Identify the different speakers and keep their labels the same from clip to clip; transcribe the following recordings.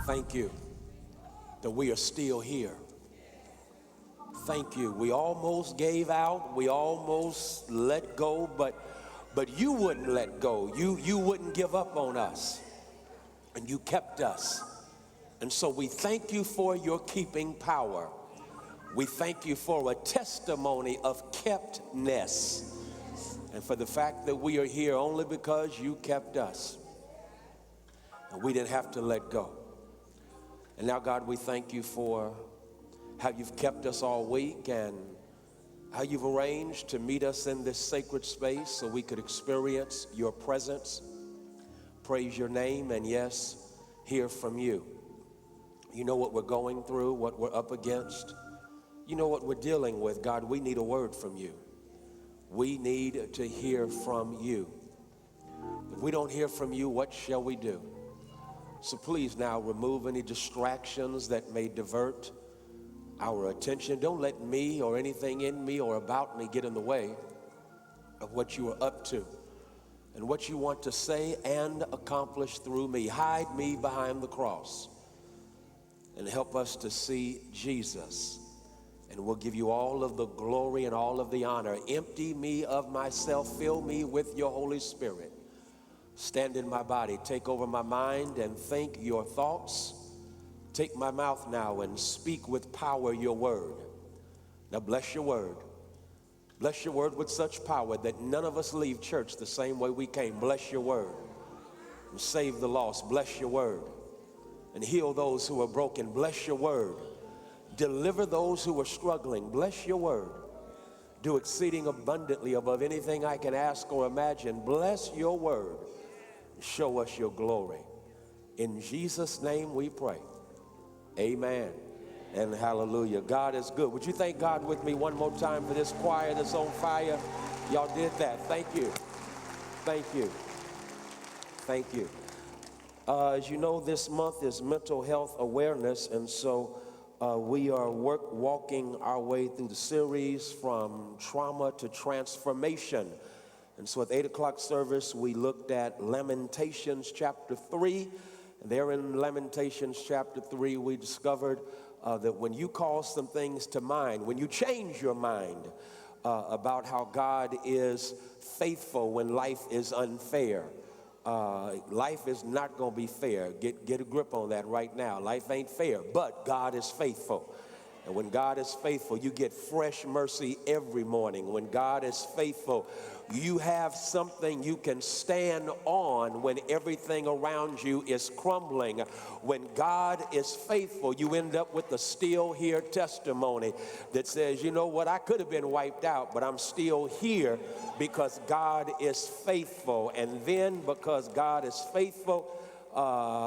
Speaker 1: Thank you that we are still here. Thank you. We almost gave out. We almost let go, but you wouldn't let go. You wouldn't give up on us, and you kept us. And so we thank you for your keeping power. We thank you for a testimony of keptness, and for the fact that we are here only because you kept us, and we didn't have to let go. And now, God, we thank you for how you've kept us all week and how you've arranged to meet us in this sacred space so we could experience your presence, praise your name, and yes, hear from you. You know what we're going through, what we're up against. You know what we're dealing with. God, we need a word from you. We need to hear from you. If we don't hear from you, what shall we do? So please now remove any distractions that may divert our attention. Don't let me or anything in me or about me get in the way of what you are up to and what you want to say and accomplish through me. Hide me behind the cross and help us to see Jesus. And we'll give you all of the glory and all of the honor. Empty me of myself. Fill me with your Holy Spirit. Stand in my body. Take over my mind and think your thoughts. Take my mouth now and speak with power your word. Now bless your word. Bless your word with such power that none of us leave church the same way we came. Bless your word. And save the lost. Bless your word. And heal those who are broken. Bless your word. Deliver those who are struggling. Bless your word. Do exceeding abundantly above anything I can ask or imagine. Bless your word. Show us your glory. In Jesus' name we pray. Amen and hallelujah. God is good. Would you thank God with me one more time for this choir that's on fire? Y'all did that. Thank you. Thank you. Thank you. As you know, this month is mental health awareness, and so we are walking our way through the series from trauma to transformation. And so at the 8 o'clock service, we looked at Lamentations chapter 3. And there in Lamentations chapter 3, we discovered that when you call some things to mind, when you change your mind about how God is faithful when life is unfair, life is not going to be fair. Get a grip on that right now. Life ain't fair, but God is faithful. And when God is faithful, you get fresh mercy every morning. When God is faithful, you have something you can stand on when everything around you is crumbling. When God is faithful, you end up with a still here testimony that says, you know what, I could have been wiped out, but I'm still here because God is faithful. And then because God is faithful,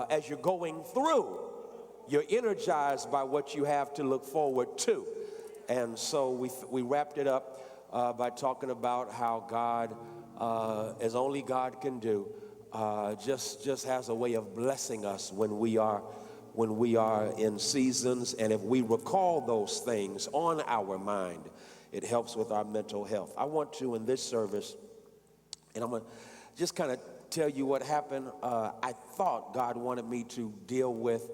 Speaker 1: as you're going through, you're energized by what you have to look forward to. And so we wrapped it up by talking about how God, as only God can do, just has a way of blessing us when we are in seasons. And if we recall those things on our mind, it helps with our mental health. I want to, in this service, and I'm going to just kind of tell you what happened. I thought God wanted me to deal with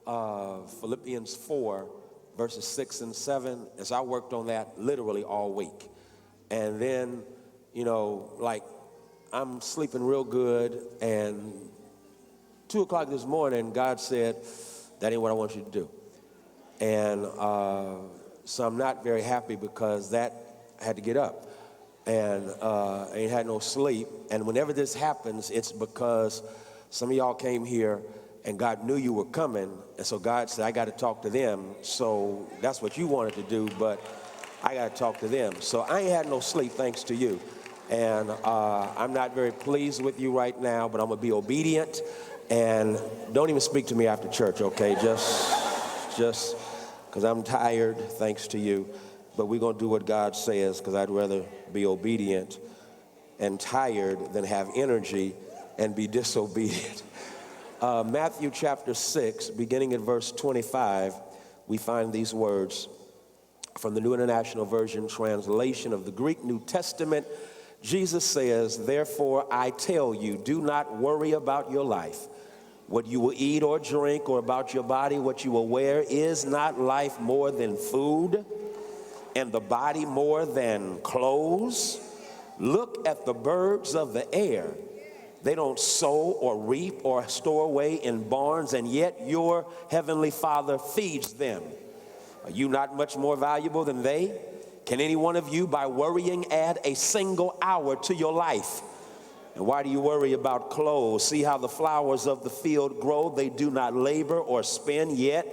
Speaker 1: Philippians 4, verses 6 and 7, as I worked on that literally all week. And then, like I'm sleeping real good, and 2 o'clock this morning, God said, that ain't what I want you to do. And so I'm not very happy because I had to get up, and I ain't had no sleep. And whenever this happens, it's because some of y'all came here and God knew you were coming, and so God said, I got to talk to them. So that's what you wanted to do, but I got to talk to them. So I ain't had no sleep thanks to you. And I'm not very pleased with you right now, but I'm going to be obedient. And don't even speak to me after church, okay? Just because I'm tired thanks to you. But we're going to do what God says, because I'd rather be obedient and tired than have energy and be disobedient. Matthew chapter 6, beginning at verse 25, we find these words from the New International Version translation of the Greek New Testament. Jesus says, therefore I tell you, do not worry about your life, what you will eat or drink, or about your body, what you will wear? Is not life more than food, and the body more than clothes? Look at the birds of the air. They don't sow or reap or store away in barns, and yet your heavenly Father feeds them. Are you not much more valuable than they? Can any one of you, by worrying, add a single hour to your life? And why do you worry about clothes? See how the flowers of the field grow. They do not labor or spin. Yet,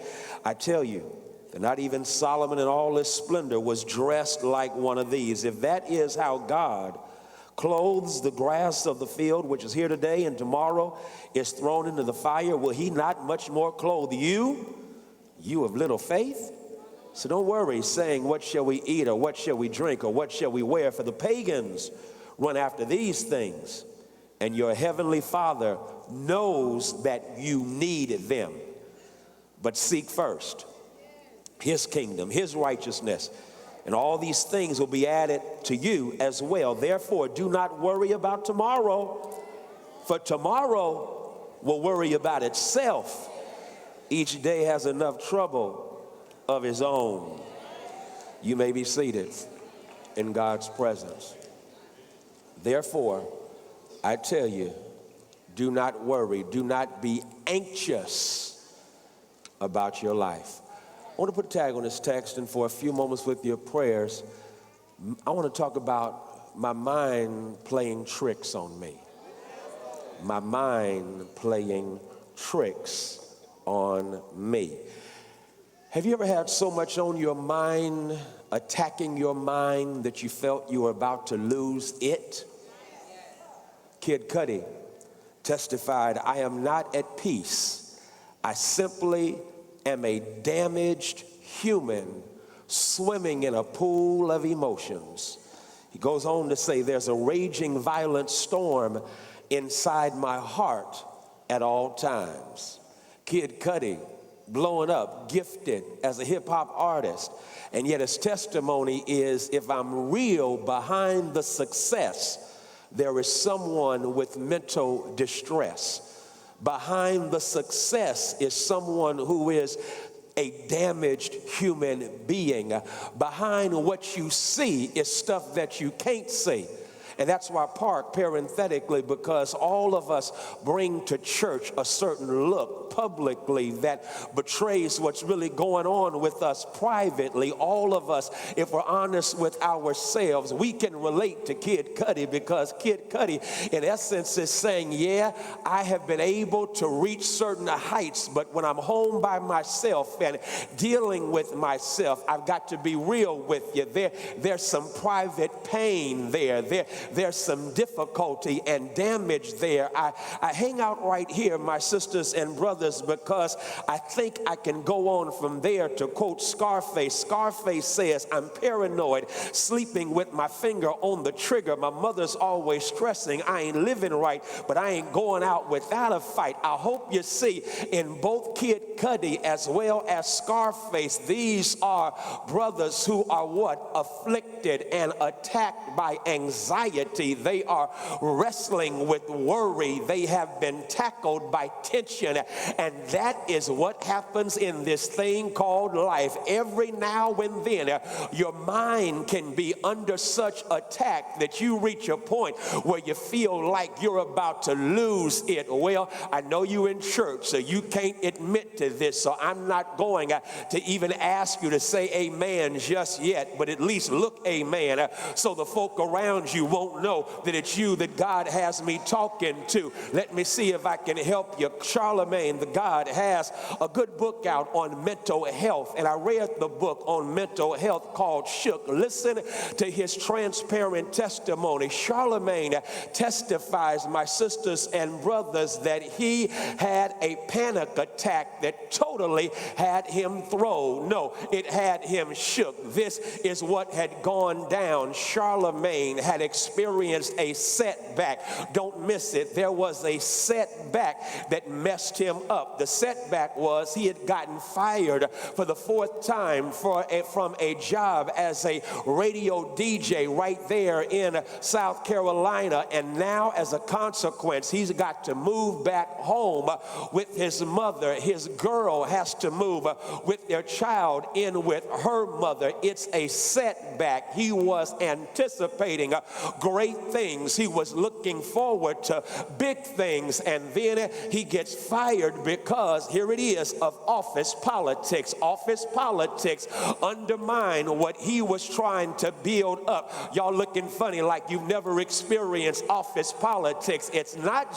Speaker 1: I tell you, that not even Solomon in all his splendor was dressed like one of these. If that is how God clothes the grass of the field, which is here today and tomorrow is thrown into the fire, will he not much more clothe you, you of little faith? So don't worry, saying, what shall we eat, or what shall we drink, or what shall we wear? For the pagans run after these things, and your heavenly Father knows that you need them. But seek first his kingdom, his righteousness, and all these things will be added to you as well. Therefore, do not worry about tomorrow, for tomorrow will worry about itself. Each day has enough trouble of his own. You may be seated in God's presence. Therefore, I tell you, do not worry, do not be anxious about your life. I want to put a tag on this text, and for a few moments with your prayers, I want to talk about my mind playing tricks on me. My mind playing tricks on me. Have you ever had so much on your mind, attacking your mind, that you felt you were about to lose it? Kid Cudi testified, I am not at peace. I simply am a damaged human swimming in a pool of emotions. He goes on to say, there's a raging violent storm inside my heart at all times. Kid Cudi, blowing up, gifted as a hip-hop artist, and yet his testimony is, if I'm real, behind the success, there is someone with mental distress. Behind the success is someone who is a damaged human being. Behind what you see is stuff that you can't see. And that's why I park parenthetically, because all of us bring to church a certain look publicly that betrays what's really going on with us privately. All of us, if we're honest with ourselves, we can relate to Kid Cudi, because Kid Cudi in essence is saying, yeah, I have been able to reach certain heights, but when I'm home by myself and dealing with myself, I've got to be real with you. There's some private pain there. There's some difficulty and damage there. I hang out right here, my sisters and brothers, because I think I can go on from there to quote Scarface. Scarface says, I'm paranoid, sleeping with my finger on the trigger. My mother's always stressing, I ain't living right, but I ain't going out without a fight. I hope you see in both Kid Cudi as well as Scarface, these are brothers who are what? Afflicted and attacked by anxiety. They are wrestling with worry. They have been tackled by tension. And that is what happens in this thing called life. Every now and then, your mind can be under such attack that you reach a point where you feel like you're about to lose it. Well, I know you're in church, so you can't admit to this, so I'm not going to even ask you to say amen just yet, but at least look amen, so the folk around you won't know that it's you that God has me talking to. Let me see if I can help you. Charlemagne the God has a good book out on mental health, and I read the book on mental health called Shook. Listen to his transparent testimony. Charlemagne testifies, my sisters and brothers, that he had a panic attack that totally had him thrown. No, it had him shook. This is what had gone down. Charlemagne had experienced experienced a setback. Don't miss it. There was a setback that messed him up. The setback was he had gotten fired for the fourth time from a job as a radio DJ right there in South Carolina. And now, as a consequence, he's got to move back home with his mother. His girl has to move with their child in with her mother. It's a setback. He was anticipating great things. He was looking forward to big things, and then he gets fired because, here it is, of office politics. Office politics undermine what he was trying to build up. Y'all looking funny like you've never experienced office politics. It's not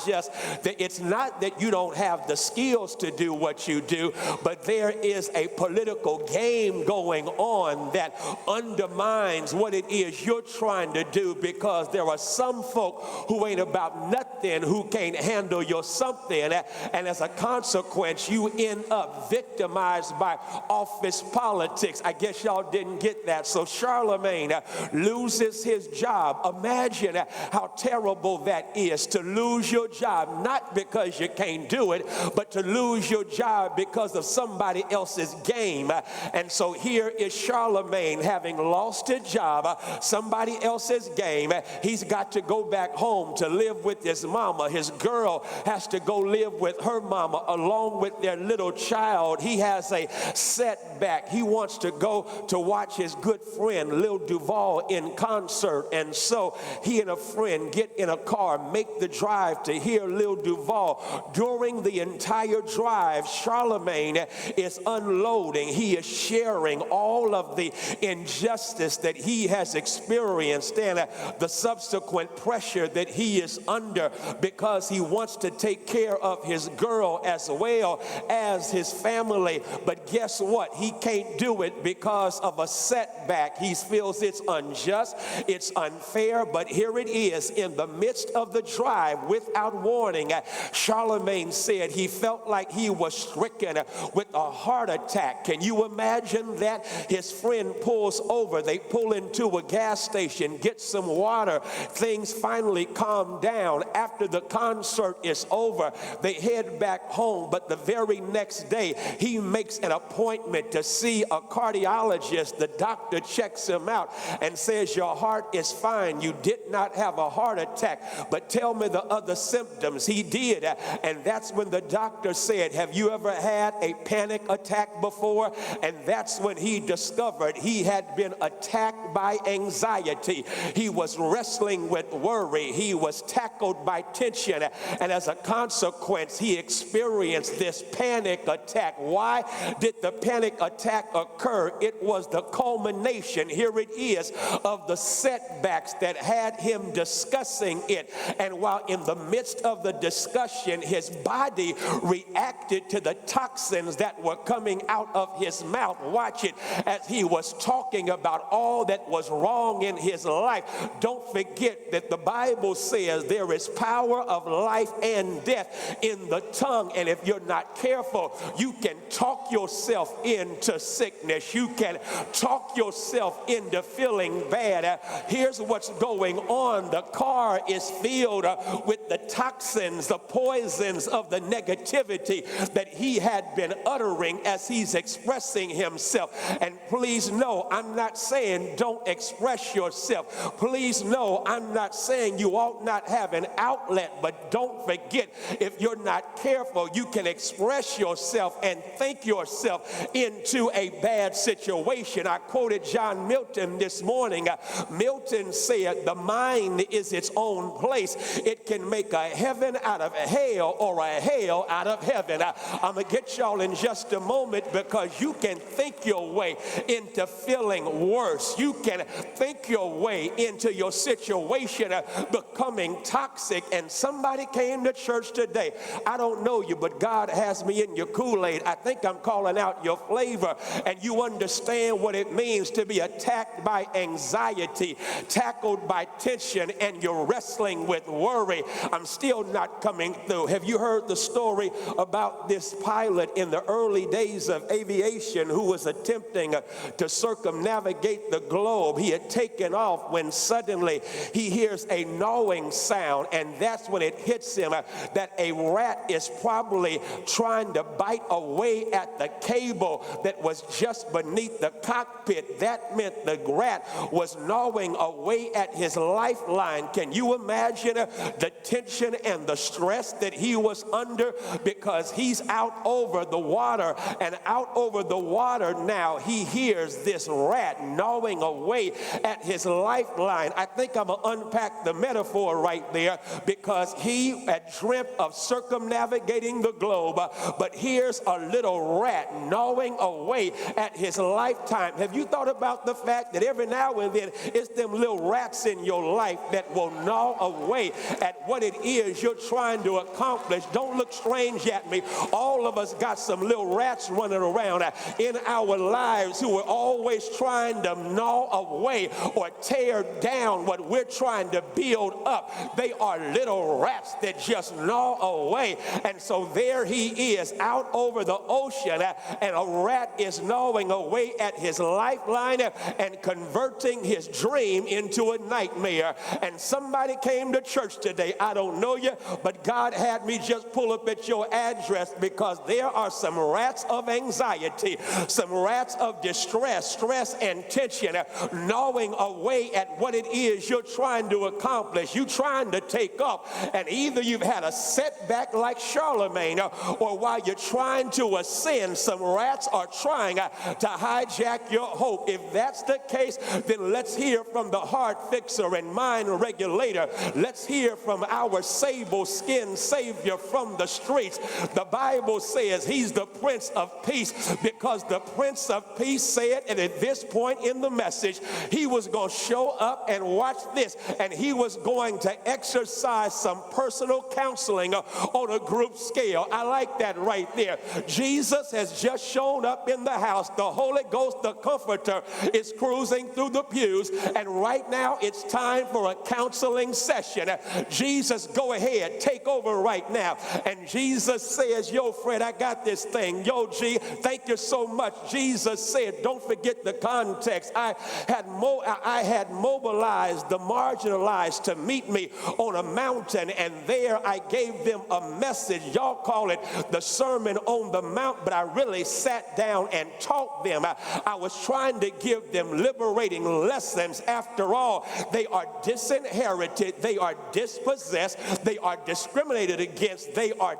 Speaker 1: that you don't have the skills to do what you do, but there is a political game going on that undermines what it is you're trying to do, because there are some folk who ain't about nothing who can't handle your something, and as a consequence you end up victimized by office politics. I guess y'all didn't get that. So Charlemagne loses his job. Imagine how terrible that is, to lose your job, not because you can't do it, but to lose your job because of somebody else's game. And so here is Charlemagne, having lost a job, somebody else's game. He's got to go back home to live with his mama. His girl has to go live with her mama along with their little child. He has a setback. He wants to go to watch his good friend Lil Duval in concert, and so he and a friend get in a car, make the drive to hear Lil Duval. During the entire drive, Charlemagne is unloading. He is sharing all of the injustice that he has experienced and the subsequent pressure that he is under, because he wants to take care of his girl as well as his family. But guess what? He can't do it because of a setback. He feels it's unjust, it's unfair. But here it is, in the midst of the drive, without warning, Charlemagne said he felt like he was stricken with a heart attack. Can you imagine that? His friend pulls over. They pull into a gas station, get some water. Things finally calm down. After the concert is over, they head back home. But the very next day, he makes an appointment to see a cardiologist. The doctor checks him out and says, your heart is fine. You did not have a heart attack, but tell me the other symptoms. He did. And that's when the doctor said, have you ever had a panic attack before? And that's when he discovered he had been attacked by anxiety. He was wrestling with worry. He was tackled by tension. And as a consequence, he experienced this panic attack. Why did the panic attack occur? It was the culmination, here it is, of the setbacks that had him discussing it. And while in the midst of the discussion, his body reacted to the toxins that were coming out of his mouth. Watch it, as he was talking about all that was wrong in his life. Don't forget that the Bible says there is power of life and death in the tongue. And if you're not careful, you can talk yourself into sickness. You can talk yourself into feeling bad. Here's what's going on. The car is filled with the toxins, the poisons of the negativity that he had been uttering as he's expressing himself. And please know, I'm not saying don't express yourself. Please know, I'm not saying you ought not have an outlet, but don't forget, if you're not careful, you can express yourself and think yourself into a bad situation. I quoted John Milton this morning. Milton said, the mind is its own place. It can make a heaven out of hell or a hell out of heaven. I'm going to get y'all in just a moment, because you can think your way into feeling worse. You can think your way into your situation becoming toxic. And somebody came to church today. I don't know you, but God has me in your Kool-Aid. I think I'm calling out your flavor, and you understand what it means to be attacked by anxiety, tackled by tension, and you're wrestling with worry. I'm still not coming through. Have you heard the story about this pilot in the early days of aviation who was attempting to circumnavigate the globe? He had taken off when suddenly suddenly he hears a gnawing sound, and that's when it hits him that a rat is probably trying to bite away at the cable that was just beneath the cockpit. That meant the rat was gnawing away at his lifeline. Can you imagine the tension and the stress that he was under, because he's out over the water, and out over the water now he hears this rat gnawing away at his lifeline. I think I'm going to unpack the metaphor right there, because he had dreamt of circumnavigating the globe, but here's a little rat gnawing away at his lifetime. Have you thought about the fact that every now and then it's them little rats in your life that will gnaw away at what it is you're trying to accomplish? Don't look strange at me. All of us got some little rats running around in our lives who are always trying to gnaw away or tear down what we're trying to build up. They are little rats that just gnaw away. And so there he is out over the ocean, and a rat is gnawing away at his lifeline and converting his dream into a nightmare. And somebody came to church today. I don't know you, but God had me just pull up at your address, because there are some rats of anxiety, some rats of distress, stress, and tension gnawing away at what it is you're trying to accomplish. You're trying to take off, and either you've had a setback like Charlemagne, or while you're trying to ascend, some rats are trying to hijack your hope. If that's the case, then let's hear from the heart fixer and mind regulator. Let's hear from our sable skinned Savior from the streets. The Bible says he's the Prince of Peace, because the Prince of Peace said, and at this point in the message, he was going to show up, and watch this, and he was going to exercise some personal counseling on a group scale. I like that right there. Jesus has just shown up in the house. The Holy Ghost, the Comforter, is cruising through the pews, and right now it's time for a counseling session. Jesus, go ahead, take over right now. And Jesus says, yo, Fred, I got this thing. Yo, G, thank you so much. Jesus said, don't forget the context. I had mobilized the marginalized to meet me on a mountain, and there I gave them a message. Y'all call it the Sermon on the Mount, but I really sat down and taught them. I was trying to give them liberating lessons. After all, they are disinherited, they are dispossessed, they are discriminated against, they are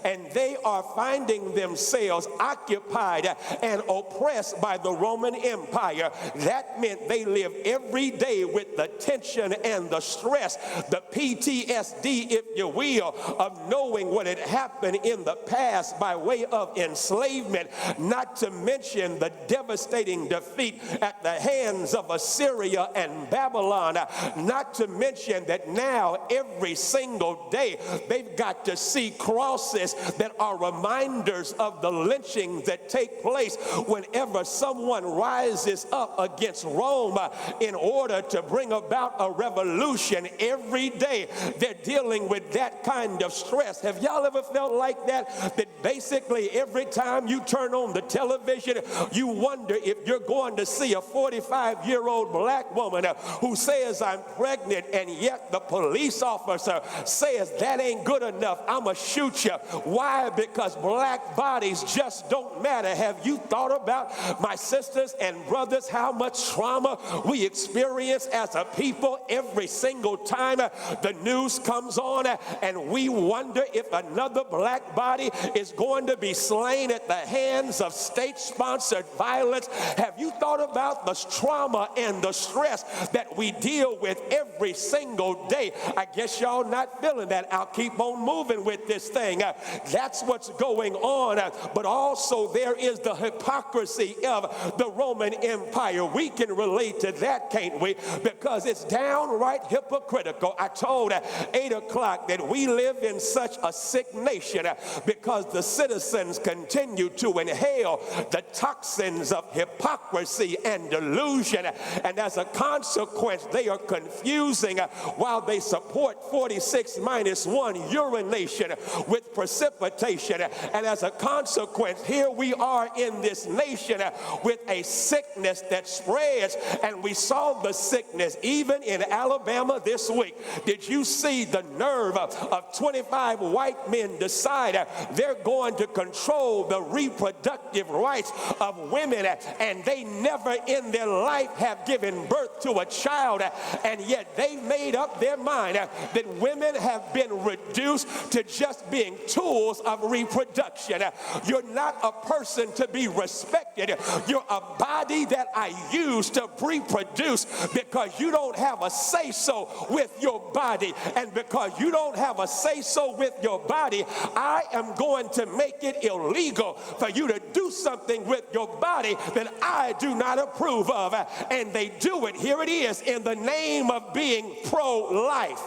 Speaker 1: and they are finding themselves occupied and oppressed by the Roman Empire. That meant they live every day with the tension and the stress, the PTSD, if you will, of knowing what had happened in the past by way of enslavement, not to mention the devastating defeat at the hands of Assyria and Babylon, not to mention that now every single day they've got to see crosses that are reminders of the lynching that take place whenever someone rises up against Rome in order to bring about a revolution. Every day they're dealing with that kind of stress. Have y'all ever felt like that? That basically every time you turn on the television, you wonder if you're going to see a 45-year-old black woman who says, I'm pregnant, and yet the police officer says, that ain't good enough, I'ma shoot you. Why? Because black bodies just don't matter. Have you thought about, my sisters and brothers, how much trauma we experience as a people every single time the news comes on, and we wonder if another black body is going to be slain at the hands of state-sponsored violence? Have you thought about the trauma and the stress that we deal with every single day? I guess y'all not feeling that. I'll keep on moving with this thing. That's what's going on. But also there is the hypocrisy of the Roman Empire. We can relate to that, can't we? Because it's downright hypocritical. I told at 8 o'clock that we live in such a sick nation because the citizens continue to inhale the toxins of hypocrisy and delusion. And as a consequence, they are confusing while they support 46-1 urination with precipitation. And as a consequence, here we are in this nation with a sickness that spreads, and we saw the sickness goodness, even in Alabama this week, did you see the nerve of 25 white men decide they're going to control the reproductive rights of women, and they never in their life have given birth to a child, and yet they made up their mind that women have been reduced to just being tools of reproduction. You're not a person to be respected. You're a body that I use to reproduce, because you don't have a say-so with your body. And because you don't have a say-so with your body, I am going to make it illegal for you to do something with your body that I do not approve of. And they do it, here it is, in the name of being pro-life.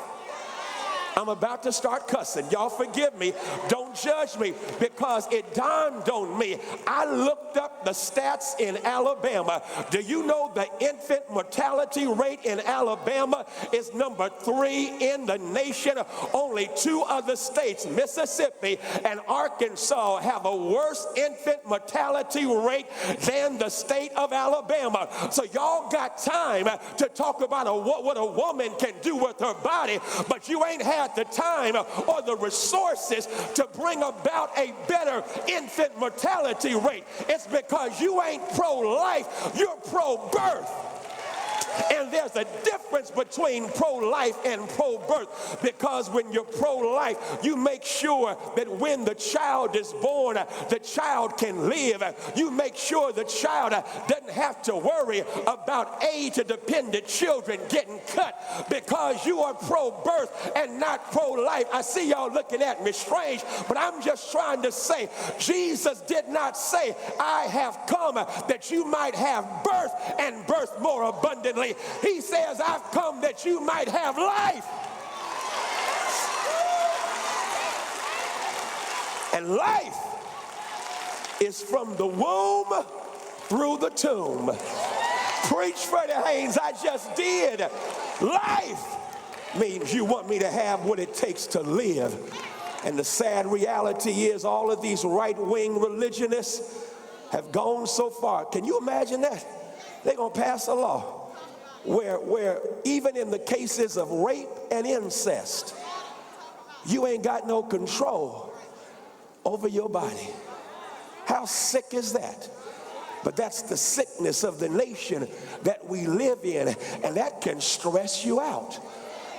Speaker 1: I'm about to start cussing. Y'all forgive me. Don't judge me, because it dawned on me. I looked up the stats in Alabama. Do you know the infant mortality rate in Alabama is number 3 in the nation? Only 2 other states, Mississippi and Arkansas, have a worse infant mortality rate than the state of Alabama. So y'all got time to talk about what a woman can do with her body, but you ain't had the time or the resources to bring about a better infant mortality rate. It's because you ain't pro-life, you're pro-birth. And there's a difference between pro-life and pro-birth, because when you're pro-life, you make sure that when the child is born, the child can live. You make sure the child doesn't have to worry about age-dependent children getting cut, because you are pro-birth and not pro-life. I see y'all looking at me strange, but I'm just trying to say, Jesus did not say, I have come that you might have birth and birth more abundantly. He says, I've come that you might have life. And life is from the womb through the tomb. Preach, Freddie Haynes, I just did. Life means you want me to have what it takes to live. And the sad reality is all of these right-wing religionists have gone so far. Can you imagine that? They're going to pass a law where even in the cases of rape and incest, you ain't got no control over your body. How sick is that? But that's the sickness of the nation that we live in, and that can stress you out.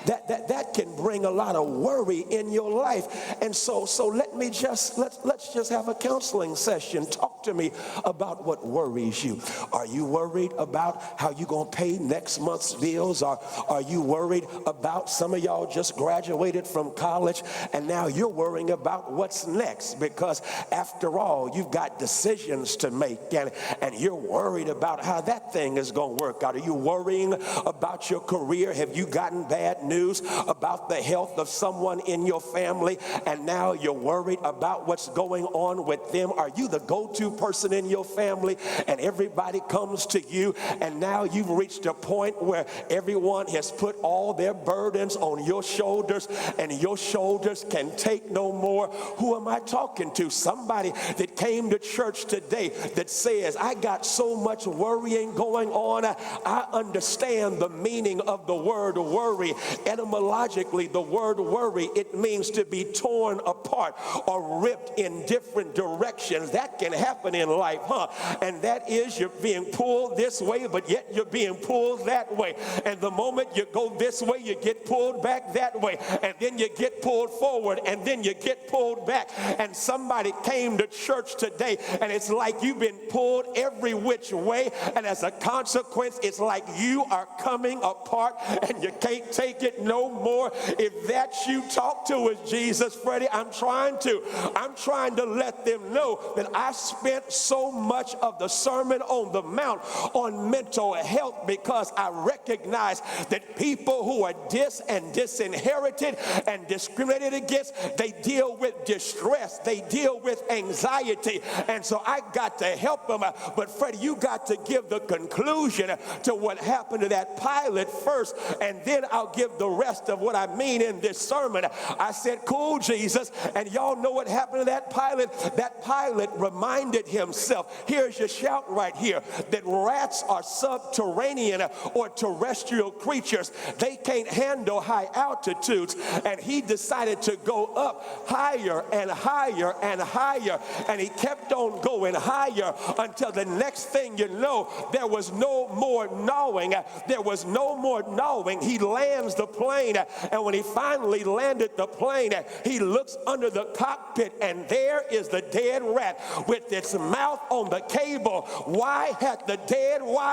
Speaker 1: That can bring a lot of worry in your life. And so let's just have a counseling session. Talk to me about what worries you. Are you worried about how you're going to pay next month's bills? Are you worried about, some of y'all just graduated from college and now you're worrying about what's next, because after all, you've got decisions to make, and you're worried about how that thing is going to work out. Are you worrying about your career? Have you gotten bad news about the health of someone in your family, and now you're worried about what's going on with them? Are you the go-to person in your family, and everybody comes to you, and now you've reached a point where everyone has put all their burdens on your shoulders, and your shoulders can take no more? Who am I talking to? Somebody that came to church today that says, I got so much worrying going on. I understand the meaning of the word worry. Etymologically, the word worry, it means to be torn apart or ripped in different directions. That can happen in life, huh? And that is, you're being pulled this way, but yet you're being pulled that way. And the moment you go this way, you get pulled back that way. And then you get pulled forward, and then you get pulled back. And somebody came to church today, and it's like you've been pulled every which way. And as a consequence, it's like you are coming apart, and you can't take it no more. If that's you, talk to us, Jesus. Freddie, I'm trying to let them know that I spent so much of the Sermon on the Mount on mental health, because I recognize that people who are disinherited and discriminated against, they deal with distress, they deal with anxiety, and so I got to help them. But Freddie, you got to give the conclusion to what happened to that pilot first, and then I'll give with the rest of what I mean in this sermon. I said, cool, Jesus. And y'all know what happened to that pilot? That pilot reminded himself, here's your shout right here, that rats are subterranean or terrestrial creatures. They can't handle high altitudes. And he decided to go up higher and higher and higher. And he kept on going higher until the next thing you know, there was no more gnawing. There was no more gnawing. He lands the plane. And when he finally landed the plane, he looks under the cockpit, and there is the dead rat with its mouth on the cable. Why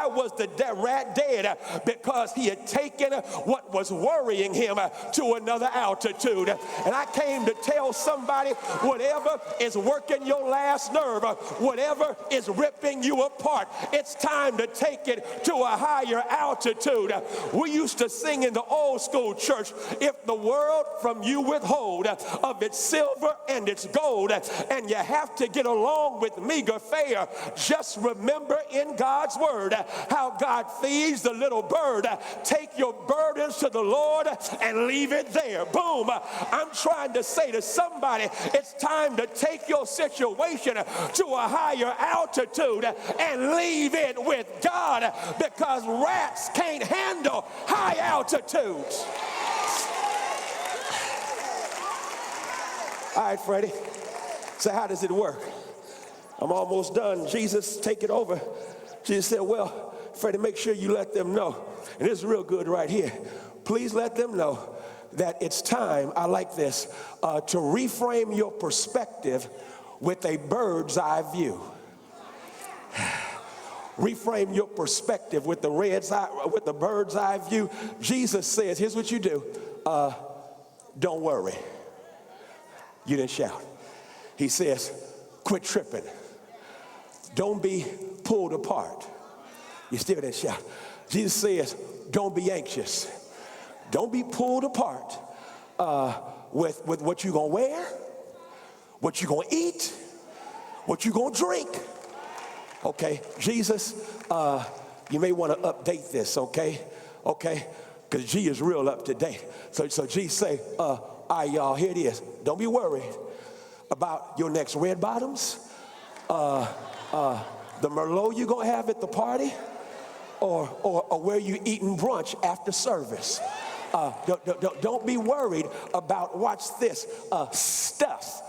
Speaker 1: was the rat dead? Because he had taken what was worrying him to another altitude. And I came to tell somebody, whatever is working your last nerve, whatever is ripping you apart, it's time to take it to a higher altitude. We used to sing in the old school church, if the world from you withhold of its silver and its gold, and you have to get along with meager fare, just remember in God's word how God feeds the little bird. Take your burdens to the Lord and leave it there. Boom. I'm trying to say to somebody, it's time to take your situation to a higher altitude and leave it with God, because rats can't handle high altitudes. All right, Freddie. So how does it work? I'm almost done. Jesus, take it over. Jesus said, well, Freddie, make sure you let them know. And this is real good right here. Please let them know that it's time, I like this, to reframe your perspective with a bird's eye view. Reframe your perspective with the bird's eye view. Jesus says, here's what you do. Don't worry. You didn't shout. He says, quit tripping. Don't be pulled apart. You still didn't shout. Jesus says, don't be anxious. Don't be pulled apart with what you're going to wear, what you're going to eat, what you're going to drink. Okay, Jesus, you may want to update this, okay? Okay, because G is real up to date. So G say, all right, y'all, here it is. Don't be worried about your next red bottoms, the Merlot you're going to have at the party, or where you eating brunch after service. Don't be worried about, watch this, stuff.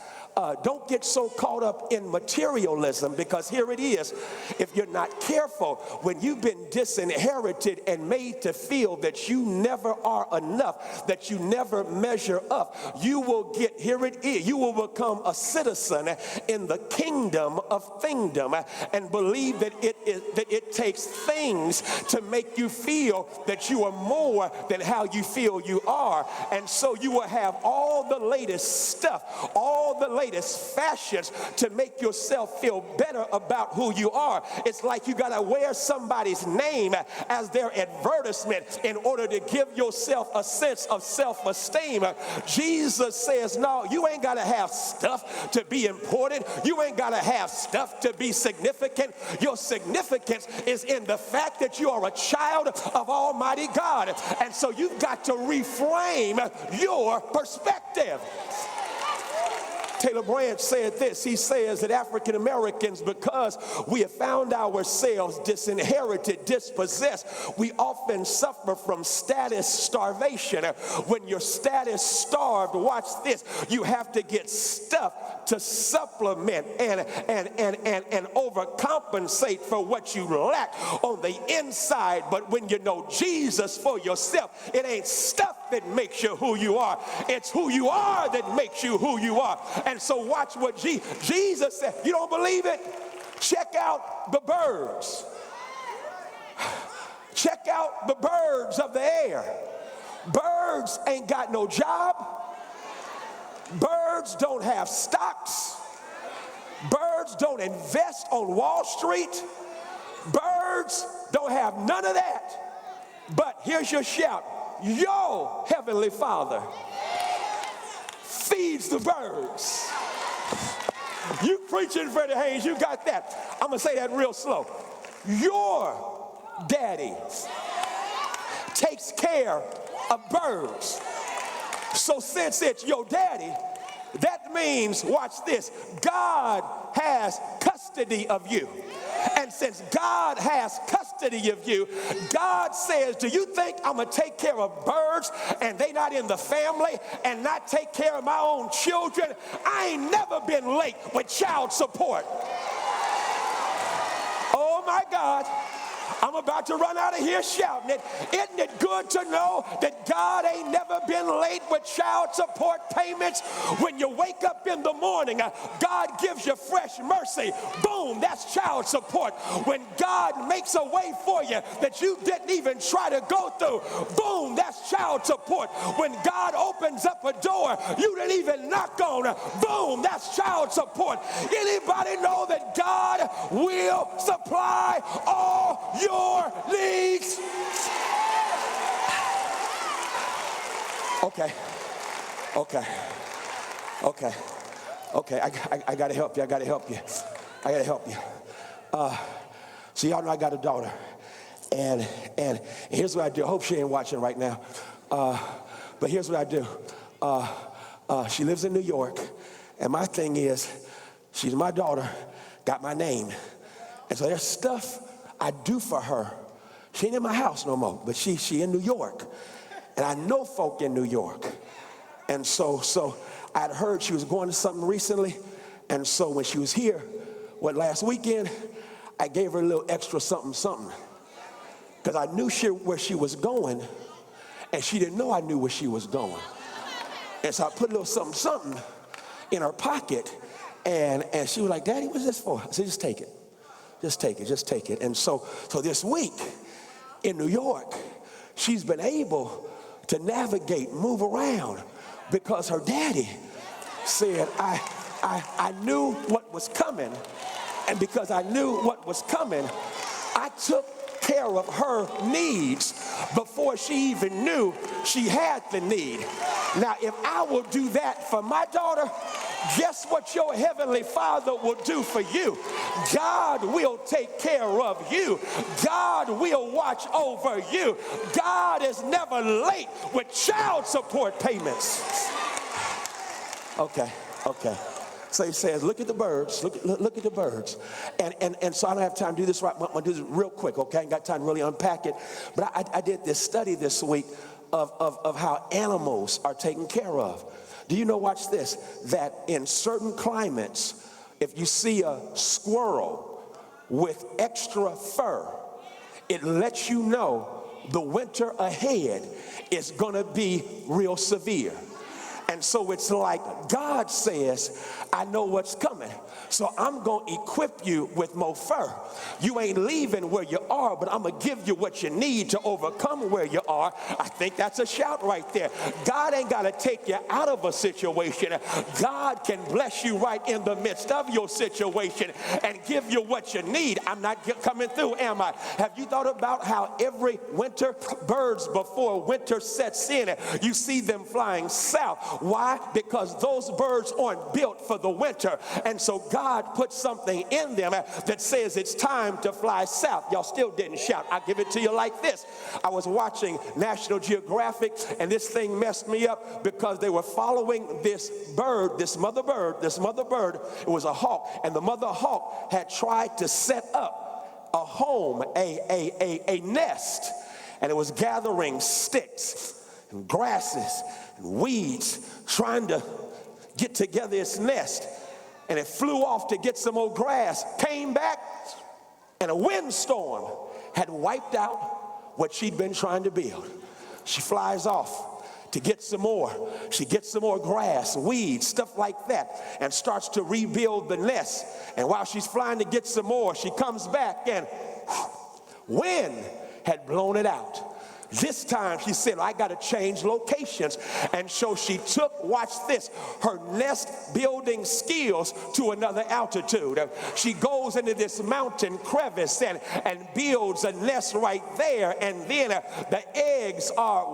Speaker 1: Don't get so caught up in materialism, because here it is. If you're not careful, when you've been disinherited and made to feel that you never are enough, that you never measure up, you will get, here it is, you will become a citizen in the kingdom of thingdom and believe that it takes things to make you feel that you are more than how you feel you are. And so you will have all the latest stuff, all the latest fashions to make yourself feel better about who you are. It's like you got to wear somebody's name as their advertisement in order to give yourself a sense of self-esteem. Jesus says, no, you ain't got to have stuff to be important. You ain't got to have stuff to be significant. Your significance is in the fact that you are a child of Almighty God. And so you've got to reframe your perspective. Taylor Branch said this. He says that African Americans, because we have found ourselves disinherited, dispossessed, we often suffer from status starvation. When you're status starved, watch this, you have to get stuff to supplement and overcompensate for what you lack on the inside. But when you know Jesus for yourself, it ain't stuff that makes you who you are. It's who you are that makes you who you are. And so watch what Jesus said. You don't believe it? Check out the birds. Check out the birds of the air. Birds ain't got no job. Birds don't have stocks. Birds don't invest on Wall Street. Birds don't have none of that. But here's your shout. Your Heavenly Father feeds the birds. You preaching, Freddie Haynes, you got that. I'm going to say that real slow. Your daddy takes care of birds. So since it's your daddy, that means, watch this, God has custody of you. And since God has custody of you, God says, do you think I'm going to take care of birds and they not in the family and not take care of my own children? I ain't never been late with child support. Oh my God. I'm about to run out of here shouting it. Isn't it good to know that God ain't never been late with child support payments? When you wake up in the morning, God gives you fresh mercy. Boom, that's child support. When God makes a way for you that you didn't even try to go through, boom, that's child support. When God opens up a door you didn't even knock on, boom, that's child support. Anybody know that God will supply all your needs? Okay. I gotta help you. So y'all know I got a daughter, and here's what I do. I hope she ain't watching right now, but here's what I do. She lives in New York, and my thing is, she's my daughter, got my name, and so there's stuff I do for her. She ain't in my house no more, but she in New York. And I know folk in New York. And so I'd heard she was going to something recently. And so when she was here, last weekend, I gave her a little extra something. Because I knew where she was going, and she didn't know I knew where she was going. And so I put a little something in her pocket, and she was like, Daddy, what's this for? I said, just take it. Just take it. And so this week in New York, she's been able to navigate, move around, because her daddy said, I knew what was coming. And because I knew what was coming, I took care of her needs before she even knew she had the need. Now, if I will do that for my daughter, guess what your heavenly Father will do for you? God will take care of you. God will watch over you. God is never late with child support payments. Okay. So he says, look at the birds, look at the birds. And so I don't have time to do this right. I'm going to do this real quick, okay? I ain't got time to really unpack it. But I did this study this week of how animals are taken care of. Do you know, watch this, that in certain climates, if you see a squirrel with extra fur, it lets you know the winter ahead is going to be real severe. And so it's like God says, I know what's coming, so I'm going to equip you with more fur. You ain't leaving where you are, but I'm going to give you what you need to overcome where you are. I think that's a shout right there. God ain't got to take you out of a situation. God can bless you right in the midst of your situation and give you what you need. I'm not coming through, am I? Have you thought about how every winter, birds before winter sets in, you see them flying south? Why? Because those birds aren't built for the winter. And so God put something in them that says it's time to fly south. Y'all still didn't shout. I'll give it to you like this. I was watching National Geographic, and this thing messed me up because they were following this bird, this mother bird. It was a hawk, and the mother hawk had tried to set up a home, a nest, and it was gathering sticks and grasses and weeds, trying to get together its nest. And it flew off to get some more grass, came back, and a windstorm had wiped out what she'd been trying to build. She flies off to get some more. She gets some more grass, weeds, stuff like that, and starts to rebuild the nest. And while she's flying to get some more, she comes back, and wind had blown it out. This time she said, I got to change locations. And so she took, watch this, her nest building skills to another altitude. She goes into this mountain crevice and builds a nest right there. And then the eggs are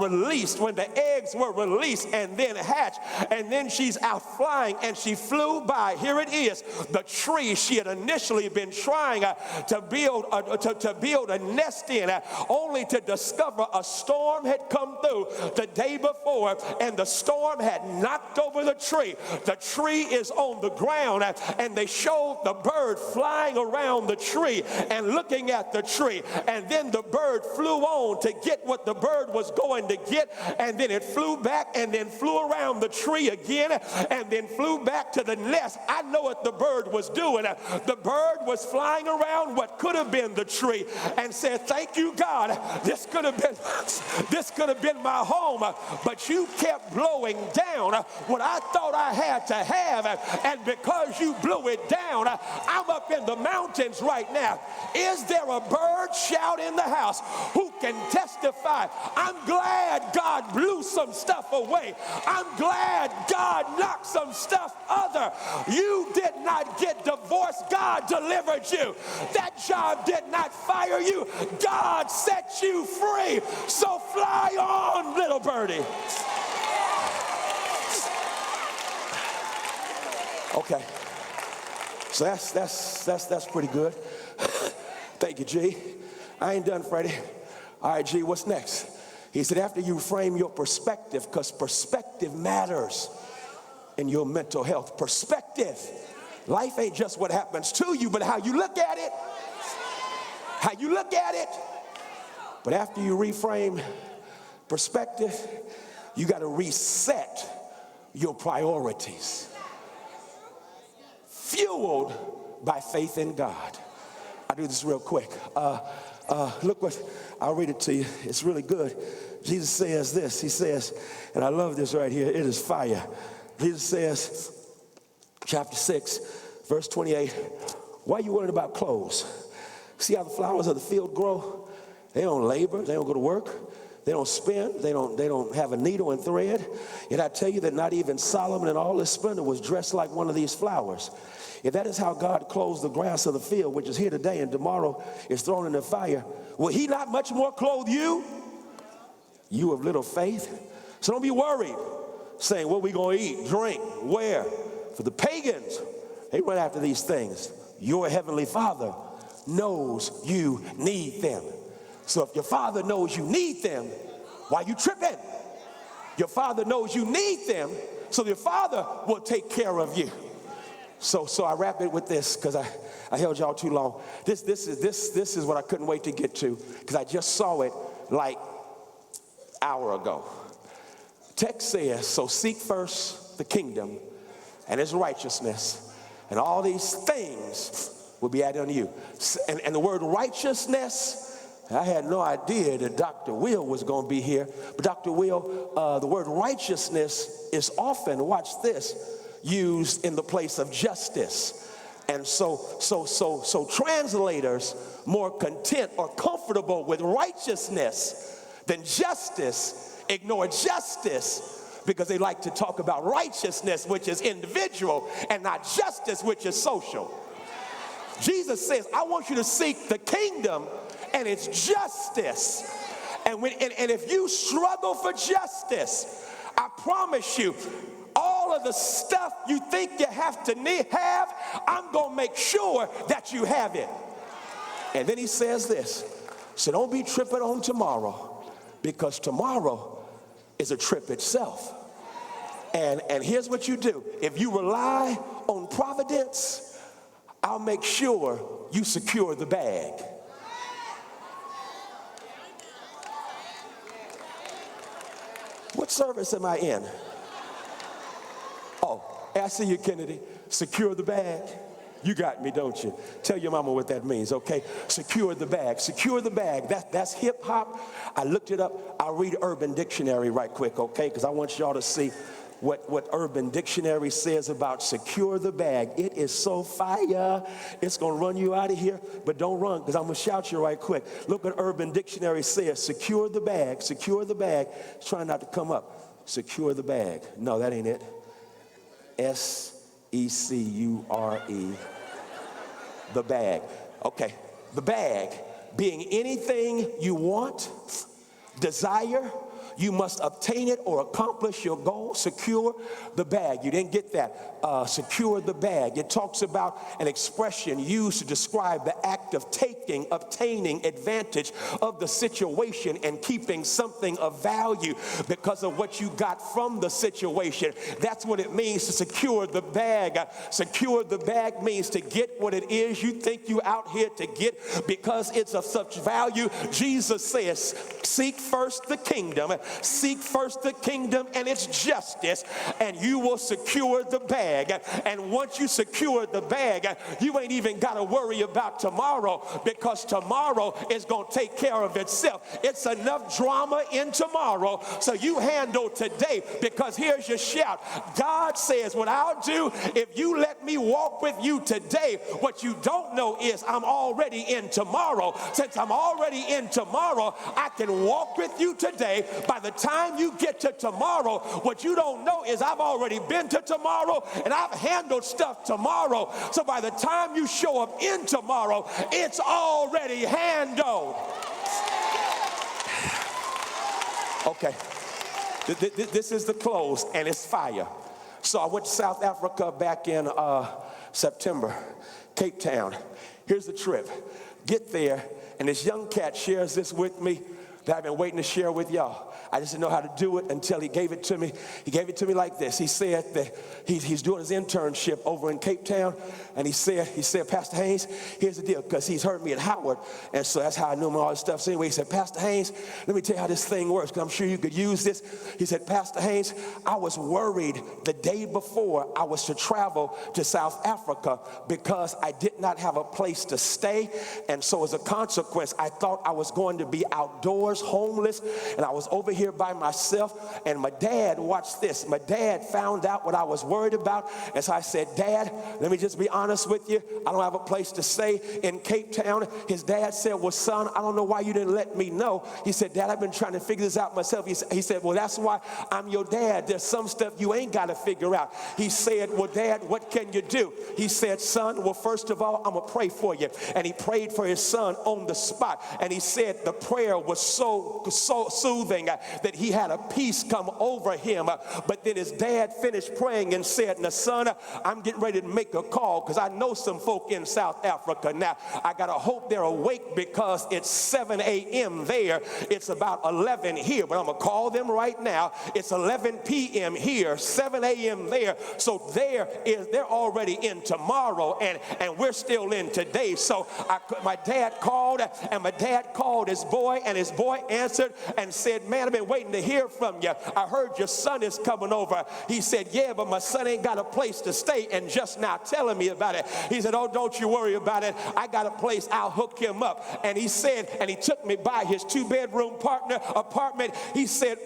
Speaker 1: released. When the eggs were released and then hatched, and then she's out flying, and she flew by, here it is, the tree she had initially been trying to build a nest in, only to discover discover a storm had come through the day before, and the storm had knocked over the tree. The tree is on the ground, and they showed the bird flying around the tree and looking at the tree. And then the bird flew on to get what the bird was going to get, and then it flew back and then flew around the tree again and then flew back to the nest. I know what the bird was doing. The bird was flying around what could have been the tree and said, thank you, God. This could have been my home, but you kept blowing down what I thought I had to have, and because you blew it down, I'm up in the mountains right now. Is there a bird shout in the house who can testify? I'm glad God blew some stuff away. I'm glad God knocked some stuff other. You did not get divorced. God delivered you. That job did not fire you. God set you free. So fly on, little birdie. Okay. So that's pretty good. Thank you, G. I ain't done, Freddie. All right, G, what's next? He said, after you frame your perspective, because perspective matters in your mental health. Perspective. Life ain't just what happens to you, but how you look at it. How you look at it. But after you reframe perspective, you got to reset your priorities. Fueled by faith in God. I'll do this real quick. Look what, I'll read it to you. It's really good. Jesus says this. He says, and I love this right here. It is fire. Jesus says, chapter 6, verse 28, why are you worried about clothes? See how the flowers of the field grow? They don't labor. They don't go to work. They don't spin. They don't have a needle and thread. Yet I tell you that not even Solomon in all his splendor was dressed like one of these flowers. If that is how God clothes the grass of the field, which is here today and tomorrow is thrown in the fire, will he not much more clothe you? You of little faith. So don't be worried, saying, what are we going to eat, drink, where? For the pagans, they run after these things. Your heavenly Father knows you need them. So if your Father knows you need them, why are you tripping? Your Father knows you need them, so your Father will take care of you. So I wrap it with this because I held y'all too long. This is what I couldn't wait to get to because I just saw it like an hour ago. Text says, so seek first the kingdom and his righteousness, and all these things will be added unto you. And the word righteousness, I had no idea that Dr. Will was going to be here. But Dr. Will, the word righteousness is often, watch this, used in the place of justice. And so translators more content or comfortable with righteousness than justice ignore justice because they like to talk about righteousness, which is individual, and not justice, which is social. Jesus says, I want you to seek the kingdom and its justice. And if you struggle for justice, I promise you, all of the stuff you think you have to have, I'm going to make sure that you have it. And then he says this, so don't be tripping on tomorrow, because tomorrow is a trip itself. And here's what you do. If you rely on providence, I'll make sure you secure the bag. What service am I in? Oh, I see you, Kennedy. Secure the bag. You got me, don't you? Tell your mama what that means, okay? Secure the bag. Secure the bag. That's hip hop. I looked it up. I'll read Urban Dictionary right quick, okay? Because I want y'all to see what Urban Dictionary says about secure the bag. It is so fire. It's going to run you out of here, but don't run because I'm going to shout you right quick. Look what Urban Dictionary says. Secure the bag. Secure the bag. It's trying not to come up. Secure the bag. No, that ain't it. S-E-C-U-R-E. The bag. Okay. The bag being anything you want, desire, You must obtain it or accomplish your goal. Secure the bag. You didn't get that. Secure the bag. It talks about an expression used to describe the act of taking, obtaining advantage of the situation and keeping something of value because of what you got from the situation. That's what it means to secure the bag. Secure the bag means to get what it is you think you out here to get because it's of such value. Jesus says, seek first the kingdom, seek first the kingdom and its justice, and you will secure the bag. And once you secure the bag, you ain't even got to worry about tomorrow because tomorrow is going to take care of itself. It's enough drama in tomorrow, so you handle today, because here's your shout. God says, what I'll do if you let me walk with you today, what you don't know is I'm already in tomorrow. Since I'm already in tomorrow, I can walk with you today. By the time you get to tomorrow, what you don't know is I've already been to tomorrow and I've handled stuff tomorrow. So by the time you show up in tomorrow, it's already handled. Okay, this is the close, and it's fire. So I went to South Africa back in September, Cape Town. Here's the trip. Get there, and this young cat shares this with me that I've been waiting to share with y'all. I just didn't know how to do it until he gave it to me. He gave it to me like this. He said that he's doing his internship over in Cape Town, and he said, Pastor Haynes, here's the deal, because he's heard me at Howard, and so that's how I knew him and all this stuff. So anyway, he said, Pastor Haynes, let me tell you how this thing works, because I'm sure you could use this. He said, Pastor Haynes, I was worried the day before I was to travel to South Africa because I did not have a place to stay, and so as a consequence, I thought I was going to be outdoors, homeless, and I was over here by myself. And my dad, watch this, my dad found out what I was worried about, and so I said, Dad, let me just be honest with you, I don't have a place to stay in Cape Town. His dad said, well, son, I don't know why you didn't let me know. He said, Dad, I've been trying to figure this out myself. He said, well, that's why I'm your dad. There's some stuff you ain't got to figure out. He said, well, Dad, what can you do? He said, son, well, first of all, I'm going to pray for you. And he prayed for his son on the spot, and he said the prayer was so soothing that he had a peace come over him. But then his dad finished praying and said, now, son, I'm getting ready to make a call because I know some folk in South Africa. Now, I got to hope they're awake because it's 7 a.m. there. It's about 11 here, but I'm going to call them right now. It's 11 p.m. here, 7 a.m. there. So they're already in tomorrow, and we're still in today. So my dad called, and my dad called his boy, and his boy answered and said, man, I've been waiting to hear from you. I heard your son is coming over. He said, yeah, but my son ain't got a place to stay and just now telling me about it. He said, oh, don't you worry about it. I got a place. I'll hook him up. And he said, and he took me by his 2-bedroom apartment. He said,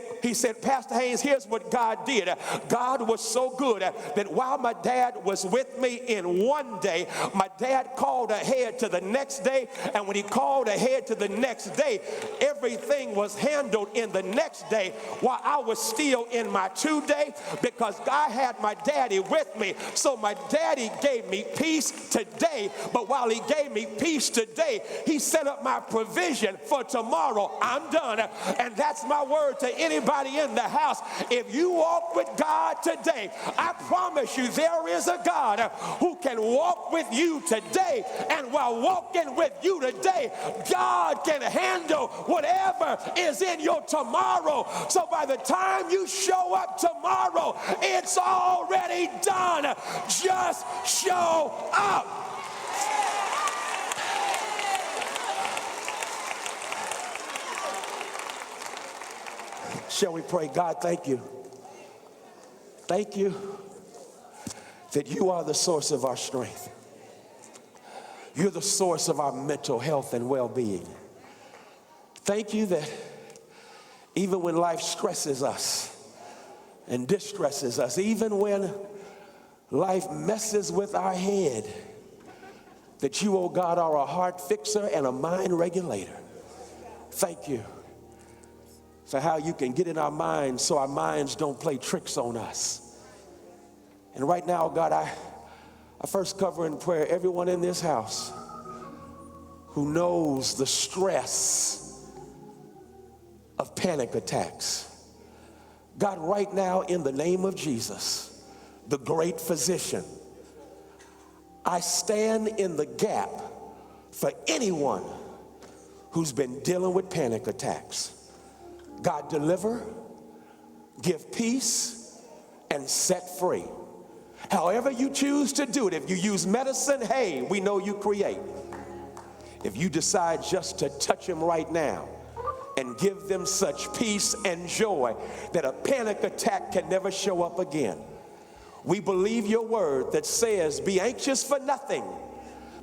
Speaker 1: Pastor Haynes, here's what God did. God was so good that while my dad was with me in one day, my dad called ahead to the next day. And when he called ahead to the next day, everything was handled in the next day while I was still in my 2-day, because I had my daddy with me. So my daddy gave me peace today, but while he gave me peace today, he set up my provision for tomorrow. I'm done. And that's my word to anybody in the house. If you walk with God today, I promise you there is a God who can walk with you today, and while walking with you today, God can handle whatever is in your tomorrow. So by the time you show up tomorrow, it's already done. Just show up. Shall we pray? God, thank you. Thank you that you are the source of our strength. You're the source of our mental health and well-being. Thank you that even when life stresses us and distresses us, even when life messes with our head, that you, oh God, are a heart fixer and a mind regulator. Thank you for how you can get in our minds so our minds don't play tricks on us. And right now, God, I first cover in prayer everyone in this house who knows the stress of panic attacks. God, right now, in the name of Jesus, the great physician, I stand in the gap for anyone who's been dealing with panic attacks. God, deliver, give peace, and set free. However you choose to do it, if you use medicine, hey, we know you create. If you decide just to touch them right now and give them such peace and joy that a panic attack can never show up again. We believe your word that says, be anxious for nothing,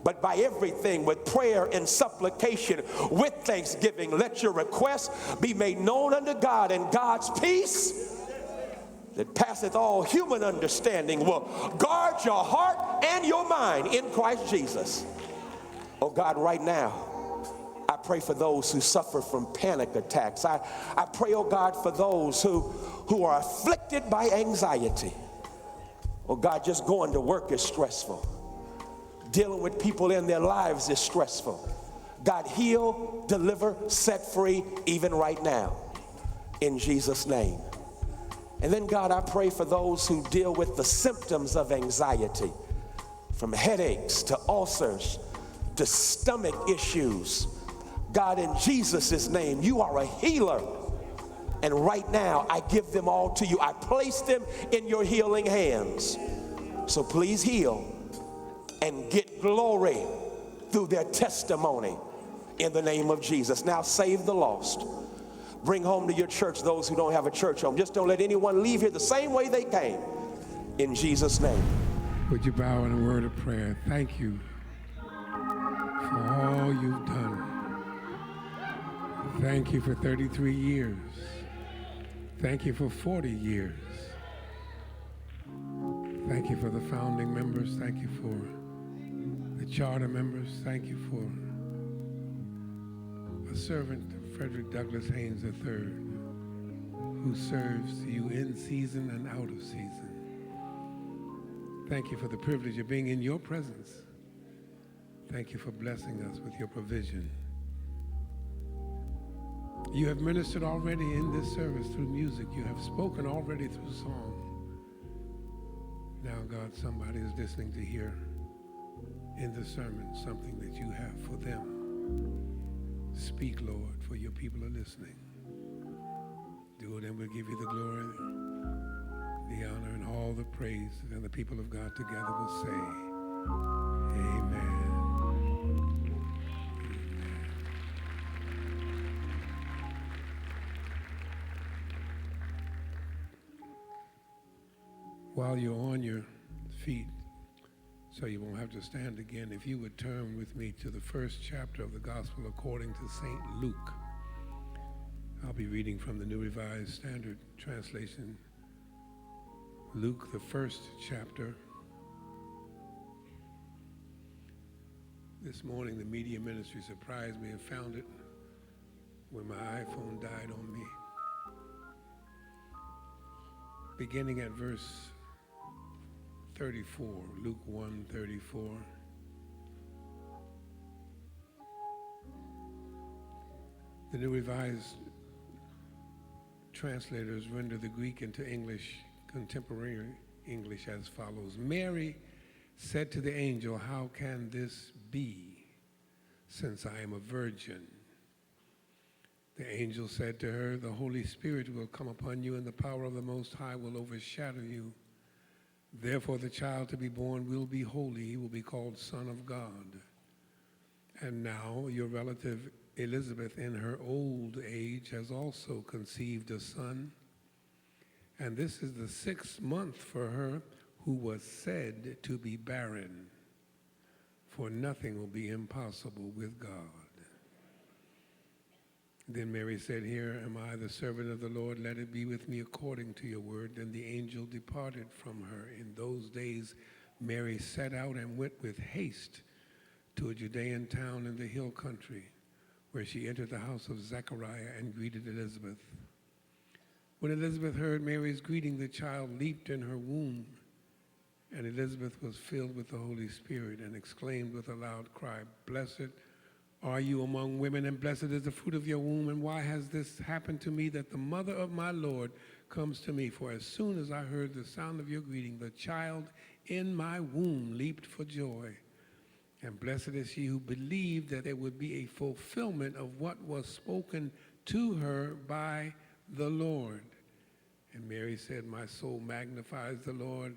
Speaker 1: but by everything with prayer and supplication, with thanksgiving, let your requests be made known unto God, and God's peace that passeth all human understanding will guard your heart and your mind in Christ Jesus. Oh God, right now, I pray for those who suffer from panic attacks. I pray, oh God, for those who are afflicted by anxiety. Oh God, just going to work is stressful. Dealing with people in their lives is stressful. God, heal, deliver, set free, even right now, in Jesus' name. And then, God, I pray for those who deal with the symptoms of anxiety, from headaches to ulcers to stomach issues. God, in Jesus' name, you are a healer. And right now, I give them all to you. I place them in your healing hands. So please heal and get glory through their testimony in the name of Jesus. Now save the lost. Bring home to your church those who don't have a church home. Just don't let anyone leave here the same way they came. In Jesus' name.
Speaker 2: Would you bow in a word of prayer? Thank you for all you've done. Thank you for 33 years. Thank you for 40 years. Thank you for the founding members. Thank you for the charter members. Thank you for a servant, Frederick Douglass Haynes III, who serves you in season and out of season. Thank you for the privilege of being in your presence. Thank you for blessing us with your provision. You have ministered already in this service through music. You have spoken already through song. Now, God, somebody is listening to hear in the sermon something that you have for them. Speak, Lord, for your people are listening. Do it, and we'll give you the glory, the honor, and all the praise. And the people of God together will say, amen. While you're on your feet, so you won't have to stand again, if you would turn with me to the first chapter of the Gospel according to St. Luke. I'll be reading from the New Revised Standard Translation. Luke, the first chapter. This morning, the media ministry surprised me and found it when my iPhone died on me. Beginning at verse 34, Luke 1:34. The New Revised translators render the Greek into English, contemporary English, as follows. Mary said to the angel, "How can this be, since I am a virgin?" The angel said to her, "The Holy Spirit will come upon you, and the power of the Most High will overshadow you. Therefore, the child to be born will be holy. He will be called Son of God. And now your relative Elizabeth, in her old age, has also conceived a son. And this is the 6th month for her who was said to be barren. For nothing will be impossible with God." Then Mary said, "Here am I, the servant of the Lord. Let it be with me according to your word." Then the angel departed from her. In those days, Mary set out and went with haste to a Judean town in the hill country, where she entered the house of Zechariah and greeted Elizabeth. When Elizabeth heard Mary's greeting, the child leaped in her womb, and Elizabeth was filled with the Holy Spirit and exclaimed with a loud cry, "Blessed are you among women, and blessed is the fruit of your womb. And why has this happened to me, that the mother of my Lord comes to me. For as soon as I heard the sound of your greeting, the child in my womb leaped for joy. And blessed is she who believed that there would be a fulfillment of what was spoken to her by the Lord. And Mary said, my soul magnifies the Lord,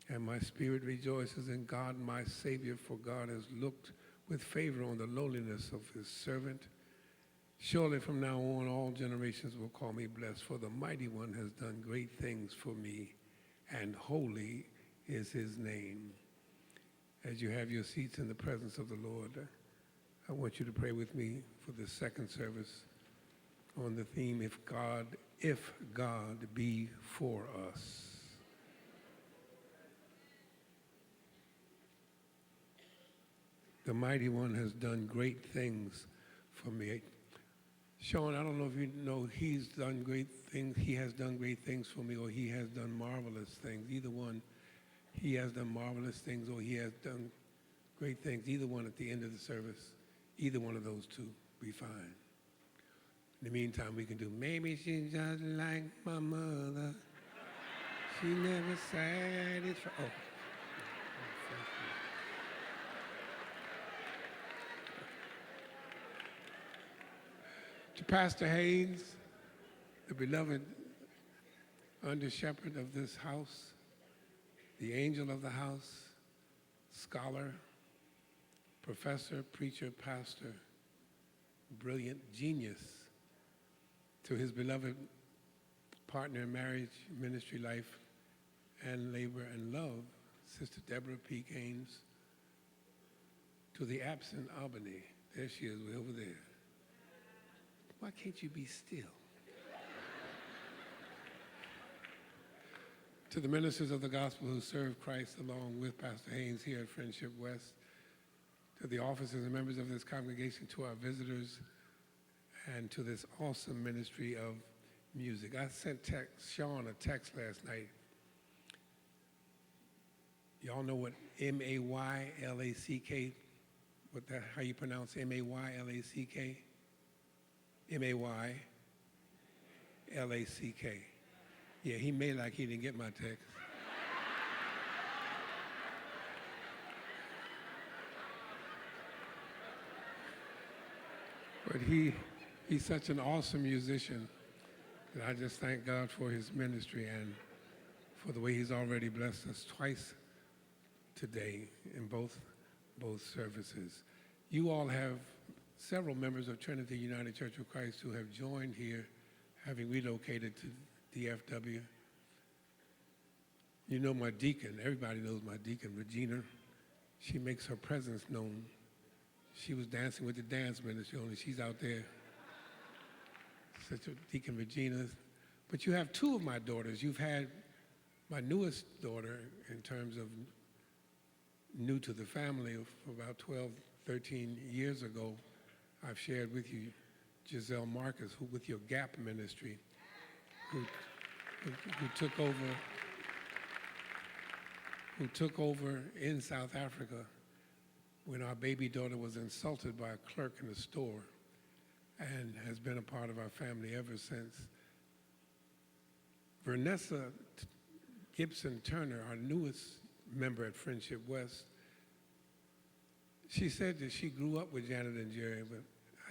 Speaker 2: and my spirit rejoices in God my Savior, for God has looked with favor on the lowliness of his servant. Surely from now on all generations will call me blessed, for the Mighty One has done great things for me, and holy is his name. As you have your seats in the presence of the Lord, I want you to pray with me for the second service on the theme, if God be for us. The Mighty One has done great things for me. Sean, I don't know if you know, he's done great things. He has done great things for me, or he has done marvelous things. Either one, he has done marvelous things, or he has done great things. Either one at the end of the service, either one of those two, be fine. In the meantime, we can do, maybe she's just like my mother. She never satisfied. Oh. To Pastor Haynes, the beloved under shepherd of this house, the angel of the house, scholar, professor, preacher, pastor, brilliant genius, to his beloved partner in marriage, ministry, life, and labor and love, Sister Deborah P. Gaines, to the absent Albany. There she is, way over there. Why can't you be still? To the ministers of the gospel who serve Christ along with Pastor Haynes here at Friendship West, to the officers and members of this congregation, to our visitors, and to this awesome ministry of music. I sent Sean a text last night. Y'all know what M-A-Y-L-A-C-K, how you pronounce M-A-Y-L-A-C-K? M-A-Y-L-A-C-K. Yeah, he made like he didn't get my text. But he's such an awesome musician that I just thank God for his ministry and for the way he's already blessed us twice today in both services. You all have several members of Trinity United Church of Christ who have joined here, having relocated to DFW. You know my deacon, everybody knows my deacon, Regina. She makes her presence known. She was dancing with the dance ministry, only she's out there. Such a Deacon Regina. But you have two of my daughters. You've had my newest daughter in terms of new to the family for about 12, 13 years ago. I've shared with you Giselle Marcus, who with your Gap ministry, who took over in South Africa when our baby daughter was insulted by a clerk in the store, and has been a part of our family ever since. Vernessa Gibson Turner, our newest member at Friendship West, she said that she grew up with Janet and Jerry, but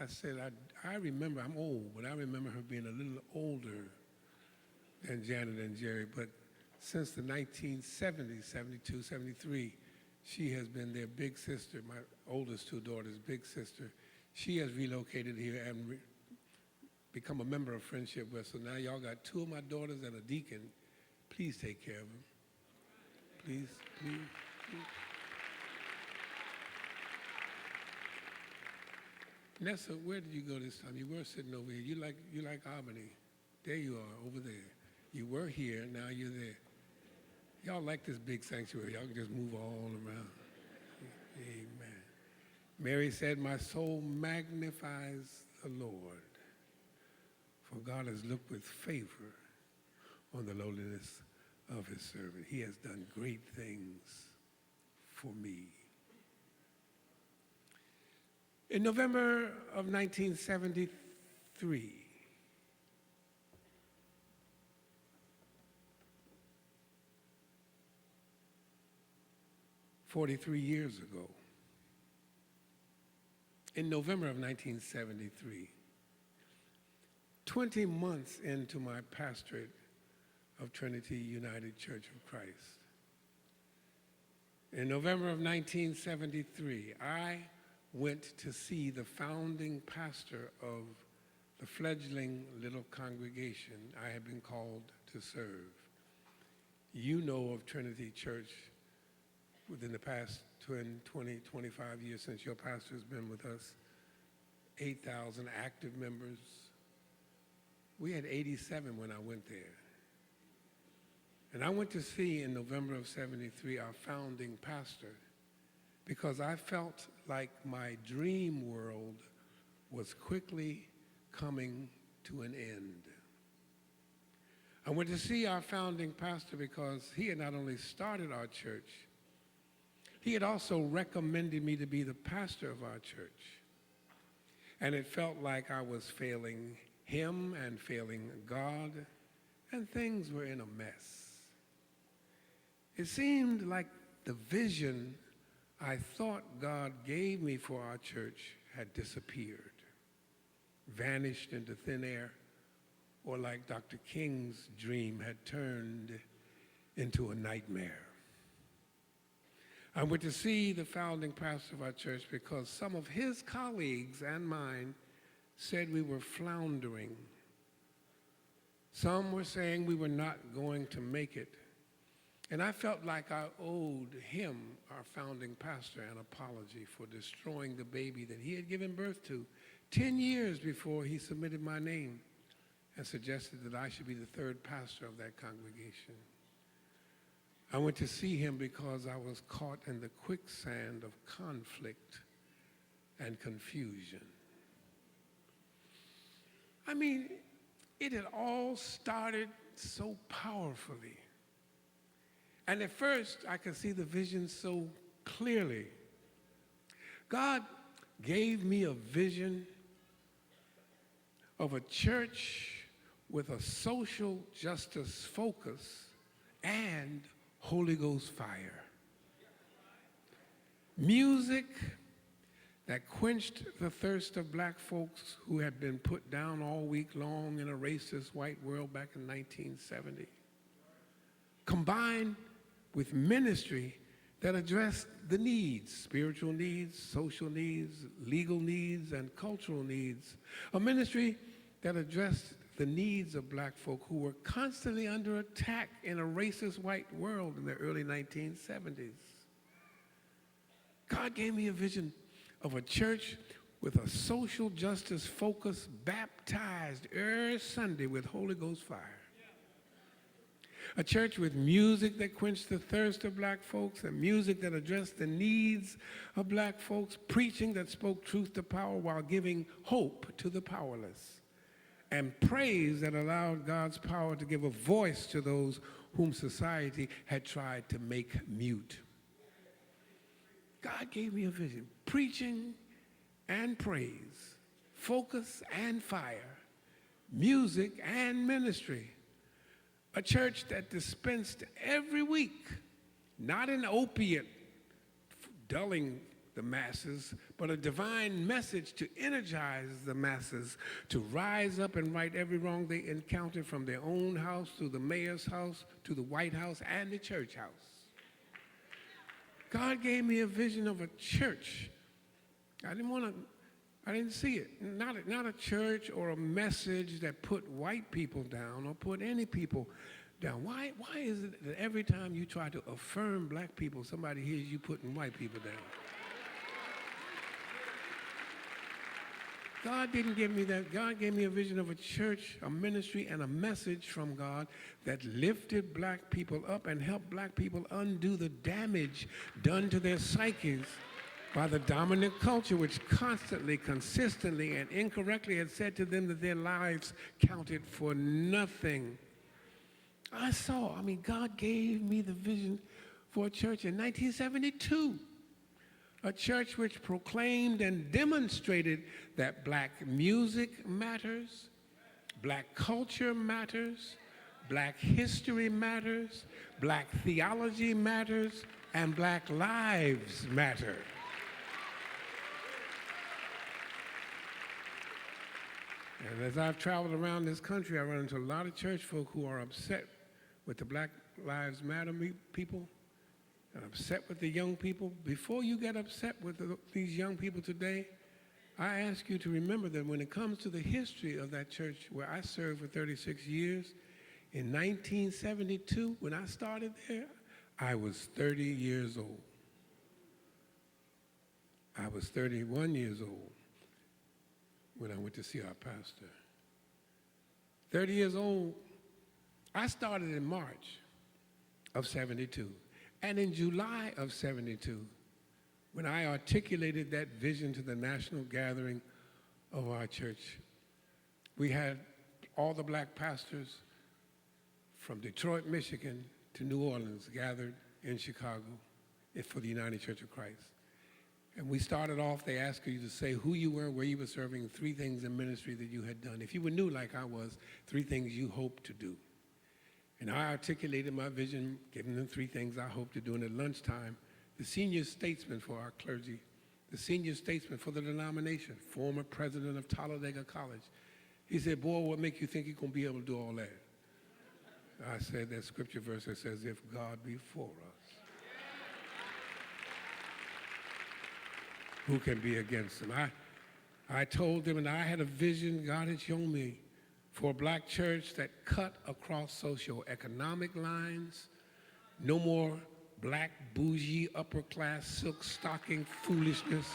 Speaker 2: I said, I remember, I'm old, but I remember her being a little older than Janet and Jerry. But since the 1970s, 72, 73, she has been their big sister, my oldest two daughters' big sister. She has relocated here and become a member of Friendship West. So now y'all got two of my daughters and a deacon. Please take care of them. Please, please, please. Nessa, where did you go this time? You were sitting over here. You like Albany. There you are, over there. You were here, now you're there. Y'all like this big sanctuary. Y'all can just move all around. Amen. Mary said, my soul magnifies the Lord, for God has looked with favor on the lowliness of his servant. He has done great things for me. In November of 1973, 43 years ago. In November of 1973, 20 months into my pastorate of Trinity United Church of Christ. In November of 1973, I went to see the founding pastor of the fledgling little congregation I had been called to serve. You know of Trinity Church within the past 20, 25 years since your pastor has been with us, 8,000 active members. We had 87 when I went there. And I went to see in November of 73 our founding pastor because I felt like my dream world was quickly coming to an end. I went to see our founding pastor because he had not only started our church, he had also recommended me to be the pastor of our church. And it felt like I was failing him and failing God, and things were in a mess. It seemed like the vision I thought God gave me for our church had disappeared, vanished into thin air, or like Dr. King's dream had turned into a nightmare. I went to see the founding pastor of our church because some of his colleagues and mine said we were floundering. Some were saying we were not going to make it. And I felt like I owed him, our founding pastor, an apology for destroying the baby that he had given birth to 10 years before he submitted my name and suggested that I should be the third pastor of that congregation. I went to see him because I was caught in the quicksand of conflict and confusion. I mean, it had all started so powerfully. And at first, I could see the vision so clearly. God gave me a vision of a church with a social justice focus and Holy Ghost fire. Music that quenched the thirst of black folks who had been put down all week long in a racist white world back in 1970, combined with ministry that addressed the needs, spiritual needs, social needs, legal needs, and cultural needs. A ministry that addressed the needs of black folk who were constantly under attack in a racist white world in the early 1970s. God gave me a vision of a church with a social justice focus, baptized every Sunday with Holy Ghost fire. A church with music that quenched the thirst of black folks and music that addressed the needs of black folks, preaching that spoke truth to power while giving hope to the powerless, and praise that allowed God's power to give a voice to those whom society had tried to make mute. God gave me a vision, preaching and praise, focus and fire, music and ministry. A church that dispensed every week, not an opiate dulling the masses, but a divine message to energize the masses to rise up and right every wrong they encounter, from their own house to the mayor's house to the White House and the church house. God gave me a vision of a church. I didn't see it. Not a church or a message that put white people down or put any people down. Why is it that every time you try to affirm black people, somebody hears you putting white people down? God didn't give me that. God gave me a vision of a church, a ministry, and a message from God that lifted black people up and helped black people undo the damage done to their psyches by the dominant culture, which constantly, consistently, and incorrectly had said to them that their lives counted for nothing. God gave me the vision for a church in 1972, a church which proclaimed and demonstrated that black music matters, black culture matters, black history matters, black theology matters, and Black Lives Matter. And as I've traveled around this country, I run into a lot of church folk who are upset with the Black Lives Matter people and upset with the young people. Before you get upset with these young people today, I ask you to remember that when it comes to the history of that church where I served for 36 years, in 1972, when I started there, I was 30 years old. I was 31 years old when I went to see our pastor. 30 years old, I started in March of 72. And in July of 72, when I articulated that vision to the national gathering of our church, we had all the black pastors from Detroit, Michigan to New Orleans gathered in Chicago for the United Church of Christ. And we started off, they asked you to say who you were, where you were serving, 3 things in ministry that you had done. If you were new like I was, 3 things you hoped to do. And I articulated my vision, giving them 3 things I hope to do. And at lunchtime, the senior statesman for our clergy, the senior statesman for the denomination, former president of Talladega College, he said, boy, what make you think you're going to be able to do all that? I said that scripture verse that says, if God be for us, who can be against them? I told them, and I had a vision God had shown me for a black church that cut across socioeconomic lines. No more black, bougie, upper-class, silk stocking foolishness,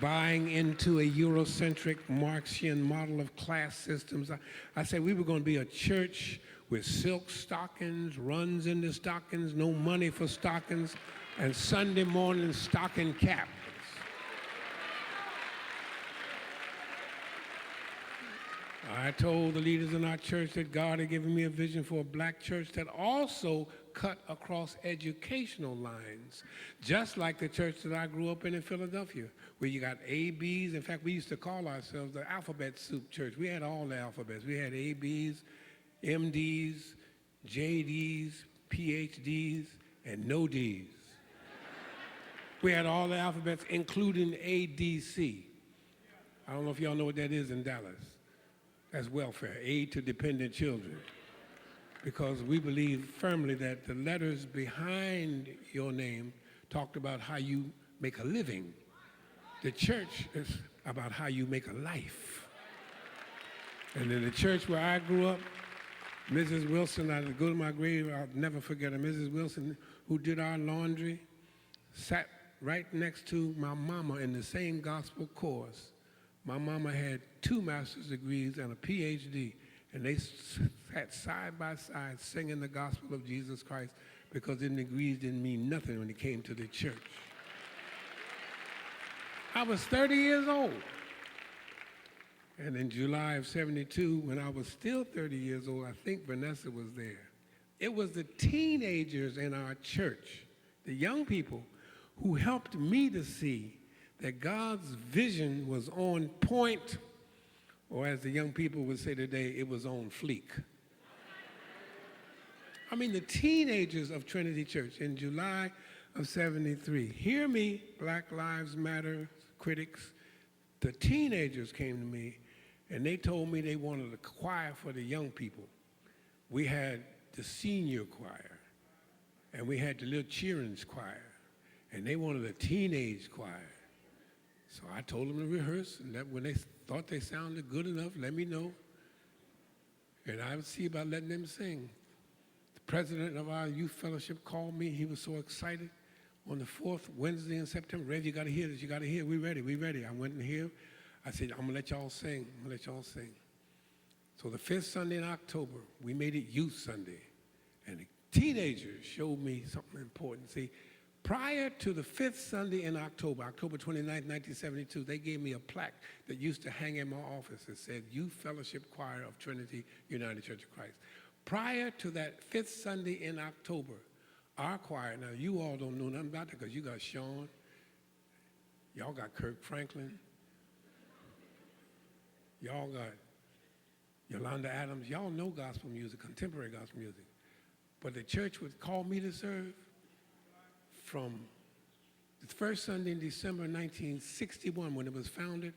Speaker 2: buying into a Eurocentric Marxian model of class systems. I said we were going to be a church with silk stockings, runs into stockings, no money for stockings, and Sunday morning stocking caps. I told the leaders in our church that God had given me a vision for a black church that also cut across educational lines, just like the church that I grew up in Philadelphia, where you got ABs. In fact, we used to call ourselves the alphabet soup church. We had all the alphabets. We had ABs, MDs, JDs, PhDs, and no Ds. We had all the alphabets, including ADC. I don't know if y'all know what that is in Dallas. That's welfare, aid to dependent children. Because we believe firmly that the letters behind your name talked about how you make a living. The church is about how you make a life. And in the church where I grew up, Mrs. Wilson, I go to my grave, I'll never forget her. Mrs. Wilson, who did our laundry, sat right next to my mama in the same gospel chorus. My mama had 2 master's degrees and a PhD, and they sat side by side singing the gospel of Jesus Christ because the degrees didn't mean nothing when it came to the church. I was 30 years old. And in July of 72, when I was still 30 years old, I think Vanessa was there. It was the teenagers in our church, the young people, who helped me to see that God's vision was on point, or as the young people would say today, it was on fleek. I mean, the teenagers of Trinity Church in July of 73, hear me, Black Lives Matter critics, the teenagers came to me and they told me they wanted a choir for the young people. We had the senior choir and we had the little children's choir, and they wanted a teenage choir. So I told them to rehearse, and that when they thought they sounded good enough, let me know. And I would see about letting them sing. The president of our youth fellowship called me. He was so excited. On the 4th Wednesday in September, Rev, you got to hear this. You got to hear. We ready. We ready. I went in here. I said, I'm going to let y'all sing. I'm going to let y'all sing. So the 5th Sunday in October, we made it Youth Sunday. And the teenagers showed me something important. See, prior to the 5th Sunday in October, October 29, 1972, they gave me a plaque that used to hang in my office that said Youth Fellowship Choir of Trinity United Church of Christ. Prior to that 5th Sunday in October, our choir, now you all don't know nothing about that because you got Sean, y'all got Kirk Franklin, y'all got Yolanda Adams, y'all know gospel music, contemporary gospel music. But the church would call me to serve. from the first Sunday in December 1961, when it was founded,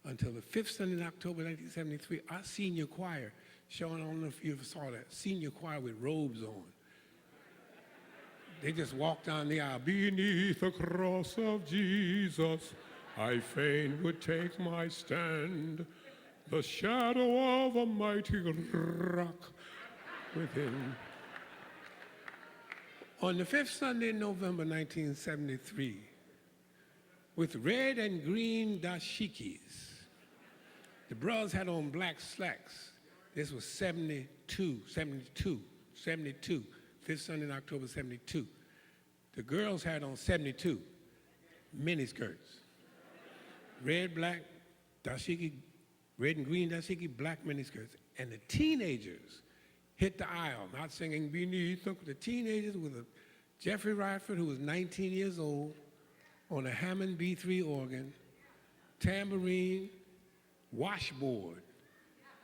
Speaker 2: until the fifth Sunday in October 1973, our senior choir, Sean, I don't know if you ever saw that, senior choir with robes on. They just walked down the aisle. Beneath the cross of Jesus, I fain would take my stand. The shadow of a mighty rock within. On the fifth Sunday in November 1973, with red and green dashikis, the brothers had on black slacks. This was 72, fifth Sunday in October 72. The girls had on 72 miniskirts. Red, black, dashiki, red and green dashiki, black miniskirts. And the teenagers hit the aisle, not singing Beneath the teenagers with a Jeffrey Radford, who was 19 years old, on a Hammond B3 organ, tambourine, washboard.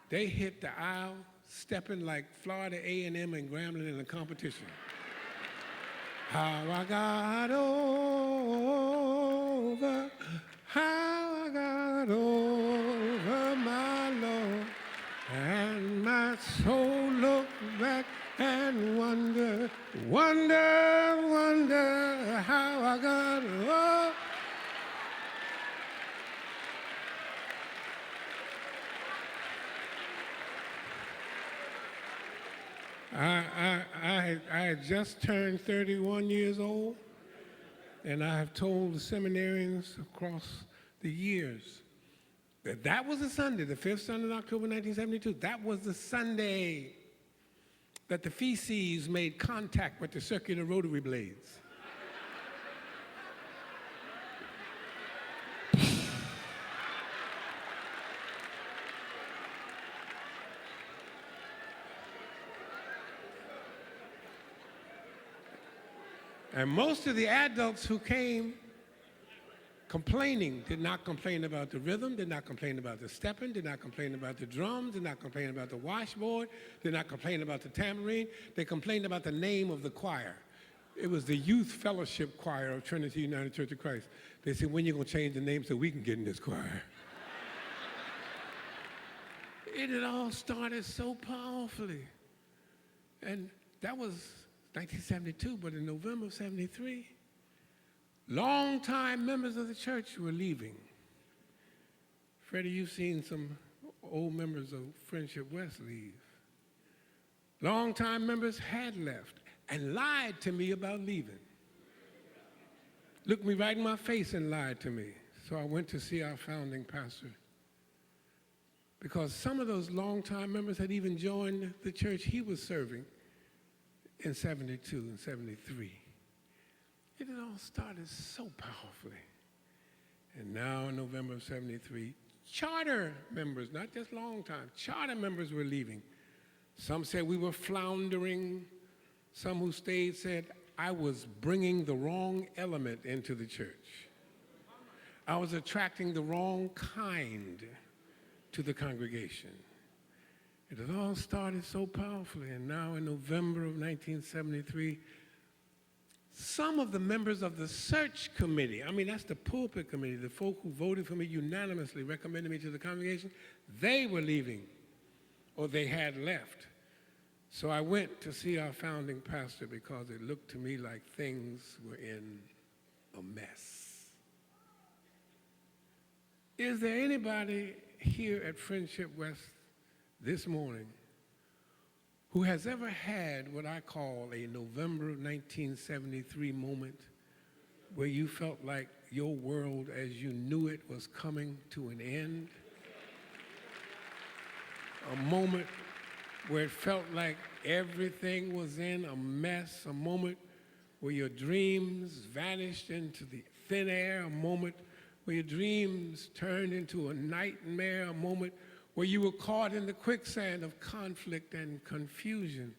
Speaker 2: They hit the aisle, stepping like Florida A&M and Grambling in a competition. How I got over, how I got over, my Lord, and my soul looked back and wonder how I got over. I had just turned 31 years old, and I have told the seminarians across the years that that was the Sunday, the fifth Sunday in October 1972, that was the Sunday that the feces made contact with the circular rotary blades. And most of the adults who came complaining did not complain about the rhythm, did not complain about the stepping, did not complain about the drums, did not complain about the washboard, did not complain about the tambourine. They complained about the name of the choir. It was the Youth Fellowship Choir of Trinity United Church of Christ. They said, when are you going to change the name so we can get in this choir? It had all started so powerfully. And that was 1972, but in November of 73, longtime members of the church were leaving. Freddie, you've seen some old members of Friendship West leave. Longtime members had left and lied to me about leaving. Looked me right in my face and lied to me. So I went to see our founding pastor, because some of those longtime members had even joined the church he was serving in 72 and 73. It had all started so powerfully. And now in November of 73, charter members, not just long time, charter members were leaving. Some said we were floundering. Some who stayed said I was bringing the wrong element into the church. I was attracting the wrong kind to the congregation. It had all started so powerfully, and now in November of 1973, some of the members of the search committee, I mean, that's the pulpit committee, the folk who voted for me unanimously, recommended me to the congregation, they were leaving, or they had left. So I went to see our founding pastor because it looked to me like things were in a mess. Is there anybody here at Friendship West this morning who has ever had what I call a November of 1973 moment where you felt like your world as you knew it was coming to an end? A moment where it felt like everything was in a mess, a moment where your dreams vanished into the thin air, a moment where your dreams turned into a nightmare, a moment where you were caught in the quicksand of conflict and confusion,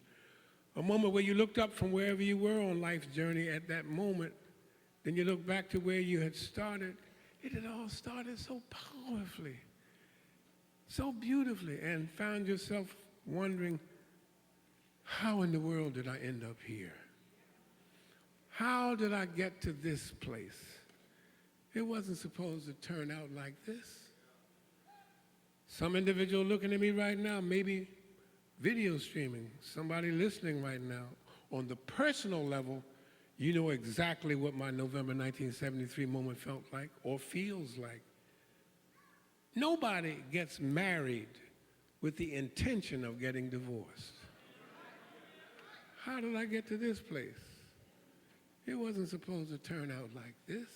Speaker 2: a moment where you looked up from wherever you were on life's journey at that moment, then you look back to where you had started. It had all started so powerfully, so beautifully, and found yourself wondering, how in the world did I end up here? How did I get to this place? It wasn't supposed to turn out like this. Some individual looking at me right now, maybe video streaming, somebody listening right now. On the personal level, you know exactly what my November 1973 moment felt like or feels like. Nobody gets married with the intention of getting divorced. How did I get to this place? It wasn't supposed to turn out like this.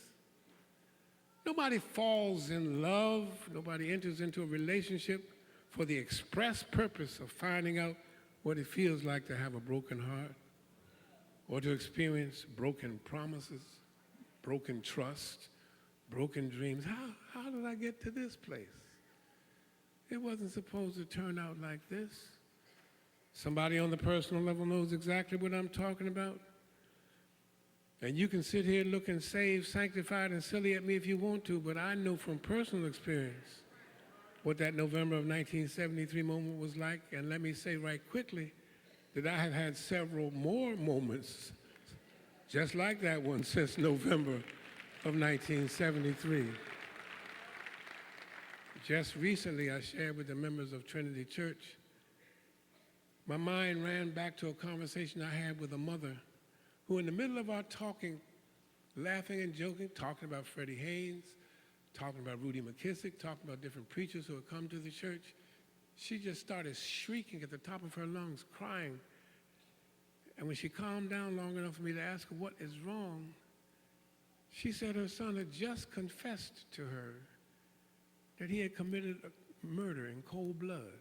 Speaker 2: Nobody falls in love. Nobody enters into a relationship for the express purpose of finding out what it feels like to have a broken heart or to experience broken promises, broken trust, broken dreams. How did I get to this place? It wasn't supposed to turn out like this. Somebody on the personal level knows exactly what I'm talking about. And you can sit here looking saved, sanctified, and silly at me if you want to, but I know from personal experience what that November of 1973 moment was like. And let me say right quickly that I have had several more moments just like that one since November of 1973. Just recently, I shared with the members of Trinity Church, my mind ran back to a conversation I had with a mother who, in the middle of our talking, laughing and joking, talking about Freddie Haynes, talking about Rudy McKissick, talking about different preachers who had come to the church, she just started shrieking at the top of her lungs, crying. And when she calmed down long enough for me to ask her what is wrong, she said her son had just confessed to her that he had committed a murder in cold blood.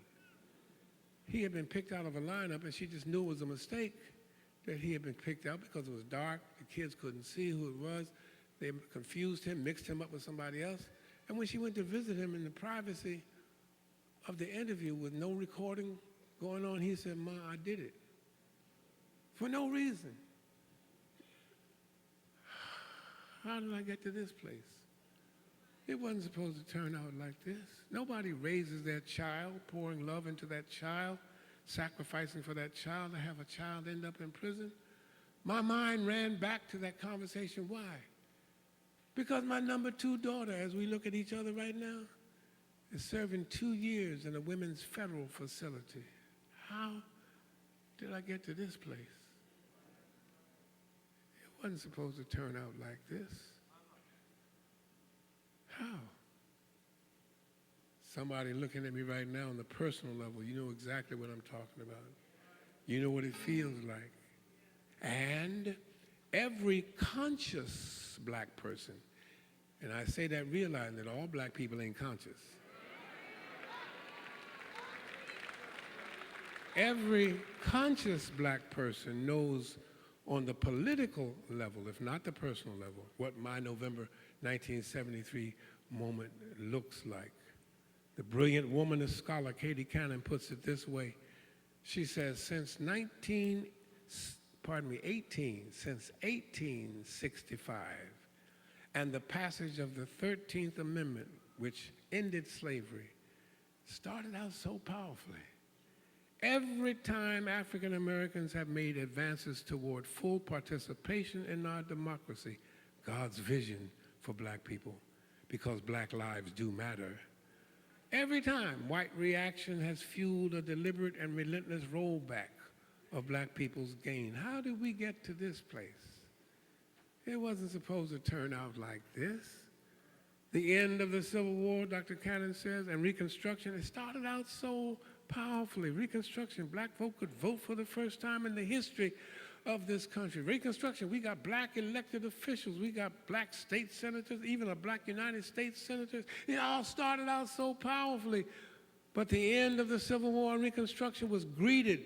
Speaker 2: He had been picked out of a lineup, and she just knew it was a mistake that he had been picked out because it was dark. The kids couldn't see who it was. They confused him, mixed him up with somebody else. And when she went to visit him in the privacy of the interview with no recording going on, he said, "Ma, I did it. For no reason." How did I get to this place? It wasn't supposed to turn out like this. Nobody raises their child, pouring love into that child, sacrificing for that child to have a child end up in prison. My mind ran back to that conversation. Why? Because my number 2 daughter, as we look at each other right now, is serving 2 years in a women's federal facility. How did I get to this place? It wasn't supposed to turn out like this. How? Somebody looking at me right now on the personal level, you know exactly what I'm talking about. You know what it feels like. And every conscious black person, and I say that realizing that all black people ain't conscious. Every conscious black person knows on the political level, if not the personal level, what my November 1973 moment looks like. The brilliant womanist scholar Katie Cannon puts it this way. She says, since 1865 and the passage of the 13th Amendment, which ended slavery, started out so powerfully. Every time African Americans have made advances toward full participation in our democracy, God's vision for black people, because black lives do matter. Every time white reaction has fueled a deliberate and relentless rollback of black people's gain. How did we get to this place? It wasn't supposed to turn out like this. The end of the Civil War, Dr. Cannon says, and Reconstruction, it started out so powerfully. Reconstruction, black folk could vote for the first time in the history of this country. Reconstruction, we got black elected officials, we got black state senators, even a black United States senators. It all started out so powerfully. But the end of the Civil War and Reconstruction was greeted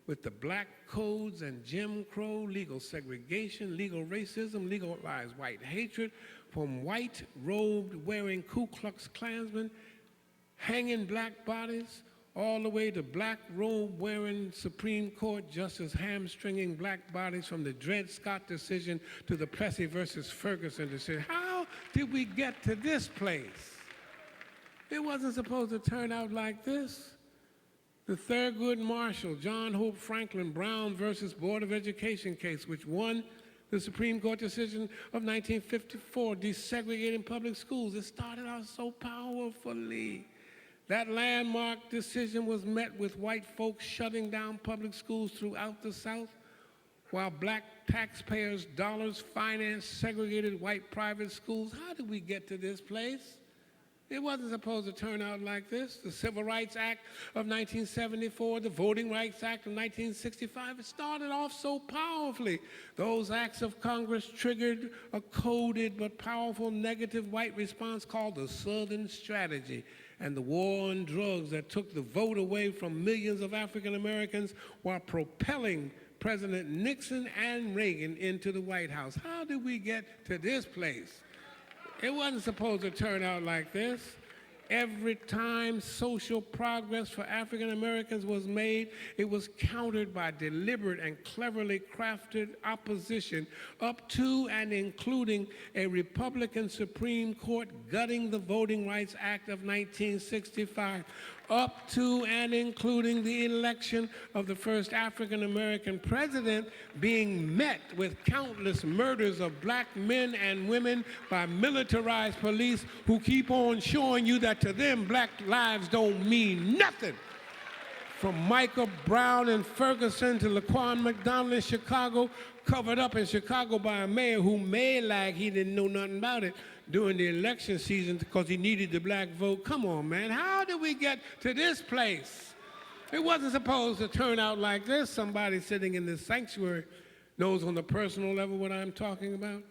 Speaker 2: with the black codes and Jim Crow, legal segregation, legal racism, legalized white hatred, from white robed wearing Ku Klux Klansmen hanging black bodies, all the way to black robe wearing Supreme Court justice hamstringing black bodies, from the Dred Scott decision to the Plessy versus Ferguson decision. How did we get to this place? It wasn't supposed to turn out like this. The Thurgood Marshall, John Hope Franklin Brown versus Board of Education case, which won The Supreme Court decision of 1954, desegregating public schools. It started out so powerfully. That landmark decision was met with white folks shutting down public schools throughout the South, while black taxpayers' dollars financed segregated white private schools. How did we get to this place? It wasn't supposed to turn out like this. The Civil Rights Act of 1974, the Voting Rights Act of 1965, it started off so powerfully. Those acts of Congress triggered a coded but powerful negative white response called the Southern Strategy and the war on drugs that took the vote away from millions of African Americans while propelling President Nixon and Reagan into the White House. How did we get to this place? It wasn't supposed to turn out like this. Every time social progress for African Americans was made, it was countered by deliberate and cleverly crafted opposition, up to and including a Republican Supreme Court gutting the Voting Rights Act of 1965, up to and including the election of the first African American president being met with countless murders of black men and women by militarized police who keep on showing you that to them black lives don't mean nothing. From Michael Brown in Ferguson to Laquan McDonald in Chicago, covered up in Chicago by a mayor who made like he didn't know nothing about it during the election season because he needed the black vote. Come on, man, how did we get to this place? It wasn't supposed to turn out like this. Somebody sitting in this sanctuary knows on the personal level what I'm talking about.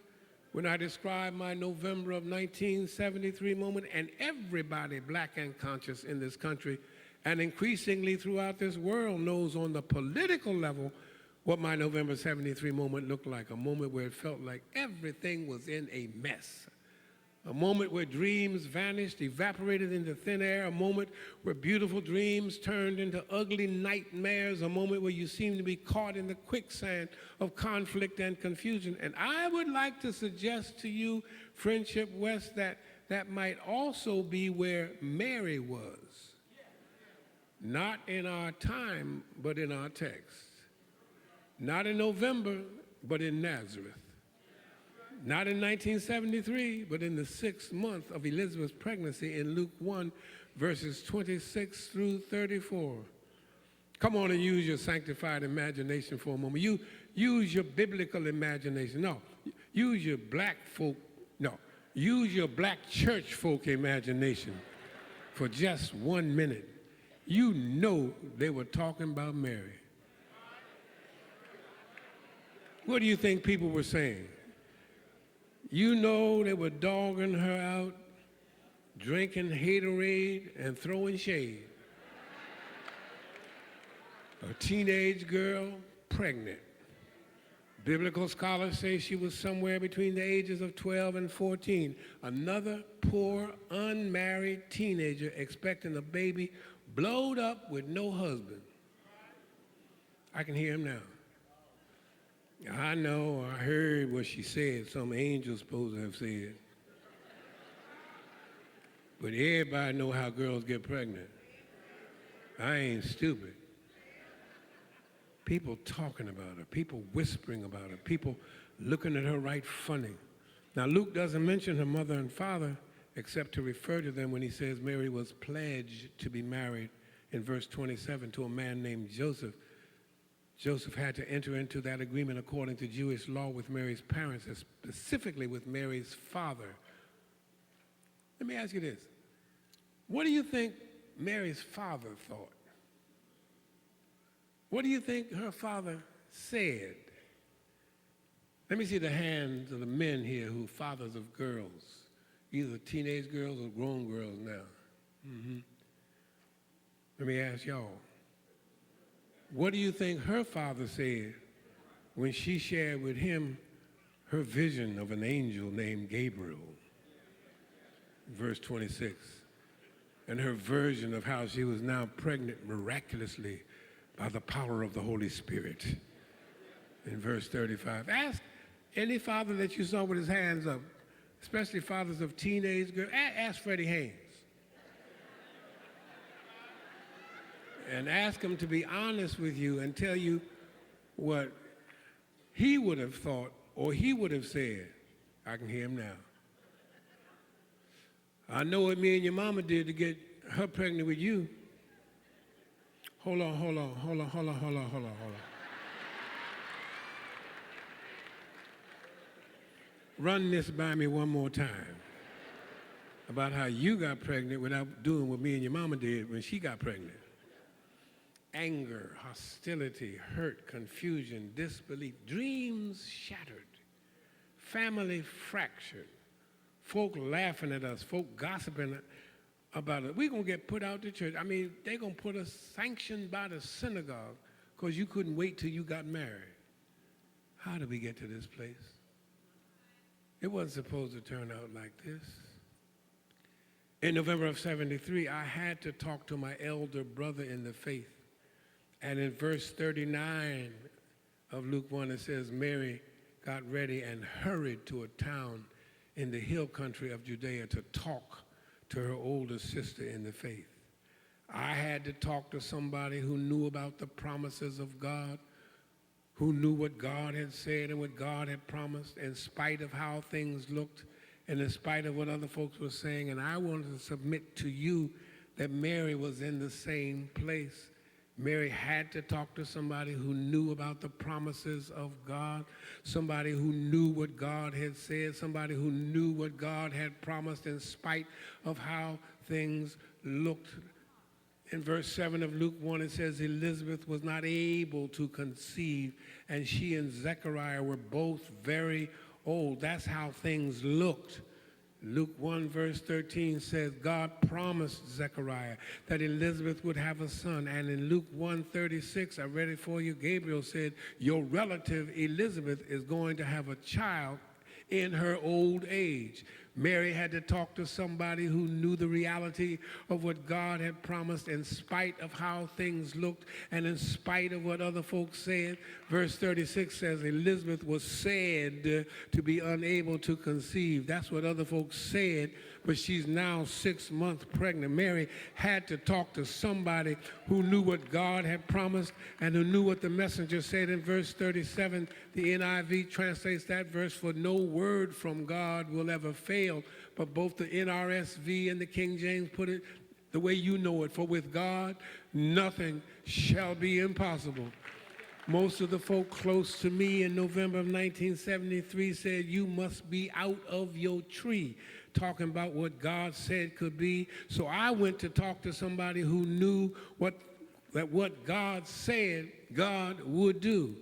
Speaker 2: When I describe my November of 1973 moment, and everybody black and conscious in this country and increasingly throughout this world knows on the political level what my November 73 moment looked like, a moment where it felt like everything was in a mess. A moment where dreams vanished, evaporated into thin air, a moment where beautiful dreams turned into ugly nightmares, a moment where you seemed to be caught in the quicksand of conflict and confusion. And I would like to suggest to you, Friendship West, that that might also be where Mary was. Not in our time, but in our text. Not in November, but in Nazareth. Not in 1973, but in the 6th month of Elizabeth's pregnancy in Luke 1, verses 26 through 34. Come on and use your sanctified imagination for a moment. You use your biblical imagination. No, use your black folk, no, use your black church folk imagination for just 1 minute. You know they were talking about Mary. What do you think people were saying? You know they were dogging her out, drinking haterade and throwing shade. A teenage girl, pregnant. Biblical scholars say she was somewhere between the ages of 12 and 14. Another poor, unmarried teenager expecting a baby, blowed up with no husband. I can hear him now. I know, I heard what she said, some angel's supposed to have said. But everybody know how girls get pregnant. I ain't stupid. People talking about her, people whispering about her, people looking at her right funny. Now Luke doesn't mention her mother and father except to refer to them when he says Mary was pledged to be married in verse 27 to a man named Joseph. Joseph had to enter into that agreement according to Jewish law with Mary's parents, and specifically with Mary's father. Let me ask you this. What do you think Mary's father thought? What do you think her father said? Let me see the hands of the men here who are fathers of girls, either teenage girls or grown girls now. Let me ask y'all. What do you think her father said when she shared with him her vision of an angel named Gabriel? Verse 26. And her version of how she was now pregnant miraculously by the power of the Holy Spirit. In verse 35. Ask any father that you saw with his hands up, especially fathers of teenage girls, ask Freddie Haynes. And ask him to be honest with you and tell you what he would have thought Or he would have said, I can hear him now. I know what me and your mama did to get her pregnant with you. Hold on. Run this by me one more time about how you got pregnant without doing what me and your mama did when she got pregnant. Anger, hostility, hurt, confusion, disbelief, dreams shattered, family fractured, folk laughing at us, folk gossiping about it. We're going to get put out the church. I mean, they're going to put us sanctioned by the synagogue because you couldn't wait till you got married. How did we get to this place? It wasn't supposed to turn out like this. In November of '73, I had to talk to my elder brother in the faith. And in verse 39 of Luke 1, it says, Mary got ready and hurried to a town in the hill country of Judea to talk to her older sister in the faith. I had to talk to somebody who knew about the promises of God, who knew what God had said and what God had promised in spite of how things looked and in spite of what other folks were saying. And I wanted to submit to you that Mary was in the same place. Mary had to talk to somebody who knew about the promises of God, somebody who knew what God had said, somebody who knew what God had promised in spite of how things looked. In verse 7 of Luke 1, it says, Elizabeth was not able to conceive, and she and Zechariah were both very old. That's how things looked. Luke 1 verse 13 says, God promised Zechariah that Elizabeth would have a son. And in Luke 1:36, I read it for you, Gabriel said, your relative Elizabeth is going to have a child in her old age. Mary had to talk to somebody who knew the reality of what God had promised in spite of how things looked and in spite of what other folks said. Verse 36 says Elizabeth was said to be unable to conceive. That's what other folks said, but she's now 6 months pregnant. Mary had to talk to somebody who knew what God had promised and who knew what the messenger said. In verse 37, the NIV translates that verse, for no word from God will ever fail. But both the NRSV and the King James put it the way you know it. For with God, nothing shall be impossible. Most of the folk close to me in November of 1973 said, you must be out of your tree, talking about what God said could be. So I went to talk to somebody who knew that what God said God would do.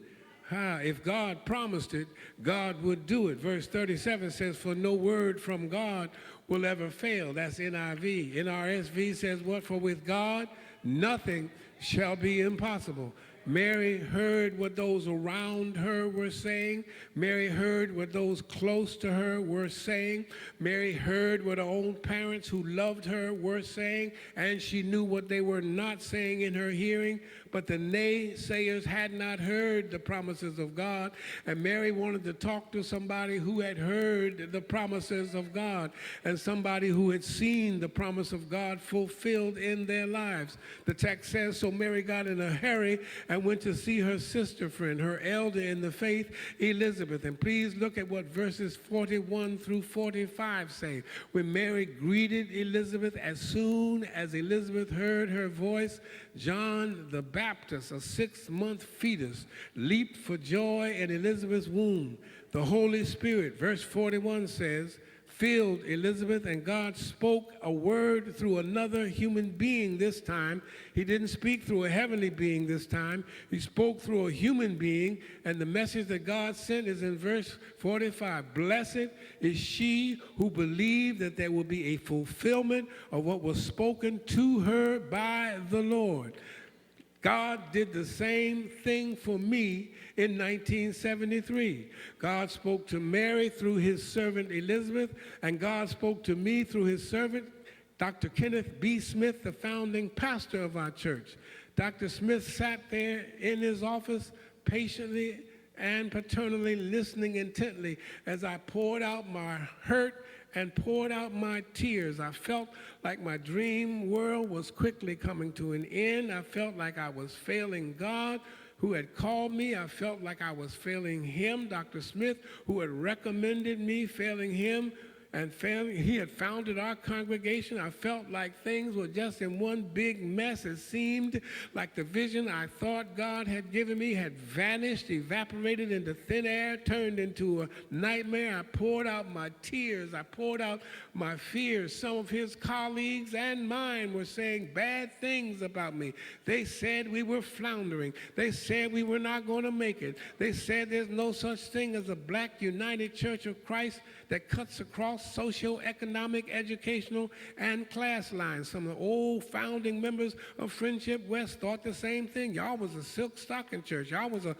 Speaker 2: If God promised it, God would do it. Verse 37 says, for no word from God will ever fail. That's NIV. NRSV says what? For with God, nothing shall be impossible. Mary heard what those around her were saying. Mary heard what those close to her were saying. Mary heard what her own parents who loved her were saying, and she knew what they were not saying in her hearing. But the naysayers had not heard the promises of God, and Mary wanted to talk to somebody who had heard the promises of God and somebody who had seen the promise of God fulfilled in their lives. The text says, so Mary got in a hurry and went to see her sister friend, her elder in the faith, Elizabeth. And please look at what verses 41 through 45 say. When Mary greeted Elizabeth, as soon as Elizabeth heard her voice, John the Baptist, a 6-month fetus, leaped for joy in Elizabeth's womb. The Holy Spirit, verse 41 says, filled Elizabeth, and God spoke a word through another human being this time. He didn't speak through a heavenly being this time. He spoke through a human being, and the message that God sent is in verse 45. Blessed is she who believed that there will be a fulfillment of what was spoken to her by the Lord. God did the same thing for me in 1973. God spoke to Mary through his servant Elizabeth, and God spoke to me through his servant, Dr. Kenneth B. Smith, the founding pastor of our church. Dr. Smith sat there in his office patiently and paternally listening intently as I poured out my hurt and poured out my tears. I felt like my dream world was quickly coming to an end. I felt like I was failing God. who had called me. I felt like I was failing him. Dr. Smith, who had recommended me, failing him. And he had founded our congregation. I felt like things were just in one big mess. It seemed like the vision I thought God had given me had vanished, evaporated into thin air, turned into a nightmare. I poured out my tears. I poured out my fears. Some of his colleagues and mine were saying bad things about me. They said we were floundering. They said we were not going to make it. They said there's no such thing as a Black United Church of Christ that cuts across socioeconomic, educational, and class lines. Some of the old founding members of Friendship West thought the same thing. Y'all was a silk stocking church. Y'all was a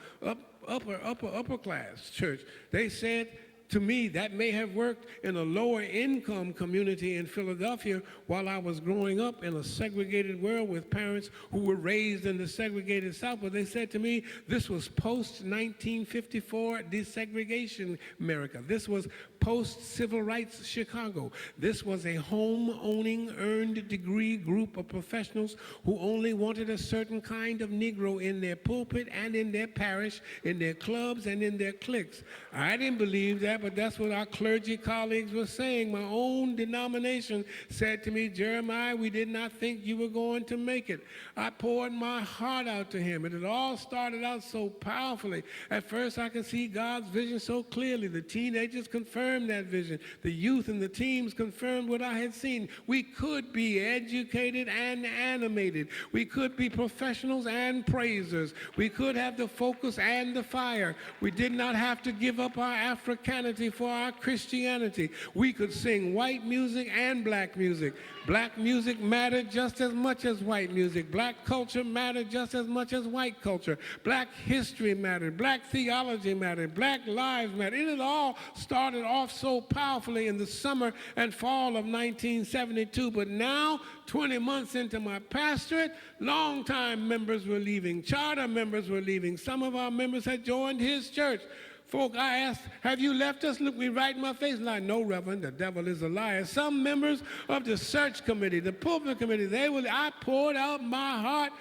Speaker 2: upper class church. They said to me that may have worked in a lower income community in Philadelphia while I was growing up in a segregated world with parents who were raised in the segregated South. But they said to me, this was post-1954 desegregation America. This was post-civil rights Chicago. This was a home-owning, earned degree group of professionals who only wanted a certain kind of Negro in their pulpit and in their parish, in their clubs and in their cliques. I didn't believe that, but that's what our clergy colleagues were saying. My own denomination said to me, Jeremiah, we did not think you were going to make it. I poured my heart out to him, and it all started out so powerfully. At first, I could see God's vision so clearly. The teenagers confirmed that vision. The youth and the teens confirmed what I had seen. We could be educated and animated. We could be professionals and praisers. We could have the focus and the fire. We did not have to give up our Africanity for our Christianity. We could sing white music and black music. Black music mattered just as much as white music. Black culture mattered just as much as white culture. Black history mattered. Black theology mattered. Black lives mattered. It all started off so powerfully in the summer and fall of 1972. But now, 20 months into my pastorate, longtime members were leaving. Charter members were leaving. Some of our members had joined his church. Folk, I asked, have you left us? Look me right in my face. Like, no, Reverend, the devil is a liar. Some members of the search committee, the pulpit committee, I poured out my heart.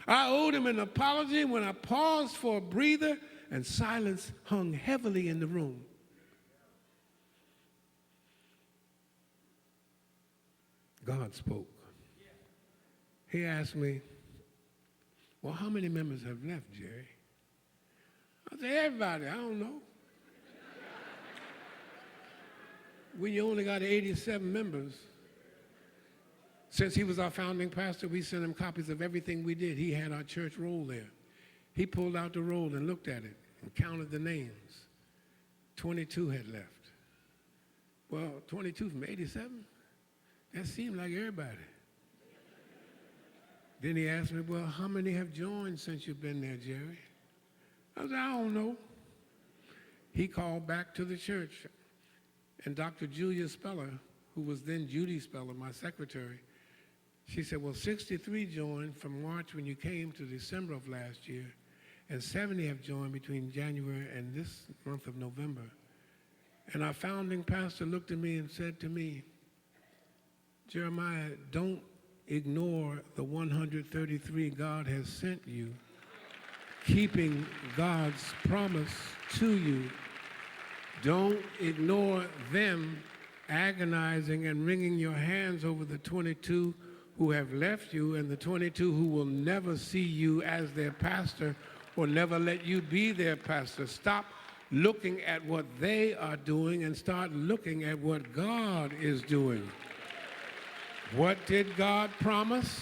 Speaker 2: I owed him an apology when I paused for a breather, and silence hung heavily in the room. God spoke. He asked me, well, how many members have left, Jerry? I said, everybody, I don't know. When you only got 87 members, since he was our founding pastor, we sent him copies of everything we did. He had our church roll there. He pulled out the roll and looked at it and counted the names. 22 had left. Well, 22 from 87? That seemed like everybody. Then he asked me, well, how many have joined since you've been there, Jerry? I said, I don't know. He called back to the church, and Dr. Julia Speller, who was then Judy Speller, my secretary, she said, well, 63 joined from March when you came to December of last year, and 70 have joined between January and this month of November. And our founding pastor looked at me and said to me, Jeremiah, don't ignore the 133 God has sent you, keeping God's promise to you. Don't ignore them agonizing and wringing your hands over the 22 who have left you and the 22 who will never see you as their pastor or never let you be their pastor. Stop looking at what they are doing and start looking at what God is doing. What did God promise?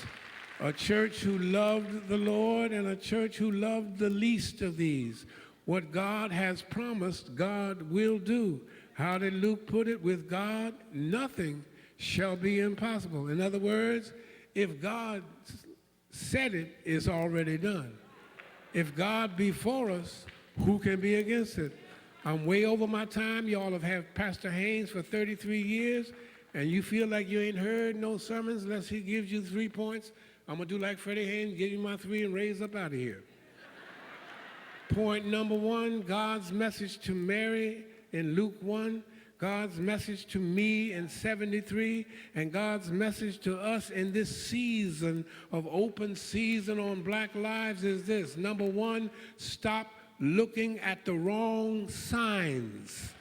Speaker 2: A church who loved the Lord and a church who loved the least of these. What God has promised, God will do. How did Luke put it? With God, nothing shall be impossible. In other words, if God said it, it's already done. If God be for us, who can be against it? I'm way over my time. Y'all have had Pastor Haynes for 33 years, and you feel like you ain't heard no sermons unless he gives you 3 points. I'm going to do like Freddie Haynes, give you my 3 and raise up out of here. Point number 1, God's message to Mary in Luke 1. God's message to me in 73 and God's message to us in this season of open season on Black Lives is this. Number one, stop looking at the wrong signs.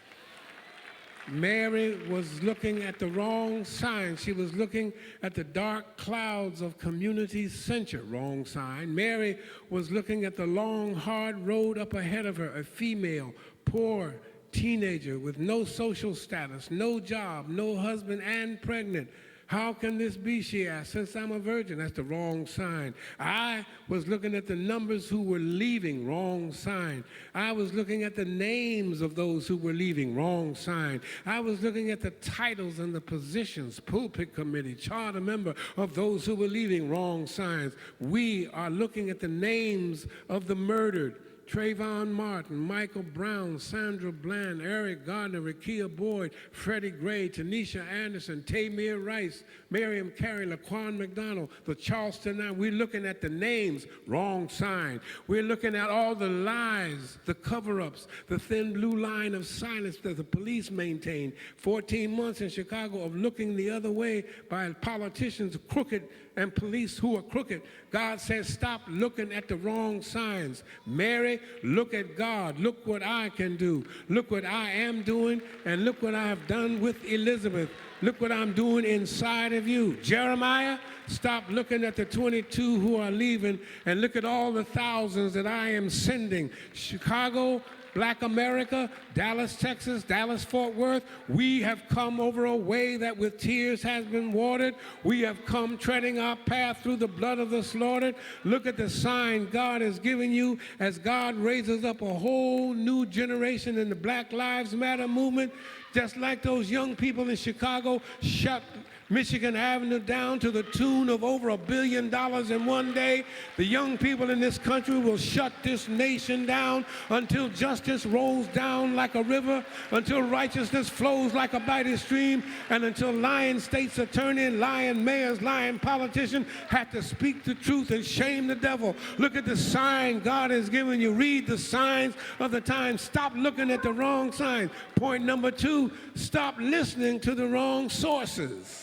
Speaker 2: Mary was looking at the wrong sign. She was looking at the dark clouds of community censure. Wrong sign. Mary was looking at the long, hard road up ahead of her, a female, poor teenager with no social status, no job, no husband, and pregnant. How can this be, she asked, since I'm a virgin? That's the wrong sign. I was looking at the numbers who were leaving, wrong sign. I was looking at the names of those who were leaving, wrong sign. I was looking at the titles and the positions, pulpit committee, charter member of those who were leaving, wrong signs. We are looking at the names of the murdered. Trayvon Martin, Michael Brown, Sandra Bland, Eric Gardner, Rekia Boyd, Freddie Gray, Tanisha Anderson, Tamir Rice, Miriam Carey, Laquan McDonald, the Charleston Nine. We're looking at the names, wrong sign. We're looking at all the lies, the cover-ups, the thin blue line of silence that the police maintain. 14 months in Chicago of looking the other way by politicians crooked and police who are crooked. God says, stop looking at the wrong signs. Mary, look at God. Look what I can do. Look what I am doing, and look what I have done with Elizabeth. Look what I'm doing inside of you. Jeremiah, stop looking at the 22 who are leaving and look at all the thousands that I am sending. Chicago, Black America, Dallas, Texas, Dallas, Fort Worth, we have come over a way that with tears has been watered. We have come treading our path through the blood of the slaughtered. Look at the sign God has given you as God raises up a whole new generation in the Black Lives Matter movement. Just like those young people in Chicago shut Michigan Avenue down to the tune of over $1 billion in one day. The young people in this country will shut this nation down until justice rolls down like a river, until righteousness flows like a mighty stream, and until lying state's attorney, lying mayors, lying politicians have to speak the truth and shame the devil. Look at the sign God has given you. Read the signs of the times. Stop looking at the wrong signs. Point number two, stop listening to the wrong sources.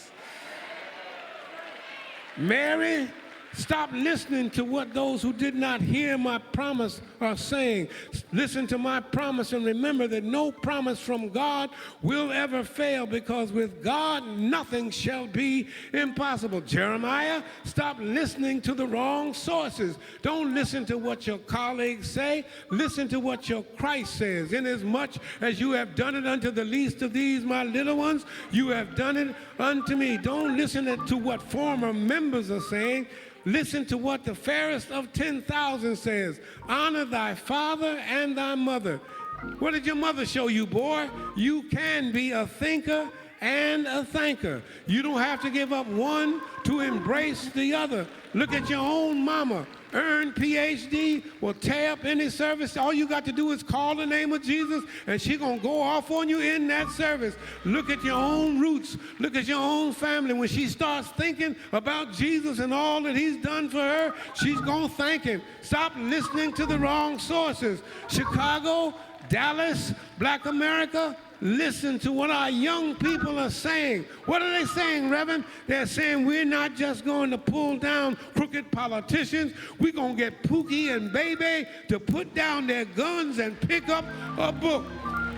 Speaker 2: Mary, stop listening to what those who did not hear my promise are saying. Listen to my promise and remember that no promise from God will ever fail, because with God nothing shall be impossible. Jeremiah, stop listening to the wrong sources. Don't listen to what your colleagues say. Listen to what your Christ says. Inasmuch as you have done it unto the least of these, my little ones, you have done it unto me. Don't listen to what former members are saying. Listen to what the fairest of 10,000 says. Honor thy father and thy mother. What did your mother show you, boy? You can be a thinker and a thanker. You don't have to give up one to embrace the other. Look at your own mama. Earned PhD, will tear up any service. All you got to do is call the name of Jesus, and she's going to go off on you in that service. Look at your own roots. Look at your own family. When she starts thinking about Jesus and all that he's done for her, she's going to thank him. Stop listening to the wrong sources. Chicago, Dallas, Black America, listen to what our young people are saying. What are they saying, Reverend? They're saying we're not just going to pull down crooked politicians. We're going to get Pookie and Baby to put down their guns and pick up a book.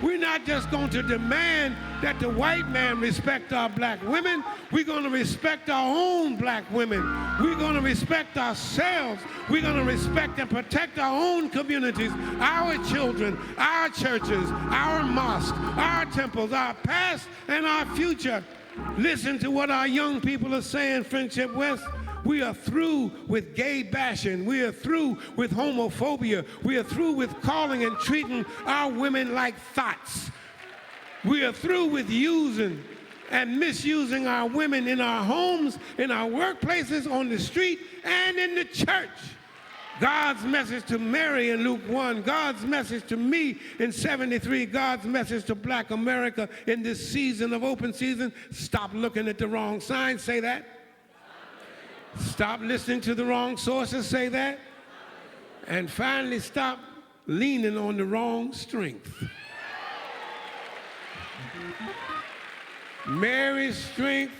Speaker 2: We're not just going to demand that the white man respect our black women. We're going to respect our own black women. We're going to respect ourselves. We're going to respect and protect our own communities, our children, our churches, our mosques, our temples, our past and our future. Listen to what our young people are saying, Friendship West. We are through with gay bashing. We are through with homophobia. We are through with calling and treating our women like thoughts. We are through with using and misusing our women in our homes, in our workplaces, on the street, and in the church. God's message to Mary in Luke 1, God's message to me in 73, God's message to Black America in this season of open season. Stop looking at the wrong signs. Say that. Stop listening to the wrong sources. Say that. And finally, stop leaning on the wrong strength. Mary's strength,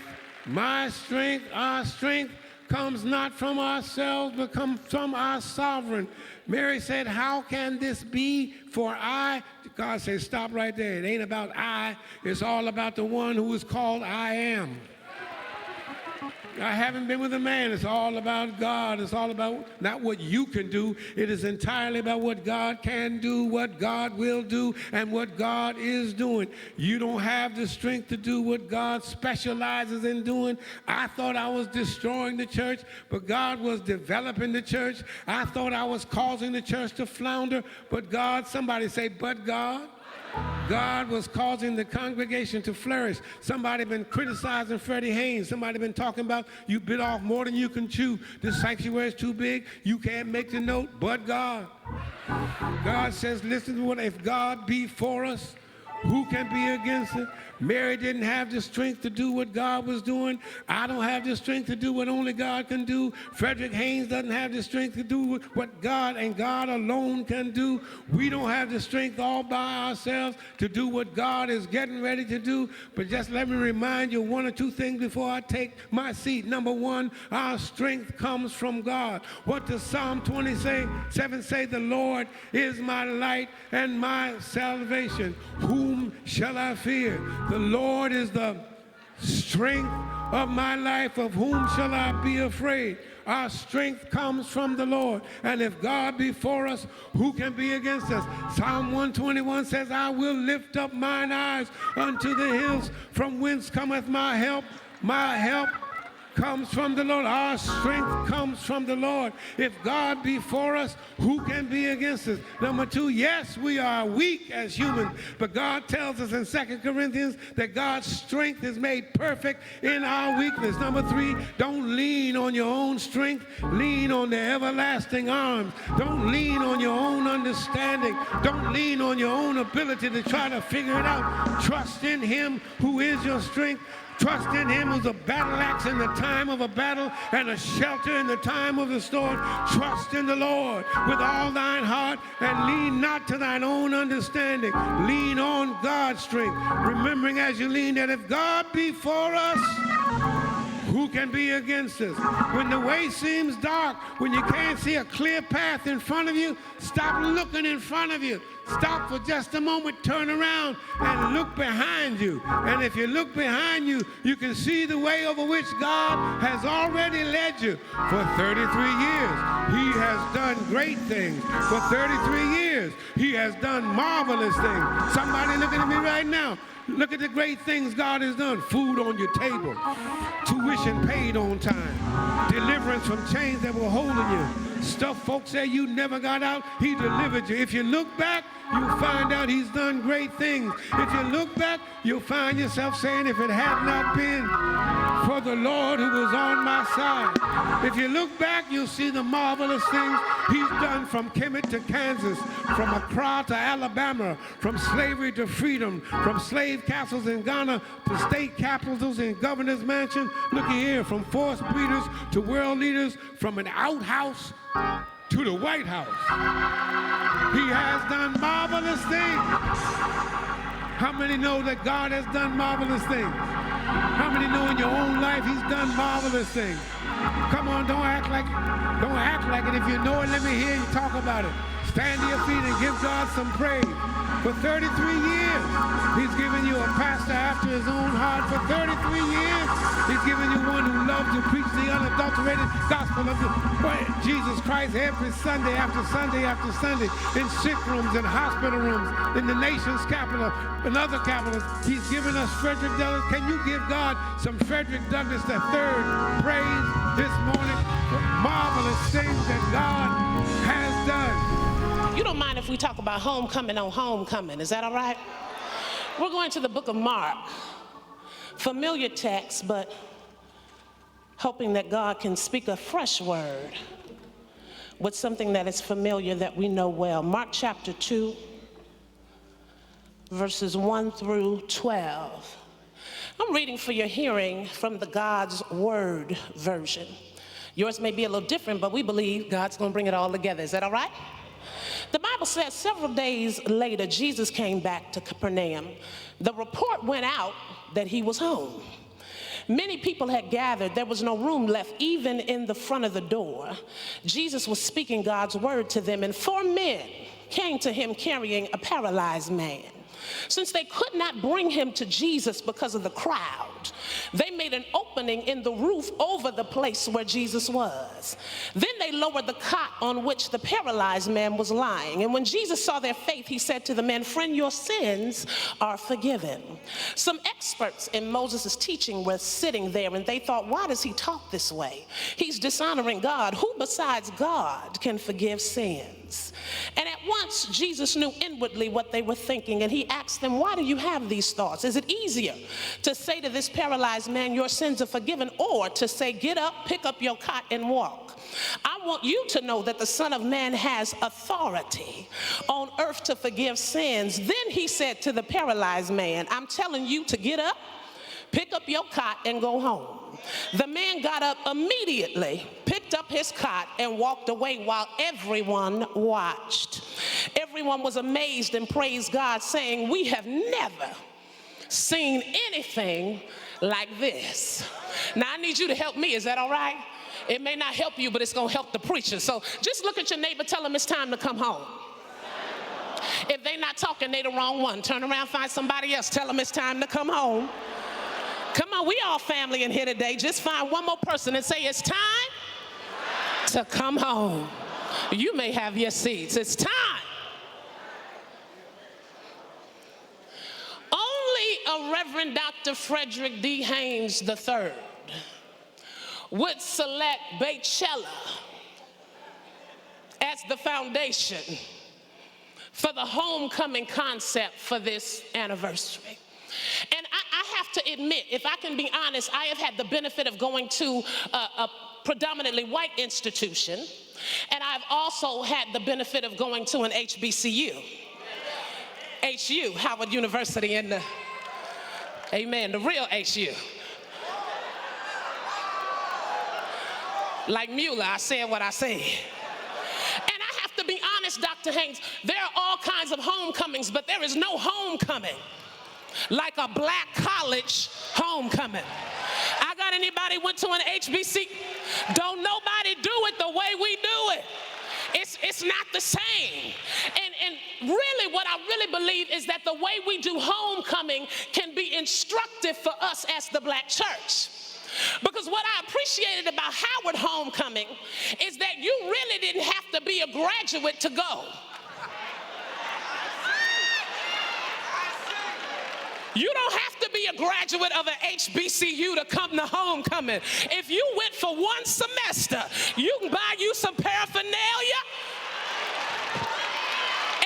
Speaker 2: my strength, our strength comes not from ourselves, but comes from our sovereign. Mary said, how can this be? For I, God said, stop right there. It ain't about I. It's all about the one who is called I am. I haven't been with a man. It's all about God. It's all about not what you can do. It is entirely about what God can do, what God will do, and what God is doing. You don't have the strength to do what God specializes in doing. I thought I was destroying the church, but God was developing the church. I thought I was causing the church to flounder, but God, somebody say, but God. God was causing the congregation to flourish. Somebody been criticizing Freddie Haynes. Somebody been talking about you bit off more than you can chew. This sanctuary is too big. You can't make the note, but God. God says, listen to what, if God be for us, who can be against it? Mary didn't have the strength to do what God was doing. I don't have the strength to do what only God can do. Frederick Haynes doesn't have the strength to do what God and God alone can do. We don't have the strength all by ourselves to do what God is getting ready to do. But just let me remind you one or two things before I take my seat. Number one, our strength comes from God. What does Psalm 27 say? The Lord is my light and my salvation. Whom shall I fear? The Lord is the strength of my life. Of whom shall I be afraid? Our strength comes from the Lord. And if God be for us, who can be against us? Psalm 121 says, I will lift up mine eyes unto the hills, from whence cometh my help. My help comes from the Lord. Our strength comes from the Lord. If God be for us, who can be against us? Number two, yes, we are weak as humans, but God tells us in 2 Corinthians that God's strength is made perfect in our weakness. Number three, don't lean on your own strength. Lean on the everlasting arms. Don't lean on your own understanding. Don't lean on your own ability to try to figure it out. Trust in Him who is your strength. Trust in Him who's a battle axe in the time of a battle and a shelter in the time of the storm. Trust in the Lord with all thine heart and lean not to thine own understanding. Lean on God's strength, remembering as you lean that if God be for us, who can be against us? When the way seems dark, when you can't see a clear path in front of you, stop looking in front of you. Stop for just a moment, turn around, and look behind you. And if you look behind you, you can see the way over which God has already led you. For 33 years, He has done great things. For 33 years, He has done marvelous things. Somebody looking at me right now. Look at the great things God has done. Food on your table, tuition paid on time, deliverance from chains that were holding you, stuff folks say you never got out, He delivered you. If you look back, you'll find out He's done great things. If you look back, you'll find yourself saying, if it had not been for the Lord who was on my side. If you look back, you'll see the marvelous things He's done, from Kemet to Kansas, from Accra to Alabama, from slavery to freedom, from slave castles in Ghana to state capitals in governor's mansion. Look here, from forced breeders to world leaders, from an outhouse to the White House. He has done marvelous things. How many know that God has done marvelous things? How many know in your own life He's done marvelous things? Come on, don't act like it. If you know it, let me hear you talk about it. Stand to your feet and give God some praise. For 33 years, He's given you a pastor after His own heart. For 33 years, He's given you one who loves to preach the unadulterated gospel of Jesus Christ every Sunday after Sunday after Sunday, in sick rooms, in hospital rooms, in the nation's capital, in other capitals. He's given us Frederick Douglass. Can you give God some Frederick Douglass III praise this morning for marvelous things that God has done?
Speaker 3: You don't mind if we talk about homecoming on homecoming, is that all right? We're going to the book of Mark. Familiar text, but hoping that God can speak a fresh word with something that is familiar that we know well. Mark chapter 2, verses 1 through 12. I'm reading for your hearing from the God's Word version. Yours may be a little different, but we believe God's going to bring it all together. Is that all right? The Bible says several days later, Jesus came back to Capernaum. The report went out that he was home. Many people had gathered. There was no room left, even in the front of the door. Jesus was speaking God's word to them, and 4 men came to him carrying a paralyzed man. Since they could not bring him to Jesus because of the crowd, they made an opening in the roof over the place where Jesus was. Then they lowered the cot on which the paralyzed man was lying. And when Jesus saw their faith, he said to the man, "Friend, your sins are forgiven." Some experts in Moses' teaching were sitting there, and they thought, why does he talk this way? He's dishonoring God. Who besides God can forgive sins? And at once, Jesus knew inwardly what they were thinking, and he asked them, why do you have these thoughts? Is it easier to say to this paralyzed man, your sins are forgiven, or to say, get up, pick up your cot, and walk? I want you to know that the Son of Man has authority on earth to forgive sins. Then he said to the paralyzed man, I'm telling you to get up, pick up your cot, and go home. The man got up immediately, picked up his cot, and walked away while everyone watched. Everyone was amazed and praised God, saying, we have never seen anything like this. Now, I need you to help me. Is that all right? It may not help you, but it's going to help the preacher. So just look at your neighbor, tell them it's time to come home. If they're not talking, they're the wrong one. Turn around, find somebody else, tell them it's time to come home. Come on, we all family in here today. Just find one more person and say, it's time to come home. You may have your seats. It's time. Only a Reverend Dr. Frederick D. Haynes III would select Beychella as the foundation for the homecoming concept for this anniversary. And I have to admit, if I can be honest, I have had the benefit of going to a predominantly white institution, and I've also had the benefit of going to an HBCU. HU, Howard University, and amen, the real HU. Like Mueller, I said what I said. And I have to be honest, Dr. Haynes, there are all kinds of homecomings, but there is no homecoming like a black college homecoming. I got anybody went to an HBC? Don't nobody do it the way we do it. It's not the same. And really what I really believe is that the way we do homecoming can be instructive for us as the black church. Because what I appreciated about Howard homecoming is that you really didn't have to be a graduate to go. You don't have to be a graduate of an HBCU to come to homecoming. If you went for one semester, you can buy you some paraphernalia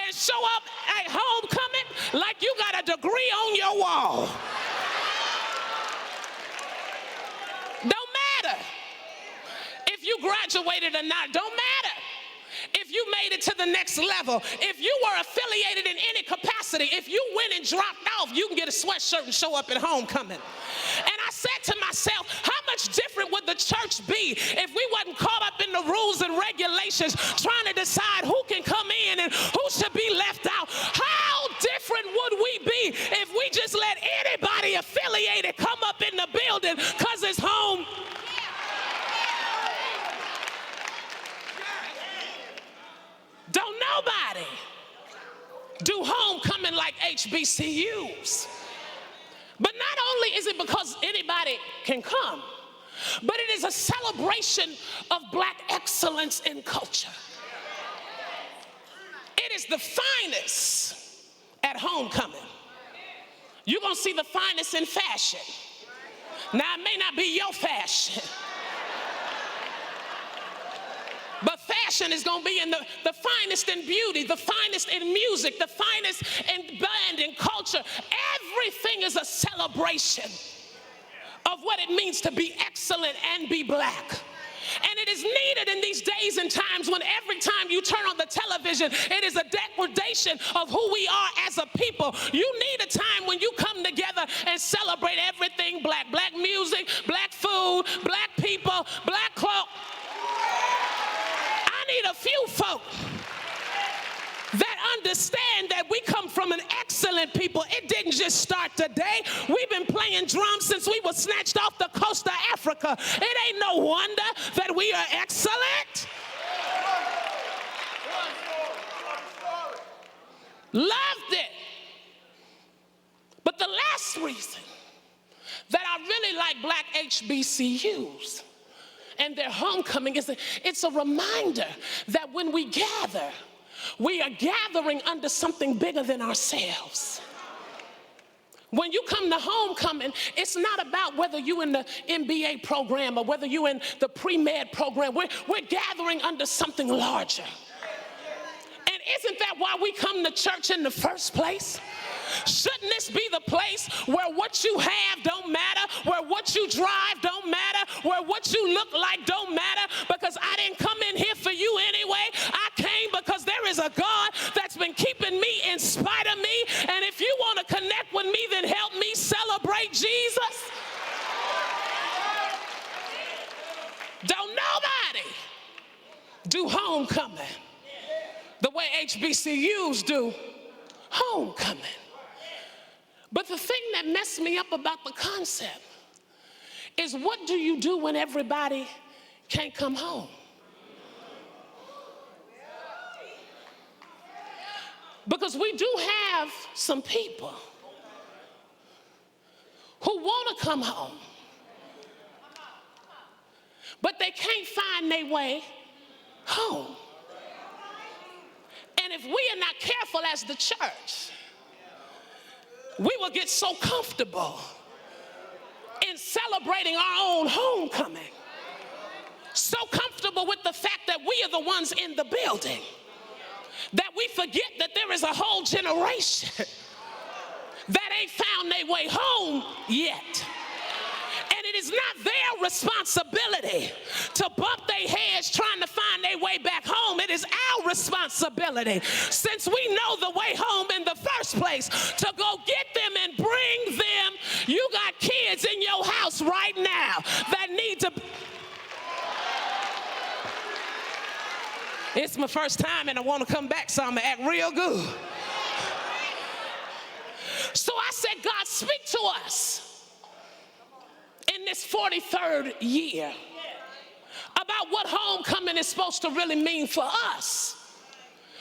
Speaker 3: and show up at homecoming like you got a degree on your wall. Don't matter if you graduated or not. Don't matter if you made it to the next level. If you were affiliated in any capacity, if you went and dropped off, you can get a sweatshirt and show up at homecoming. And I said to myself, how much different would the church be if we wasn't caught up in the rules and regulations trying to decide who can come in and who should be left out? How different would we be if we just let anybody affiliated come up in the building because it's home? Don't nobody do homecoming like HBCUs. But not only is it because anybody can come, but it is a celebration of black excellence in culture. It is the finest at homecoming. You're going to see the finest in fashion. Now, it may not be your fashion, but fashion is going to be in the finest in beauty, the finest in music, the finest in band and culture. Everything is a celebration of what it means to be excellent and be black. And it is needed in these days and times when every time you turn on the television, it is a degradation of who we are as a people. You need a time when you come together and celebrate everything black. Black music, black food, black people, black clothes. I need a few folk understand that we come from an excellent people. It didn't just start today. We've been playing drums since we were snatched off the coast of Africa. It ain't no wonder that we are excellent. Loved it. But the last reason that I really like black HBCUs and their homecoming is that it's a reminder that when we gather, we are gathering under something bigger than ourselves. When you come to homecoming, it's not about whether you're in the MBA program or whether you're in the pre-med program. We're gathering under something larger. And isn't that why we come to church in the first place? Shouldn't this be the place where what you have don't matter, where what you drive don't matter, where what you look like don't matter? Because I didn't come in here for you anyway. I came because there is a God that's been keeping me in spite of me. And if you want to connect with me, then help me celebrate Jesus. Don't nobody do homecoming the way HBCUs do homecoming. But the thing that messed me up about the concept is, what do you do when everybody can't come home? Because we do have some people who want to come home, but they can't find their way home. And if we are not careful as the church, we will get so comfortable in celebrating our own homecoming, so comfortable with the fact that we are the ones in the building, that we forget that there is a whole generation that ain't found their way home yet. And it is not their responsibility to bump their heads trying to find their way back home. It is our responsibility, since we know the way home in the first place, to go get them and bring them. You got kids in your house right now that need to. It's my first time and I want to come back, so I'm going to act real good. So I said, God, speak to us in this 43rd year about what homecoming is supposed to really mean for us.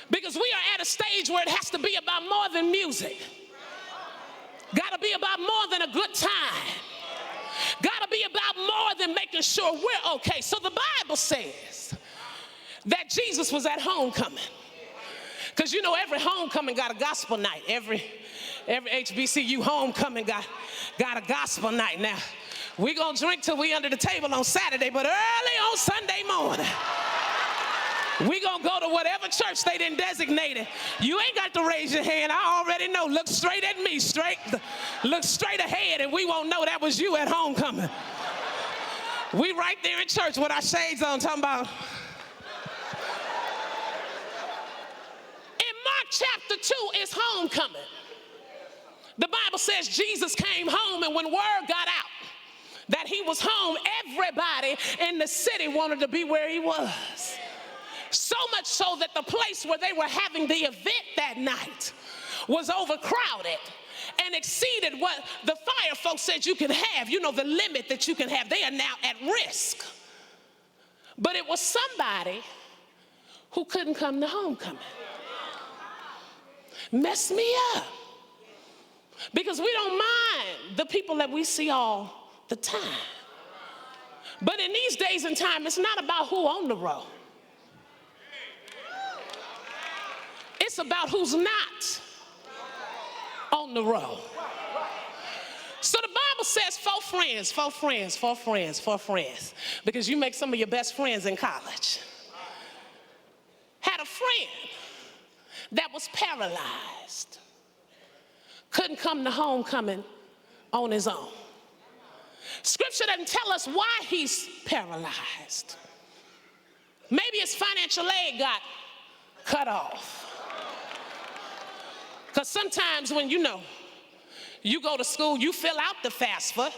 Speaker 3: Because we are at a stage where it has to be about more than music. Got to be about more than a good time. Got to be about more than making sure we're okay. So the Bible says that Jesus was at homecoming. Because you know, every homecoming got a gospel night. Every HBCU homecoming got a gospel night. Now, we're going to drink till we under the table on Saturday, but early on Sunday morning, we're going to go to whatever church they didn't designate it. You ain't got to raise your hand. I already know. Look straight at me. Look straight ahead, and we won't know that was you at homecoming. We right there in church with our shades on, talking about. In Mark chapter 2 is homecoming. The Bible says Jesus came home, and when word got out that he was home, everybody in the city wanted to be where he was. So much so that the place where they were having the event that night was overcrowded and exceeded what the fire folks said you could have, you know, the limit that you can have. They are now at risk. But it was somebody who couldn't come to homecoming. Messed me up. Because we don't mind the people that we see all the time. But in these days and time, it's not about who on the road. It's about who's not on the road. So the Bible says 4 friends, because you make some of your best friends in college. Had a friend that was paralyzed. Couldn't come to homecoming on his own. Scripture doesn't tell us why he's paralyzed. Maybe his financial aid got cut off. Because sometimes when you go to school, you fill out the FAFSA.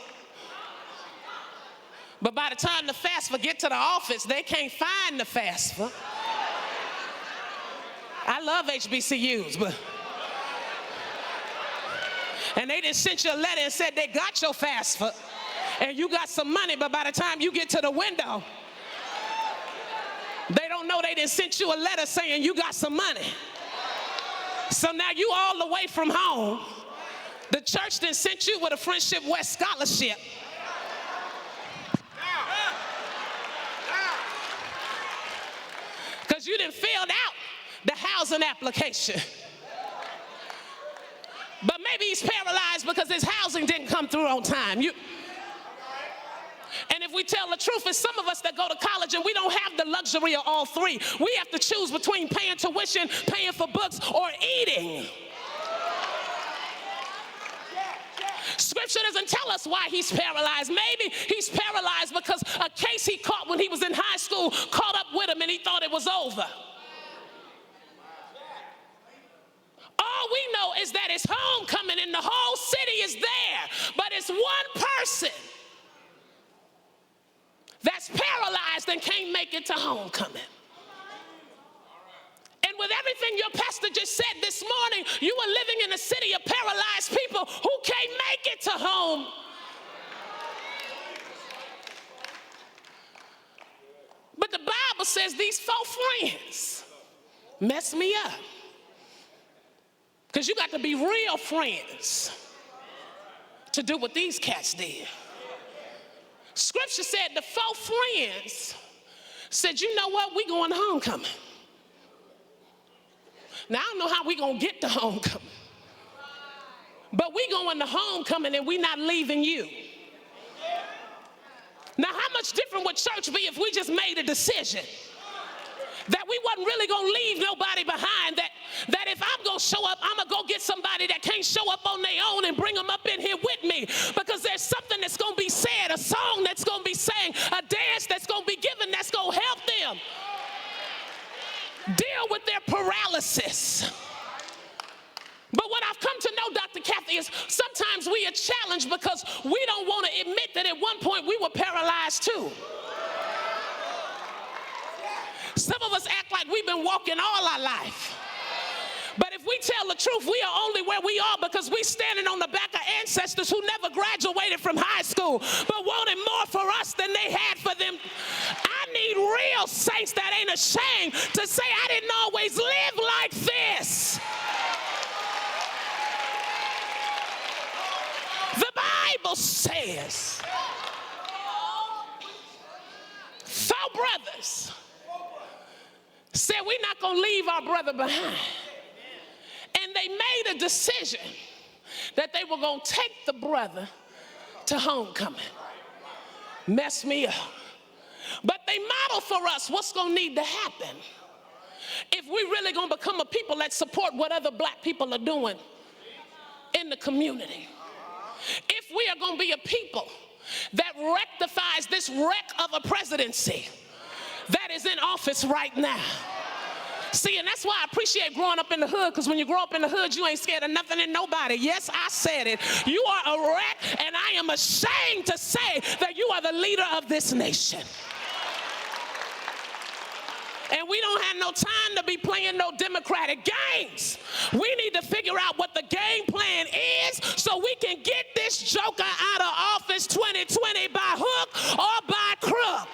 Speaker 3: But by the time the FAFSA get to the office, they can't find the FAFSA. I love HBCUs, but and they done sent you a letter and said they got your FAFSA and you got some money, but by the time you get to the window, they don't know they done sent you a letter saying you got some money. So now you all the way from home. The church done sent you with a Friendship West scholarship. Because you done filled out the housing application. But maybe he's paralyzed because his housing didn't come through on time. And if we tell the truth, it's some of us that go to college and we don't have the luxury of all three. We have to choose between paying tuition, paying for books, or eating. Scripture doesn't tell us why he's paralyzed. Maybe he's paralyzed because a case he caught when he was in high school caught up with him and he thought it was over. All we know is that it's homecoming and the whole city is there, but it's one person that's paralyzed and can't make it to homecoming. And with everything your pastor just said this morning, you are living in a city of paralyzed people who can't make it to home. But the Bible says these four friends mess me up. Because you got to be real friends to do what these cats did. Scripture said the four friends said, you know what, we going to homecoming. Now, I don't know how we going to get to homecoming. But we going to homecoming and we not leaving you. Now, how much different would church be if we just made a decision that we wasn't really going to leave nobody behind, that if I'm going to show up, I'm going to go get somebody that can't show up on their own and bring them up in here with me, because there's something that's going to be said, a song that's going to be sang, a dance that's going to be given that's going to help them deal with their paralysis. But what I've come to know, Dr. Kathy, is sometimes we are challenged because we don't want to admit that at one point we were paralyzed too. Some of us act like we've been walking all our life. But if we tell the truth, we are only where we are because we're standing on the back of ancestors who never graduated from high school but wanted more for us than they had for them. I need real saints that ain't ashamed to say, I didn't always live like this. The Bible says, four brothers said, we're not going to leave our brother behind. And they made a decision that they were going to take the brother to homecoming. Mess me up. But they model for us what's going to need to happen if we really going to become a people that support what other black people are doing in the community. If we are going to be a people that rectifies this wreck of a presidency that is in office right now. See, and that's why I appreciate growing up in the hood, because when you grow up in the hood, you ain't scared of nothing and nobody. Yes, I said it. You are a wreck, and I am ashamed to say that you are the leader of this nation. And we don't have no time to be playing no Democratic games. We need to figure out what the game plan is so we can get this joker out of office 2020 by hook or by crook.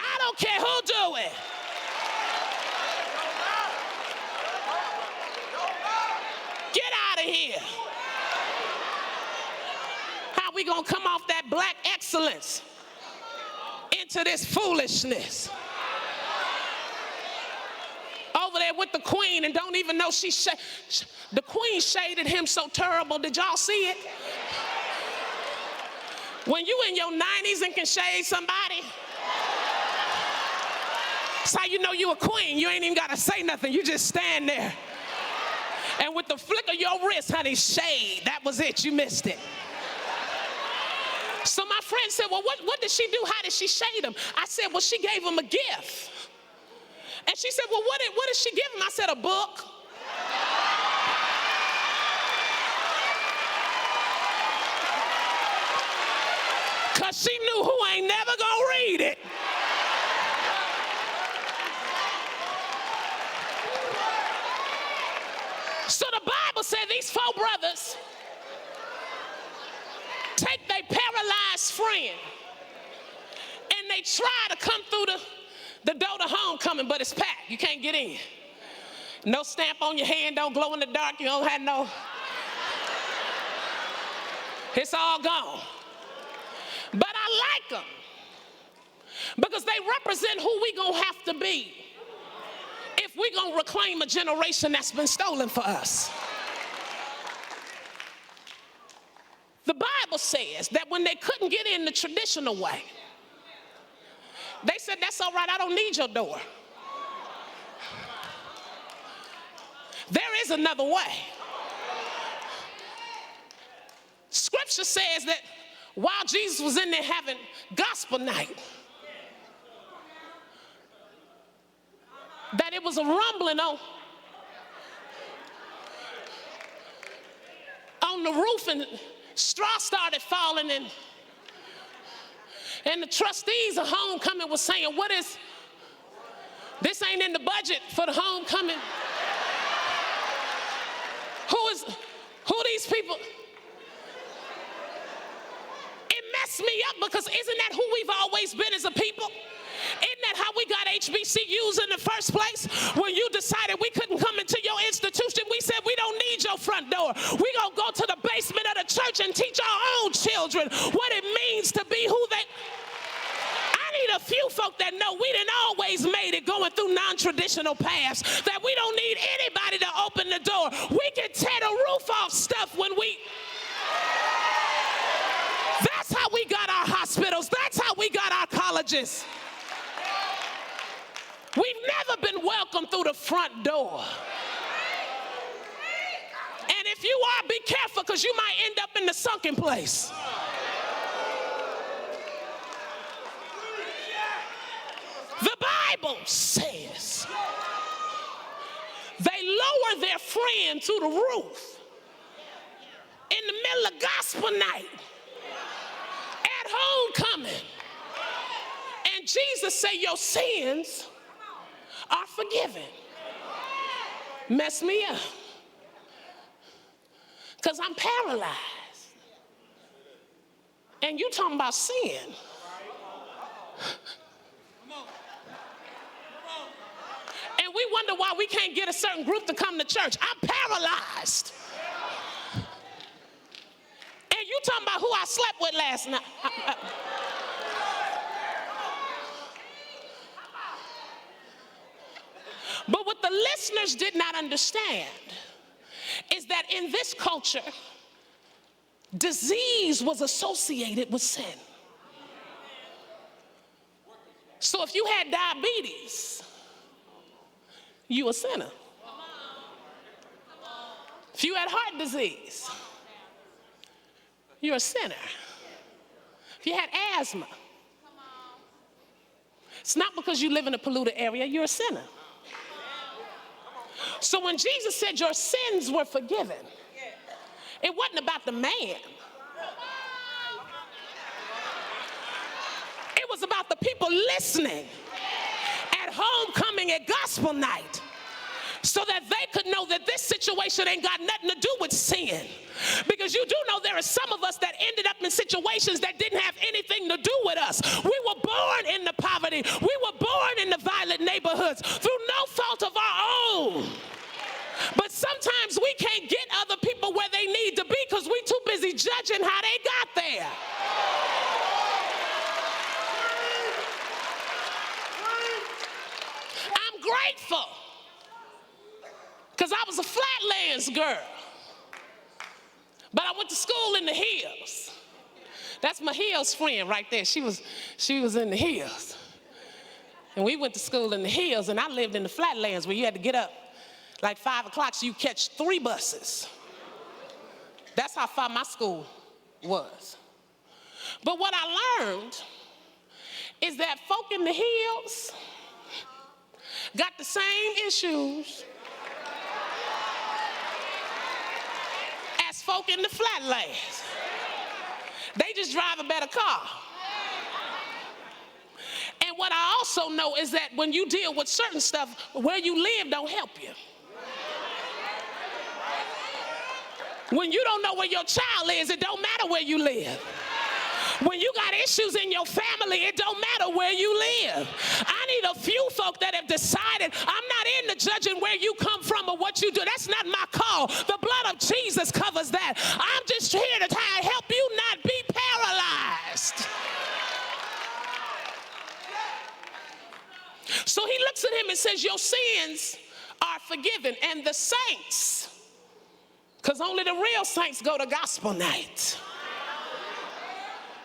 Speaker 3: I don't care who do it. Get out of here. How we gonna come off that black excellence into this foolishness? Over there with the queen and don't even know the queen shaded him so terrible. Did y'all see it? When you in your 90s and can shade somebody, that's how you know you a queen. You ain't even gotta say nothing. You just stand there. And with the flick of your wrist, honey, shade. That was it. You missed it. So my friend said, well, what did she do? How did she shade him? I said, well, she gave him a gift. And she said, well, what did she give him? I said, a book. because she knew who ain't never gonna read it. So the Bible said these four brothers take their paralyzed friend and they try to come through the door to homecoming, but it's packed. You can't get in. No stamp on your hand, don't glow in the dark, you don't have no. It's all gone. But I like them because they represent who we gonna have to be if we gonna reclaim a generation that's been stolen for us. The Bible says that when they couldn't get in the traditional way, they said, that's all right, I don't need your door. There is another way. Scripture says that while Jesus was in there having gospel night, that it was a rumbling on the roof, and straw started falling, and the trustees of homecoming was saying, this ain't in the budget for the homecoming. Who these people? It messed me up because isn't that who we've always been as a people? Isn't that how we got HBCUs in the first place? When you decided we couldn't come into your institution, we said we don't need your front door. We're going to go to the basement of the church and teach our own children what it means to be who they... I need a few folk that know we didn't always made it going through non-traditional paths, that we don't need anybody to open the door. We can tear the roof off stuff when we... That's how we got our hospitals. That's how we got our colleges. We've never been welcomed through the front door. And if you are, be careful because you might end up in the sunken place. The Bible says they lower their friend to the roof in the middle of gospel night at homecoming. And Jesus said, your sins are forgiven. Mess me up because I'm paralyzed. And you talking about sin. And we wonder why we can't get a certain group to come to church. I'm paralyzed. And you talking about who I slept with last night. But what the listeners did not understand is that in this culture, disease was associated with sin. So if you had diabetes, you a sinner. If you had heart disease, you're a sinner. If you had asthma, it's not because you live in a polluted area, you're a sinner. So when Jesus said your sins were forgiven, it wasn't about the man. It was about the people listening at homecoming at gospel night so that they could know that this situation ain't got nothing to do with sin. Because you do know there are some of us that ended up in situations that didn't have anything to do with us. We were born in the poverty. We were born in the violent neighborhoods through no fault of our own. But sometimes we can't get other people where they need to be because we're too busy judging how they got there. I'm grateful because I was a Flatlands girl. But I went to school in the hills. That's my hills friend right there. She was in the hills. And we went to school in the hills, and I lived in the Flatlands where you had to get up like 5 o'clock so you catch 3 buses. That's how far my school was. But what I learned is that folk in the hills got the same issues as folk in the Flatlands. They just drive a better car. But what I also know is that when you deal with certain stuff, where you live don't help you. When you don't know where your child is, it don't matter where you live. When you got issues in your family, it don't matter where you live. I need a few folk that have decided, I'm not into judging where you come from or what you do. That's not my call. The blood of Jesus covers that. I'm just here to try to help you not be paralyzed. So he looks at him and says, your sins are forgiven. And the saints, because only the real saints go to gospel night.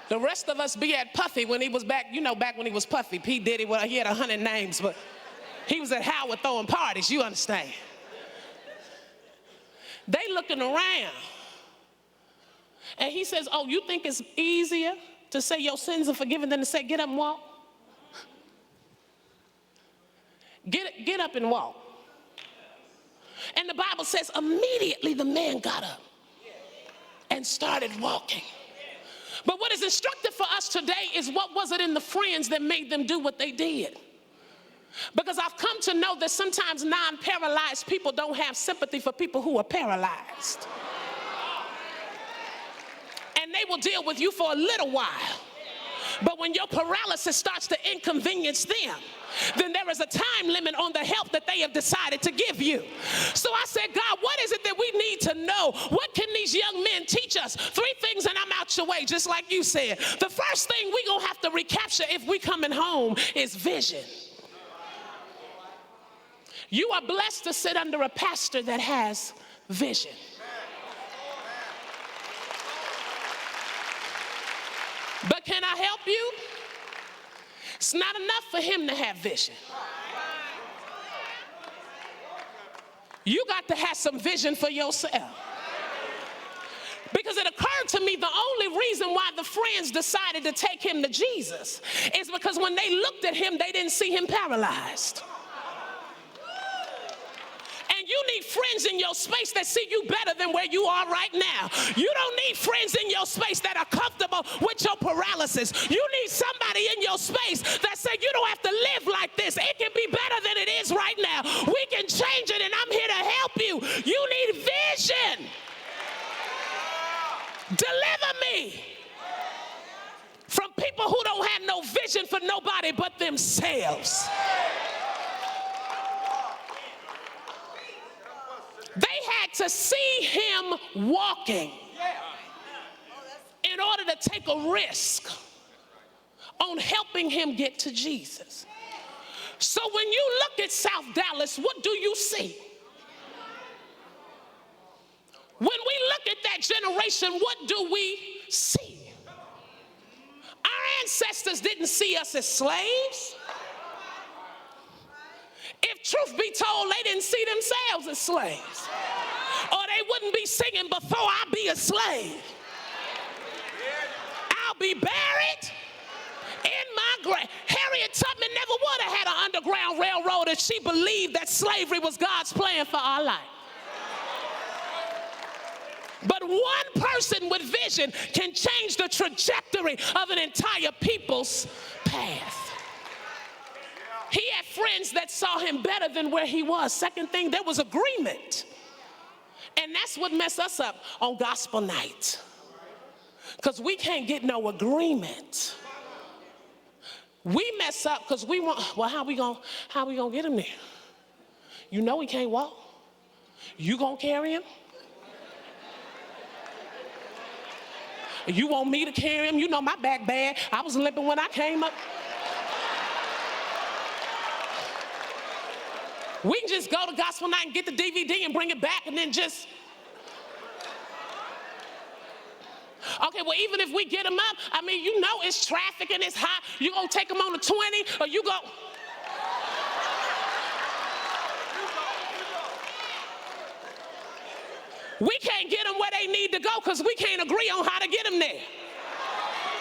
Speaker 3: The rest of us be at Puffy when he was back, you know, back when he was Puffy. P. Diddy, well, he had 100 names, but he was at Howard throwing parties, you understand. They looking around. And he says, oh, you think it's easier to say your sins are forgiven than to say get up and walk? Get up and walk. And the Bible says immediately the man got up and started walking. But what is instructive for us today is what was it in the friends that made them do what they did? Because I've come to know that sometimes non-paralyzed people don't have sympathy for people who are paralyzed. And they will deal with you for a little while. But when your paralysis starts to inconvenience them, then there is a time limit on the help that they have decided to give you. So I said, God, what is it that we need to know? What can these young men teach us? 3 things, and I'm out your way, just like you said. The first thing we're going to have to recapture if we coming home is vision. You are blessed to sit under a pastor that has vision. But can I help you? It's not enough for him to have vision. You got to have some vision for yourself. Because it occurred to me the only reason why the friends decided to take him to Jesus is because when they looked at him, they didn't see him paralyzed. You need friends in your space that see you better than where you are right now. You don't need friends in your space that are comfortable with your paralysis. You need somebody in your space that say you don't have to live like this. It can be better than it is right now. We can change it, and I'm here to help you. You need vision. Deliver me from people who don't have no vision for nobody but themselves. They had to see him walking in order to take a risk on helping him get to Jesus. So when you look at South Dallas, what do you see? When we look at that generation, what do we see? Our ancestors didn't see us as slaves. If truth be told, they didn't see themselves as slaves. Or they wouldn't be singing, before I be a slave, I'll be buried in my grave. Harriet Tubman never would have had an underground railroad if she believed that slavery was God's plan for our life. But one person with vision can change the trajectory of an entire people's path. He had friends that saw him better than where he was. Second thing, there was agreement. And that's what messed us up on gospel night. Because we can't get no agreement. We mess up because we want, well, how we gonna get him there? You know he can't walk. You gonna carry him? You want me to carry him? You know my back bad. I was limping when I came up. We can just go to gospel night and get the DVD and bring it back and then just. Okay, well, even if we get them up, I mean, you know it's traffic and it's hot. You gonna take them on the 20 or you go. We can't get them where they need to go because we can't agree on how to get them there.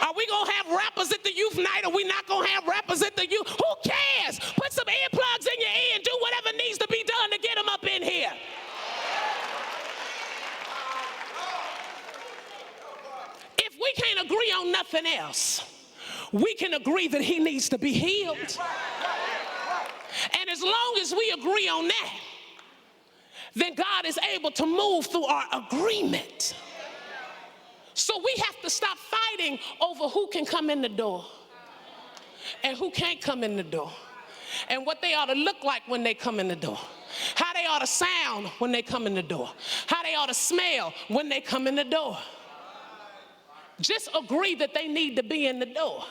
Speaker 3: Are we gonna have rappers at the youth night or we not gonna have rappers at the youth? Who cares? Put some earplugs in your ear and do whatever needs to be done to get them up in here. If we can't agree on nothing else, we can agree that he needs to be healed. And as long as we agree on that, then God is able to move through our agreement. So we have to stop fighting over who can come in the door and who can't come in the door, and what they ought to look like when they come in the door, how they ought to sound when they come in the door, how they ought to smell when they come in the door. Just agree that they need to be in the door.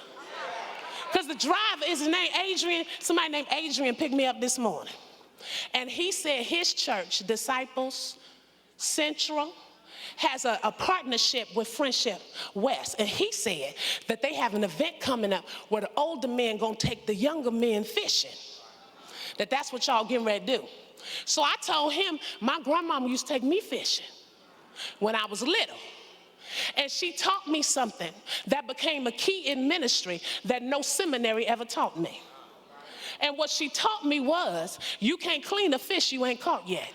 Speaker 3: Because the driver is named Adrian. Somebody named Adrian picked me up this morning. And he said his church, Disciples Central, has a partnership with Friendship West. And he said that they have an event coming up where the older men gonna take the younger men fishing. That's what y'all getting ready to do. So I told him, my grandmama used to take me fishing when I was little. And she taught me something that became a key in ministry that no seminary ever taught me. And what she taught me was, you can't clean a fish you ain't caught yet.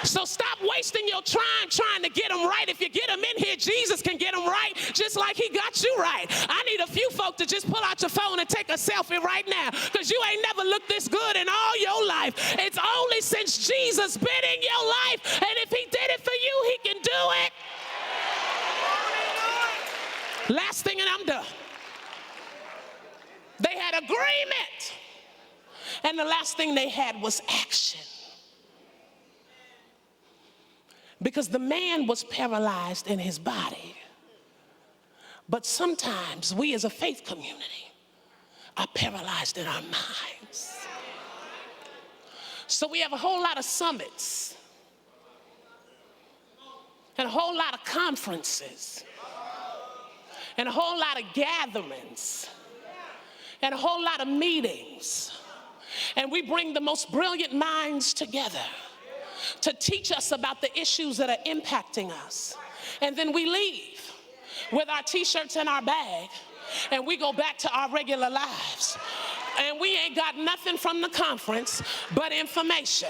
Speaker 3: So stop wasting your time trying to get them right. If you get them in here, Jesus can get them right just like he got you right. I need a few folk to just pull out your phone and take a selfie right now, because you ain't never looked this good in all your life. It's only since Jesus been in your life, and if he did it for you, he can do it. Last thing and I'm done. They had agreement, and the last thing they had was action. Because the man was paralyzed in his body. But sometimes we as a faith community are paralyzed in our minds. So we have a whole lot of summits and a whole lot of conferences and a whole lot of gatherings and a whole lot of meetings. And we bring the most brilliant minds together to teach us about the issues that are impacting us. And then we leave with our t-shirts in our bag and we go back to our regular lives. And we ain't got nothing from the conference but information.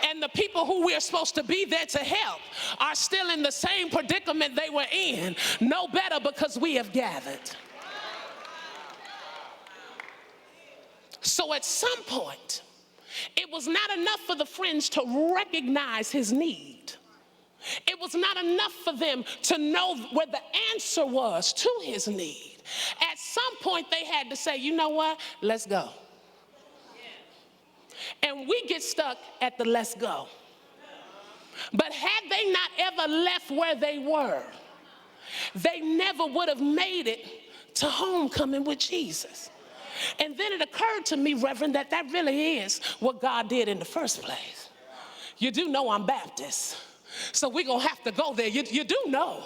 Speaker 3: And the people who we're supposed to be there to help are still in the same predicament they were in, no better because we have gathered. So at some point, it was not enough for the friends to recognize his need. It was not enough for them to know where the answer was to his need. At some point, they had to say, you know what? Let's go. And we get stuck at the let's go. But had they not ever left where they were, they never would have made it to homecoming with Jesus. And then it occurred to me, Reverend, that really is what God did in the first place. You do know I'm Baptist, so we're going to have to go there. You do know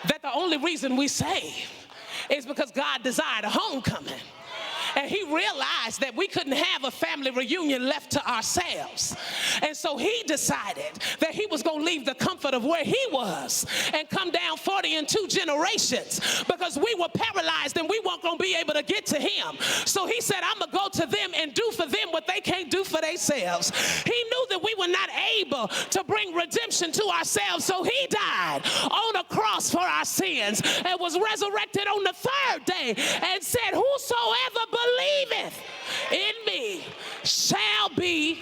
Speaker 3: that the only reason we save is because God desired a homecoming. And he realized that we couldn't have a family reunion left to ourselves. And so he decided that he was going to leave the comfort of where he was and come down 40 and 2 generations, because we were paralyzed and we weren't going to be able to get to him. So he said, I'm going to go to them and do for them what they can't do for themselves. He knew that we were not able to bring redemption to ourselves. So he died on a cross for our sins and was resurrected on the 3rd day and said, whosoever believeth in me shall be.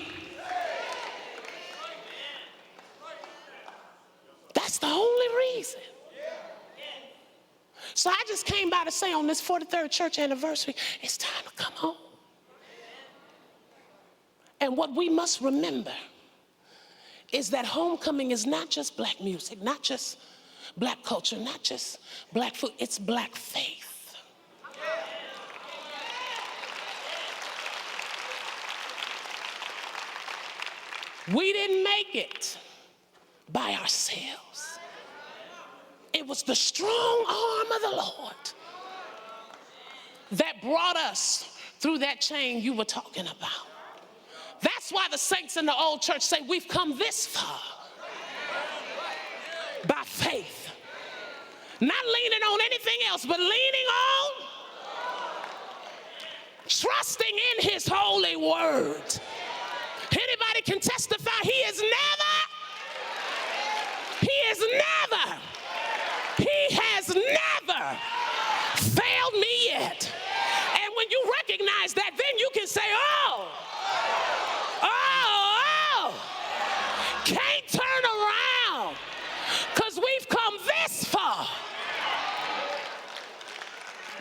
Speaker 3: That's the only reason. So I just came by to say on this 43rd church anniversary, it's time to come home. And what we must remember is that homecoming is not just black music, not just black culture, not just black food, it's black faith. We didn't make it by ourselves. It was the strong arm of the Lord that brought us through that chain you were talking about. That's why the saints in the old church say we've come this far by faith. Not leaning on anything else, but leaning on, trusting in his holy word. Anybody can testify he is never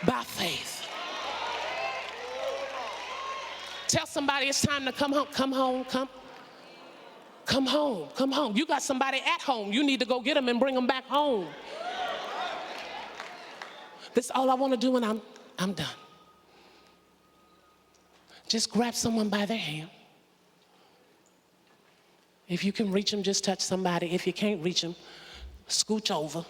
Speaker 3: by faith. Tell somebody it's time to come home. Come home, come home, come home. You got somebody at home. You need to go get them and bring them back home. This is all I want to do, and I'm done. Just grab someone by their hand. If you can reach them, just touch somebody. If you can't reach them, scooch over.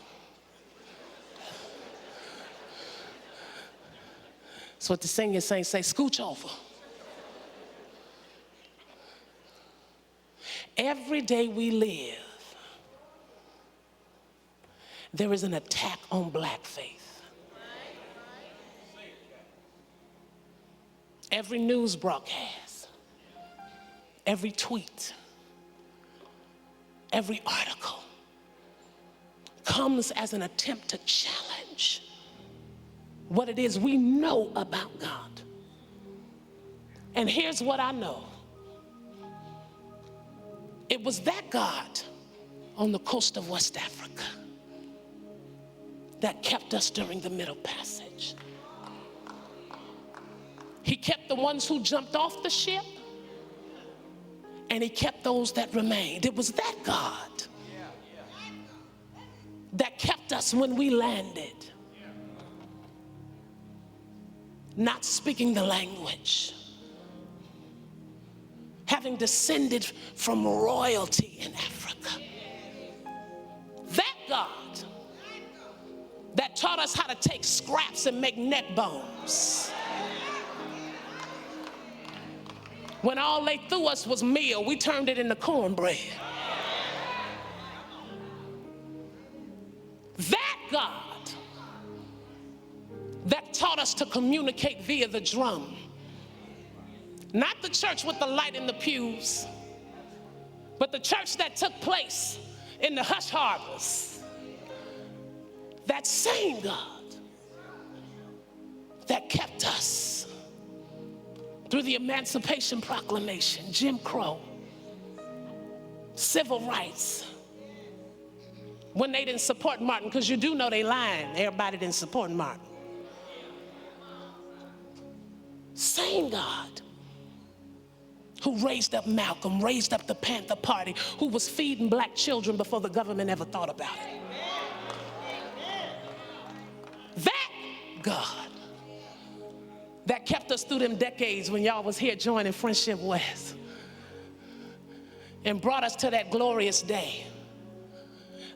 Speaker 3: That's what the singing is saying. Say, scooch over. Every day we live, there is an attack on black faith. Every news broadcast, every tweet, every article comes as an attempt to challenge what it is we know about God. And here's what I know. It was that God on the coast of West Africa that kept us during the Middle Passage. He kept the ones who jumped off the ship, and he kept those that remained. It was that God that kept us when we landed, not speaking the language, having descended from royalty in Africa. That God that taught us how to take scraps and make neck bones. When all they threw us was meal, we turned it into cornbread. That God that taught us to communicate via the drum. Not the church with the light in the pews, but the church that took place in the hush harbors. That same God that kept us through the Emancipation Proclamation, Jim Crow, civil rights, when they didn't support Martin, because you do know they lying, everybody didn't support Martin. Same God who raised up Malcolm, raised up the Panther Party, who was feeding black children before the government ever thought about it. That God that kept us through them decades when y'all was here joining Friendship West and brought us to that glorious day,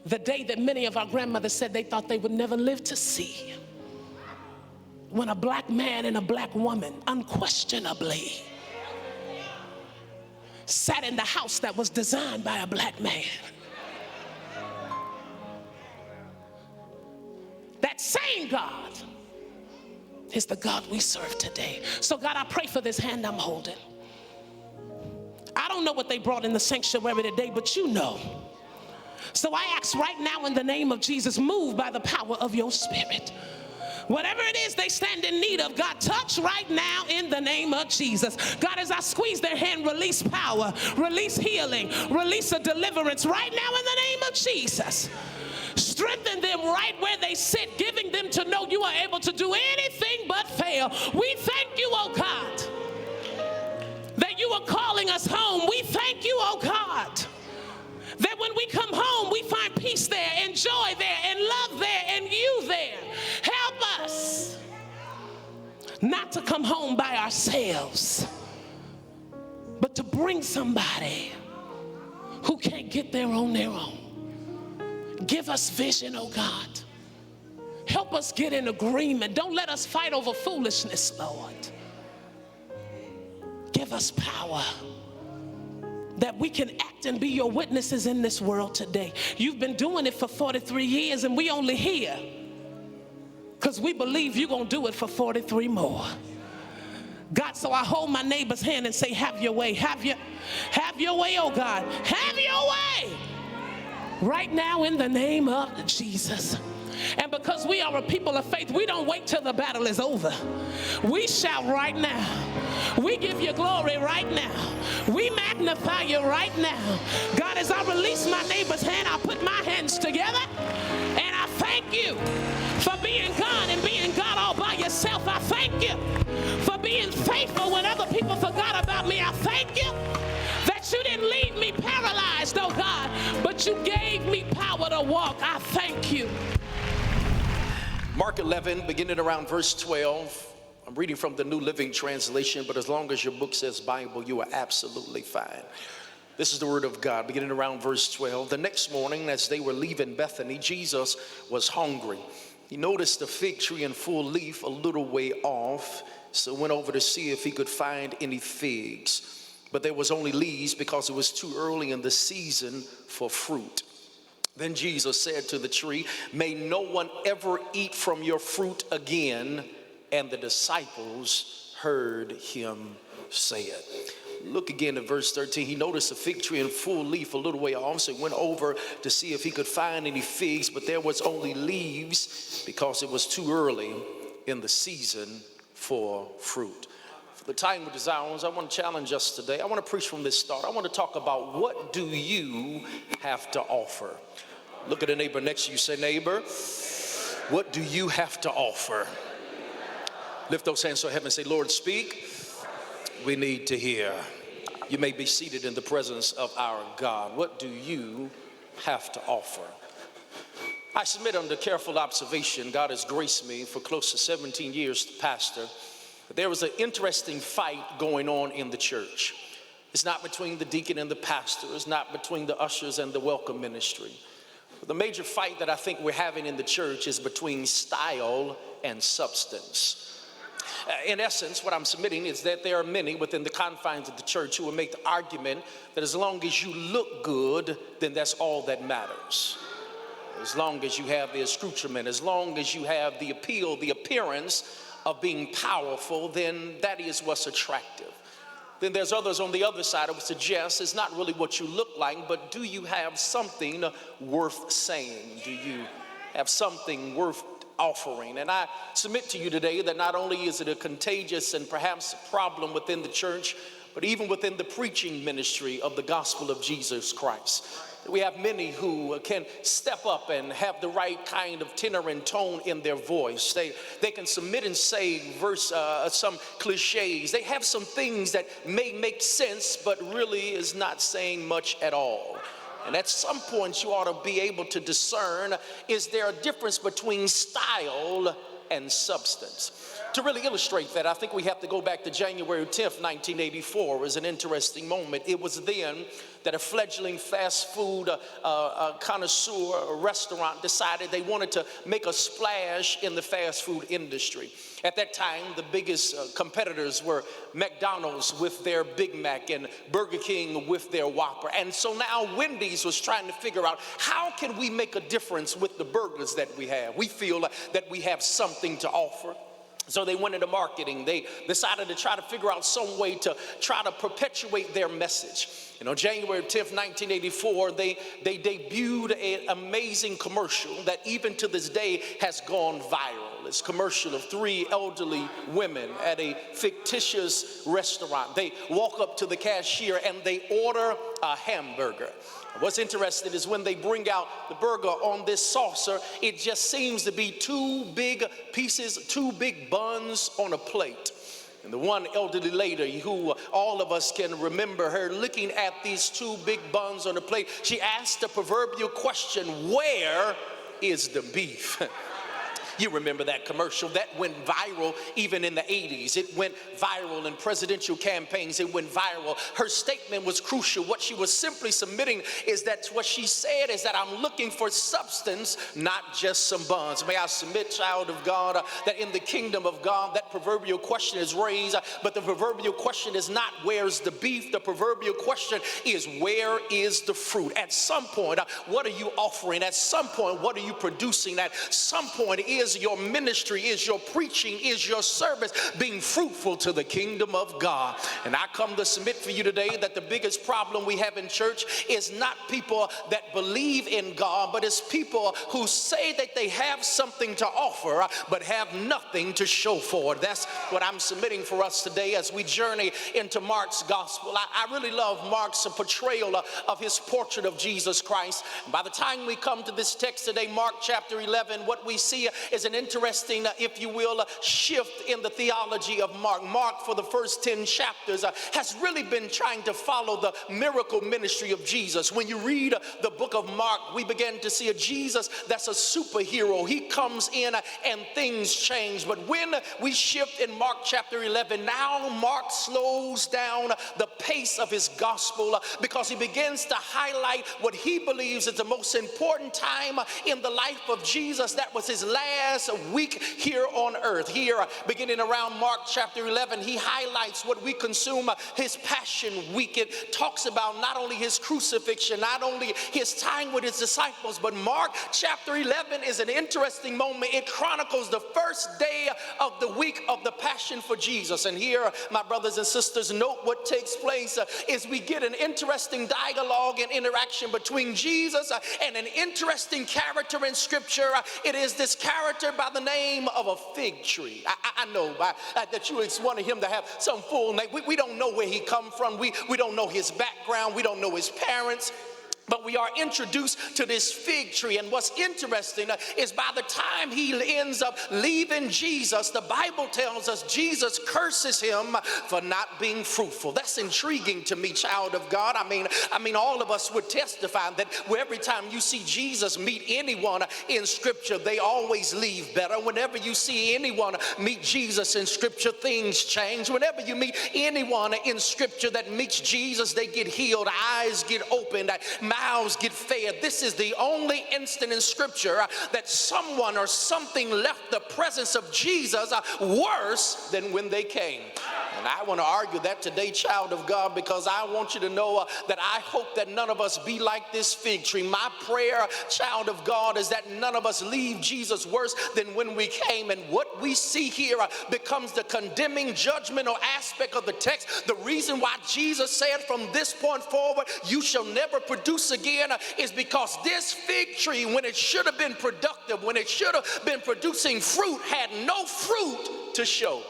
Speaker 3: the day that many of our grandmothers said they thought they would never live to see, when a black man and a black woman unquestionably sat in the house that was designed by a black man. That same God is the God we serve today. So God, I pray for this hand I'm holding. I don't know what they brought in the sanctuary today, but you know. So I ask right now in the name of Jesus, move by the power of your Spirit. Whatever it is they stand in need of, God, touch right now in the name of Jesus. God, as I squeeze their hand, release power, release healing, release a deliverance right now in the name of Jesus. Strengthen them right where they sit, giving them to know you are able to do anything but fail. We thank you, oh God, that you are calling us home. We thank you, oh God, that when we come home, we find peace there and joy there and love there and you there. Help us not to come home by ourselves, but to bring somebody who can't get there on their own. Give us vision, oh God. Help us get in agreement. Don't let us fight over foolishness, Lord. Give us power that we can act and be your witnesses in this world today. You've been doing it for 43 years and we only here because we believe you're going to do it for 43 more. God, so I hold my neighbor's hand and say, have your way. Have your way, oh God. Have your way. Right now in the name of Jesus. And because we are a people of faith, we don't wait till the battle is over. We shout right now. We give you glory right now. We magnify you right now. God, as I release my neighbor's hand, I put my hands together and I thank you for being God and being God all by yourself. faithful when other people forgot about me. I thank you that you didn't leave me paralyzed, oh God, but you gave me power to walk. I thank you.
Speaker 4: Mark 11, beginning around verse 12. I'm reading from the New Living Translation, but as long as your book says Bible, you are absolutely fine. This is the word of God, beginning around verse 12. The next morning, as they were leaving Bethany, Jesus was hungry. He noticed a fig tree in full leaf a little way off, so went over to see if he could find any figs. But there was only leaves because it was too early in the season for fruit. Then Jesus said to the tree, "May no one ever eat from your fruit again." And the disciples heard him say it. Look again at verse 13. He noticed a fig tree in full leaf a little way off, so he went over to see if he could find any figs, but there was only leaves because it was too early in the season for fruit. For the time with desires, I want to challenge us today. I want to preach from this thought. I want to talk about, what do you have to offer? Look at the neighbor next to you. Say, neighbor, what do you have to offer? Lift those hands to heaven and say, Lord, speak. We need to hear. You may be seated in the presence of our God. What do you have to offer? I submit under careful observation, God has graced me for close to 17 years to pastor. There was an interesting fight going on in the church. It's not between the deacon and the pastor. It's not between the ushers and the welcome ministry. The major fight that I think we're having in the church is between style and substance. In essence, what I'm submitting is that there are many within the confines of the church who will make the argument that as long as you look good, then that's all that matters. As long as you have the accoutrement, as long as you have the appeal, the appearance of being powerful, then that is what's attractive. Then there's others on the other side who would suggest it's not really what you look like, but do you have something worth saying? Do you have something worth offering? And I submit to you today that not only is it a contagious and perhaps a problem within the church, but even within the preaching ministry of the gospel of Jesus Christ. We have many who can step up and have the right kind of tenor and tone in their voice. They can submit and say some cliches. They have some things that may make sense, but really is not saying much at all. And at some point you ought to be able to discern, is there a difference between style and substance? To really illustrate that, I think we have to go back to January 10th, 1984. It was an interesting moment. It was then that a fledgling fast food connoisseur restaurant decided they wanted to make a splash in the fast food industry. At that time, the biggest competitors were McDonald's with their Big Mac and Burger King with their Whopper. And so now Wendy's was trying to figure out, how can we make a difference with the burgers that we have? We feel that we have something to offer. So they went into marketing. They decided to try to figure out some way to try to perpetuate their message. On January 10th, 1984, they debuted an amazing commercial that even to this day has gone viral. It's a commercial of three elderly women at a fictitious restaurant. They walk up to the cashier and they order a hamburger. What's interesting is when they bring out the burger on this saucer, it just seems to be two big pieces, two big buns on a plate. And the one elderly lady who all of us can remember her looking at these two big buns on the plate, she asked the proverbial question, where is the beef? You remember that commercial that went viral even in the 80s. It went viral in presidential campaigns. It went viral. Her statement was crucial. What she was simply submitting is that what she said is that I'm looking for substance, not just some buns. May I submit, child of God, that in the kingdom of God, that proverbial question is raised, but the proverbial question is not where's the beef. The proverbial question is where is the fruit? At some point, what are you offering? At some point, what are you producing? At some point, is your ministry, is your preaching, is your service being fruitful to the kingdom of God? And I come to submit for you today that the biggest problem we have in church is not people that believe in God, but it's people who say that they have something to offer but have nothing to show for it. That's what I'm submitting for us today as we journey into Mark's gospel. I really love Mark's portrayal of his portrait of Jesus Christ. And by the time we come to this text today, Mark chapter 11, what we see is is an interesting, if you will, shift in the theology of Mark. Mark, for the first 10 chapters, has really been trying to follow the miracle ministry of Jesus. When you read the book of Mark, we begin to see a Jesus that's a superhero. He comes in and things change. But when we shift in Mark chapter 11, now Mark slows down the pace of his gospel because he begins to highlight what he believes is the most important time in the life of Jesus. That was his last week here on earth. Here, beginning around Mark chapter 11, he highlights what we consume his Passion Week. It talks about not only his crucifixion, not only his time with his disciples, but Mark chapter 11 is an interesting moment. It chronicles the first day of the week of the Passion for Jesus. And here, my brothers and sisters, note what takes place is we get an interesting dialogue and interaction between Jesus and an interesting character in Scripture. It is this character by the name of a fig tree. I know that you wanted him to have some full name. We don't know where he come from. We don't know his background. We don't know his parents. But we are introduced to this fig tree. And what's interesting is by the time he ends up leaving Jesus, the Bible tells us Jesus curses him for not being fruitful. That's intriguing to me, child of God. I mean, all of us would testify that every time you see Jesus meet anyone in Scripture, they always leave better. Whenever you see anyone meet Jesus in Scripture, things change. Whenever you meet anyone in Scripture that meets Jesus, they get healed, eyes get opened, mouths get fed. This is the only instant in Scripture that someone or something left the presence of Jesus worse than when they came. And I want to argue that today, child of God, because I want you to know that I hope that none of us be like this fig tree. My prayer, child of God, is that none of us leave Jesus worse than when we came. And what we see here becomes the condemning, judgmental aspect of the text. The reason why Jesus said from this point forward, you shall never produce again, is because this fig tree, when it should have been productive, when it should have been producing fruit, had no fruit to show.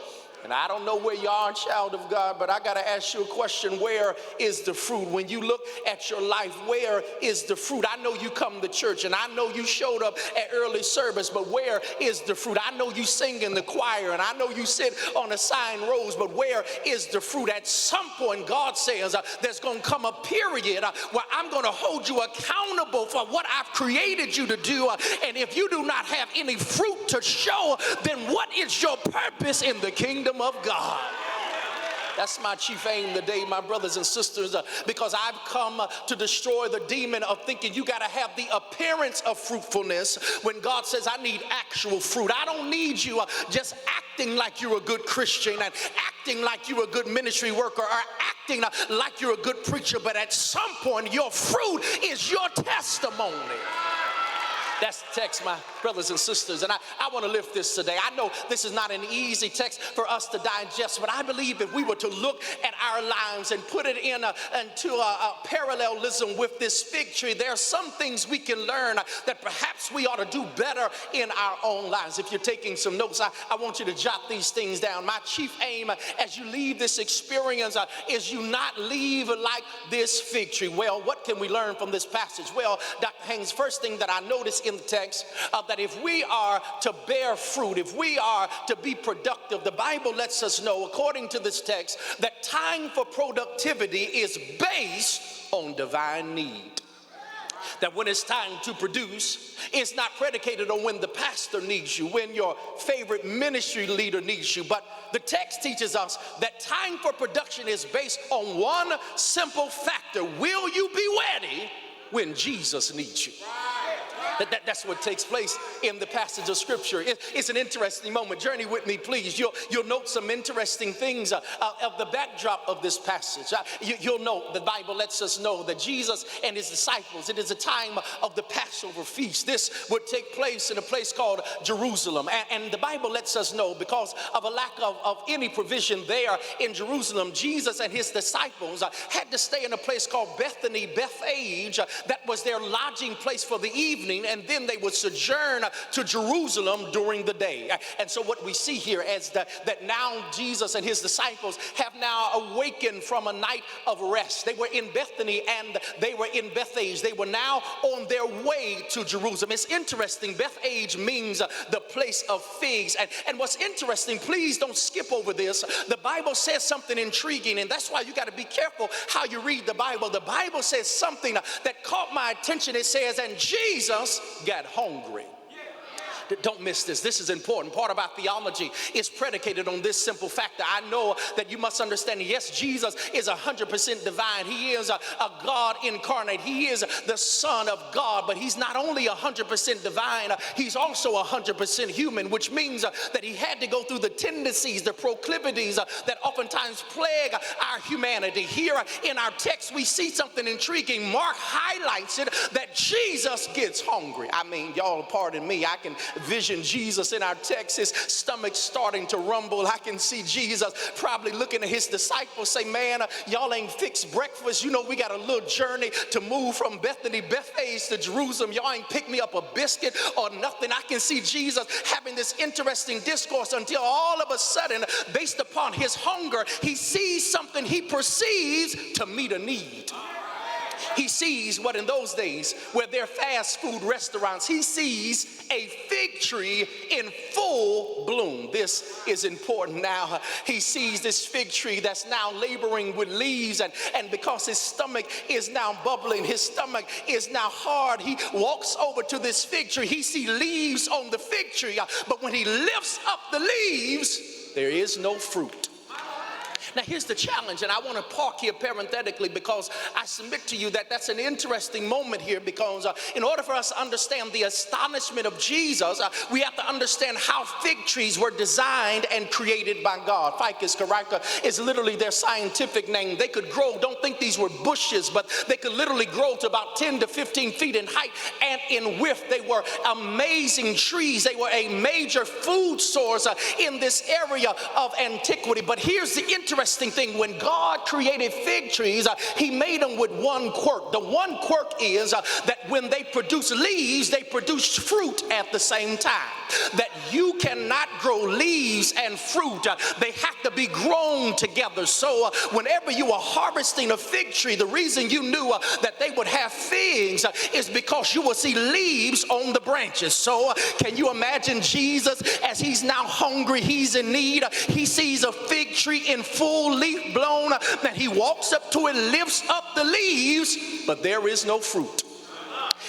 Speaker 4: And I don't know where you are, child of God, but I got to ask you a question. Where is the fruit? When you look at your life, where is the fruit? I know you come to church, and I know you showed up at early service, but where is the fruit? I know you sing in the choir, and I know you sit on assigned rows, but where is the fruit? At some point, God says there's going to come a period where I'm going to hold you accountable for what I've created you to do. And if you do not have any fruit to show, then what is your purpose in the kingdom of God? That's my chief aim today, my brothers and sisters, because I've come to destroy the demon of thinking you got to have the appearance of fruitfulness when God says I need actual fruit. I don't need you just acting like you're a good Christian and acting like you're a good ministry worker or acting like you're a good preacher, but at some point your fruit is your testimony. That's the text, my brothers and sisters, and I want to lift this today. I know this is not an easy text for us to digest, but I believe if we were to look at our lives and put it into a parallelism with this fig tree, there are some things we can learn that perhaps we ought to do better in our own lives. If you're taking some notes, I want you to jot these things down. My chief aim as you leave this experience is you not leave like this fig tree. Well, what can we learn from this passage? Well, Dr. Haynes, first thing that I noticed in the text, that if we are to bear fruit, if we are to be productive, the Bible lets us know, according to this text, that time for productivity is based on divine need. That when it's time to produce, it's not predicated on when the pastor needs you, when your favorite ministry leader needs you, but the text teaches us that time for production is based on one simple factor: will you be ready when Jesus needs you? That's what takes place in the passage of Scripture. It's an interesting moment. Journey with me, please. You'll note some interesting things of the backdrop of this passage. You'll note the Bible lets us know that Jesus and his disciples, it is a time of the Passover feast. This would take place in a place called Jerusalem. And the Bible lets us know, because of a lack of any provision there in Jerusalem, Jesus and his disciples had to stay in a place called Bethany, Bethphage. That was their lodging place for the evening. and then they would sojourn to Jerusalem during the day. And so what we see here is that now Jesus and his disciples have now awakened from a night of rest. They were in Bethany and they were in Bethphage. They were now on their way to Jerusalem. It's interesting. Bethphage means the place of figs. And what's interesting, please don't skip over this. The Bible says something intriguing, and that's why you got to be careful how you read the Bible. The Bible says something that caught my attention. It says, and Jesus got hungry. Don't miss this. This is important. Part of our theology is predicated on this simple factor. I know that you must understand, yes, Jesus is 100% divine. He is a God incarnate. He is the Son of God, but he's not only 100% divine, he's also 100% human, which means that he had to go through the tendencies, the proclivities that oftentimes plague our humanity. Here in our text, we see something intriguing. Mark highlights it that Jesus gets hungry. I mean, y'all pardon me, I can vision Jesus in our text, his stomach starting to rumble. I can see Jesus probably looking at his disciples, say, man, y'all ain't fixed breakfast. You know, we got a little journey to move from Bethany, Bethphage to Jerusalem. Y'all ain't picked me up a biscuit or nothing. I can see Jesus having this interesting discourse until all of a sudden, based upon his hunger, he sees something he perceives to meet a need. He sees what in those days, where there are fast food restaurants, he sees a fig tree in full bloom. This is important now. He sees this fig tree that's now laboring with leaves, and because his stomach is now bubbling, his stomach is now hard, he walks over to this fig tree. He sees leaves on the fig tree, but when he lifts up the leaves, there is no fruit. Now here's the challenge, and I want to park here parenthetically because I submit to you that that's an interesting moment here, because in order for us to understand the astonishment of Jesus, we have to understand how fig trees were designed and created by God. Ficus coryca is literally their scientific name. They could grow, don't think these were bushes, but they could literally grow to about 10 to 15 feet in height and in width. They were amazing trees. They were a major food source in this area of antiquity. But here's the interesting thing. When God created fig trees, he made them with one quirk. The one quirk is that when they produce leaves, they produce fruit at the same time. That you cannot grow leaves and fruit. They have to be grown together. So whenever you are harvesting a fig tree, the reason you knew that they would have figs is because you will see leaves on the branches. So can you imagine Jesus as he's now hungry, he's in need, he sees a fig tree in full leaf blown, that he walks up to it, lifts up the leaves, but there is no fruit.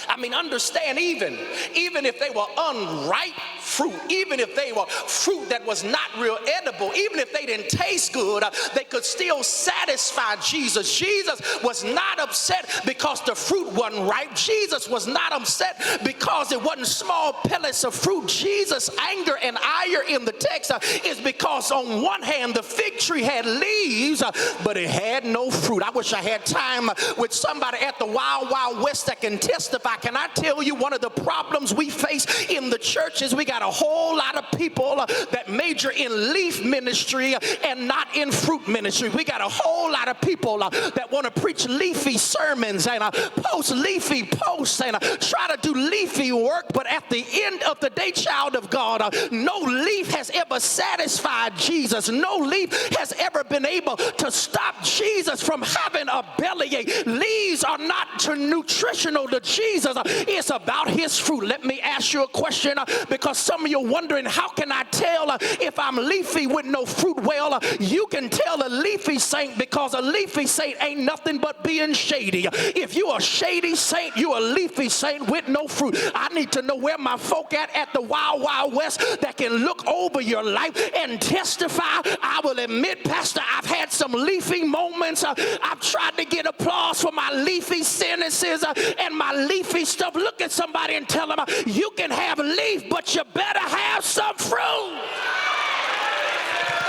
Speaker 4: I mean, understand, even if they were unripe fruit, even if they were fruit that was not real edible, even if they didn't taste good, they could still satisfy Jesus. Jesus was not upset because the fruit wasn't ripe. Jesus was not upset because it wasn't small pellets of fruit. Jesus' anger and ire in the text is because on one hand, the fig tree had leaves, but it had no fruit. I wish I had time with somebody at the Wild Wild West that can testify. Can I tell you, one of the problems we face in the church is we got a whole lot of people that major in leaf ministry and not in fruit ministry. We got a whole lot of people that want to preach leafy sermons and post leafy posts and try to do leafy work, but at the end of the day, child of God, no leaf has ever satisfied Jesus. No leaf has ever been able to stop Jesus from having a bellyache. Leaves are not nutritional to Jesus. It's about his fruit. Let me ask you a question, because some of you are wondering, how can I tell if I'm leafy with no fruit? Well, you can tell a leafy saint, because a leafy saint ain't nothing but being shady. If you're a shady saint, you're a leafy saint with no fruit. I need to know where my folk at the Wild Wild West that can look over your life and testify. I will admit, Pastor, I've had some leafy moments. I've tried to get applause for my leafy sentences and my leafy stuff. Look at somebody and tell them, you can have leaf, but you better have some fruit.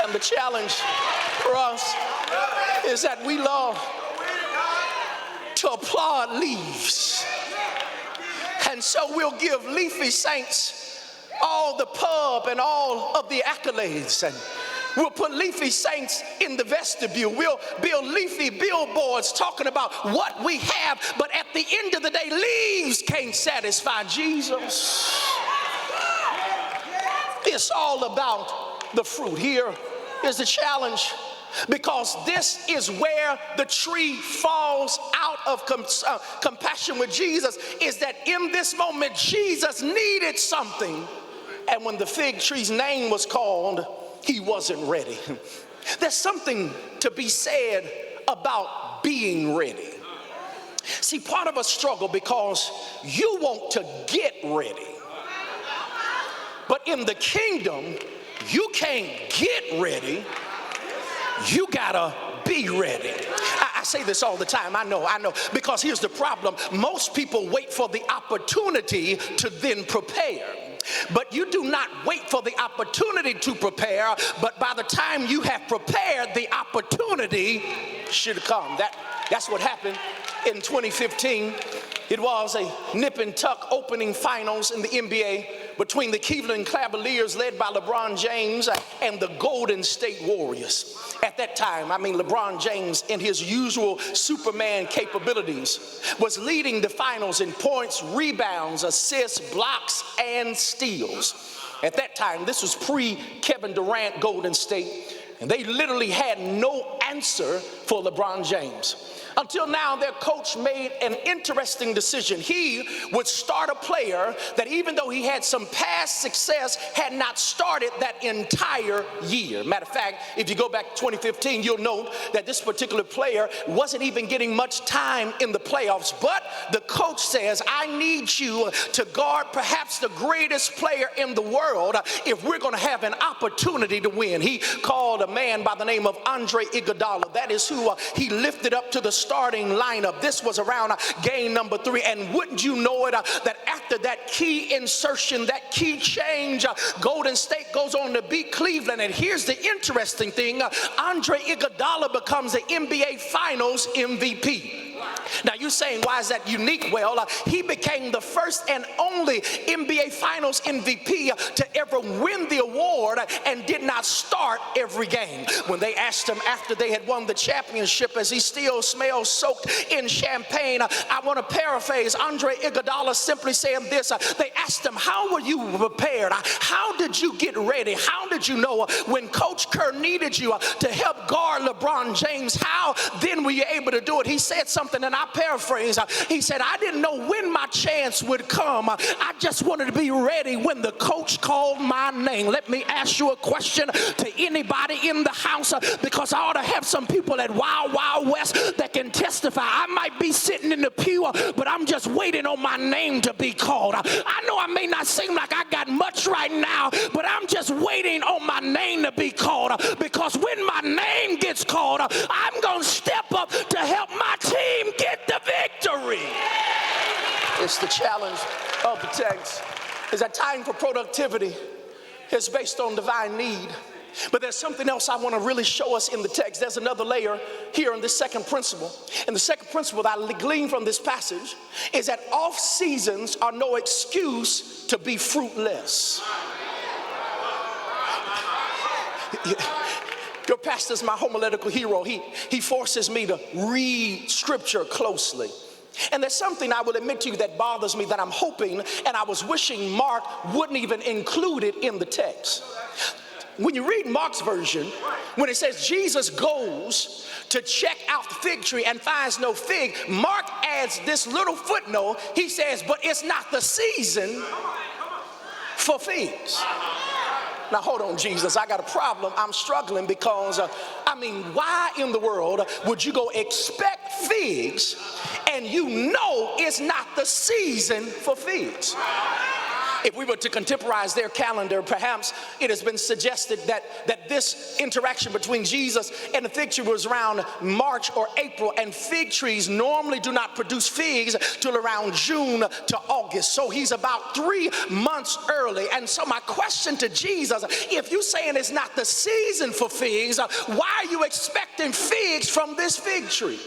Speaker 4: And the challenge for us is that we love to applaud leaves. And so we'll give leafy saints all the pub and all of the accolades. And We'll put leafy saints in the vestibule. We'll build leafy billboards talking about what we have, but at the end of the day, leaves can't satisfy Jesus. It's all about the fruit. Here is the challenge, because this is where the tree falls out of compassion with Jesus, is that in this moment, Jesus needed something. And when the fig tree's name was called, he wasn't ready. There's something to be said about being ready. See, part of us struggle because you want to get ready. But in the kingdom, you can't get ready. You gotta be ready. I say this all the time, I know, because here's the problem. Most people wait for the opportunity to then prepare. But you do not wait for the opportunity to prepare, but by the time you have prepared, the opportunity should come. That's what happened in 2015. It was a nip and tuck opening finals in the NBA between the Cleveland Cavaliers, led by LeBron James, and the Golden State Warriors. At that time, LeBron James, in his usual Superman capabilities, was leading the finals in points, rebounds, assists, blocks, and steals. At that time, this was pre-Kevin Durant Golden State, and they literally had no answer for LeBron James. Until now, their coach made an interesting decision. He would start a player that, even though he had some past success, had not started that entire year. Matter of fact, if you go back to 2015, you'll note that this particular player wasn't even getting much time in the playoffs. But the coach says, I need you to guard perhaps the greatest player in the world if we're going to have an opportunity to win. He called a man by the name of Andre Iguodala. That is who he lifted up to the starting lineup. This was around game number 3, and wouldn't you know it, that after that key insertion, that key change, Golden State goes on to beat Cleveland. And here's the interesting thing, Andre Iguodala becomes the NBA Finals MVP. Now you're saying, why is that unique? Well, he became the first and only NBA Finals MVP to ever win the award and did not start every game. When they asked him after they had won the championship, as he still smells soaked in champagne, I want to paraphrase Andre Iguodala simply saying this. They asked him, how were you prepared? How did you get ready? How did you know when Coach Kerr needed you to help guard LeBron James? How then were you able to do it? He said something, and I paraphrase. He said, I didn't know when my chance would come. I just wanted to be ready when the coach called my name. Let me ask you a question to anybody in the house, because I ought to have some people at Wild Wild West that can testify. I might be sitting in the pew, but I'm just waiting on my name to be called. I know I may not seem like I got much right now, but I'm just waiting on my name to be called, because when my name gets called, I'm going to step up to help my team get the victory. It's the challenge of the text, is that time for productivity is based on divine need. But there's something else I want to really show us in the text. There's another layer here in this second principle. And the second principle that I glean from this passage is that off seasons are no excuse to be fruitless. Your pastor's my homiletical hero. He forces me to read scripture closely. And there's something I will admit to you that bothers me, that I'm hoping and I was wishing Mark wouldn't even include it in the text. When you read Mark's version, when it says Jesus goes to check out the fig tree and finds no fig, Mark adds this little footnote. He says, but it's not the season for figs. Now, hold on, Jesus, I got a problem. I'm struggling because, why in the world would you go expect figs and you know it's not the season for figs? If we were to contemporize their calendar, perhaps it has been suggested that this interaction between Jesus and the fig tree was around March or April, and fig trees normally do not produce figs till around June to August. So he's about 3 months early. And so my question to Jesus, if you're saying it's not the season for figs, why are you expecting figs from this fig tree?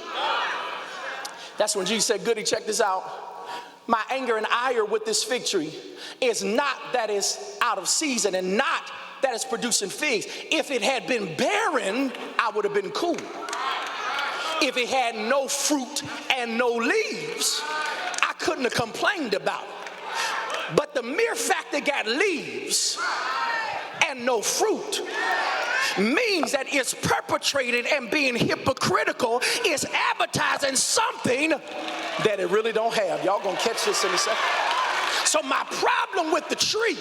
Speaker 4: That's when Jesus said, Goody, check this out. My anger and ire with this fig tree is not that it's out of season, and not that is producing figs. If it had been barren, I would have been cool. If it had no fruit and no leaves, I couldn't have complained about it. But the mere fact it got leaves and no fruit means that it's perpetrated and being hypocritical. It's advertising something that it really don't have. Y'all gonna catch this in a second. So my problem with the tree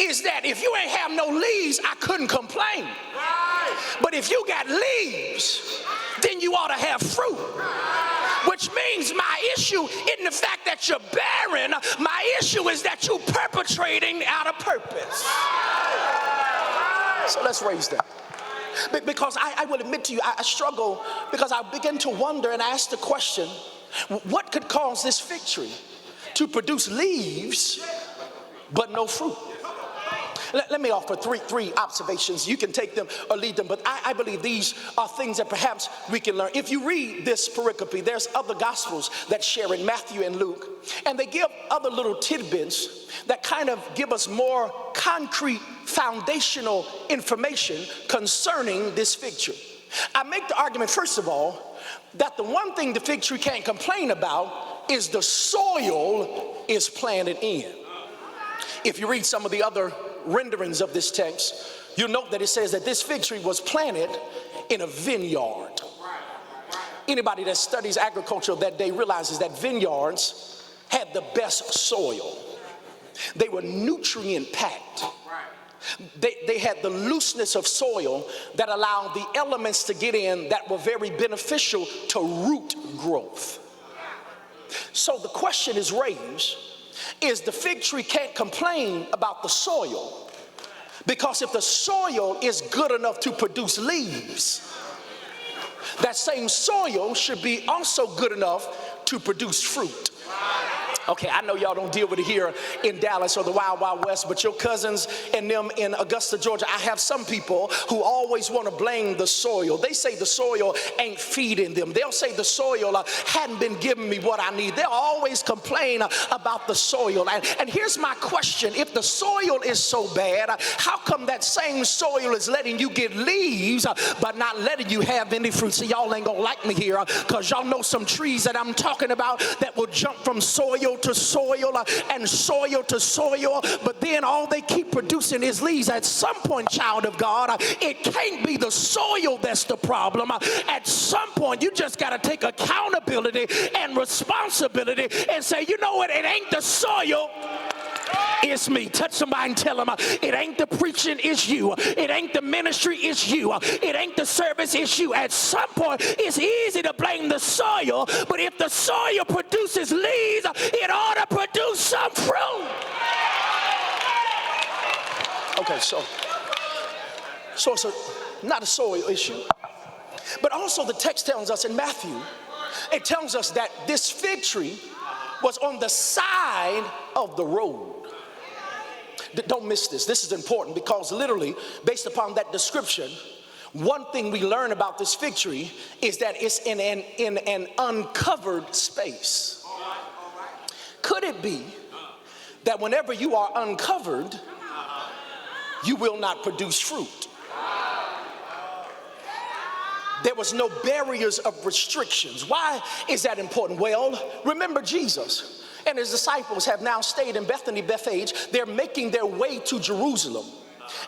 Speaker 4: is that if you ain't have no leaves, I couldn't complain. But if you got leaves, then you ought to have fruit. Which means my issue isn't the fact that you're barren. My issue is that you're perpetrating out of purpose. So let's raise that. Because I will admit to you, I struggle because I begin to wonder and ask the question, what could cause this fig tree to produce leaves but no fruit? Let me offer three observations. You can take them or leave them, but I believe these are things that perhaps we can learn. If you read this pericope, there's other gospels that share in Matthew and Luke, and they give other little tidbits that kind of give us more concrete foundational information concerning this fig tree. I make the argument, first of all, that the one thing the fig tree can't complain about is the soil is planted in. If you read some of the other renderings of this text, you'll note that it says that this fig tree was planted in a vineyard. Anybody that studies agriculture of that day realizes that vineyards had the best soil. They were nutrient packed. They had the looseness of soil that allowed the elements to get in that were very beneficial to root growth. So the question is raised, is the fig tree can't complain about the soil, because if the soil is good enough to produce leaves, that same soil should be also good enough to produce fruit. Okay, I know y'all don't deal with it here in Dallas or the Wild Wild West, but your cousins and them in Augusta, Georgia, I have some people who always want to blame the soil. They say the soil ain't feeding them. They'll say the soil hadn't been giving me what I need. They'll always complain about the soil. And here's my question. If the soil is so bad, how come that same soil is letting you get leaves but not letting you have any fruit? See, y'all ain't gonna like me here because y'all know some trees that I'm talking about that will jump from soil to soil and soil to soil, but then all they keep producing is leaves. At some point, child of God, it can't be the soil that's the problem. At some point, you just got to take accountability and responsibility and say, you know what, it ain't the soil, it's me. Touch somebody and tell them, it ain't the preaching, it's you. It ain't the ministry, it's you. It ain't the service, it's you. At some point, it's easy to blame the soil, but if the soil produces leaves, it ought to produce some fruit. Okay, so it's not a soil issue, but also the text tells us in Matthew, it tells us that this fig tree was on the side of the road. Don't miss this. This is important because literally, based upon that description, one thing we learn about this fig tree is that it's in an uncovered space. Could it be that whenever you are uncovered, you will not produce fruit? There was no barriers of restrictions. Why is that important? Well, remember Jesus and his disciples have now stayed in Bethany, Bethphage. They're making their way to Jerusalem.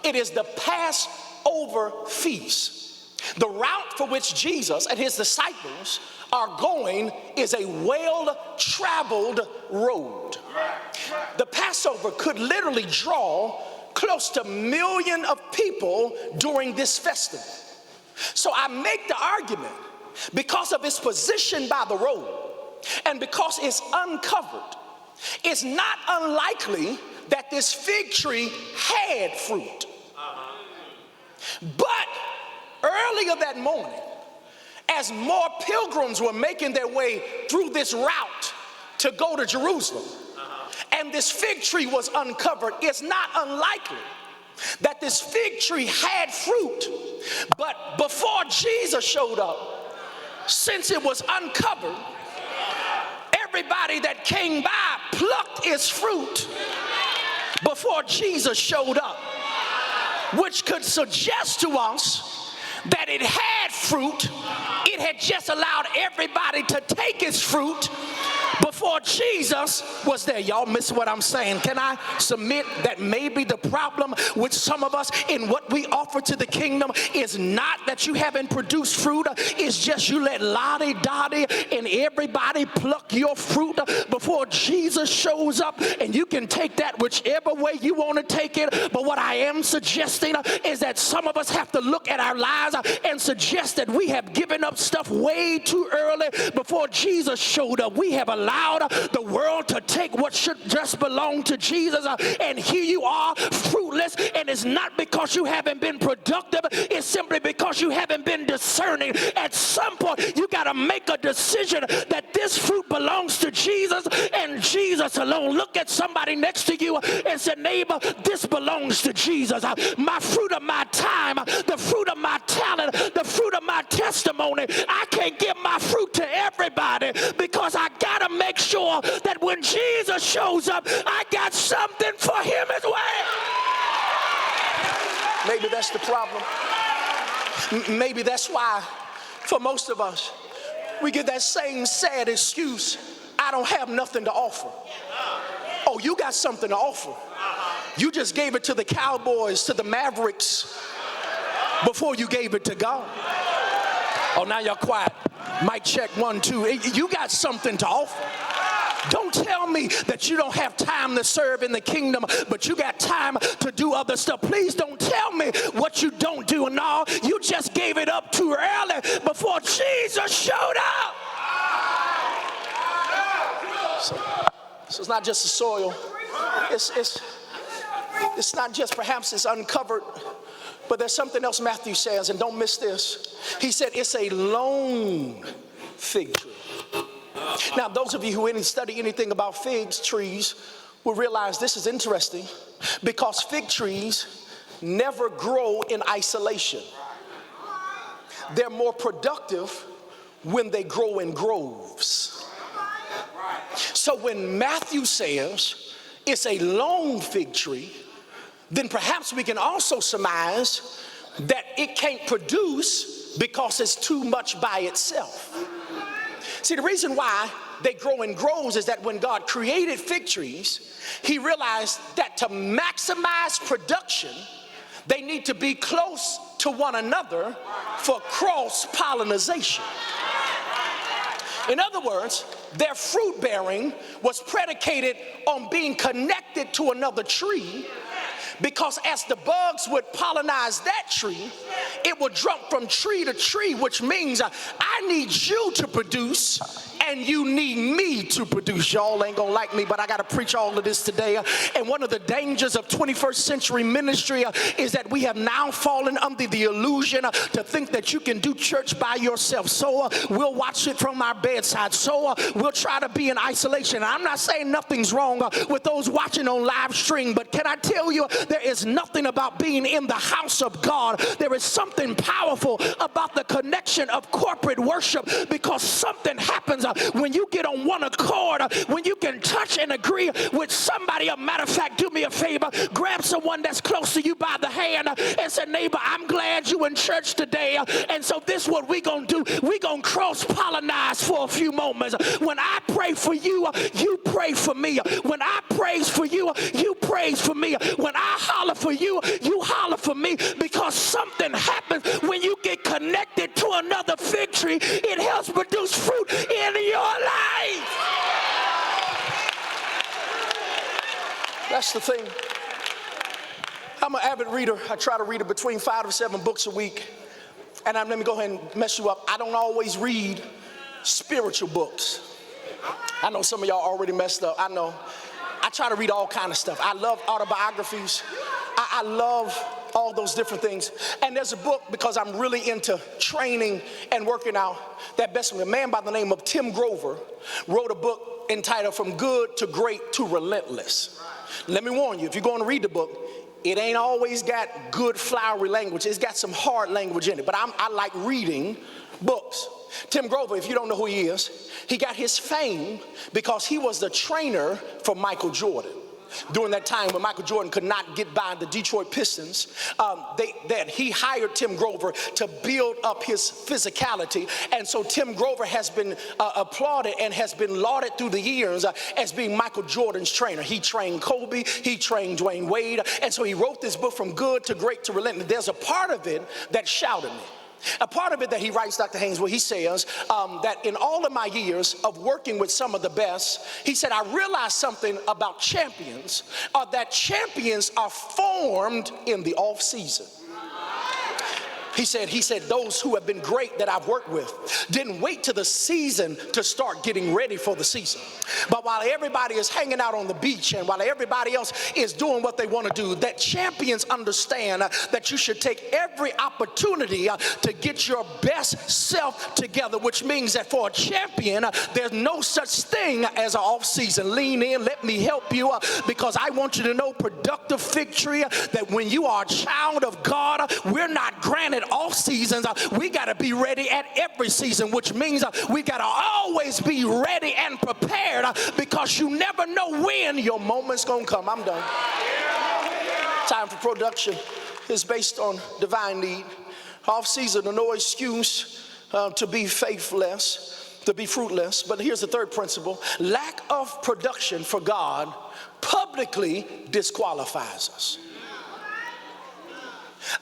Speaker 4: It is the Passover feast. The route for which Jesus and his disciples are going is a well-traveled road. The Passover could literally draw close to 1 million of people during this festival. So I make the argument, because of its position by the road and because it's uncovered, it's not unlikely that this fig tree had fruit. But earlier that morning, as more pilgrims were making their way through this route to go to Jerusalem, and this fig tree was uncovered, it's not unlikely that this fig tree had fruit. But before Jesus showed up, since it was uncovered, everybody that came by plucked its fruit before Jesus showed up. which could suggest to us that it had fruit. It had just allowed everybody to take its fruit before Jesus was there. Y'all miss what I'm saying. Can I submit that maybe the problem with some of us in what we offer to the kingdom is not that you haven't produced fruit, it's just you let Lottie, Dottie, and everybody pluck your fruit before Jesus shows up, and you can take that whichever way you want to take it. But what I am suggesting is that some of us have to look at our lives and suggest that we have given up stuff way too early before Jesus showed up. We have allowed the world to take what should just belong to Jesus, and here you are fruitless. And it's not because you haven't been productive, it's simply because you haven't been discerning. At some point you got to make a decision that this fruit belongs to Jesus and Jesus alone. Look at somebody next to you and say, neighbor, this belongs to Jesus. My fruit of my time, the fruit of my talent, the fruit of my testimony, I can't give my fruit to everybody because I got to make sure that when Jesus shows up, I got something for him as well. Maybe that's the problem. Maybe that's why for most of us, we get that same sad excuse, I don't have nothing to offer. Oh, you got something to offer. You just gave it to the Cowboys, to the Mavericks, before you gave it to God. Oh, now y'all quiet. Mic check 1, 2. You got something to offer. Don't tell me that you don't have time to serve in the kingdom, but you got time to do other stuff. Please don't tell me what you don't do. No, you just gave it up too early before Jesus showed up. So it's not just the soil. It's not just perhaps it's uncovered, but there's something else Matthew says, and don't miss this. He said it's a lone fig tree. Now, those of you who didn't study anything about fig trees will realize this is interesting because fig trees never grow in isolation. They're more productive when they grow in groves. So when Matthew says it's a lone fig tree, then perhaps we can also surmise that it can't produce because it's too much by itself. See, the reason why they grow in groves is that when God created fig trees, he realized that to maximize production, they need to be close to one another for cross-pollination. In other words, their fruit bearing was predicated on being connected to another tree, because as the bugs would pollinize that tree, it would jump from tree to tree, which means I need you to produce and you need me to produce. Y'all ain't gonna like me, but I gotta preach all of this today. And one of the dangers of 21st century ministry is that we have now fallen under the illusion to think that you can do church by yourself. So we'll watch it from our bedside. So we'll try to be in isolation. And I'm not saying nothing's wrong with those watching on live stream, but can I tell you, there is nothing about being in the house of God. There is something powerful about the connection of corporate worship, because something happens when you get on one accord, when you can touch and agree with somebody. A matter of fact, do me a favor, grab someone that's close to you by the hand and say, neighbor, I'm glad you in church today. And so this is what we gonna do. We gonna cross-pollinize for a few moments. When I pray for you, you pray for me. When I praise for you, you praise for me. When I holler for you, you holler for me, because something happens when you get connected to another fig tree. It helps produce fruit in your life. That's the thing. I'm an avid reader. I try to read between 5 to 7 books a week. And let me go ahead and mess you up. I don't always read spiritual books. I know some of y'all already messed up. I know. I try to read all kind of stuff. I love autobiographies. I love all those different things. And there's a book, because I'm really into training and working out, that a man by the name of Tim Grover wrote a book entitled From Good to Great to Relentless. Let me warn you, if you're going to read the book, it ain't always got good flowery language. It's got some hard language in it. But I like reading books. Tim Grover, if you don't know who he is, he got his fame because he was the trainer for Michael Jordan. during that time when Michael Jordan could not get by the Detroit Pistons, he hired Tim Grover to build up his physicality. And so Tim Grover has been applauded and has been lauded through the years as being Michael Jordan's trainer. He trained Kobe, he trained Dwayne Wade, and so he wrote this book, From Good to Great to Relentless. There's a part of it that shouted me. A part of it that he writes, Dr. Haynes, where he says that in all of my years of working with some of the best, he said, I realized something about champions, that champions are formed in the off season. He said, those who have been great that I've worked with didn't wait till the season to start getting ready for the season. But while everybody is hanging out on the beach and while everybody else is doing what they want to do, that champions understand that you should take every opportunity to get your best self together, which means that for a champion, there's no such thing as an off season. Lean in, let me help you, because I want you to know, productive victory, that when you are a child of God, we're not granted off seasons. We got to be ready at every season, which means we got to always be ready and prepared, because you never know when your moment's going to come. I'm done. Time for production is based on divine need. Off season are no excuse to be faithless, to be fruitless. But here's the third principle. Lack of production for God publicly disqualifies us.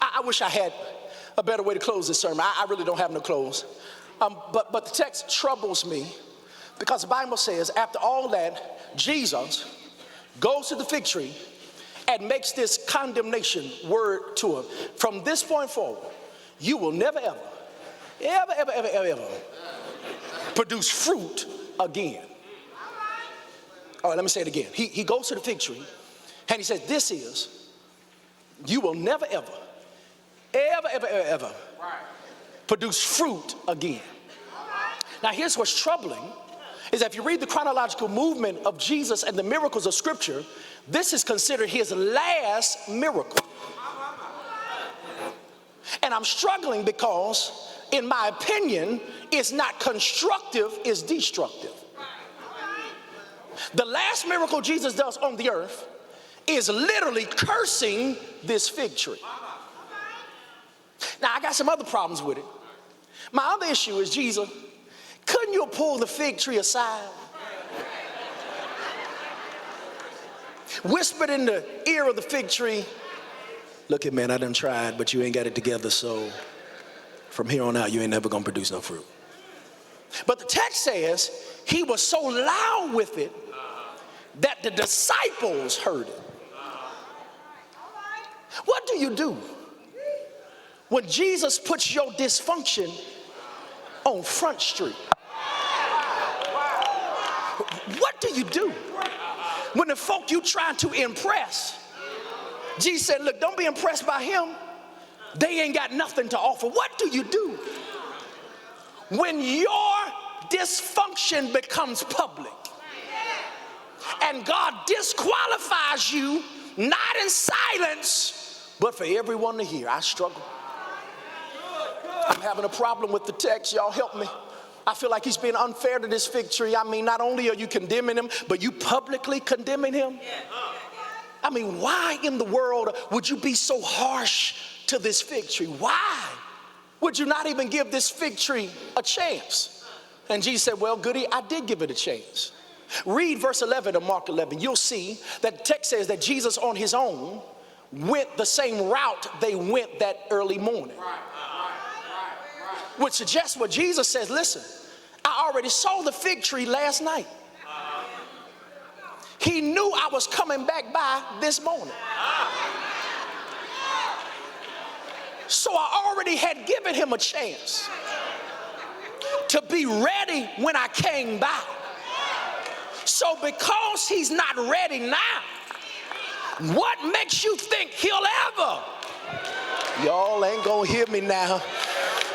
Speaker 4: I wish I had a better way to close this sermon. I really don't have no close. But the text troubles me because the Bible says after all that, Jesus goes to the fig tree and makes this condemnation word to him. From this point forward, you will never, ever produce fruit again. All right, let me say it again. He goes to the fig tree and he says, you will never, ever produce fruit again. Now here's what's troubling, is that if you read the chronological movement of Jesus and the miracles of Scripture, this is considered his last miracle. And I'm struggling because, in my opinion, it's not constructive, it's destructive. The last miracle Jesus does on the earth is literally cursing this fig tree. Now, I got some other problems with it. My other issue is, Jesus, couldn't you pull the fig tree aside? Whispered in the ear of the fig tree, look here, man, I done tried, but you ain't got it together, so from here on out, you ain't never gonna produce no fruit. But the text says he was so loud with it that the disciples heard it. What do you do when Jesus puts your dysfunction on Front Street? What do you do when the folk you trying to impress, Jesus said, look, don't be impressed by him. They ain't got nothing to offer. What do you do when your dysfunction becomes public and God disqualifies you, not in silence, but for everyone to hear? I struggle. I'm having a problem with the text. Y'all help me. I feel like he's being unfair to this fig tree. I mean, not only are you condemning him, but you publicly condemning him. I mean, why in the world would you be so harsh to this fig tree? Why would you not even give this fig tree a chance? And Jesus said, well, goody, I did give it a chance. Read verse 11 of Mark 11. You'll see that the text says that Jesus on his own went the same route they went that early morning. Which suggests what Jesus says, listen, I already saw the fig tree last night. He knew I was coming back by this morning. So I already had given him a chance to be ready when I came by. So because he's not ready now, what makes you think he'll ever? Y'all ain't gonna hear me now.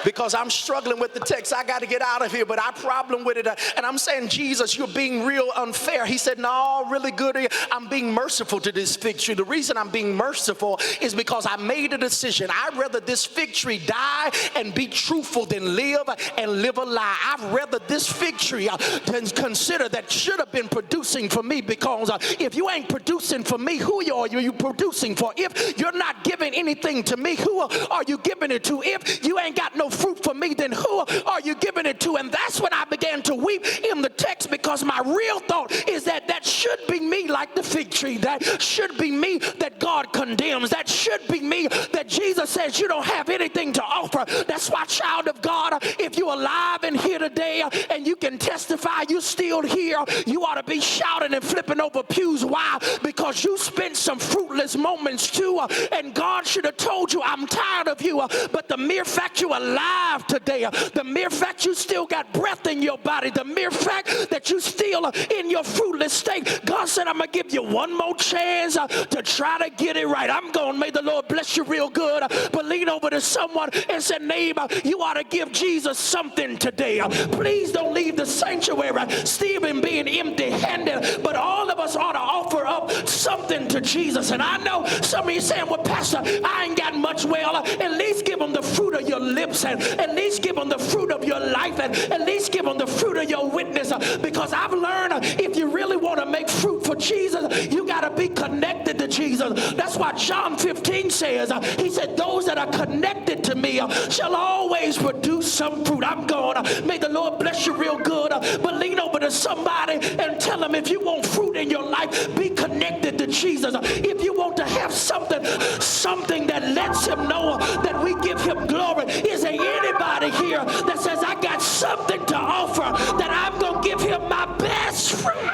Speaker 4: because I'm struggling with the text. I got to get out of here, but I problem with it. And I'm saying, Jesus, you're being real unfair. He said, no, really good. I'm being merciful to this fig tree. The reason I'm being merciful is because I made a decision. I'd rather this fig tree die and be truthful than live and live a lie. I'd rather this fig tree than consider that should have been producing for me, because if you ain't producing for me, who are you producing for? If you're not giving anything to me, who are you giving it to? If you ain't got no fruit for me, then who are you giving it to? And that's when I began to weep in the text, because my real thought is that that should be me, like the fig tree. That should be me that God condemns. That should be me that Jesus says you don't have anything to offer. That's why, child of God, if you're alive and here today and you can testify you're still here, you ought to be shouting and flipping over pews. Why? Because you spent some fruitless moments too, and God should have told you, I'm tired of you. But the mere fact you're alive today, the mere fact you still got breath in your body, the mere fact that you still in your fruitless state, God said, I'm going to give you one more chance to try to get it right. I'm going, may the Lord bless you real good. But lean over to someone and say, neighbor, you ought to give Jesus something today. Please don't leave the sanctuary, Stephen, being empty-handed, but all of us ought to offer up something to Jesus. And I know some of you saying, well, Pastor, I ain't got much. Well, at least give them the fruit of your lips, and at least give them the fruit of your life, and at least give them the fruit of your witness, because I've learned if you really want to make fruit for Jesus, you got to be connected to Jesus. That's why John 15 says, he said, those that are connected to me shall always produce some fruit. I'm going, may the Lord bless you real good, but lean over to somebody and tell them, if you want fruit in your life, be connected to Jesus. If you want to have something that lets him know that we give him glory, is there anybody here that says, I got something to offer, that I'm going to give him my best fruit?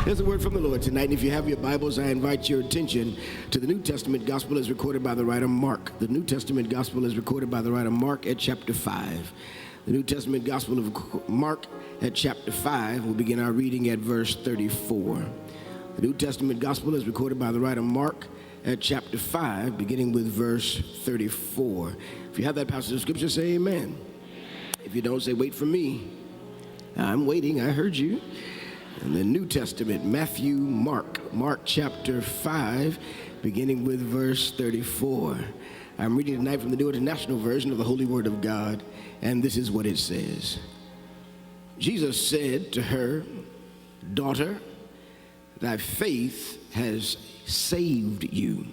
Speaker 5: There's a word from the Lord tonight, and if you have your Bibles, I invite your attention to the New Testament Gospel as recorded by the writer Mark. The New Testament Gospel is recorded by the writer Mark at chapter 5. The New Testament Gospel of Mark at chapter 5, we'll begin our reading at verse 34. The New Testament Gospel is recorded by the writer Mark at chapter 5, beginning with verse 34. If you have that passage of Scripture, say amen. If you don't, say wait for me. I'm waiting, I heard you. In the New Testament, Matthew, Mark chapter 5, beginning with verse 34. I'm reading tonight from the New International Version of the Holy Word of God, and this is what it says. Jesus said to her, daughter, thy faith has saved you.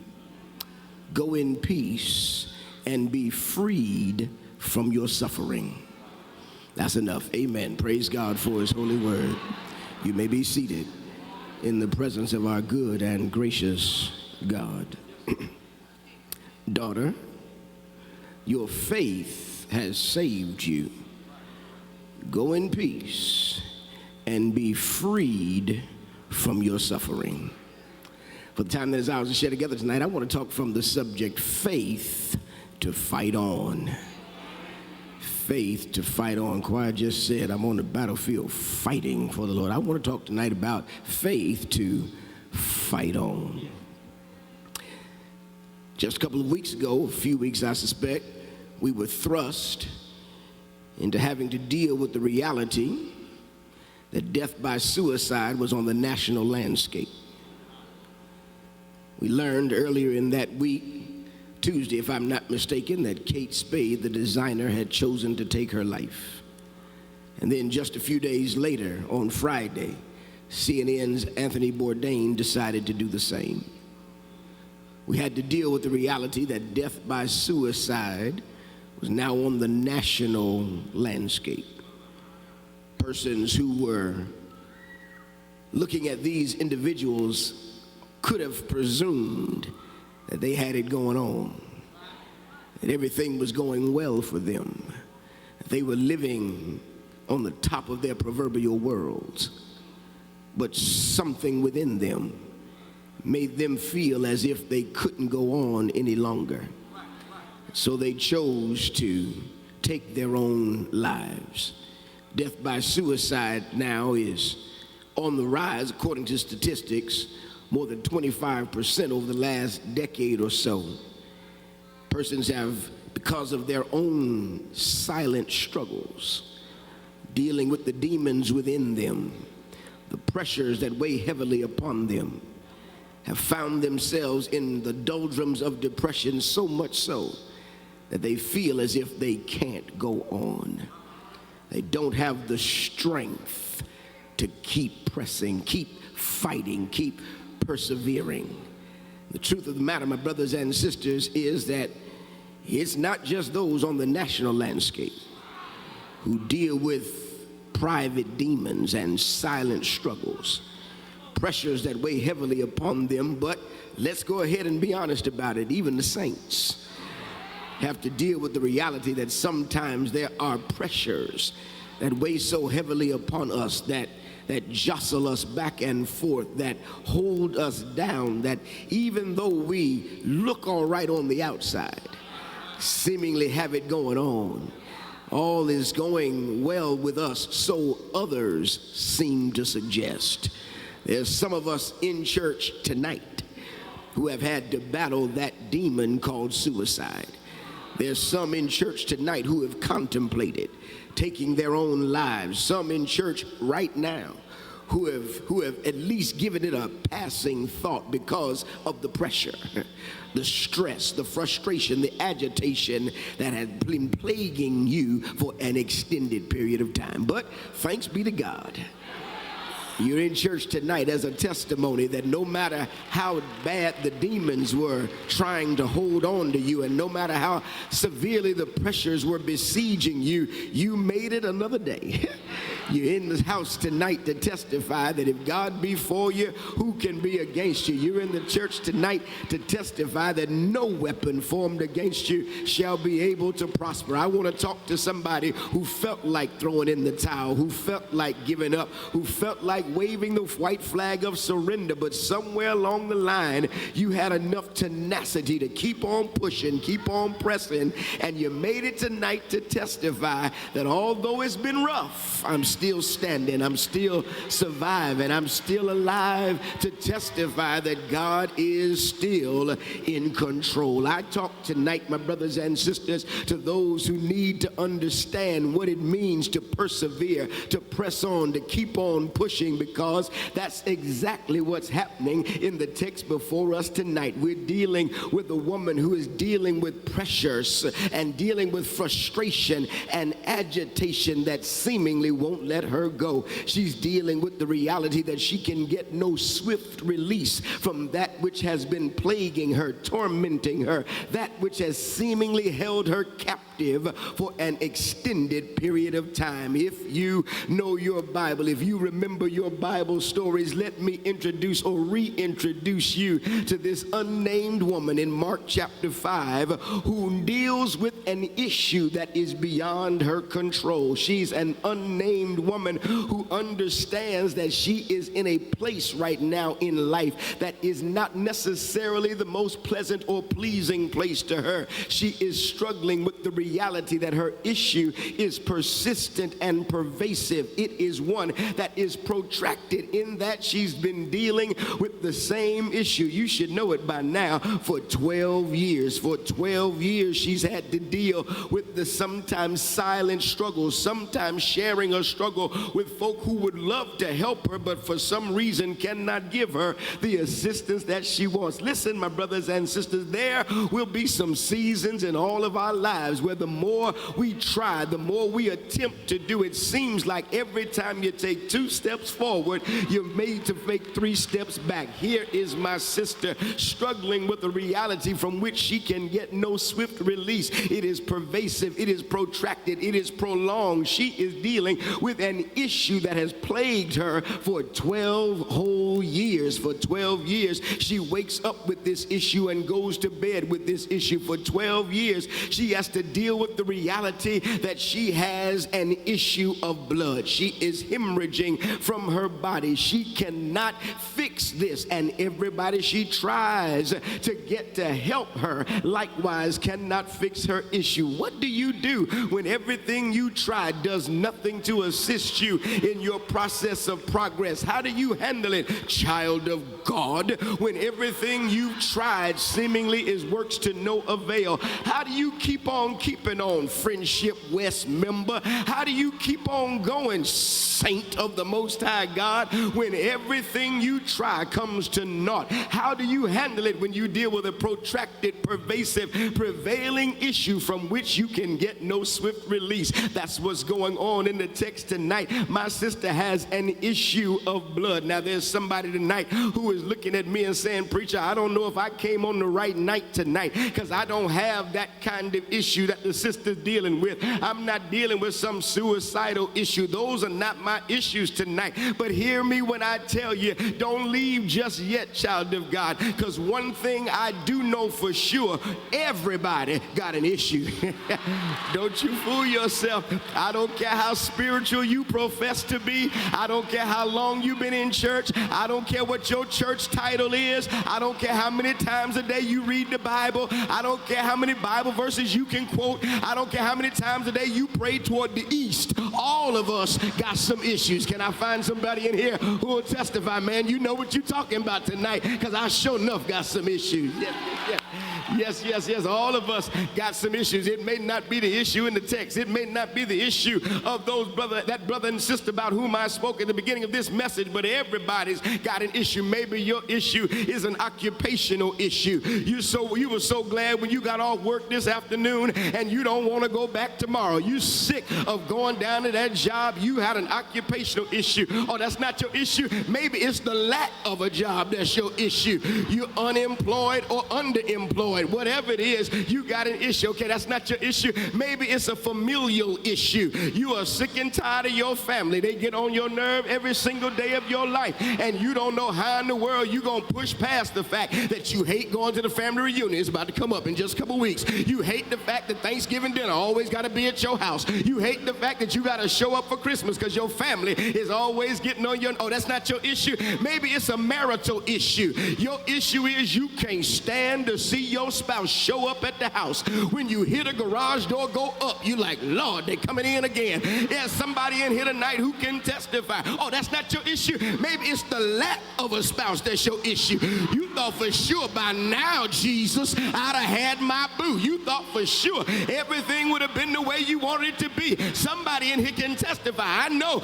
Speaker 5: Go in peace and be freed from your suffering. That's enough. Amen. Praise God for his holy word. You may be seated in the presence of our good and gracious God. Daughter, your faith has saved you. Go in peace and be freed from your suffering. For the time that is ours to share together tonight, I want to talk from the subject, faith to fight on. Faith to fight on. Choir just said, I'm on the battlefield fighting for the Lord. I want to talk tonight about faith to fight on. Just a couple of weeks ago, a few weeks I suspect, we were thrust into having to deal with the reality that death by suicide was on the national landscape. We learned earlier in that week, Tuesday, if I'm not mistaken, that Kate Spade, the designer, had chosen to take her life. And then just a few days later, on Friday, CNN's Anthony Bourdain decided to do the same. We had to deal with the reality that death by suicide was now on the national landscape. Persons who were looking at these individuals could have presumed that they had it going on, that everything was going well for them, that they were living on the top of their proverbial worlds. But something within them made them feel as if they couldn't go on any longer. So they chose to take their own lives. Death by suicide now is on the rise, according to statistics. more than 25% over the last decade or so. Persons have, because of their own silent struggles, dealing with the demons within them, the pressures that weigh heavily upon them, have found themselves in the doldrums of depression, so much so that they feel as if they can't go on. They don't have the strength to keep pressing, keep fighting, keep persevering. The truth of the matter, my brothers and sisters, is that it's not just those on the national landscape who deal with private demons and silent struggles, pressures that weigh heavily upon them, but let's go ahead and be honest about it. Even the saints have to deal with the reality that sometimes there are pressures that weigh so heavily upon us, that jostle us back and forth, that hold us down, that even though we look all right on the outside, seemingly have it going on, all is going well with us, so others seem to suggest. There's some of us in church tonight who have had to battle that demon called suicide. There's some in church tonight who have contemplated taking their own lives. Some in church right now who have at least given it a passing thought because of the pressure, the stress, the frustration, the agitation that had been plaguing you for an extended period of time. But thanks be to God, you're in church tonight as a testimony that no matter how bad the demons were trying to hold on to you, and no matter how severely the pressures were besieging you, you made it another day. You're in the house tonight to testify that if God be for you, who can be against you? You're in the church tonight to testify that no weapon formed against you shall be able to prosper. I want to talk to somebody who felt like throwing in the towel, who felt like giving up, who felt like waving the white flag of surrender, but somewhere along the line you had enough tenacity to keep on pushing, keep on pressing, and you made it tonight to testify that although it's been rough, I'm still standing, I'm still surviving, I'm still alive to testify that God is still in control. I talk tonight, my brothers and sisters, to those who need to understand what it means to persevere, to press on, to keep on pushing, because that's exactly what's happening in the text before us tonight. We're dealing with a woman who is dealing with pressures and dealing with frustration and agitation that seemingly won't let her go. She's dealing with the reality that she can get no swift release from that which has been plaguing her, tormenting her, that which has seemingly held her captive for an extended period of time. If you know your Bible, if you remember your Bible stories, let me introduce or reintroduce you to this unnamed woman in Mark chapter 5 who deals with an issue that is beyond her control. She's an unnamed woman who understands that she is in a place right now in life that is not necessarily the most pleasant or pleasing place to her. She is struggling with the reality that her issue is persistent and pervasive. It is one that is protracted in that she's been dealing with the same issue. You should know it by now. For 12 years. For 12 years she's had to deal with the sometimes silent struggles, sometimes sharing a struggle with folk who would love to help her, but for some reason cannot give her the assistance that she wants. Listen, my brothers and sisters, there will be some seasons in all of our lives where the more we try, the more we attempt to do, it seems like every time you take 2 steps forward, you're made to make 3 steps back. Here is my sister struggling with a reality from which she can get no swift release. It is pervasive, it is protracted, it is prolonged. She is dealing with an issue that has plagued her for 12 whole years. For 12 years, she wakes up with this issue and goes to bed with this issue. For 12 years, she has to deal deal with the reality that she has an issue of blood. She is hemorrhaging from her body. She cannot fix this, and everybody she tries to get to help her likewise cannot fix her issue. What do you do when everything you try does nothing to assist you in your process of progress? How do you handle it, child of God, when everything you've tried seemingly is works to no avail? How do you keep on keeping on, Friendship West member? How do you keep on going, saint of the Most High God, when everything you try comes to naught? How do you handle it when you deal with a protracted, pervasive, prevailing issue from which you can get no swift release? That's what's going on in the text tonight. My sister has an issue of blood. Now, there's somebody tonight who is looking at me and saying, preacher, I don't know if I came on the right night tonight, because I don't have that kind of issue that the sister's dealing with. I'm not dealing with some suicidal issue. Those are not my issues tonight. But hear me when I tell you, don't leave just yet, child of God, because one thing I do know for sure, everybody got an issue. Don't you fool yourself. I don't care how spiritual you profess to be. I don't care how long you've been in church. I don't care what your church title is. I don't care how many times a day you read the Bible. I don't care how many Bible verses you can quote. I don't care how many times a day you pray toward the east. All of us got some issues. Can I find somebody in here who will testify, man, you know what you're talking about tonight, because I sure enough got some issues. Yes. All of us got some issues. It may not be the issue in the text. It may not be the issue of that brother and sister about whom I spoke at the beginning of this message, but everybody's got an issue. Maybe your issue is an occupational issue. You were so glad when you got off work this afternoon and you don't want to go back tomorrow. You sick of going down to that job. You had an occupational issue. Oh, that's not your issue. Maybe it's the lack of a job that's your issue. You're unemployed or underemployed. Whatever it is, you got an issue. Okay, that's not your issue. Maybe it's a familial issue. You are sick and tired of your family. They get on your nerve every single day of your life, and you don't know how in the world you're going to push past the fact that you hate going to the family reunion. It's about to come up in just a couple weeks. You hate the fact that Thanksgiving dinner always got to be at your house. You hate the fact that you got to show up for Christmas because your family is always getting on your... Oh, that's not your issue. Maybe it's a marital issue. Your issue is you can't stand to see your spouse show up at the house. When you hear the garage door go up, you like, Lord, they coming in again. There's somebody in here tonight who can testify. Oh, that's not your issue. Maybe it's the lack of a spouse that's your issue. You thought for sure by now, Jesus, I'd have had my boo. You thought for sure everything would have been the way you wanted it to be. Somebody in here can testify. I know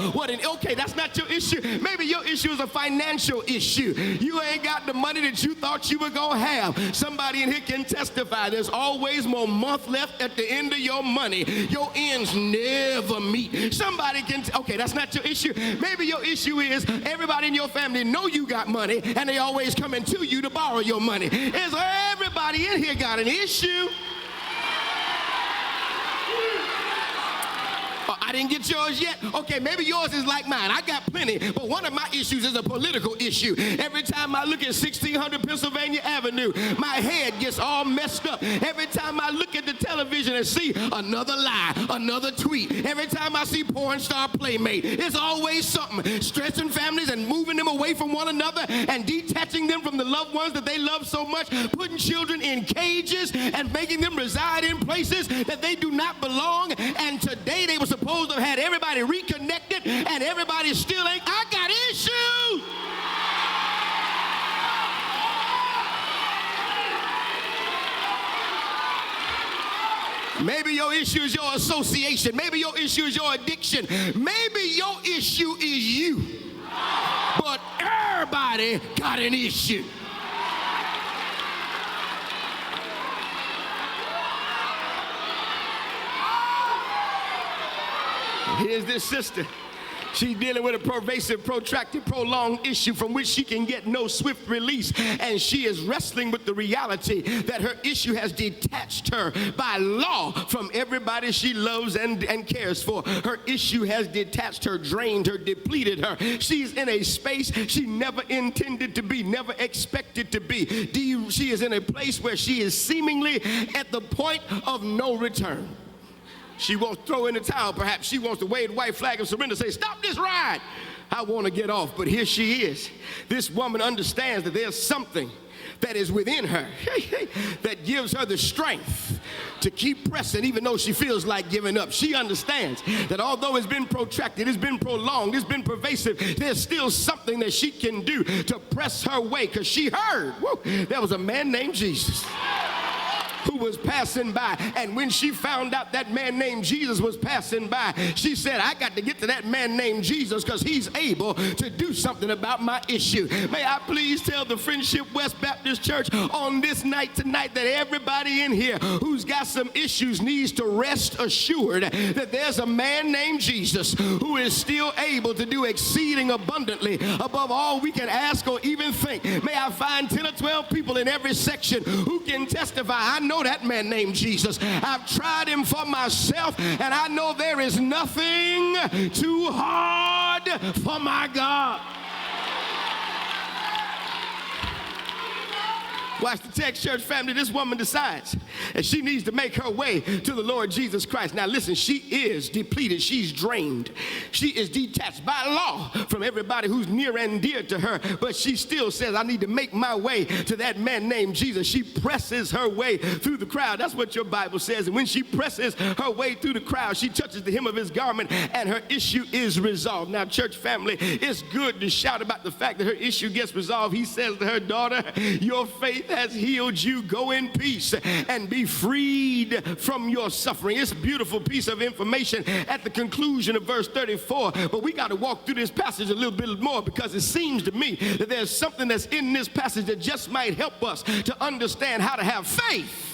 Speaker 5: okay, that's not your issue. Maybe your issue is a financial issue. You ain't got the money that you thought you were going to have. Somebody in here can testify. There's always more month left at the end of your money. Your ends never meet. Somebody can, okay, that's not your issue. Maybe your issue is everybody in your family know you got money and they always coming to you to borrow your money. Is everybody in here got an issue? I didn't get yours yet. Okay, maybe yours is like mine. I got plenty, but one of my issues is a political issue. Every time I look at 1600 Pennsylvania Avenue, my head gets all messed up. Every time I look at the television and see another lie, another tweet, every time I see porn star playmate, it's always something. Stressing families and moving them away from one another and detaching them from the loved ones that they love so much, putting children in cages and making them reside in places that they do not belong. And today they were supposed to have had everybody reconnected and everybody still ain't. I got issues. Maybe your issue is your association. Maybe your issue is your addiction. Maybe your issue is you. But everybody got an issue. Here's this sister. She's dealing with a pervasive, protracted, prolonged issue from which she can get no swift release. And she is wrestling with the reality that her issue has detached her by law from everybody she loves and cares for. Her issue has detached her, drained her, depleted her. She's in a space she never intended to be, never expected to be. She is in a place where she is seemingly at the point of no return. She won't throw in the towel, perhaps. She wants to wave the white flag of surrender, say, stop this ride. I want to get off, but here she is. This woman understands that there's something that is within her that gives her the strength to keep pressing even though she feels like giving up. She understands that although it's been protracted, it's been prolonged, it's been pervasive, there's still something that she can do to press her way, because she heard there was a man named Jesus who was passing by. And when she found out that man named Jesus was passing by, she said, I got to get to that man named Jesus because he's able to do something about my issue. May I please tell the Friendship West Baptist Church on this night tonight that everybody in here who's got some issues needs to rest assured that there's a man named Jesus who is still able to do exceeding abundantly above all we can ask or even think. May I find 10 or 12 people in every section who can testify, I know that man named Jesus. I've tried him for myself, and I know there is nothing too hard for my God. Watch the text, church family. This woman decides that she needs to make her way to the Lord Jesus Christ. Now listen, she is depleted. She's drained. She is detached by law from everybody who's near and dear to her, but she still says, I need to make my way to that man named Jesus. She presses her way through the crowd. That's what your Bible says. And when she presses her way through the crowd, she touches the hem of his garment and her issue is resolved. Now, church family, it's good to shout about the fact that her issue gets resolved. He says to her, daughter, your faith has healed you. Go in peace and be freed from your suffering. It's a beautiful piece of information at the conclusion of verse 34, but we got to walk through this passage a little bit more, because it seems to me that there's something that's in this passage that just might help us to understand how to have faith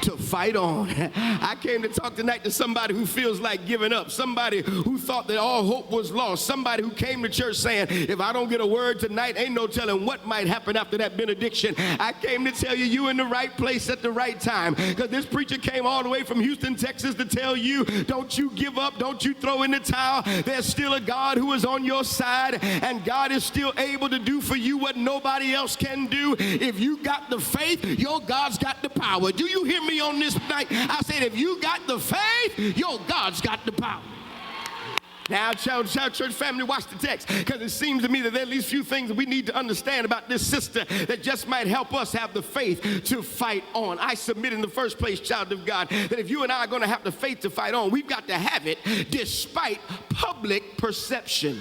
Speaker 5: to fight on. I came to talk tonight to somebody who feels like giving up, somebody who thought that all hope was lost, somebody who came to church saying, if I don't get a word tonight, ain't no telling what might happen after that benediction. I came to tell you, you're in the right place at the right time, because this preacher came all the way from Houston, Texas to tell you, don't you give up, don't you throw in the towel. There's still a God who is on your side, and God is still able to do for you what nobody else can do. If you got the faith, your God's got the power. Do you hear me on this night? I said, if you got the faith, your God's got the power. Now, church family, watch the text, because it seems to me that there are at least few things that we need to understand about this sister that just might help us have the faith to fight on. I submit in the first place, child of God, that if you and I are going to have the faith to fight on, we've got to have it despite public perception.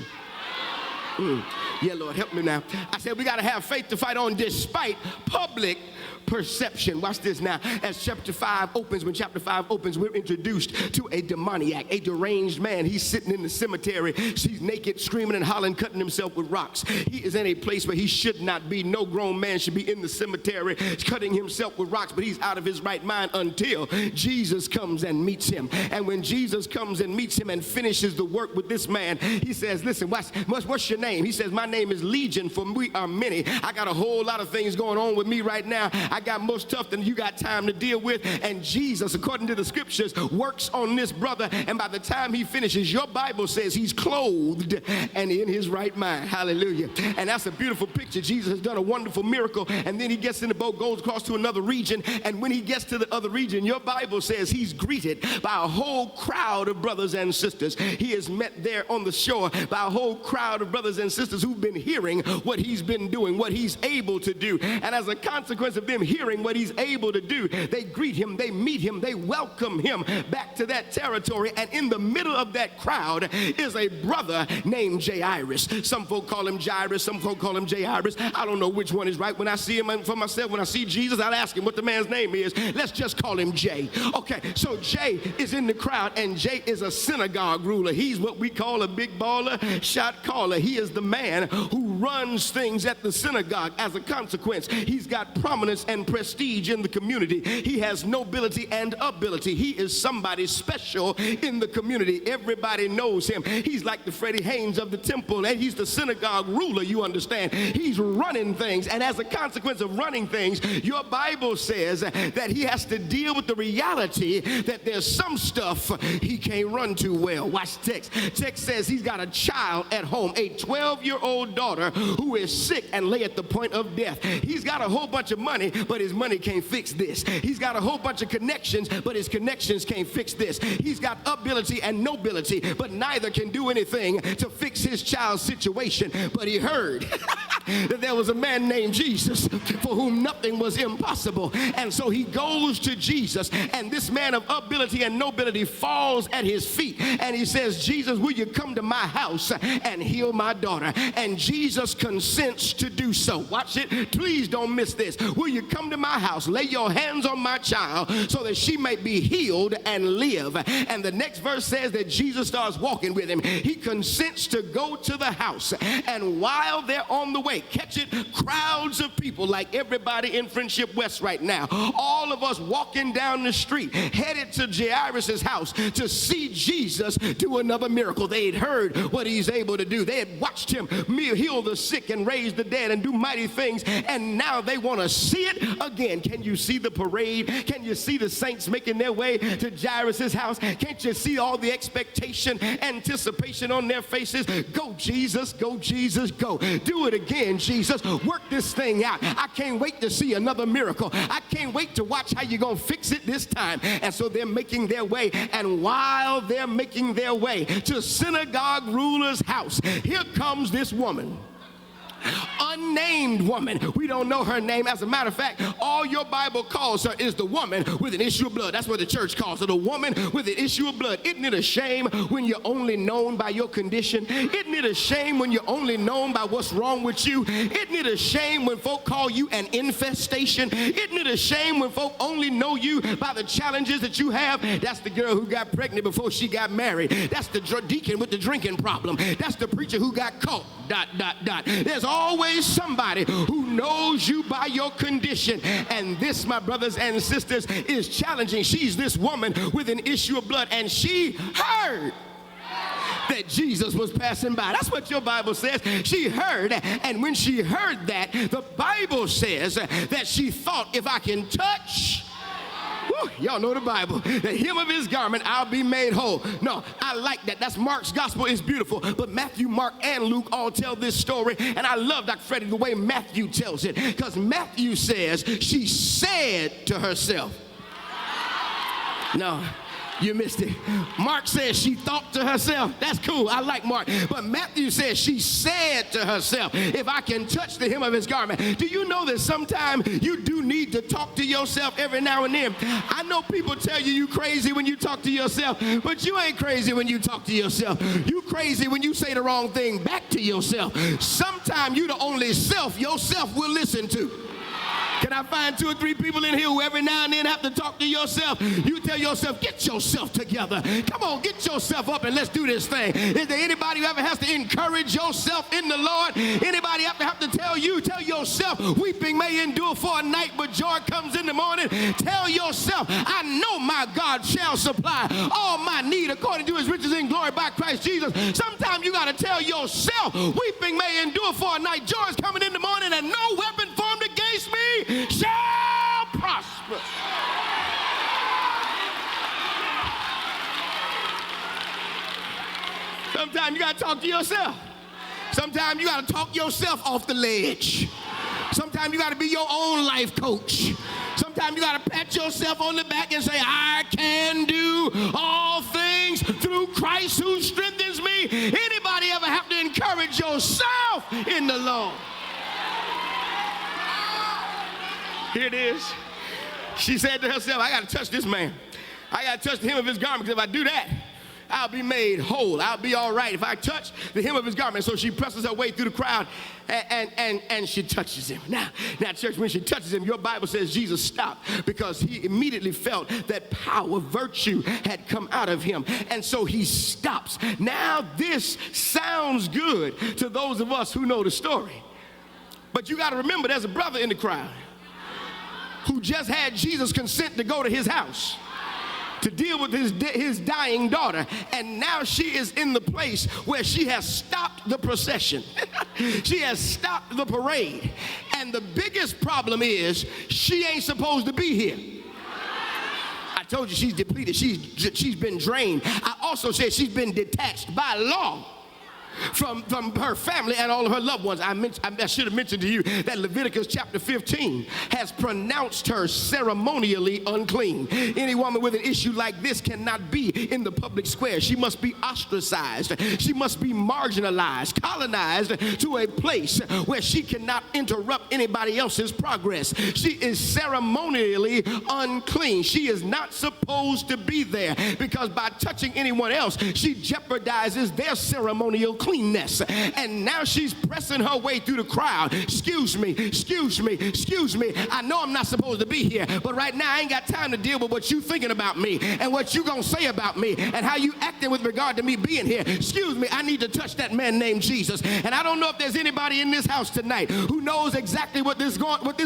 Speaker 5: Yeah, Lord, help me now. I said we got to have faith to fight on despite public perception. Watch this now. As chapter 5 opens, when chapter 5 opens, we're introduced to a demoniac, a deranged man. He's sitting in the cemetery. He's naked, screaming and hollering, cutting himself with rocks. He is in a place where he should not be. No grown man should be in the cemetery cutting himself with rocks, but he's out of his right mind until Jesus comes and meets him. And when Jesus comes and meets him and finishes the work with this man, he says, listen, what's your name? He says, my name is Legion, for we are many. I got a whole lot of things going on with me right now. I got more stuff than you got time to deal with. And Jesus, according to the scriptures, works on this brother. And by the time he finishes, your Bible says he's clothed and in his right mind. Hallelujah. And that's a beautiful picture. Jesus has done a wonderful miracle. And then he gets in the boat, goes across to another region. And when he gets to the other region, your Bible says he's greeted by a whole crowd of brothers and sisters. He is met there on the shore by a whole crowd of brothers and sisters who've been hearing what he's been doing, what he's able to do. And as a consequence of them hearing what he's able to do, they greet him, they meet him, they welcome him back to that territory. And in the middle of that crowd is a brother named Jairus. Some folk call him Jairus, some folk call him Jairus. I don't know which one is right. When I see him for myself, when I see Jesus, I'll ask him what the man's name is. Let's just call him Jay. Okay, so Jay is in the crowd, and Jay is a synagogue ruler. He's what we call a big baller, shot caller. He is the man who runs things at the synagogue. As a consequence, he's got prominence and prestige in the community. He has nobility and ability. He is somebody special in the community. Everybody knows him. He's like the Freddie Haynes of the temple, and he's the synagogue ruler, you understand. He's running things, and as a consequence of running things, your Bible says that he has to deal with the reality that there's some stuff he can't run too well. Watch the text. Text says he's got a child at home, a 12-year-old daughter daughter who is sick and lay at the point of death. He's got a whole bunch of money, but his money can't fix this. He's got a whole bunch of connections, but his connections can't fix this. He's got ability and nobility, but neither can do anything to fix his child's situation. But he heard that there was a man named Jesus for whom nothing was impossible. And so he goes to Jesus, and this man of ability and nobility falls at his feet, and he says, Jesus, will you come to my house and heal my daughter? And Jesus consents to do so. Watch it. Please don't miss this. Will you come to my house, lay your hands on my child so that she may be healed and live? And the next verse says that Jesus starts walking with him. He consents to go to the house, and while they're on the way, catch it, crowds of people like everybody in Friendship West right now, all of us walking down the street headed to Jairus' house to see Jesus do another miracle. They had heard what he's able to do. They had watched him heal the sick and raise the dead and do mighty things, and now they want to see it again. Can you see the parade? Can you see the saints making their way to Jairus' house? Can't you see all the expectation, anticipation on their faces? Go, Jesus, go, Jesus, go. Do it again, Jesus. Work this thing out. I can't wait to see another miracle. I can't wait to watch how you're going to fix it this time. And so they're making their way, and while they're making their way to synagogue ruler's house, here comes this woman. Unnamed woman. We don't know her name. As a matter of fact, all your Bible calls her is the woman with an issue of blood. That's what the church calls her, the woman with an issue of blood. Isn't it a shame when you're only known by your condition? Isn't it a shame when you're only known by what's wrong with you? Isn't it a shame when folk call you an infestation? Isn't it a shame when folk only know you by the challenges that you have? That's the girl who got pregnant before she got married. That's the deacon with the drinking problem. That's the preacher who got caught. ... There's always somebody who knows you by your condition. And this, my brothers and sisters, is challenging. She's this woman with an issue of blood, and she heard that Jesus was passing by. That's what your Bible says. She heard, and when she heard that, the Bible says that she thought, if I can touch... Woo, y'all know the Bible. The hem of his garment, I'll be made whole. No, I like that. That's Mark's gospel. Is beautiful. But Matthew, Mark, and Luke all tell this story. And I love, Dr. Freddie, the way Matthew tells it. Because Matthew says she said to herself. No, you missed it. Mark says she thought to herself. That's cool. I like Mark. But Matthew says she said to herself, if I can touch the hem of his garment. Do you know that sometimes you do need to talk to yourself every now and then? I know people tell you you crazy when you talk to yourself, but you ain't crazy when you talk to yourself. You crazy when you say the wrong thing back to yourself. Sometimes you the only self yourself will listen to. Can I find 2 or 3 people in here who every now and then have to talk to yourself? You tell yourself, get yourself together. Come on, get yourself up and let's do this thing. Is there anybody who ever has to encourage yourself in the Lord? Anybody have to tell yourself, weeping may endure for a night, but joy comes in the morning? Tell yourself, I know my God shall supply all my need according to his riches in glory by Christ Jesus. Sometimes you got to tell yourself, weeping may endure for a night, joy is coming in the morning, and no weapon formed against me shall prosper. Sometimes you got to talk to yourself. Sometimes you got to talk yourself off the ledge. Sometimes you got to be your own life coach. Sometimes you got to pat yourself on the back and say, I can do all things through Christ who strengthens me. Anybody ever have to encourage yourself in the Lord? Here it is. She said to herself, I got to touch this man. I got to touch the hem of his garment, because if I do that, I'll be made whole. I'll be all right if I touch the hem of his garment. So she presses her way through the crowd and she touches him. Now, church, when she touches him, your Bible says Jesus stopped because he immediately felt that power, virtue had come out of him. And so he stops. Now, this sounds good to those of us who know the story. But you got to remember, there's a brother in the crowd who just had Jesus consent to go to his house to deal with his dying daughter. And now she is in the place where she has stopped the procession. She has stopped the parade. And the biggest problem is she ain't supposed to be here. I told you she's depleted. She's been drained. I also said she's been detached by law. from her family and all of her loved ones. I should have mentioned to you that Leviticus chapter 15 has pronounced her ceremonially unclean. Any woman with an issue like this cannot be in the public square. She must be ostracized. She must be marginalized, colonized to a place where she cannot interrupt anybody else's progress. She is ceremonially unclean. She is not supposed to be there, because by touching anyone else, she jeopardizes their ceremonial cleanness. And now she's pressing her way through the crowd. Excuse me, excuse me, excuse me. I know I'm not supposed to be here, but right now I ain't got time to deal with what you thinking about me and what you gonna say about me and how you acting with regard to me being here. Excuse me, I need to touch that man named Jesus. And I don't know if there's anybody in this house tonight who knows exactly what this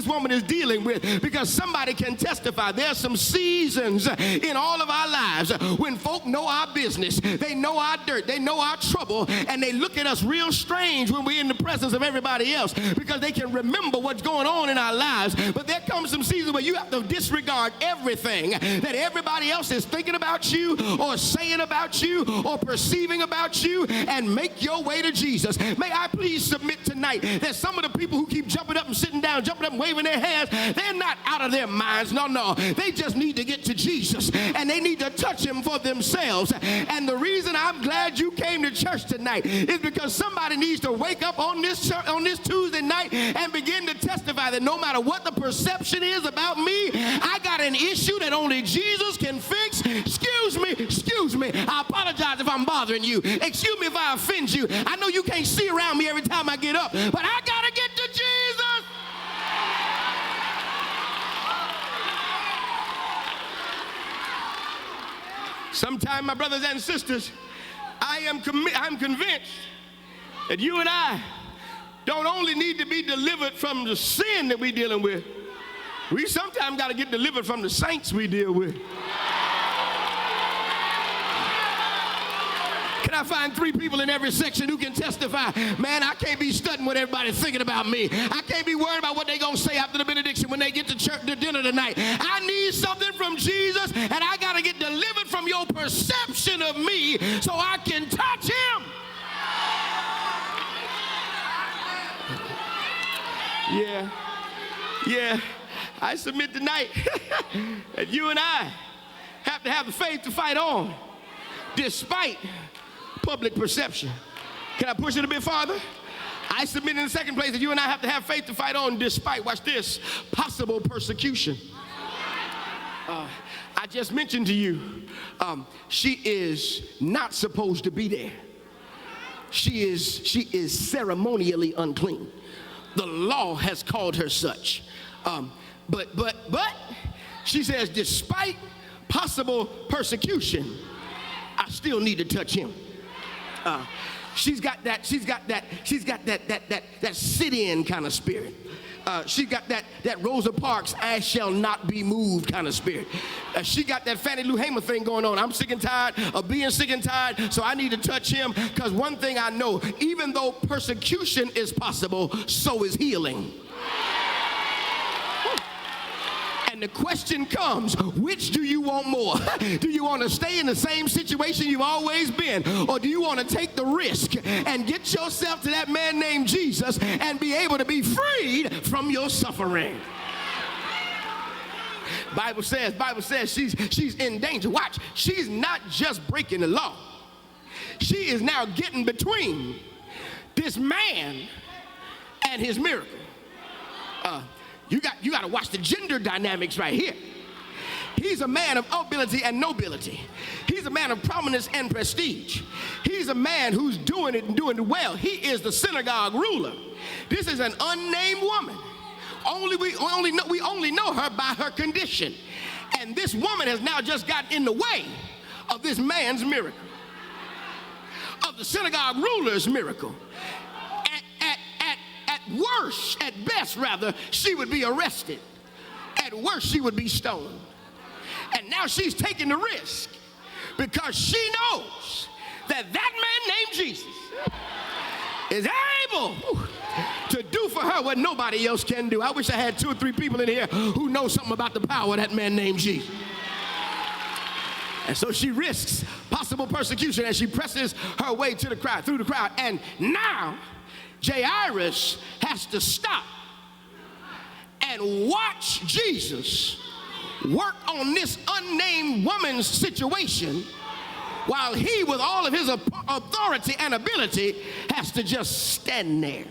Speaker 5: woman is dealing with, because somebody can testify. There's some seasons in all of our lives when folk know our business, they know our dirt, they know our trouble, and they look at us real strange when we're in the presence of everybody else, because they can remember what's going on in our lives. But there comes some seasons where you have to disregard everything that everybody else is thinking about you or saying about you or perceiving about you and make your way to Jesus. May I please submit tonight that some of the people who keep jumping up and sitting down, jumping up and waving their hands, they're not out of their minds. No. They just need to get to Jesus, and they need to touch him for themselves. And the reason I'm glad you came to church tonight is because somebody needs to wake up on this Tuesday night and begin to testify that no matter what the perception is about me, I got an issue that only Jesus can fix. Excuse me. I apologize if I'm bothering you. Excuse me if I offend you. I know you can't see around me every time I get up, but I gotta get to Jesus. Sometime, my brothers and sisters, I'm convinced that you and I don't only need to be delivered from the sin that we're dealing with, we sometimes got to get delivered from the saints we deal with. Can I find 3 people in every section who can testify? Man, I can't be studying what everybody's thinking about me. I can't be worried about what they're going to say after the benediction when they get to church to dinner tonight. I need something from Jesus, and I got to get delivered from your perception of me so I can touch him. Yeah. I submit tonight that you and I have to have the faith to fight on despite public perception. Can I push it a bit farther? I submit in the second place that you and I have to have faith to fight on despite, watch this, possible persecution. I just mentioned to you, she is not supposed to be there. She is ceremonially unclean. The law has called her such. But she says, despite possible persecution, I still need to touch him. She's got that sit-in kind of spirit. She got that Rosa Parks, I shall not be moved kind of spirit. She got that Fannie Lou Hamer thing going on. I'm sick and tired of being sick and tired, so I need to touch him, because one thing I know, even though persecution is possible, so is healing. And the question comes, which do you want more? Do you want to stay in the same situation you've always been? Or do you want to take the risk and get yourself to that man named Jesus and be able to be freed from your suffering? Bible says she's in danger. Watch, she's not just breaking the law. She is now getting between this man and his miracle. You got to watch the gender dynamics right here. He's a man of ability and nobility. He's a man of prominence and prestige. He's a man who's doing it and doing it well. He is the synagogue ruler. This is an unnamed woman. We only know her by her condition. And this woman has now just gotten in the way of this man's miracle, of the synagogue ruler's miracle. At best, she would be arrested. At worst, she would be stoned. And now she's taking the risk because she knows that man named Jesus is able to do for her what nobody else can do. I wish I had 2 or 3 people in here who know something about the power of that man named Jesus. And so she risks possible persecution as she presses her way to the crowd, through the crowd. And now Jairus has to stop and watch Jesus work on this unnamed woman's situation while he, with all of his authority and ability, has to just stand there.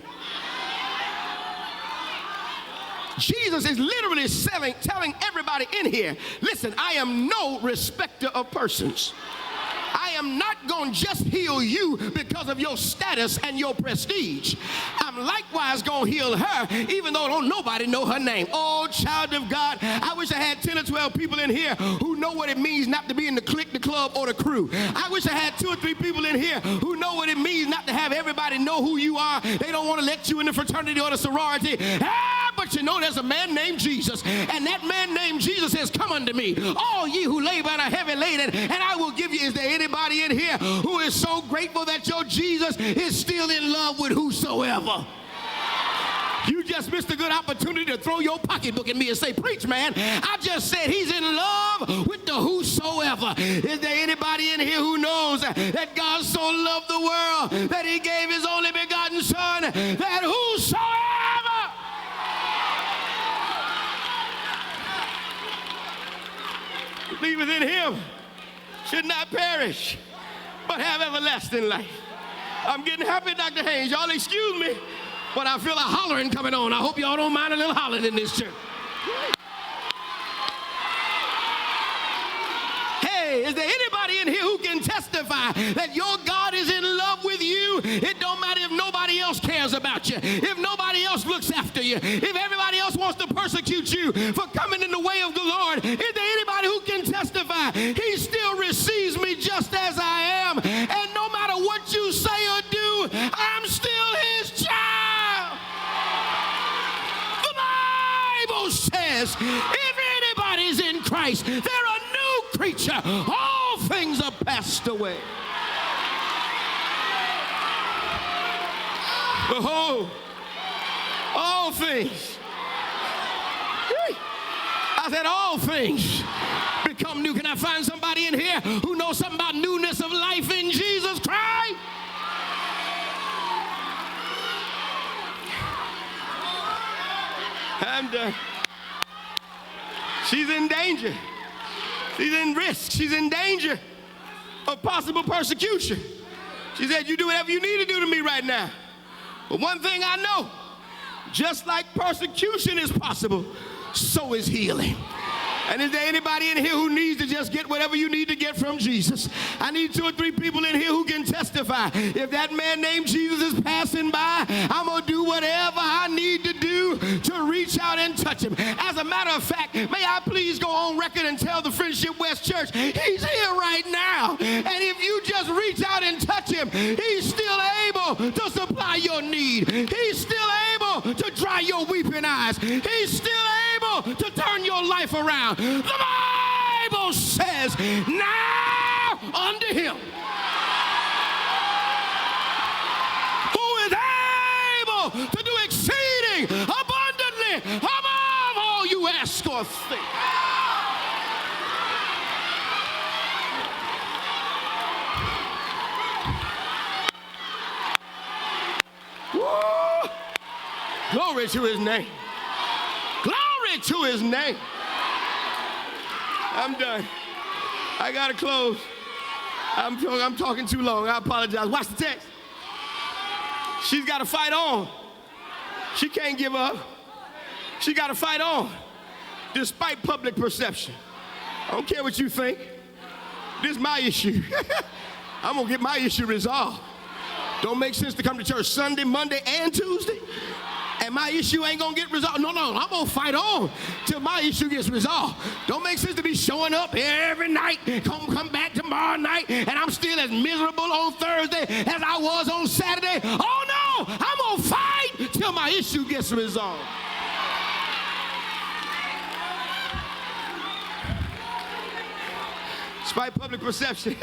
Speaker 5: Jesus is literally telling everybody in here, listen, I am no respecter of persons. I am not going to just heal you because of your status and your prestige. I'm likewise going to heal her even though don't nobody know her name. Oh, child of God, I wish I had 10 or 12 people in here who know what it means not to be in the clique, the club, or the crew. I wish I had 2 or 3 people in here who know what it means not to have everybody know who you are. They don't want to let you in the fraternity or the sorority. But you know there's a man named Jesus, and that man named Jesus says, come unto me, all ye who labor and are heavy laden, and I will give you. Is there anybody in here who is so grateful that your Jesus is still in love with whosoever? You just missed a good opportunity to throw your pocketbook at me and say, preach, man. I just said he's in love with the whosoever. Is there anybody in here who knows that God so loved the world that he gave his only begotten son, that whosoever believeth in him should not perish, but have everlasting life? I'm getting happy, Dr. Haynes. Y'all excuse me, but I feel a hollering coming on. I hope y'all don't mind a little hollering in this church. Hey, is there anybody in here who can testify that your God is in love with you? It don't matter if nobody else cares about you, if nobody else looks after you, if everybody else wants to persecute you for coming in the way of the Lord. Is there anybody who can testify he still receives me just as I am, and no matter what you say or do, I'm still his child? The Bible says if anybody's in Christ, they're a new creature. All things are passed away. Behold, all things. I said all things become new. Can I find somebody in here who knows something about newness of life in Jesus Christ? And she's in danger. She's in risk. She's in danger of possible persecution. She said, you do whatever you need to do to me right now. But one thing I know, just like persecution is possible, so is healing. And is there anybody in here who needs to just get whatever you need to get from Jesus? I need 2 or 3 people in here who can testify. If that man named Jesus is passing by, I'm going to do whatever I need to do to reach out and touch him. As a matter of fact, may I please go on record and tell the Friendship West Church, he's here right now. And if you just reach out and touch him, he's still able to supply your need. He's still able to dry your weeping eyes. He's still able to turn your life around. The Bible says, now unto him who is able to do exceeding abundantly above all you ask or think. Woo! Glory to his name. Glory to his name. I'm done. I got to close. I'm talking too long. I apologize. Watch the text. She's got to fight on. She can't give up. She got to fight on despite public perception. I don't care what you think. This is my issue. I'm going to get my issue resolved. Don't make sense to come to church Sunday, Monday, and Tuesday, and my issue ain't gonna get resolved. No, I'm gonna fight on till my issue gets resolved. Don't make sense to be showing up every night, come back tomorrow night, and I'm still as miserable on Thursday as I was on Saturday. Oh no, I'm gonna fight till my issue gets resolved. Despite public perception,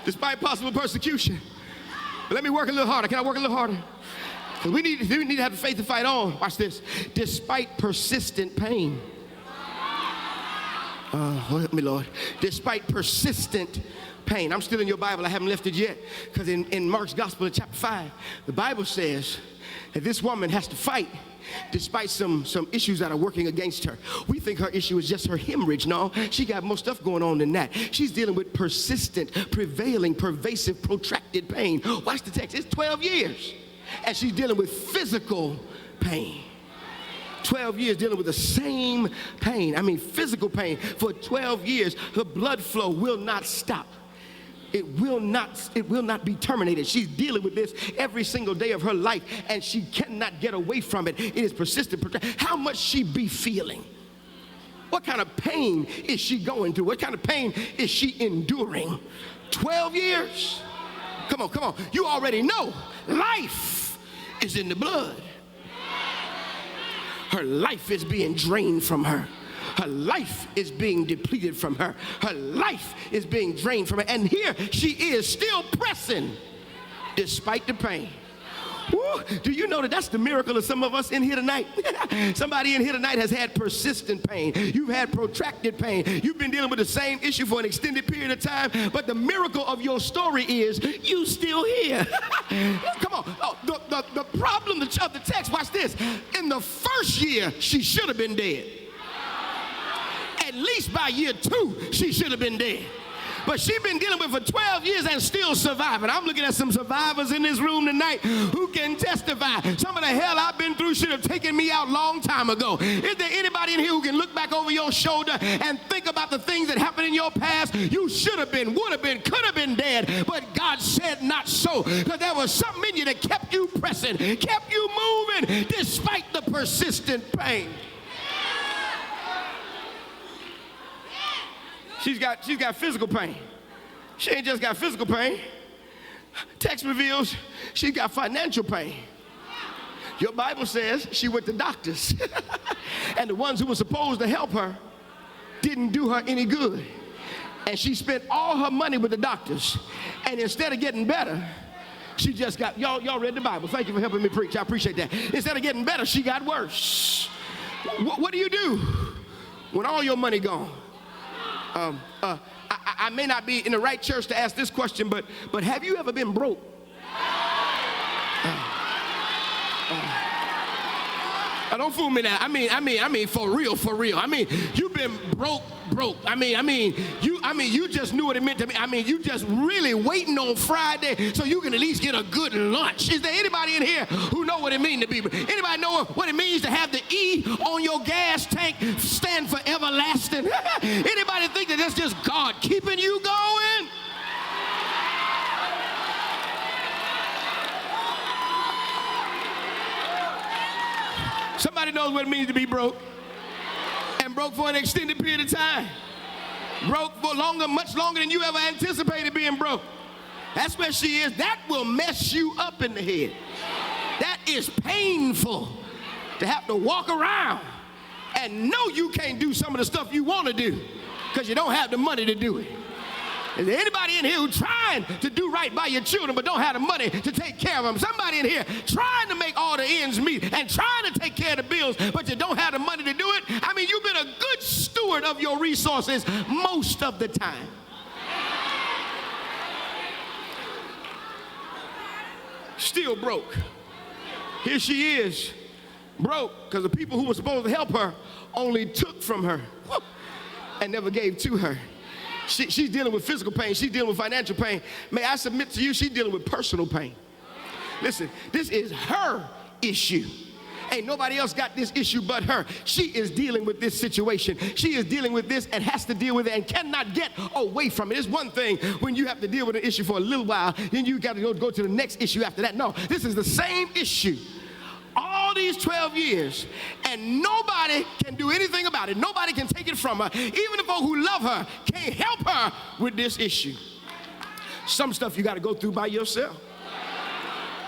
Speaker 5: despite possible persecution. But let me work a little harder. Can I work a little harder? Because we need to have the faith to fight on. Watch this. Despite persistent pain. Help me, Lord. Despite persistent pain. I'm still in your Bible. I haven't left it yet. Because in Mark's Gospel, in chapter 5, the Bible says that this woman has to fight despite some issues that are working against her. We think her issue is just her hemorrhage. No, she got more stuff going on than that. She's dealing with persistent, prevailing, pervasive, protracted pain. Watch the text. It's 12 years. And she's dealing with physical pain. 12 years dealing with the same pain. I mean, physical pain. For 12 years, her blood flow will not stop. It will not be terminated. She's dealing with this every single day of her life, and she cannot get away from it. It is persistent. How much she be feeling? What kind of pain is she going through? What kind of pain is she enduring? 12 years? Come on. You already know life is in the blood. Her life is being drained from her. Her life is being depleted from her. Her life is being drained from her. And here she is still pressing despite the pain. Woo. Do you know that that's the miracle of some of us in here tonight? Somebody in here tonight has had persistent pain. You've had protracted pain. You've been dealing with the same issue for an extended period of time, but the miracle of your story is you still here. Come on. Oh, the problem of the text, watch this. In the first year, she should have been dead. At least by year 2, she should have been dead. But she's been dealing with it for 12 years and still surviving. I'm looking at some survivors in this room tonight who can testify. Some of the hell I've been through should have taken me out long time ago. Is there anybody in here who can look back over your shoulder and think about the things that happened in your past? You should have been, would have been, could have been dead, but God said not so. Because there was something in you that kept you pressing, kept you moving despite the persistent pain. She's got physical pain. She ain't just got physical pain. Text reveals she's got financial pain. Your Bible says she went to doctors. And the ones who were supposed to help her didn't do her any good. And she spent all her money with the doctors. And instead of getting better, she just got, y'all read the Bible. Thank you for helping me preach. I appreciate that. Instead of getting better, she got worse. What do you do when all your money gone? I may not be in the right church to ask this question, but have you ever been broke? Don't fool me now. I mean, for real. I mean, you've been broke. I mean, you just knew what it meant to me. I mean, you just really waiting on Friday so you can at least get a good lunch. Is there anybody in here who know what it means to be? Anybody know what it means to have the E on your gas tank stand for everlasting? Anybody think that that's just God keeping you going? Somebody knows what it means to be broke. And broke for an extended period of time. Broke for much longer than you ever anticipated being broke. That's where she is. That will mess you up in the head. That is painful to have to walk around and know you can't do some of the stuff you want to do because you don't have the money to do it. Is there anybody in here who's trying to do right by your children but don't have the money to take care of them? Somebody in here trying to make all the ends meet and trying to take care of the bills, but you don't have the money to do it? I mean, you've been a good steward of your resources most of the time. Still broke. Here she is, broke, because the people who were supposed to help her only took from her and never gave to her. She's dealing with physical pain. She's dealing with financial pain. May I submit to you, she's dealing with personal pain. Listen, this is her issue. Ain't nobody else got this issue but her. She is dealing with this situation. She is dealing with this and has to deal with it and cannot get away from it. It's one thing when you have to deal with an issue for a little while, then you got to go to the next issue after that. No, this is the same issue. All these 12 years, and nobody can do anything about it. Nobody can take it from her. Even the folk who love her can't help her with this issue. Some stuff you got to go through by yourself.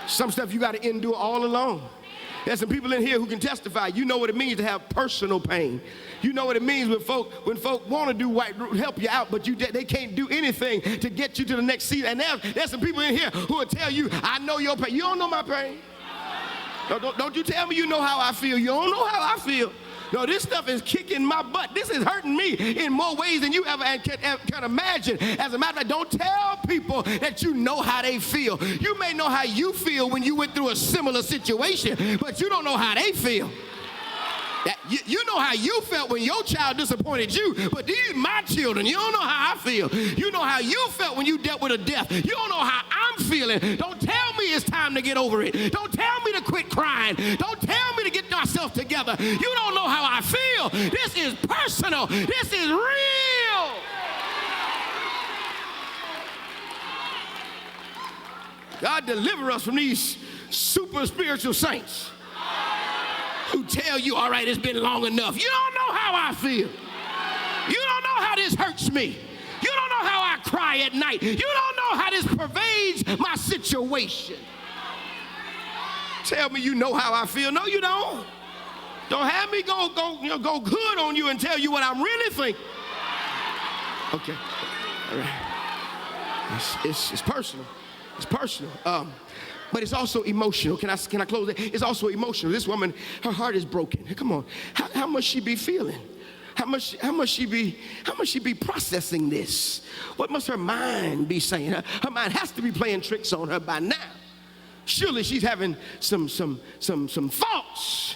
Speaker 5: Some stuff you got to endure all alone. There's some people in here who can testify. You know what it means to have personal pain. You know what it means when folk want to do help you out, but they can't do anything to get you to the next season. And there's some people in here who will tell you, I know your pain. You don't know my pain. Don't you tell me you know how I feel. You don't know how I feel. No, this stuff is kicking my butt. This is hurting me in more ways than you ever can imagine. As a matter of fact, don't tell people that you know how they feel. You may know how you feel when you went through a similar situation, but you don't know how they feel. You know how you felt when your child disappointed you, but these are my children. You don't know how I feel. You know how you felt when you dealt with a death. You don't know how I'm feeling. Don't tell me it's time to get over it. Don't tell me to quit crying. Don't tell me to get myself together. You don't know how I feel. This is personal. This is real. God deliver us from these super spiritual saints who tell you, all right, it's been long enough. You don't know how I feel. You don't know how this hurts me. You don't know how I cry at night. You don't know how this pervades my situation. Tell me you know how I feel. No, you don't. Don't have me go good on you and tell you what I'm really thinking. Okay. All right. It's personal. It's personal. But it's also emotional. Can I close it? It's also emotional. This woman, her heart is broken. Come on. How must she be feeling? How must she be processing this? What must her mind be saying? Her mind has to be playing tricks on her by now. Surely she's having some thoughts.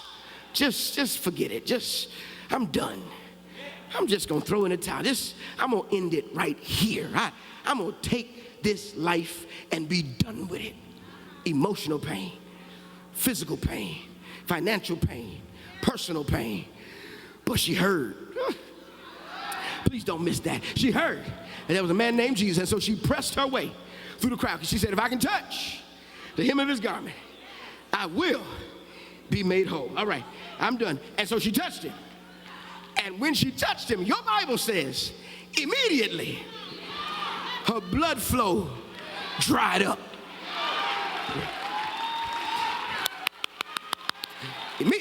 Speaker 5: Just forget it. I'm done. I'm just gonna throw in the towel. I'm gonna end it right here. I'm gonna take this life and be done with it. Emotional pain, physical pain, financial pain, personal pain. But she heard. Please don't miss that. She heard. And there was a man named Jesus. And so she pressed her way through the crowd. She said, if I can touch the hem of his garment, I will be made whole. All right, I'm done. And so she touched him. And when she touched him, your Bible says, immediately her blood flow dried up.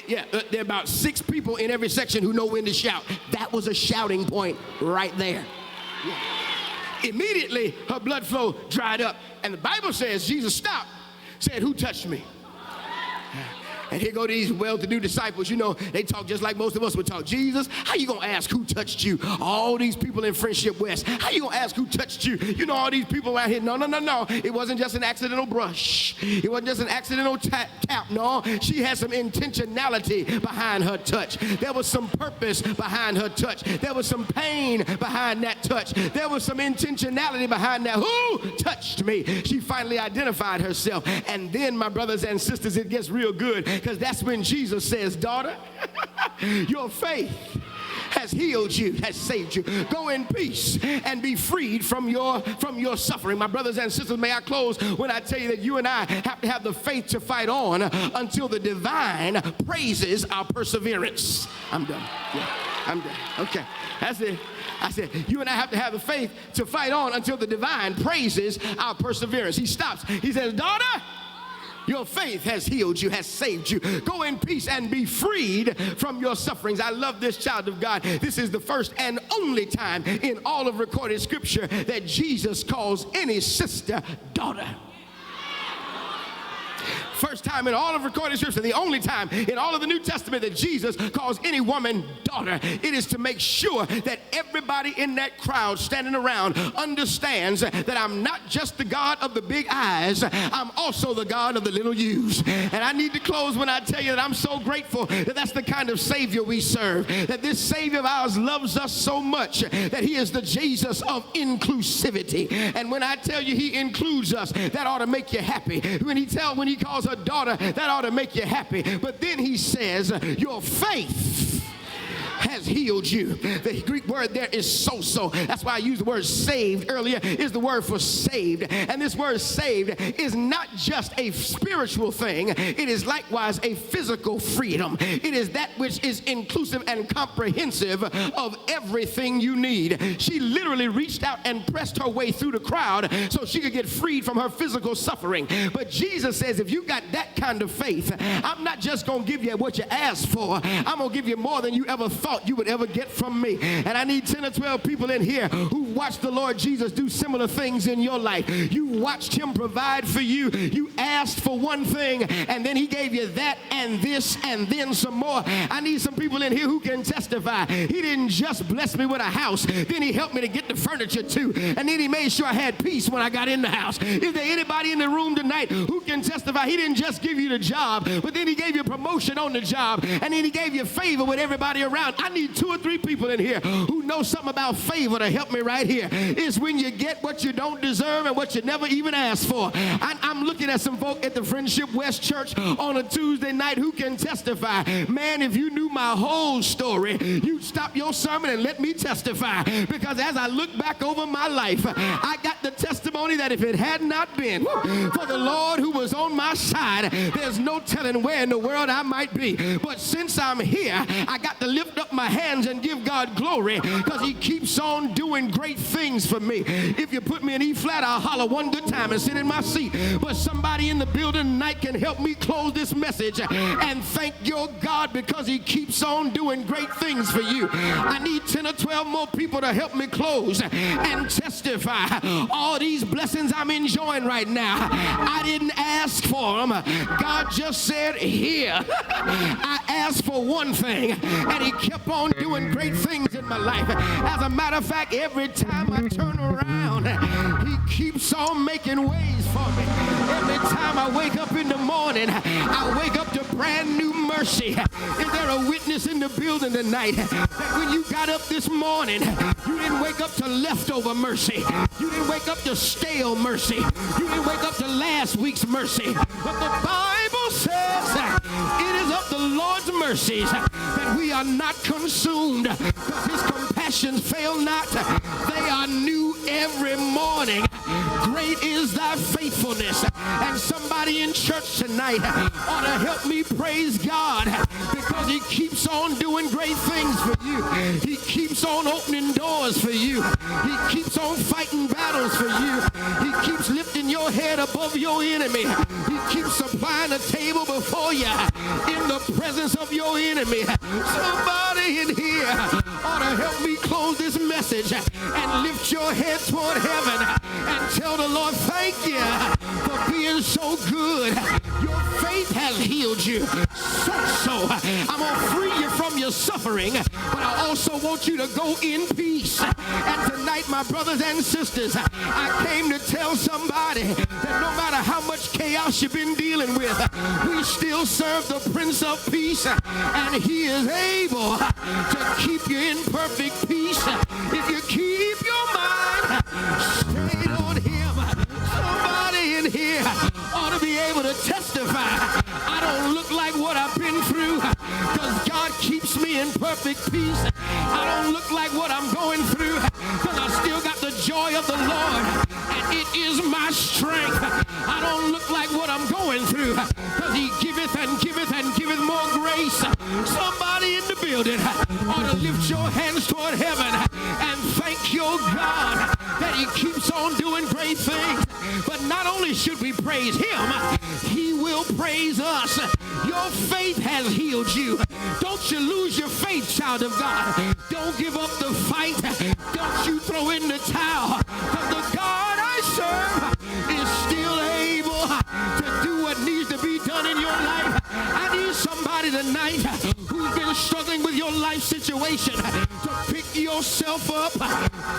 Speaker 5: There are about 6 people in every section who know when to shout. That was a shouting point right there. Yeah. Immediately, her blood flow dried up. And the Bible says Jesus stopped, said, who touched me? And here go these well-to-do disciples. You know, they talk just like most of us would talk. Jesus, how you going to ask who touched you? All these people in Friendship West. How you going to ask who touched you? You know, all these people around here. No. It wasn't just an accidental brush. It wasn't just an accidental tap. No, she had some intentionality behind her touch. There was some purpose behind her touch. There was some pain behind that touch. There was some intentionality behind that. Who touched me? She finally identified herself. And then, my brothers and sisters, it gets real good. Because that's when Jesus says, daughter, your faith has healed you, has saved you. Go in peace and be freed from your suffering. My brothers and sisters, may I close when I tell you that you and I have to have the faith to fight on until the divine praises our perseverance. I'm done. Yeah, I'm done. Okay, that's it. I said, you and I have to have the faith to fight on until the divine praises our perseverance. He stops. He says, daughter, your faith has healed you, has saved you. Go in peace and be freed from your sufferings. I love this, child of God. This is the first and only time in all of recorded scripture that Jesus calls any sister daughter. First time in all of recorded scripture, the only time in all of the New Testament that Jesus calls any woman daughter. It is to make sure that everybody in that crowd standing around understands that I'm not just the God of the big eyes, I'm also the God of the little U's. And I need to close when I tell you that I'm so grateful that that's the kind of Savior we serve, that this Savior of ours loves us so much that he is the Jesus of inclusivity. And when I tell you he includes us, that ought to make you happy. When he calls her daughter, that ought to make you happy. But then he says, your faith has healed you. The Greek word there is sozo. That's why I used the word saved earlier, is the word for saved. And this word saved is not just a spiritual thing. It is likewise a physical freedom. It is that which is inclusive and comprehensive of everything you need. She literally reached out and pressed her way through the crowd so she could get freed from her physical suffering. But Jesus says, if you got that kind of faith, I'm not just going to give you what you asked for. I'm going to give you more than you ever thought thought you would ever get from me. And I need 10 or 12 people in here who watched the Lord Jesus do similar things in your life. You watched him provide for you. You asked for one thing, and then he gave you that and this and then some more. I need some people in here who can testify. He didn't just bless me with a house, then he helped me to get the furniture too, and then he made sure I had peace when I got in the house. Is there anybody in the room tonight who can testify? He didn't just give you the job, but then he gave you promotion on the job, and then he gave you favor with everybody around. I need 2 or 3 people in here who know something about favor to help me right here. It's when you get what you don't deserve and what you never even asked for. I'm looking at some folk at the Friendship West Church on a Tuesday night who can testify. Man, if you knew my whole story, you'd stop your sermon and let me testify. Because as I look back over my life, I got the testimony that if it had not been for the Lord who was on my side, there's no telling where in the world I might be. But since I'm here, I got to lift up my hands and give God glory because he keeps on doing great things for me. If you put me in E flat, I'll holler one good time and sit in my seat. But somebody in the building tonight can help me close this message and thank your God because he keeps on doing great things for you. I need 10 or 12 more people to help me close and testify. All these blessings I'm enjoying right now, I didn't ask for them. God just said, here. I asked for one thing, and he kept on doing great things in my life. As a matter of fact, every time I turn around, he keeps on making ways for me. Every time I wake up in the morning, I wake up to brand new mercy. Is there a witness in the building tonight that when you got up this morning, you didn't wake up to leftover mercy? You didn't wake up to stale mercy. You didn't wake up to last week's mercy. But the Bible says it is of the Lord's mercies that we are not consumed, because his compassions fail not. They are new every morning. Great is thy faithfulness. And somebody in church tonight ought to help me praise God because he keeps on doing great things for you. He keeps on opening doors for you. He keeps on fighting battles for you. He keeps lifting your head above your enemy. He keeps supplying a table before you in the presence of your enemy. Somebody in here ought to help me close this message and lift your head toward heaven and tell the Lord, thank you for being so good. Your faith has healed you. So, I'm going to free you from your suffering, but I also want you to go in peace. And tonight, my brothers and sisters, I came to tell somebody that no matter how much chaos you've been dealing with, we still serve the Prince of Peace, and he is able to keep you in perfect peace if you keep your mind stayed on him. Somebody in here ought to be able to testify. I don't look like what I've been through because God keeps me in perfect peace. I don't look like what I'm going through because I still got the joy of the Lord, and it is my strength. I don't look like what I'm going through because he giveth and giveth and giveth more grace. Somebody in the building ought to lift your hands toward heaven and thank your God that he keeps on doing great things. But not only should we praise him, he will praise us. Your faith has healed you. Don't you lose your faith, child of God. Don't give up the fight. Don't you throw in the towel, because the God I serve is still able to do what needs to be done in your life. I need somebody tonight who's been struggling with your life situation to pick yourself up,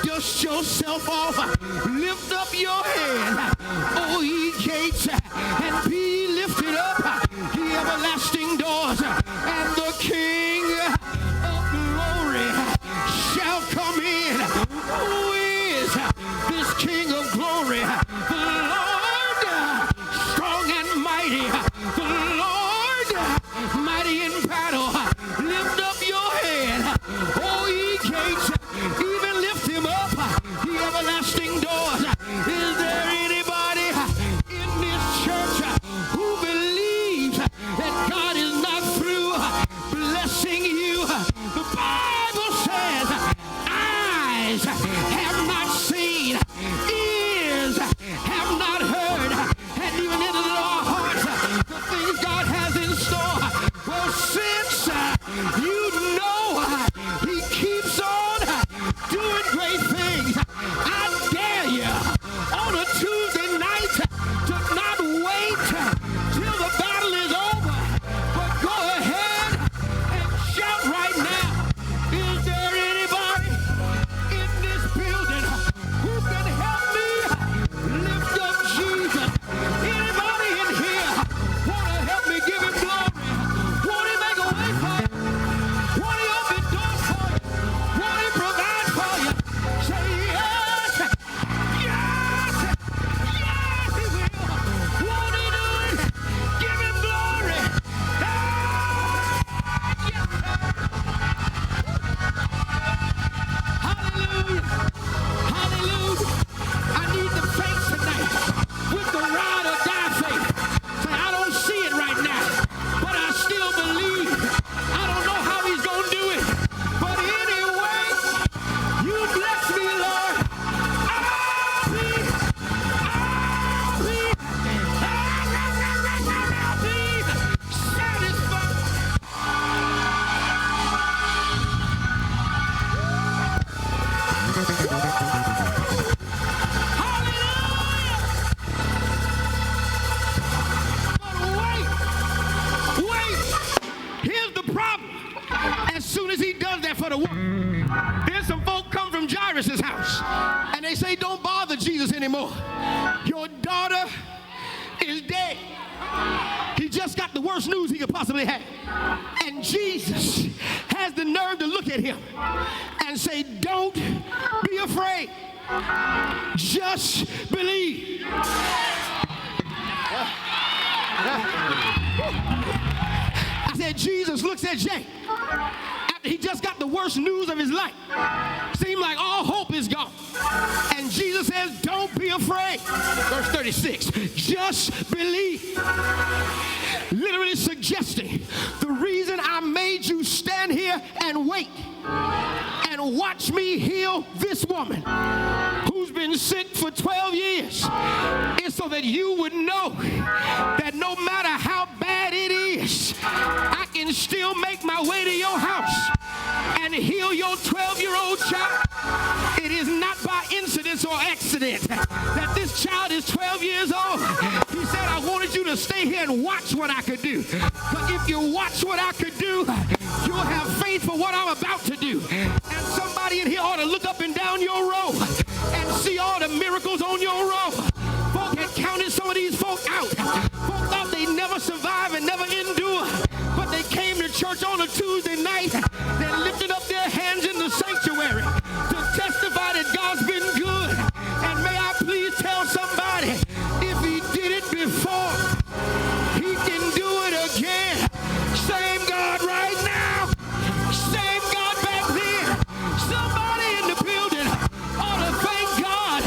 Speaker 5: dust yourself off, lift up your head, O ye gates, and be lifted up, ye everlasting doors, and the King of glory shall come in. Who is this King of glory? The Lord, strong and mighty. The Lord, mighty in battle. Lift up your head, O ye gates, even lift him up, ye everlasting doors. Is there anybody in this church who believes that God is not through blessing you? The Bible says, eyes have not seen, ears have not heard, and even into our hearts the things God has in store. Well, since you know soon as he does that for the woman, then some folk come from Jairus' house, and they say, don't bother Jesus anymore. Your daughter is dead. He just got the worst news he could possibly have. And Jesus has the nerve to look at him and say, don't be afraid. Just believe. I said, Jesus looks at Jay after he just got the worst news of his life. Seemed like all hope is gone. And Jesus says, don't be afraid. Verse 36, just believe. Literally suggesting the reason I made you stand here and wait and watch me heal this woman who's been sick for 12 years is so that you would know that no matter how bad it is, I can still make my way to your house and heal your 12-year-old child. It is not by incident or accident that this child is 12 years old. He said, I wanted you to stay here and watch what I could do. But if you watch what I could do, you'll have faith for what I'm about to do. And somebody in here ought to look up and down your row and see all the miracles on your row. Folk had counted some of these folk out. Folk thought they'd never survive and never endure. But they came to church on a Tuesday night. They lifted up their hands in the sanctuary to testify that God's been good. And may I please tell somebody, if he did it before, he can do it again. Same God right now. Same God back then. Somebody in the building ought to thank God.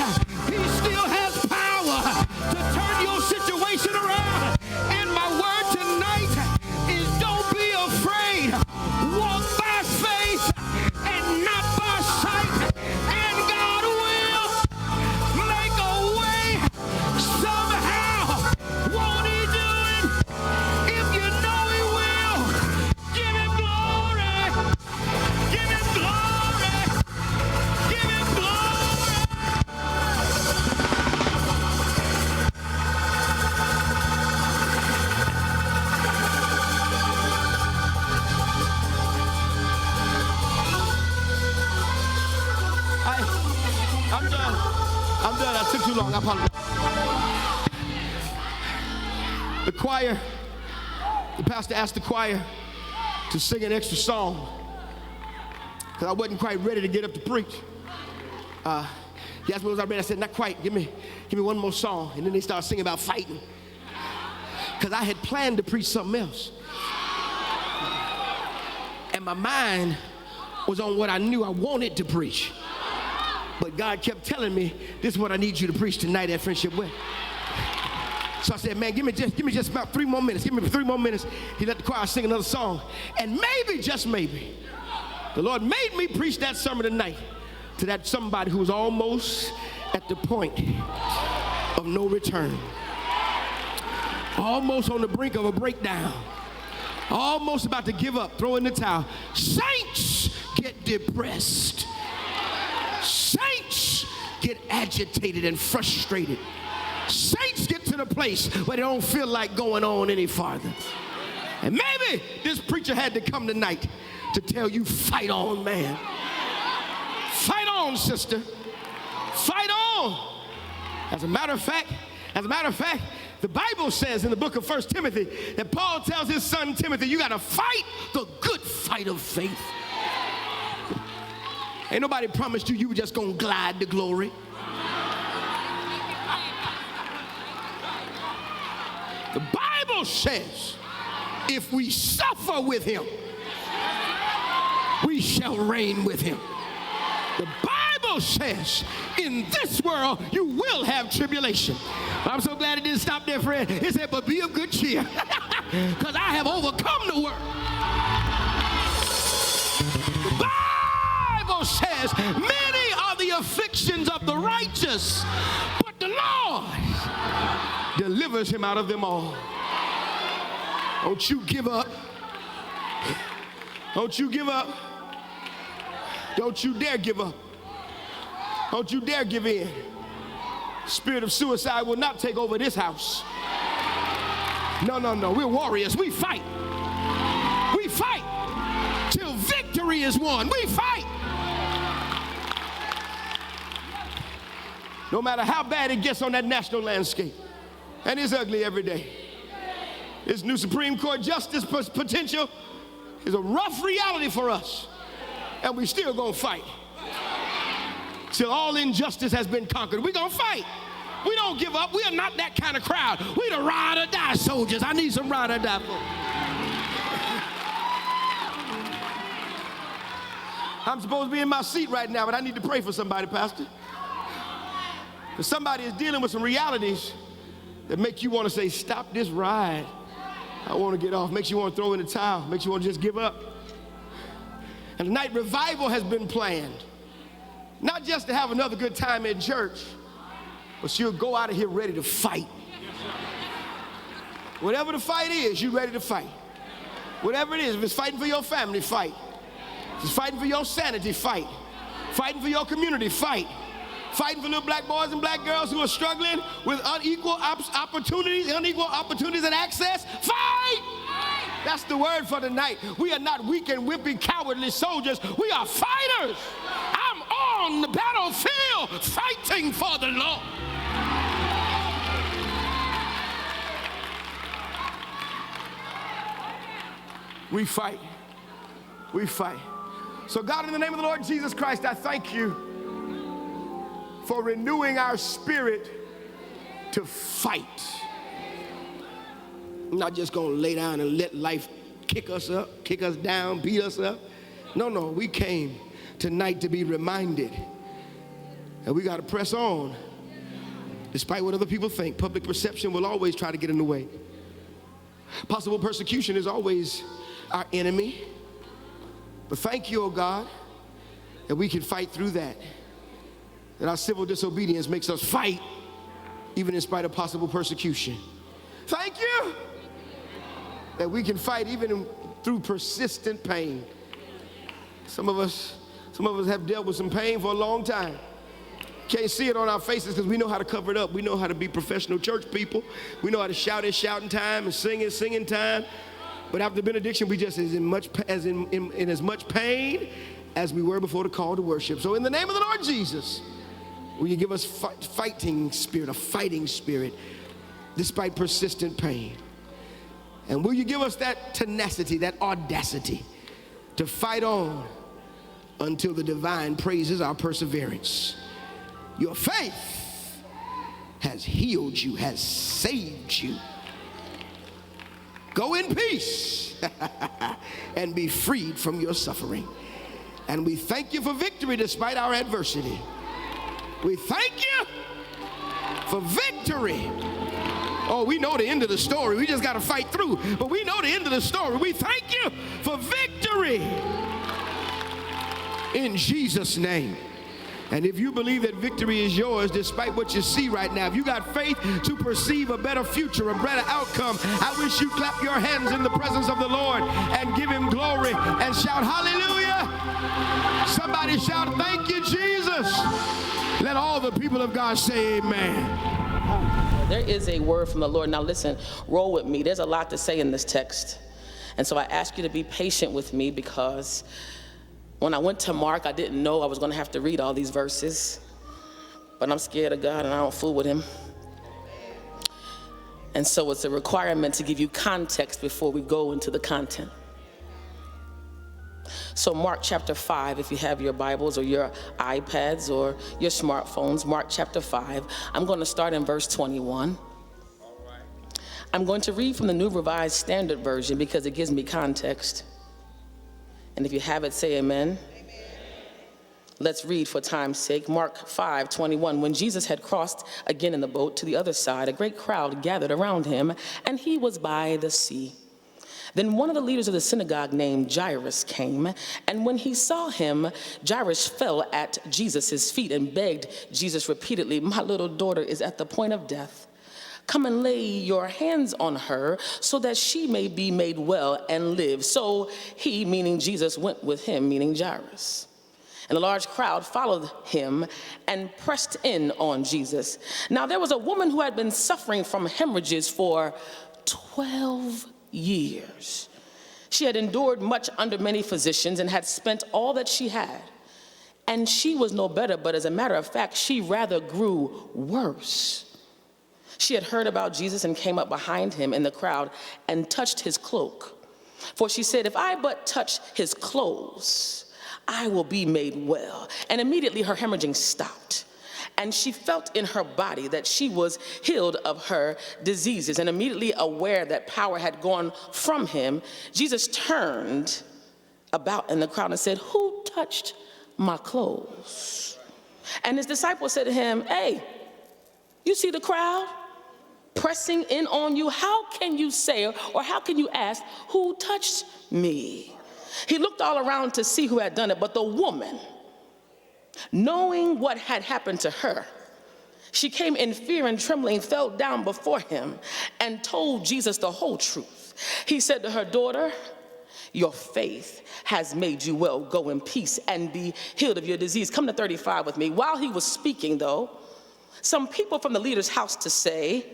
Speaker 5: He still has power to turn your situation around. And my word tonight is don't be afraid. Walk by faith and not by sight. And God will make a way somehow. Won't he do it? If you know he will, give him glory. Give him glory. Give him glory. I'm done. I'm done. I took too long. I apologize. The choir, the pastor asked the choir to sing an extra song because I wasn't quite ready to get up to preach. He asked me, was I ready? I said, not quite. Give me one more song. And then they started singing about fighting because I had planned to preach something else. And my mind was on what I knew I wanted to preach. But God kept telling me, this is what I need you to preach tonight at Friendship Way. So I said, man, give me just about 3 more minutes. Give me 3 more minutes. He let the choir sing another song. And maybe, just maybe, the Lord made me preach that sermon tonight to that somebody who was almost at the point of no return. Almost on the brink of a breakdown. Almost about to give up, throw in the towel. Saints get depressed. Saints get agitated and frustrated. Saints get to the place where they don't feel like going on any farther. And maybe this preacher had to come tonight to tell you, fight on, man. Fight on, sister. Fight on. As a matter of fact, the Bible says in the book of 1 Timothy that Paul tells his son Timothy, you got to fight the good fight of faith. Ain't nobody promised you were just going to glide to glory. The Bible says if we suffer with him, we shall reign with him. The Bible says in this world you will have tribulation. I'm so glad it didn't stop there, friend. It said, but be of good cheer because I have overcome the world. The Bible says many are the afflictions of the righteous, but the Lord delivers him out of them all. Don't you give up. Don't you give up. Don't you dare give up. Don't you dare give in. Spirit of suicide will not take over this house. No. We're warriors. We fight. We fight till victory victory is won. We fight. No matter how bad it gets on that national landscape, and it's ugly every day. This new Supreme Court justice potential is a rough reality for us, and we still gonna fight till all injustice has been conquered. We're gonna fight. We don't give up. We are not that kind of crowd. We the ride or die soldiers. I need some ride or die folks. I'm supposed to be in my seat right now, but I need to pray for somebody, Pastor. Because somebody is dealing with some realities that make you want to say, stop this ride. I want to get off. Makes you want to throw in the towel. Makes you want to just give up. And tonight, revival has been planned. Not just to have another good time in church, but you'll go out of here ready to fight. Whatever the fight is, you're ready to fight. Whatever it is, if it's fighting for your family, fight. If it's fighting for your sanity, fight. Fighting for your community, fight. Fighting for little black boys and black girls who are struggling with unequal opportunities and access, fight! That's the word for tonight. We are not weak and wimpy, cowardly soldiers. We are fighters. I'm on the battlefield fighting for the Lord. We fight. We fight. So God, in the name of the Lord Jesus Christ, I thank you for renewing our spirit to fight. I'm not just gonna lay down and let life kick us up, kick us down, beat us up. No, we came tonight to be reminded that we gotta press on. Despite what other people think, public perception will always try to get in the way. Possible persecution is always our enemy. But thank you, oh God, that we can fight through that. That our civil disobedience makes us fight even in spite of possible persecution. Thank you that we can fight even through persistent pain. Some of us have dealt with some pain for a long time. Can't see it on our faces because we know how to cover it up. We know how to be professional church people. We know how to shout in shouting time and sing in singing time. But after the benediction, we just in as much pain as we were before the call to worship. So in the name of the Lord Jesus, will you give us a fighting spirit, despite persistent pain? And will you give us that tenacity, that audacity to fight on until the divine praises our perseverance? Your faith has healed you, has saved you. Go in peace and be freed from your suffering. And we thank you for victory despite our adversity. We thank you for victory. Oh, we know the end of the story. We just got to fight through. But we know the end of the story. We thank you for victory. In Jesus' name. And if you believe that victory is yours despite what you see right now, if you got faith to perceive a better future, a better outcome, I wish you clap your hands in the presence of the Lord and give him glory and shout hallelujah. Somebody shout, thank you, Jesus. Let all the people of God say amen.
Speaker 6: There is a word from the Lord. Now listen, roll with me. There's a lot to say in this text. And so I ask you to be patient with me because when I went to Mark, I didn't know I was going to have to read all these verses. But I'm scared of God and I don't fool with him. And so it's a requirement to give you context before we go into the content. So Mark chapter 5, if you have your Bibles or your iPads or your smartphones, Mark chapter 5. I'm going to start in verse 21. I'm going to read from the New Revised Standard Version because it gives me context. And if you have it, say amen. Amen. Let's read for time's sake. Mark 5:21. When Jesus had crossed again in the boat to the other side, a great crowd gathered around him, and he was by the sea. Then one of the leaders of the synagogue named Jairus came, and when he saw him, Jairus fell at Jesus' feet and begged Jesus repeatedly, "My little daughter is at the point of death. Come and lay your hands on her so that she may be made well and live." So he, meaning Jesus, went with him, meaning Jairus. And a large crowd followed him and pressed in on Jesus. Now there was a woman who had been suffering from hemorrhages for 12 years. She had endured much under many physicians and had spent all that she had. And she was no better, but as a matter of fact, she rather grew worse. She had heard about Jesus and came up behind him in the crowd and touched his cloak. For she said, if I but touch his clothes, I will be made well. And immediately her hemorrhaging stopped. And she felt in her body that she was healed of her diseases. And immediately aware that power had gone from him, Jesus turned about in the crowd and said, who touched my clothes? And his disciples said to him, hey, you see the crowd pressing in on you? How can you say, or how can you ask, who touched me? He looked all around to see who had done it, but the woman, knowing what had happened to her, she came in fear and trembling, fell down before him, and told Jesus the whole truth. He said to her, daughter, your faith has made you well. Go in peace and be healed of your disease. Come to 35 with me. While he was speaking, though, some people from the leader's house to say,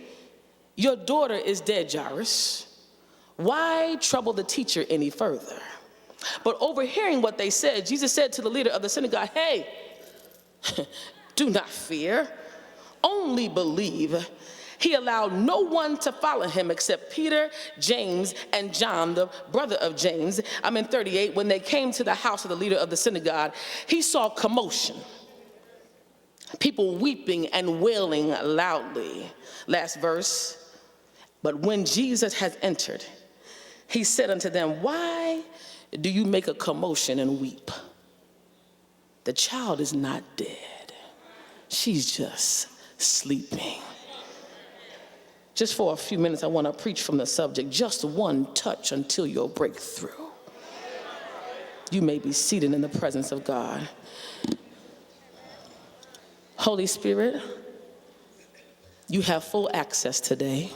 Speaker 6: your daughter is dead, Jairus. Why trouble the teacher any further? But overhearing what they said, Jesus said to the leader of the synagogue, hey, do not fear, only believe. He allowed no one to follow him except Peter, James, and John, the brother of James. I'm in 38. When they came to the house of the leader of the synagogue, he saw commotion, people weeping and wailing loudly. Last verse. But when Jesus had entered, he said unto them, why do you make a commotion and weep? The child is not dead. She's just sleeping. Just for a few minutes, I want to preach from the subject, just one touch until your breakthrough. You may be seated in the presence of God. Holy Spirit, you have full access today.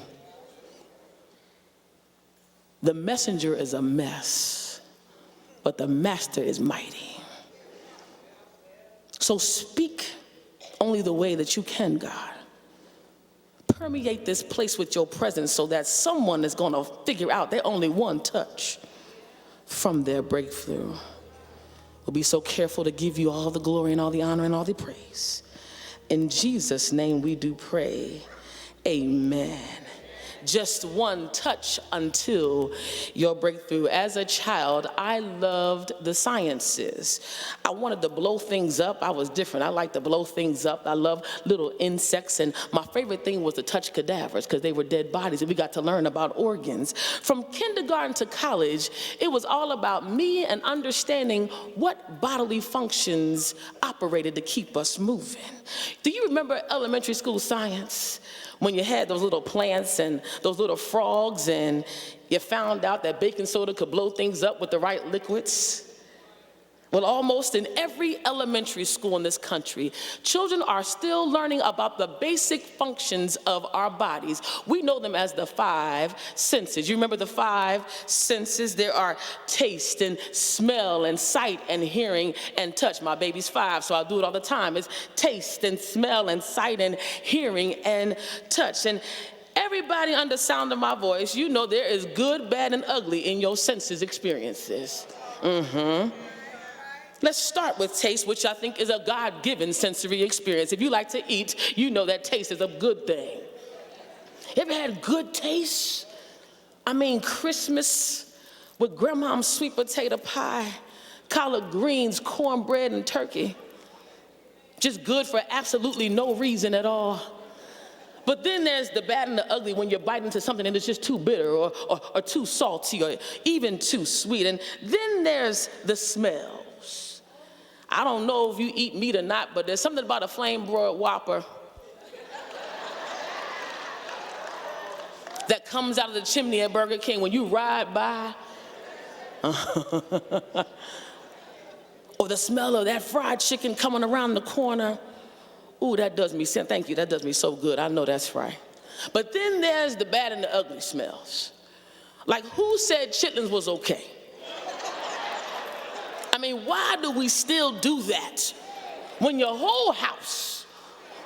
Speaker 6: The messenger is a mess, but the master is mighty. So speak only the way that you can, God. Permeate this place with your presence so that someone is going to figure out they're only one touch from their breakthrough. We'll be so careful to give you all the glory and all the honor and all the praise. In Jesus' name we do pray. Amen. Just one touch until your breakthrough. As a child, I loved the sciences. I wanted to blow things up. I was different. I liked to blow things up. I loved little insects, and my favorite thing was to touch cadavers because they were dead bodies, and we got to learn about organs. From kindergarten to college, it was all about me and understanding what bodily functions operated to keep us moving. Do you remember elementary school science? When you had those little plants and those little frogs, and you found out that baking soda could blow things up with the right liquids? Well, almost in every elementary school in this country, children are still learning about the basic functions of our bodies. We know them as the 5 senses. You remember the 5 senses? There are taste and smell and sight and hearing and touch. My baby's 5, so I do it all the time. It's taste and smell and sight and hearing and touch. And everybody under the sound of my voice, you know there is good, bad, and ugly in your senses experiences. Let's start with taste, which I think is a God-given sensory experience. If you like to eat, you know that taste is a good thing. You ever had good taste? I mean, Christmas with grandma's sweet potato pie, collard greens, cornbread, and turkey. Just good for absolutely no reason at all. But then there's the bad and the ugly when you bite into something and it's just too bitter or too salty or even too sweet. And then there's the smell. I don't know if you eat meat or not, but there's something about a flame-broiled Whopper that comes out of the chimney at Burger King when you ride by. Or the smell of that fried chicken coming around the corner. Ooh, that does me, thank you, that does me so good. I know that's right. But then there's the bad and the ugly smells. Like, who said chitlins was okay? I mean, why do we still do that when your whole house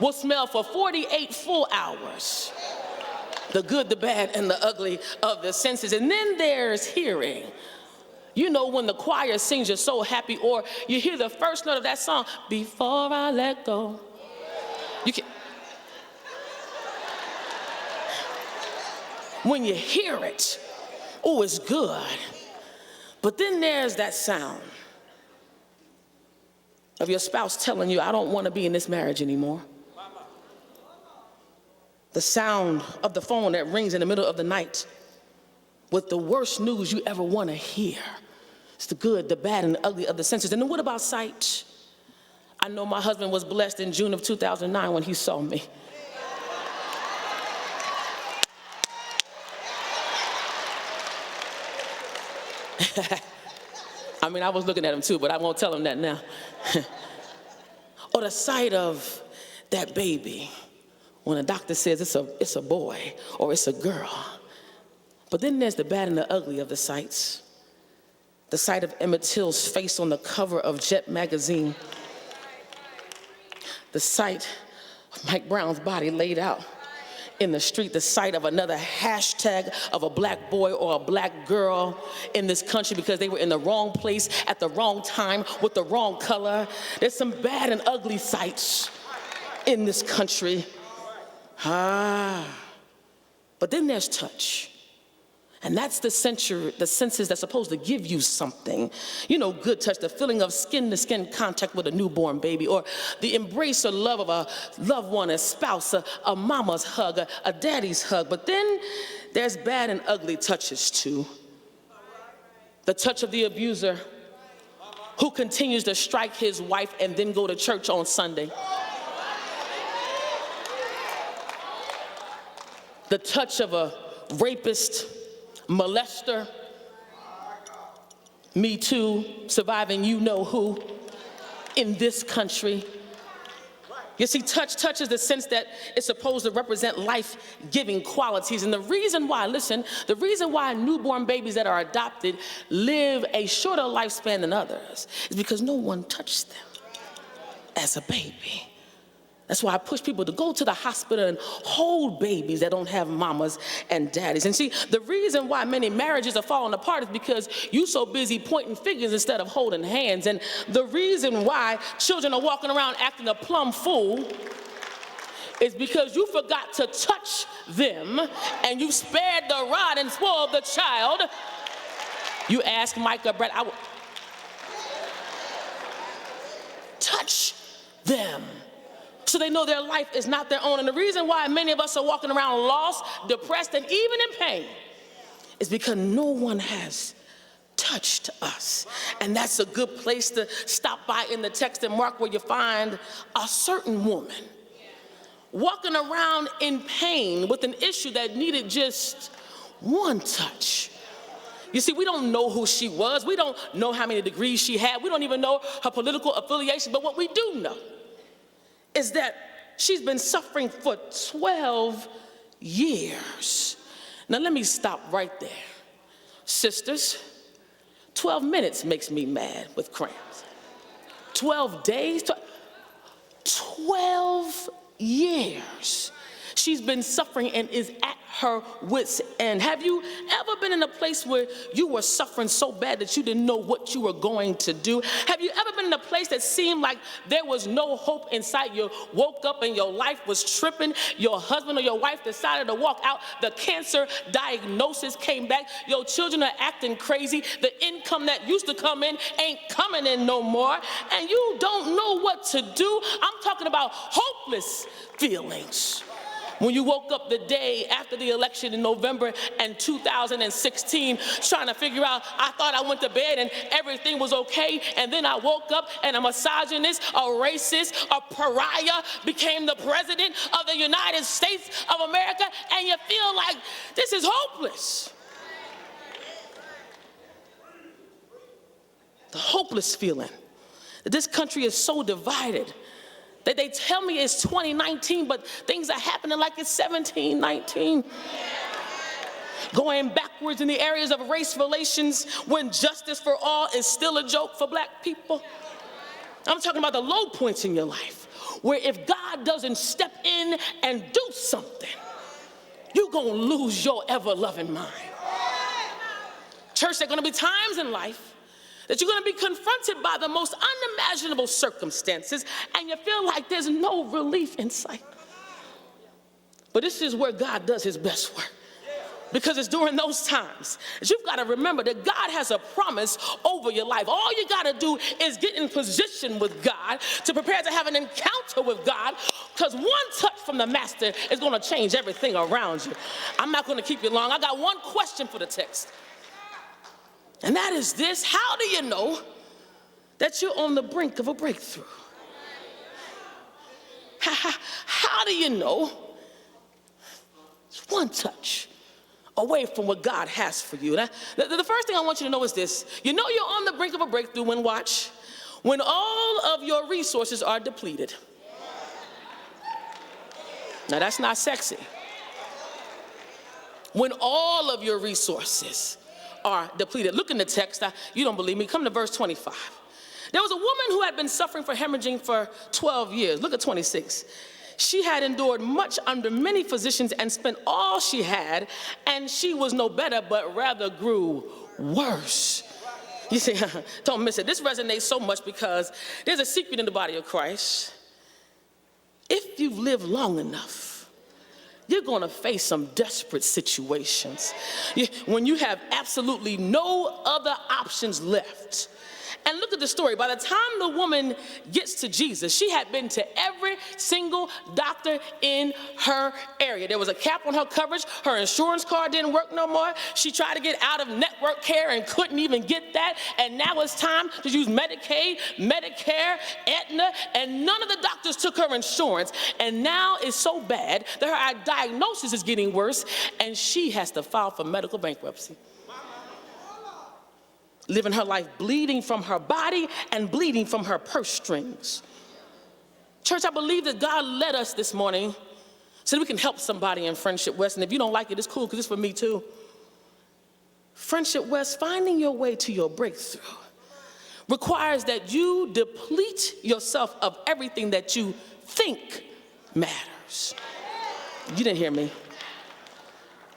Speaker 6: will smell for 48 full hours? The good, the bad, and the ugly of the senses. And then there's hearing. You know when the choir sings, you're so happy, or you hear the first note of that song, before I let go. You can, when you hear it, oh, it's good. But then there's that sound of your spouse telling you, I don't want to be in this marriage anymore. The sound of the phone that rings in the middle of the night with the worst news you ever want to hear. It's the good, the bad, and the ugly of the senses. And then what about sight? I know my husband was blessed in June of 2009 when he saw me. I mean, I was looking at him too, but I won't tell him that now. Or the sight of that baby when a doctor says it's a boy or it's a girl. But then there's the bad and the ugly of the sights. The sight of Emmett Till's face on the cover of Jet magazine. The sight of Mike Brown's body laid out in the street. The sight of another hashtag of a black boy or a black girl in this country because they were in the wrong place at the wrong time with the wrong color. There's some bad and ugly sights in this country. But then there's touch. And that's the senses that's supposed to give you something. You know, good touch, the feeling of skin-to-skin contact with a newborn baby, or the embrace or love of a loved one, a spouse, a mama's hug, a daddy's hug. But then there's bad and ugly touches too. The touch of the abuser who continues to strike his wife and then go to church on Sunday. The touch of a rapist, molester, Me Too, surviving you know who in this country. You see, touch is the sense that it's supposed to represent life-giving qualities. And the reason why, listen, the reason why newborn babies that are adopted live a shorter lifespan than others is because no one touched them as a baby. That's why I push people to go to the hospital and hold babies that don't have mamas and daddies. And see, the reason why many marriages are falling apart is because you're so busy pointing fingers instead of holding hands. And the reason why children are walking around acting a plumb fool is because you forgot to touch them and you spared the rod and spoiled the child. You ask Micah, Brett, touch them, so they know their life is not their own. And the reason why many of us are walking around lost, depressed, and even in pain is because no one has touched us. And that's a good place to stop by in the text in Mark, where you find a certain woman walking around in pain with an issue that needed just one touch. You see, we don't know who she was. We don't know how many degrees she had. We don't even know her political affiliation. But what we do know is that she's been suffering for 12 years. Now let me stop right there. Sisters, 12 minutes makes me mad with cramps. 12 days, 12 years. She's been suffering and is at her wit's end. Have you ever been in a place where you were suffering so bad that you didn't know what you were going to do? Have you ever been in a place that seemed like there was no hope in sight? You woke up and your life was tripping. Your husband or your wife decided to walk out. The cancer diagnosis came back. Your children are acting crazy. The income that used to come in ain't coming in no more. And you don't know what to do. I'm talking about hopeless feelings. When you woke up the day after the election in November and 2016, trying to figure out, I thought I went to bed and everything was okay, and then I woke up and a misogynist, a racist, a pariah became the president of the United States of America, and you feel like this is hopeless. The hopeless feeling that this country is so divided. That they tell me it's 2019, but things are happening like it's 1719. Going backwards in the areas of race relations when justice for all is still a joke for black people. I'm talking about the low points in your life, where if God doesn't step in and do something, you're gonna lose your ever-loving mind. Church, there are going to be times in life that you're going to be confronted by the most unimaginable circumstances, and you feel like there's no relief in sight. But this is where God does his best work. Because it's during those times that you've got to remember that God has a promise over your life. All you got to do is get in position with God to prepare to have an encounter with God, because one touch from the master is going to change everything around you. I'm not going to keep you long. I got one question for the text. And that is this: how do you know that you're on the brink of a breakthrough? How do you know? It's one touch away from what God has for you. Now, the first thing I want you to know is this: you know you're on the brink of a breakthrough when, watch, when all of your resources are depleted. Now that's not sexy. When all of your resources are depleted. Look in the text. You don't believe me. Come to verse 25. There was a woman who had been suffering for hemorrhaging for 12 years. Look at 26. She had endured much under many physicians and spent all she had, and she was no better, but rather grew worse. You see, don't miss it. This resonates so much because there's a secret in the body of Christ. If you've lived long enough, you're going to face some desperate situations when you have absolutely no other options left. And look at the story. By the time the woman gets to Jesus, she had been to every single doctor in her area. There was a cap on her coverage. Her insurance card didn't work no more. She tried to get out of network care and couldn't even get that. And now it's time to use Medicaid, Medicare, Aetna, and none of the doctors took her insurance. And now it's so bad that her diagnosis is getting worse, and she has to file for medical bankruptcy. Living her life bleeding from her body and bleeding from her purse strings. Church, I believe that God led us this morning so that we can help somebody in Friendship West. And if you don't like it, it's cool, because it's for me too. Friendship West, finding your way to your breakthrough requires that you deplete yourself of everything that you think matters. You didn't hear me.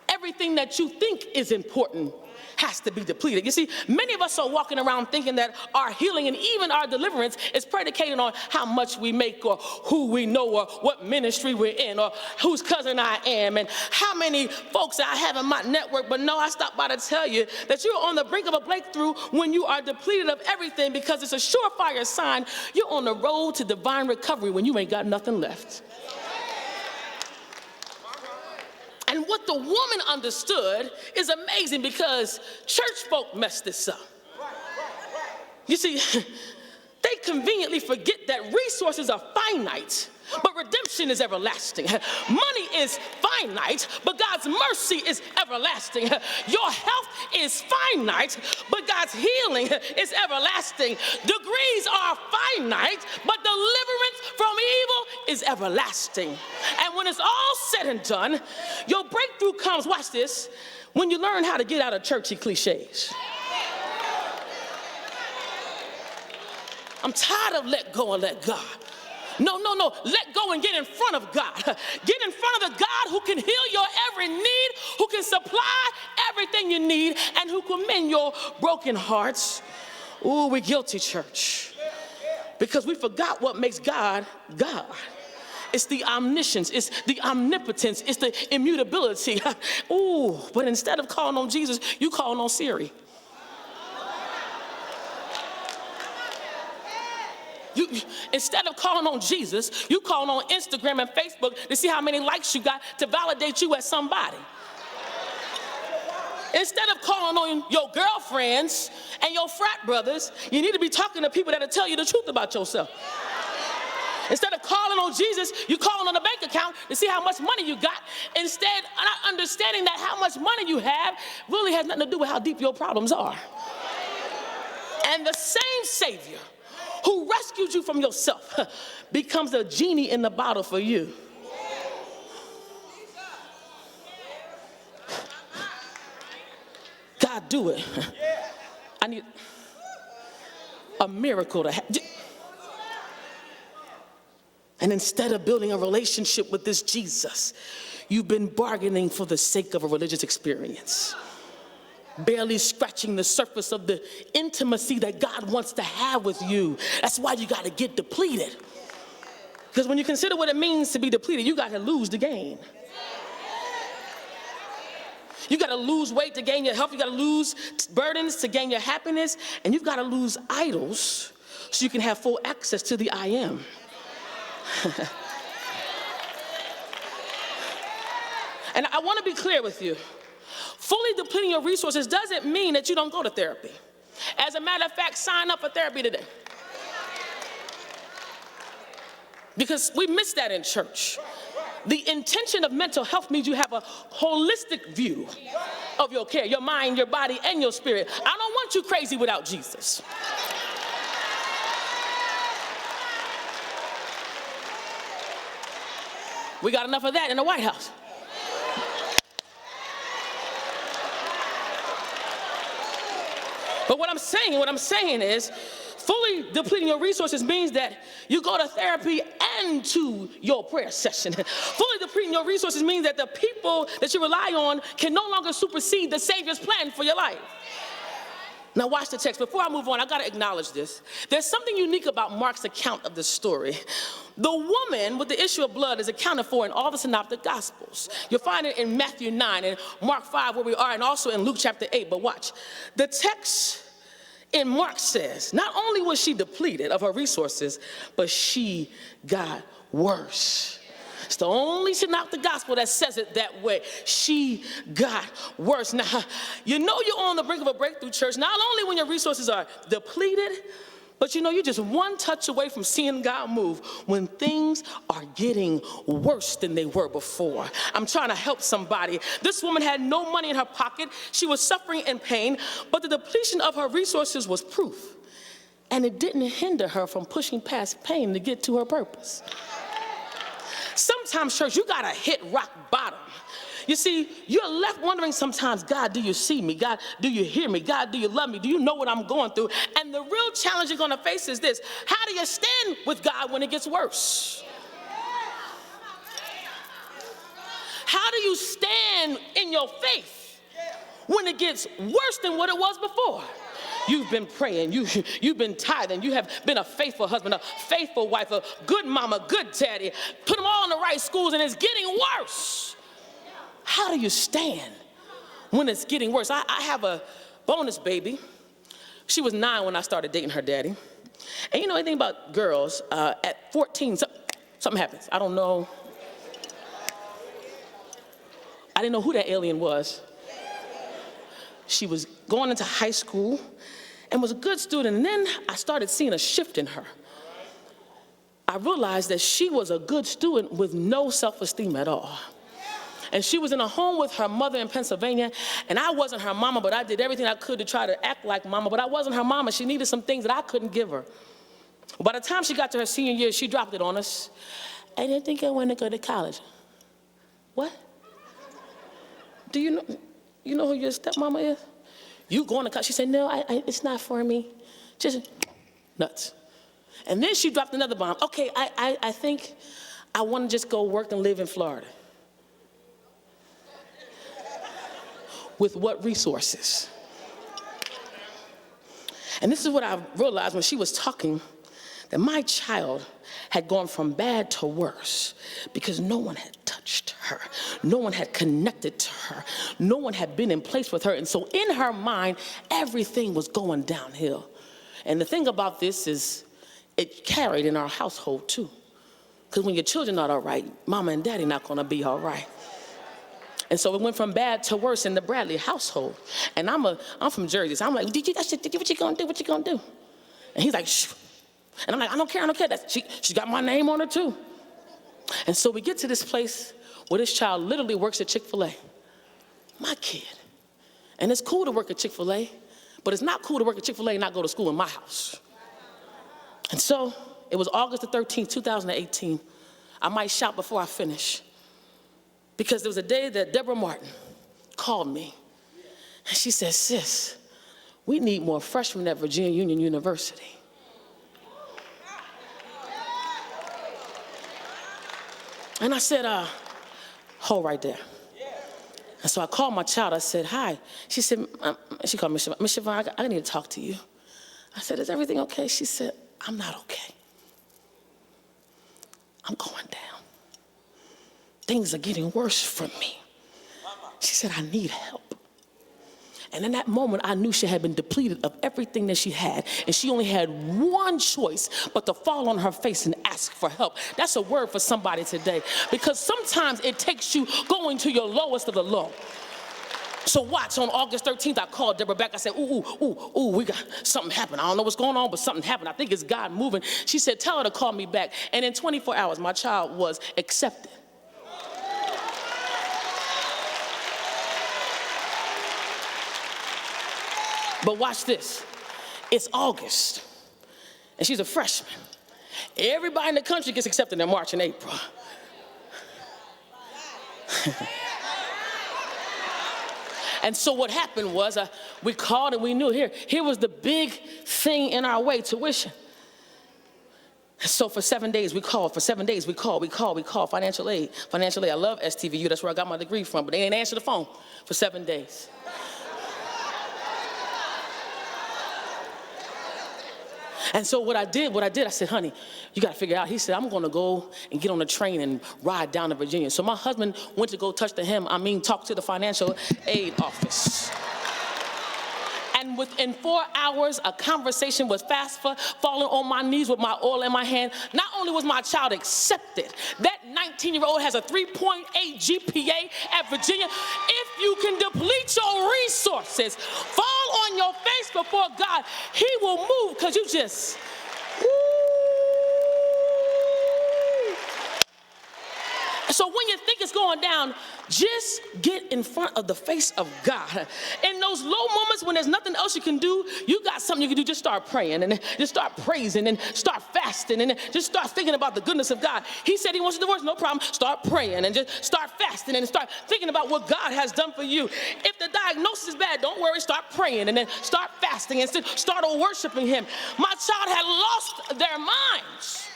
Speaker 6: Everything that you think is important has to be depleted. You see, many of us are walking around thinking that our healing and even our deliverance is predicated on how much we make, or who we know, or what ministry we're in, or whose cousin I am, and how many folks I have in my network. But no, I stopped by to tell you that you're on the brink of a breakthrough when you are depleted of everything, because it's a surefire sign you're on the road to divine recovery when you ain't got nothing left. And what the woman understood is amazing, because church folk messed this up. You see, they conveniently forget that resources are finite, but redemption is everlasting. Money is finite, but God's mercy is everlasting. Your health is finite, but God's healing is everlasting. Degrees are finite, but deliverance from evil is everlasting. And when it's all said and done, your breakthrough comes, watch this, when you learn how to get out of churchy cliches. I'm tired of let go and let God. No. Let go and get in front of God. Get in front of the God who can heal your every need, who can supply everything you need, and who can mend your broken hearts. Ooh, we're guilty, church, because we forgot what makes God God. It's the omniscience, it's the omnipotence, it's the immutability. Ooh, but instead of calling on Jesus, you calling on Siri. Instead of calling on Jesus, you calling on Instagram and Facebook to see how many likes you got to validate you as somebody. Instead of calling on your girlfriends and your frat brothers, you need to be talking to people that'll tell you the truth about yourself. Instead of calling on Jesus, you're calling on the bank account to see how much money you got. Instead, not understanding that how much money you have really has nothing to do with how deep your problems are. And the same Savior who rescued you from yourself becomes a genie in the bottle for you. God, do it. I need a miracle to happen. And instead of building a relationship with this Jesus, you've been bargaining for the sake of a religious experience. barely scratching the surface of the intimacy that God wants to have with you. That's why you got to get depleted. Because when you consider what it means to be depleted, you got to lose to gain. You got to lose weight to gain your health. You got to lose burdens to gain your happiness. And you've got to lose idols so you can have full access to the I am. And I want to be clear with you. Fully depleting your resources doesn't mean that you don't go to therapy. As a matter of fact, sign up for therapy today. Because we miss that in church. The intention of mental health means you have a holistic view of your care, your mind, your body, and your spirit. I don't want you crazy without Jesus. We got enough of that in the White House. But what I'm saying is, fully depleting your resources means that you go to therapy and to your prayer session. Fully depleting your resources means that the people that you rely on can no longer supersede the Savior's plan for your life. Now watch the text. Before I move on, I gotta acknowledge this. There's something unique about Mark's account of the story. The woman with the issue of blood is accounted for in all the synoptic gospels. You'll find it in Matthew 9 and Mark 5 where we are, and also in Luke chapter 8. But watch, the text in Mark says, not only was she depleted of her resources, but she got worse. It's the only synoptic gospel that says it that way. She got worse. Now, you know you're on the brink of a breakthrough, church, not only when your resources are depleted, but you know you're just one touch away from seeing God move when things are getting worse than they were before. I'm trying to help somebody. This woman had no money in her pocket. She was suffering in pain, but the depletion of her resources was proof. And it didn't hinder her from pushing past pain to get to her purpose. Sometimes, church, you gotta hit rock bottom. You see, you're left wondering sometimes, God, do you see me? God, do you hear me? God, do you love me? Do you know what I'm going through? And the real challenge you're gonna face is this: how do you stand with God when it gets worse? How do you stand in your faith when it gets worse than what it was before? You've been praying, you've been tithing, you have been a faithful husband, a faithful wife, a good mama, good daddy, put them all in the right schools, and it's getting worse. How do you stand when it's getting worse? I have a bonus baby. She was 9 when I started dating her daddy. And you know anything about girls, at 14, something happens. I don't know. I didn't know who that alien was. She was going into high school and was a good student, and then I started seeing a shift in her. I realized that she was a good student with no self-esteem at all. And she was in a home with her mother in Pennsylvania, and I wasn't her mama, but I did everything I could to try to act like mama, but I wasn't her mama. She needed some things that I couldn't give her. By the time she got to her senior year, she dropped it on us. I didn't think I wanted to go to college. What? Do you know who your stepmama is? You going to college? She said, no, it's not for me. Just nuts. And then she dropped another bomb. Okay, I think I want to just go work and live in Florida. With what resources? And this is what I realized when she was talking, that my child had gone from bad to worse because no one had touched her. No one had connected to her. No one had been in place with her. And so in her mind, everything was going downhill. And the thing about this is it carried in our household too. Because when your children are all right, mama and daddy not gonna be all right. And so it went from bad to worse in the Bradley household. And I'm from Jersey, so I'm like, what you gonna do? What you gonna do? And he's like, shh. And I'm like, I don't care. She got my name on her too. And so we get to this place where this child literally works at Chick-fil-A. My kid. And it's cool to work at Chick-fil-A, but it's not cool to work at Chick-fil-A and not go to school in my house. And so it was August the 13th, 2018. I might shout before I finish. Because there was a day that Deborah Martin called me, and she said, sis, we need more freshmen at Virginia Union University. And I said, hold right there. And so I called my child. I said, hi. She said, she called me, Miss Siobhan, I need to talk to you. I said, is everything okay? She said, I'm not okay. I'm going down. Things are getting worse for me. She said, I need help. And in that moment, I knew she had been depleted of everything that she had, and she only had one choice but to fall on her face and ask for help. That's a word for somebody today, because sometimes it takes you going to your lowest of the low. So watch, on August 13th, I called Deborah back. I said, ooh, we got something happened. I don't know what's going on, but something happened. I think it's God moving. She said, tell her to call me back. And in 24 hours, my child was accepted. But watch this. It's August, and she's a freshman. Everybody in the country gets accepted in March and April. And so what happened was we called and we knew here was the big thing in our way, tuition. So for 7 days we called, for 7 days we called, financial aid. I love STVU, that's where I got my degree from, but they didn't answer the phone for 7 days. And so what I did, I said, honey, you got to figure it out. He said, I'm going to go and get on a train and ride down to Virginia. So my husband went to go talk to the financial aid office. And within 4 hours, a conversation was fast falling on my knees with my oil in my hand. Not only was my child accepted, that 19-year-old has a 3.8 GPA at Virginia. If you can deplete your resources, fall on your face before God, he will move, because you just, woo. So when you think it's going down, just get in front of the face of God. In those low moments when there's nothing else you can do, you got something you can do. Just start praying, and then just start praising, and start fasting, and then just start thinking about the goodness of God. He said he wants a divorce, no problem. Start praying and just start fasting and start thinking about what God has done for you. If the diagnosis is bad, don't worry, start praying and then start fasting and start worshiping him. My child had lost their minds,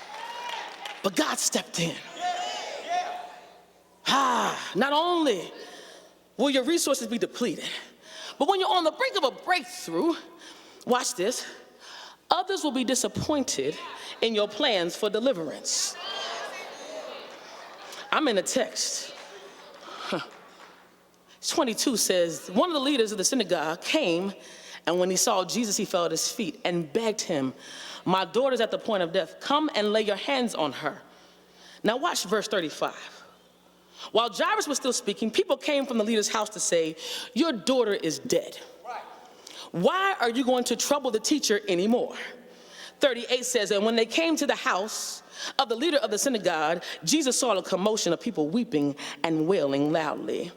Speaker 6: but God stepped in. Not only will your resources be depleted, but when you're on the brink of a breakthrough, watch this, others will be disappointed in your plans for deliverance. I'm in the text. 22 says, one of the leaders of the synagogue came, and when he saw Jesus, he fell at his feet and begged him, my daughter's at the point of death. Come and lay your hands on her. Now watch verse 35. While Jairus was still speaking, people came from the leader's house to say, your daughter is dead. Why are you going to trouble the teacher anymore? 38 says, and when they came to the house of the leader of the synagogue, Jesus saw a commotion of people weeping and wailing loudly.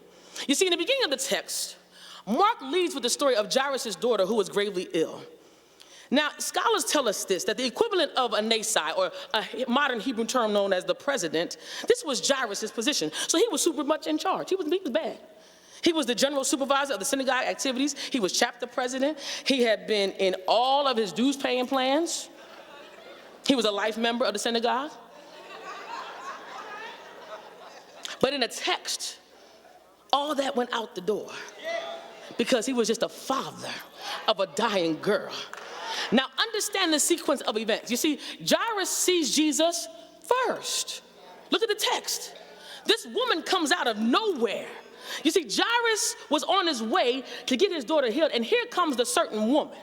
Speaker 6: You see, in the beginning of the text, Mark leads with the story of Jairus' daughter who was gravely ill. Now, scholars tell us this, that the equivalent of a Nasai, or a modern Hebrew term known as the president, this was Jairus' position. So he was super much in charge. He was bad. He was the general supervisor of the synagogue activities. He was chapter president. He had been in all of his dues paying plans. He was a life member of the synagogue. But in a text, all that went out the door because he was just a father of a dying girl. Now, understand the sequence of events. You see, Jairus sees Jesus first. Look at the text. This woman comes out of nowhere. You see, Jairus was on his way to get his daughter healed, and here comes the certain woman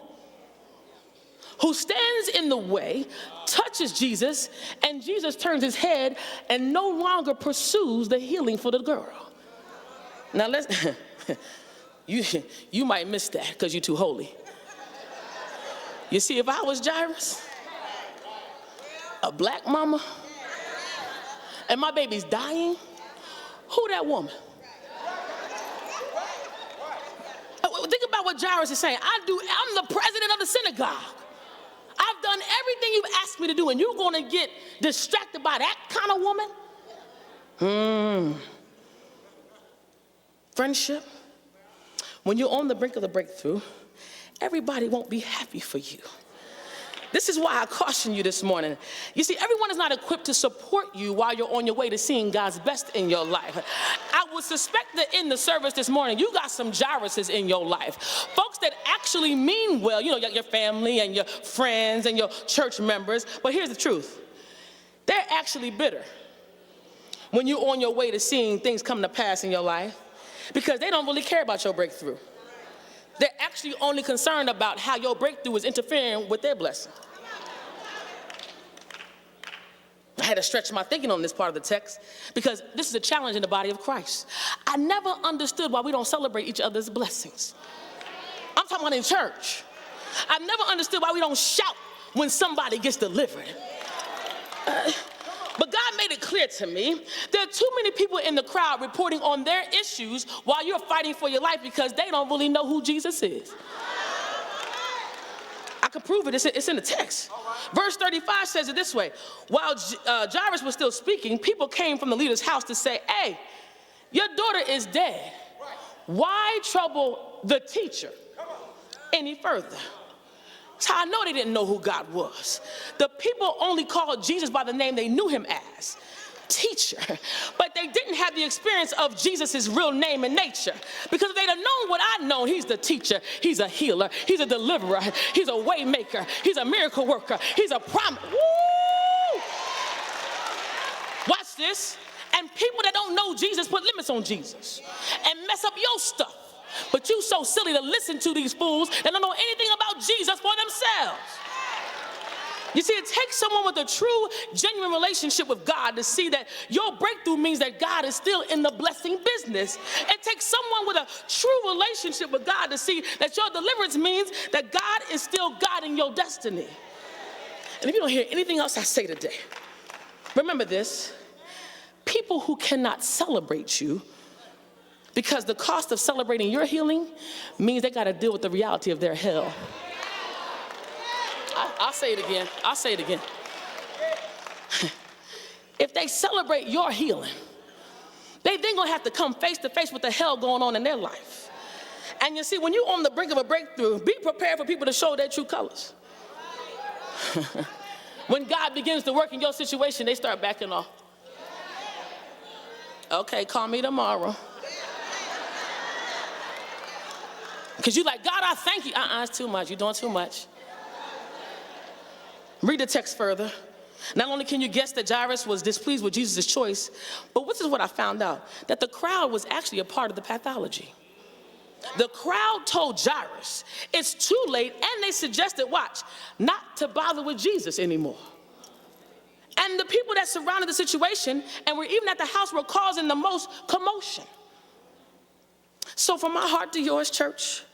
Speaker 6: who stands in the way, touches Jesus, and Jesus turns his head and no longer pursues the healing for the girl. Now, you might miss that because you're too holy. You see, if I was Jairus, a black mama, and my baby's dying, who that woman? Think about what Jairus is saying. I'm the president of the synagogue. I've done everything you've asked me to do, and you're going to get distracted by that kind of woman? Friendship, when you're on the brink of the breakthrough, everybody won't be happy for you. This is why I caution you this morning. You see, everyone is not equipped to support you while you're on your way to seeing God's best in your life. I would suspect that in the service this morning, you got some Jairuses in your life. Folks that actually mean well, you know, your family and your friends and your church members. But here's the truth. They're actually bitter when you're on your way to seeing things come to pass in your life because they don't really care about your breakthrough. They're actually only concerned about how your breakthrough is interfering with their blessing. I had to stretch my thinking on this part of the text because this is a challenge in the body of Christ. I never understood why we don't celebrate each other's blessings. I'm talking about in church. I never understood why we don't shout when somebody gets delivered. But God made it clear to me, there are too many people in the crowd reporting on their issues while you're fighting for your life because they don't really know who Jesus is. I can prove it, it's in the text. Verse 35 says it this way. While Jairus was still speaking, people came from the leader's house to say, hey, your daughter is dead. Why trouble the teacher any further? That's how I know they didn't know who God was. The people only called Jesus by the name they knew him as, teacher. But they didn't have the experience of Jesus' real name and nature. Because if they'd have known what I'd known, he's the teacher, he's a healer, he's a deliverer, he's a way maker, he's a miracle worker, he's a promise. Woo! Watch this. And people that don't know Jesus put limits on Jesus and mess up your stuff. But you so silly to listen to these fools that don't know anything about Jesus for themselves. You see, it takes someone with a true, genuine relationship with God to see that your breakthrough means that God is still in the blessing business. It takes someone with a true relationship with God to see that your deliverance means that God is still guiding your destiny. And if you don't hear anything else I say today, remember this. People who cannot celebrate you because the cost of celebrating your healing means they got to deal with the reality of their hell. I'll say it again. I'll say it again. If they celebrate your healing, they then going to have to come face to face with the hell going on in their life. And you see, when you're on the brink of a breakthrough, be prepared for people to show their true colors. When God begins to work in your situation, they start backing off. Okay, call me tomorrow. Because you're like, God, I thank you. It's too much. You're doing too much. Read the text further. Not only can you guess that Jairus was displeased with Jesus' choice, but this is what I found out, that the crowd was actually a part of the pathology. The crowd told Jairus, it's too late, and they suggested, watch, not to bother with Jesus anymore. And the people that surrounded the situation and were even at the house were causing the most commotion. So from my heart to yours, church,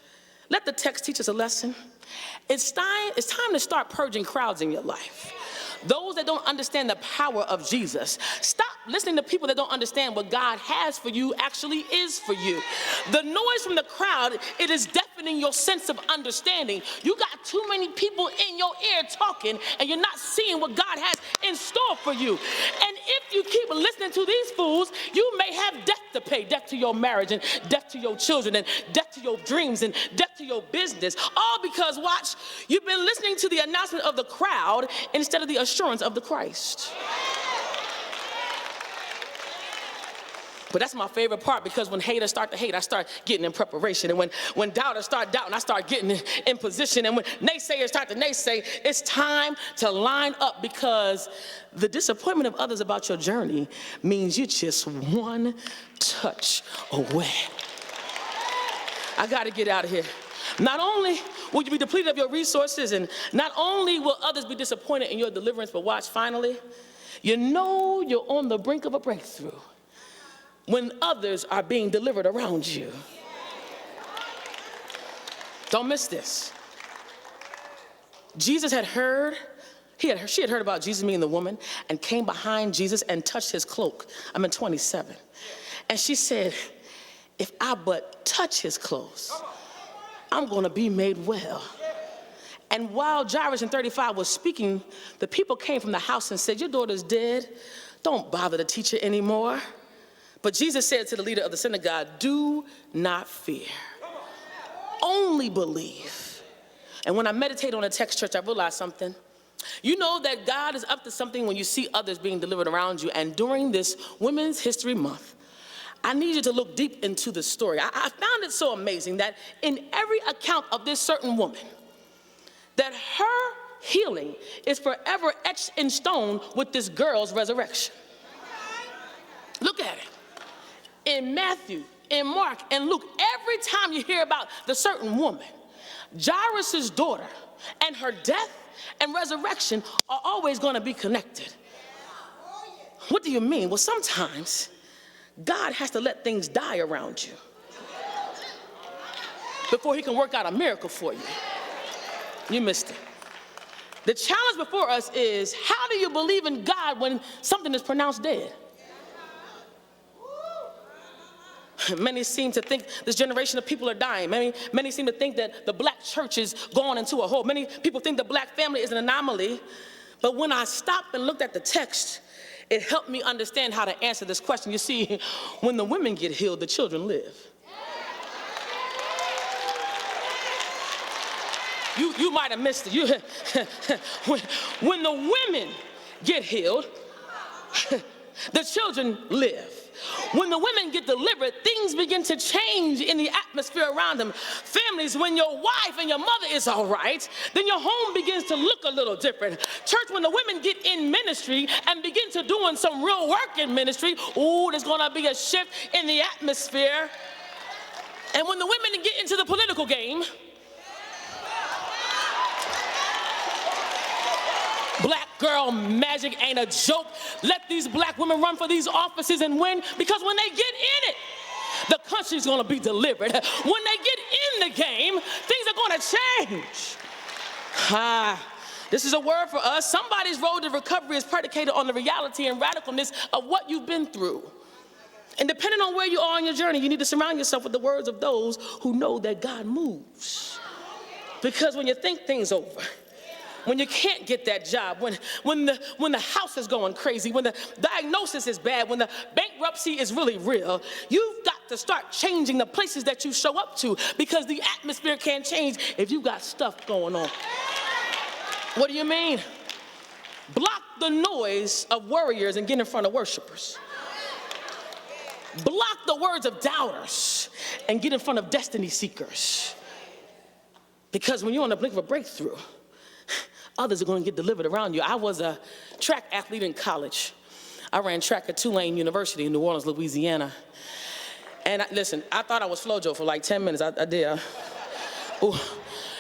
Speaker 6: let the text teach us a lesson. It's time to start purging crowds in your life. Those that don't understand the power of Jesus. Stop listening to people that don't understand what God has for you actually is for you. The noise from the crowd, it is deafening your sense of understanding. You got too many people in your ear talking and you're not seeing what God has in store for you. And if you keep listening to these fools, you may have death to pay. Death to your marriage and death to your children and death to your dreams and death to your business. All because, watch, you've been listening to the announcement of the crowd instead of the assurance of the Christ. But that's my favorite part, because when haters start to hate, I start getting in preparation. And when doubters start doubting, I start getting in position. And when naysayers start to naysay, it's time to line up, because the disappointment of others about your journey means you're just one touch away. I got to get out of here. Not only will you be depleted of your resources, and not only will others be disappointed in your deliverance, but watch, finally, you know you're on the brink of a breakthrough when others are being delivered around you. Don't miss this. She had heard about Jesus meeting the woman, and came behind Jesus and touched his cloak. I'm in 27. And she said, if I but touch his clothes, I'm going to be made well. And while Jairus in 35 was speaking, the people came from the house and said, your daughter's dead. Don't bother the teacher anymore. But Jesus said to the leader of the synagogue, do not fear. Only believe. And when I meditate on the text, church, I realized something. You know that God is up to something when you see others being delivered around you. And during this Women's History Month, I need you to look deep into the story. I found it so amazing that in every account of this certain woman, that her healing is forever etched in stone with this girl's resurrection. Look at it. In Matthew, in Mark, and Luke, every time you hear about the certain woman, Jairus' daughter, and her death and resurrection are always going to be connected. What do you mean? Well, sometimes God has to let things die around you before he can work out a miracle for you. You missed it. The challenge before us is, how do you believe in God when something is pronounced dead? Many seem to think this generation of people are dying. Many seem to think that the black church is going into a hole. Many people think the black family is an anomaly. But when I stopped and looked at the text, it helped me understand how to answer this question. You see, when the women get healed, the children live. You might have missed it. When the women get healed, the children live. When the women get delivered, things begin to change in the atmosphere around them. Families, when your wife and your mother is all right, then your home begins to look a little different. Church, when the women get in ministry and begin to doing some real work in ministry, ooh, there's gonna be a shift in the atmosphere. And when the women get into the political game, black girl magic ain't a joke. Let these black women run for these offices and win, because when they get in it, the country's gonna be delivered. When they get in the game, things are gonna change. This is a word for us. Somebody's road to recovery is predicated on the reality and radicalness of what you've been through. And depending on where you are on your journey, you need to surround yourself with the words of those who know that God moves. Because when you think things over, when you can't get that job, when the house is going crazy, when the diagnosis is bad, when the bankruptcy is really real, you've got to start changing the places that you show up to, because the atmosphere can't change if you got stuff going on. What do you mean? Block the noise of worriers and get in front of worshipers. Block the words of doubters and get in front of destiny seekers. Because when you're on the brink of a breakthrough, others are going to get delivered around you. I was a track athlete in college. I ran track at Tulane University in New Orleans, Louisiana. And listen, I thought I was FloJo for like 10 minutes. I did. Ooh,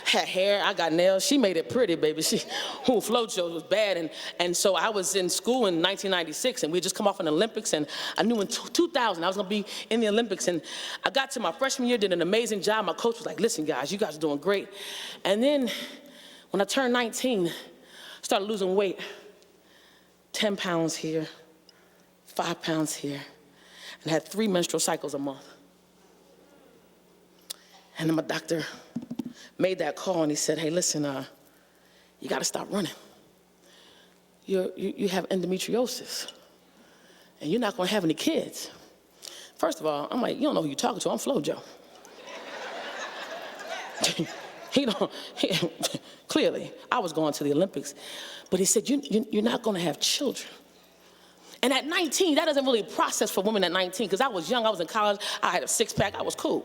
Speaker 6: had hair, I got nails. She made it pretty, baby. FloJo was bad. And so I was in school in 1996, and we had just come off an Olympics, and I knew in 2000 I was going to be in the Olympics. And I got to my freshman year, did an amazing job. My coach was like, listen, guys, you guys are doing great. And then when I turned 19, started losing weight, 10 pounds here, 5 pounds here, and had 3 menstrual cycles a month. And then my doctor made that call, and he said, hey, listen, you gotta stop running. You have endometriosis, and you're not gonna have any kids. First of all, I'm like, you don't know who you're talking to, I'm FloJo. Clearly, I was going to the Olympics. But he said, you're not going to have children. And at 19, that doesn't really process for women at 19, because I was young, I was in college, I had a six-pack, I was cool.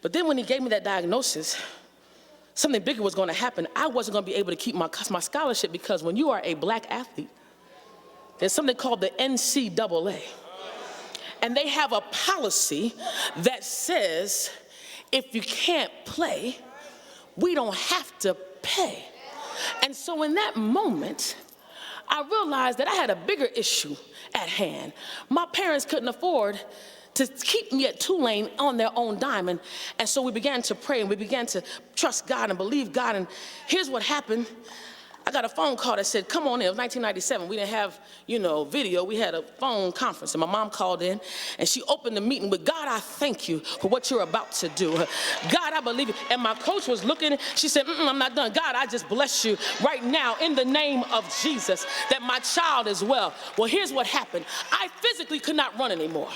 Speaker 6: But then when he gave me that diagnosis, something bigger was going to happen. I wasn't going to be able to keep my scholarship, because when you are a black athlete, there's something called the NCAA. And they have a policy that says, if you can't play, we don't have to pay. And so in that moment, I realized that I had a bigger issue at hand. My parents couldn't afford to keep me at Tulane on their own dime. And so we began to pray, and we began to trust God and believe God. And here's what happened. I got a phone call that said, come on in. It was 1997. We didn't have, video. We had a phone conference, and my mom called in, and she opened the meeting with, God, I thank you for what you're about to do. God, I believe you. And my coach was looking, she said, I'm not done. God, I just bless you right now in the name of Jesus that my child is well. Well, here's what happened. I physically could not run anymore.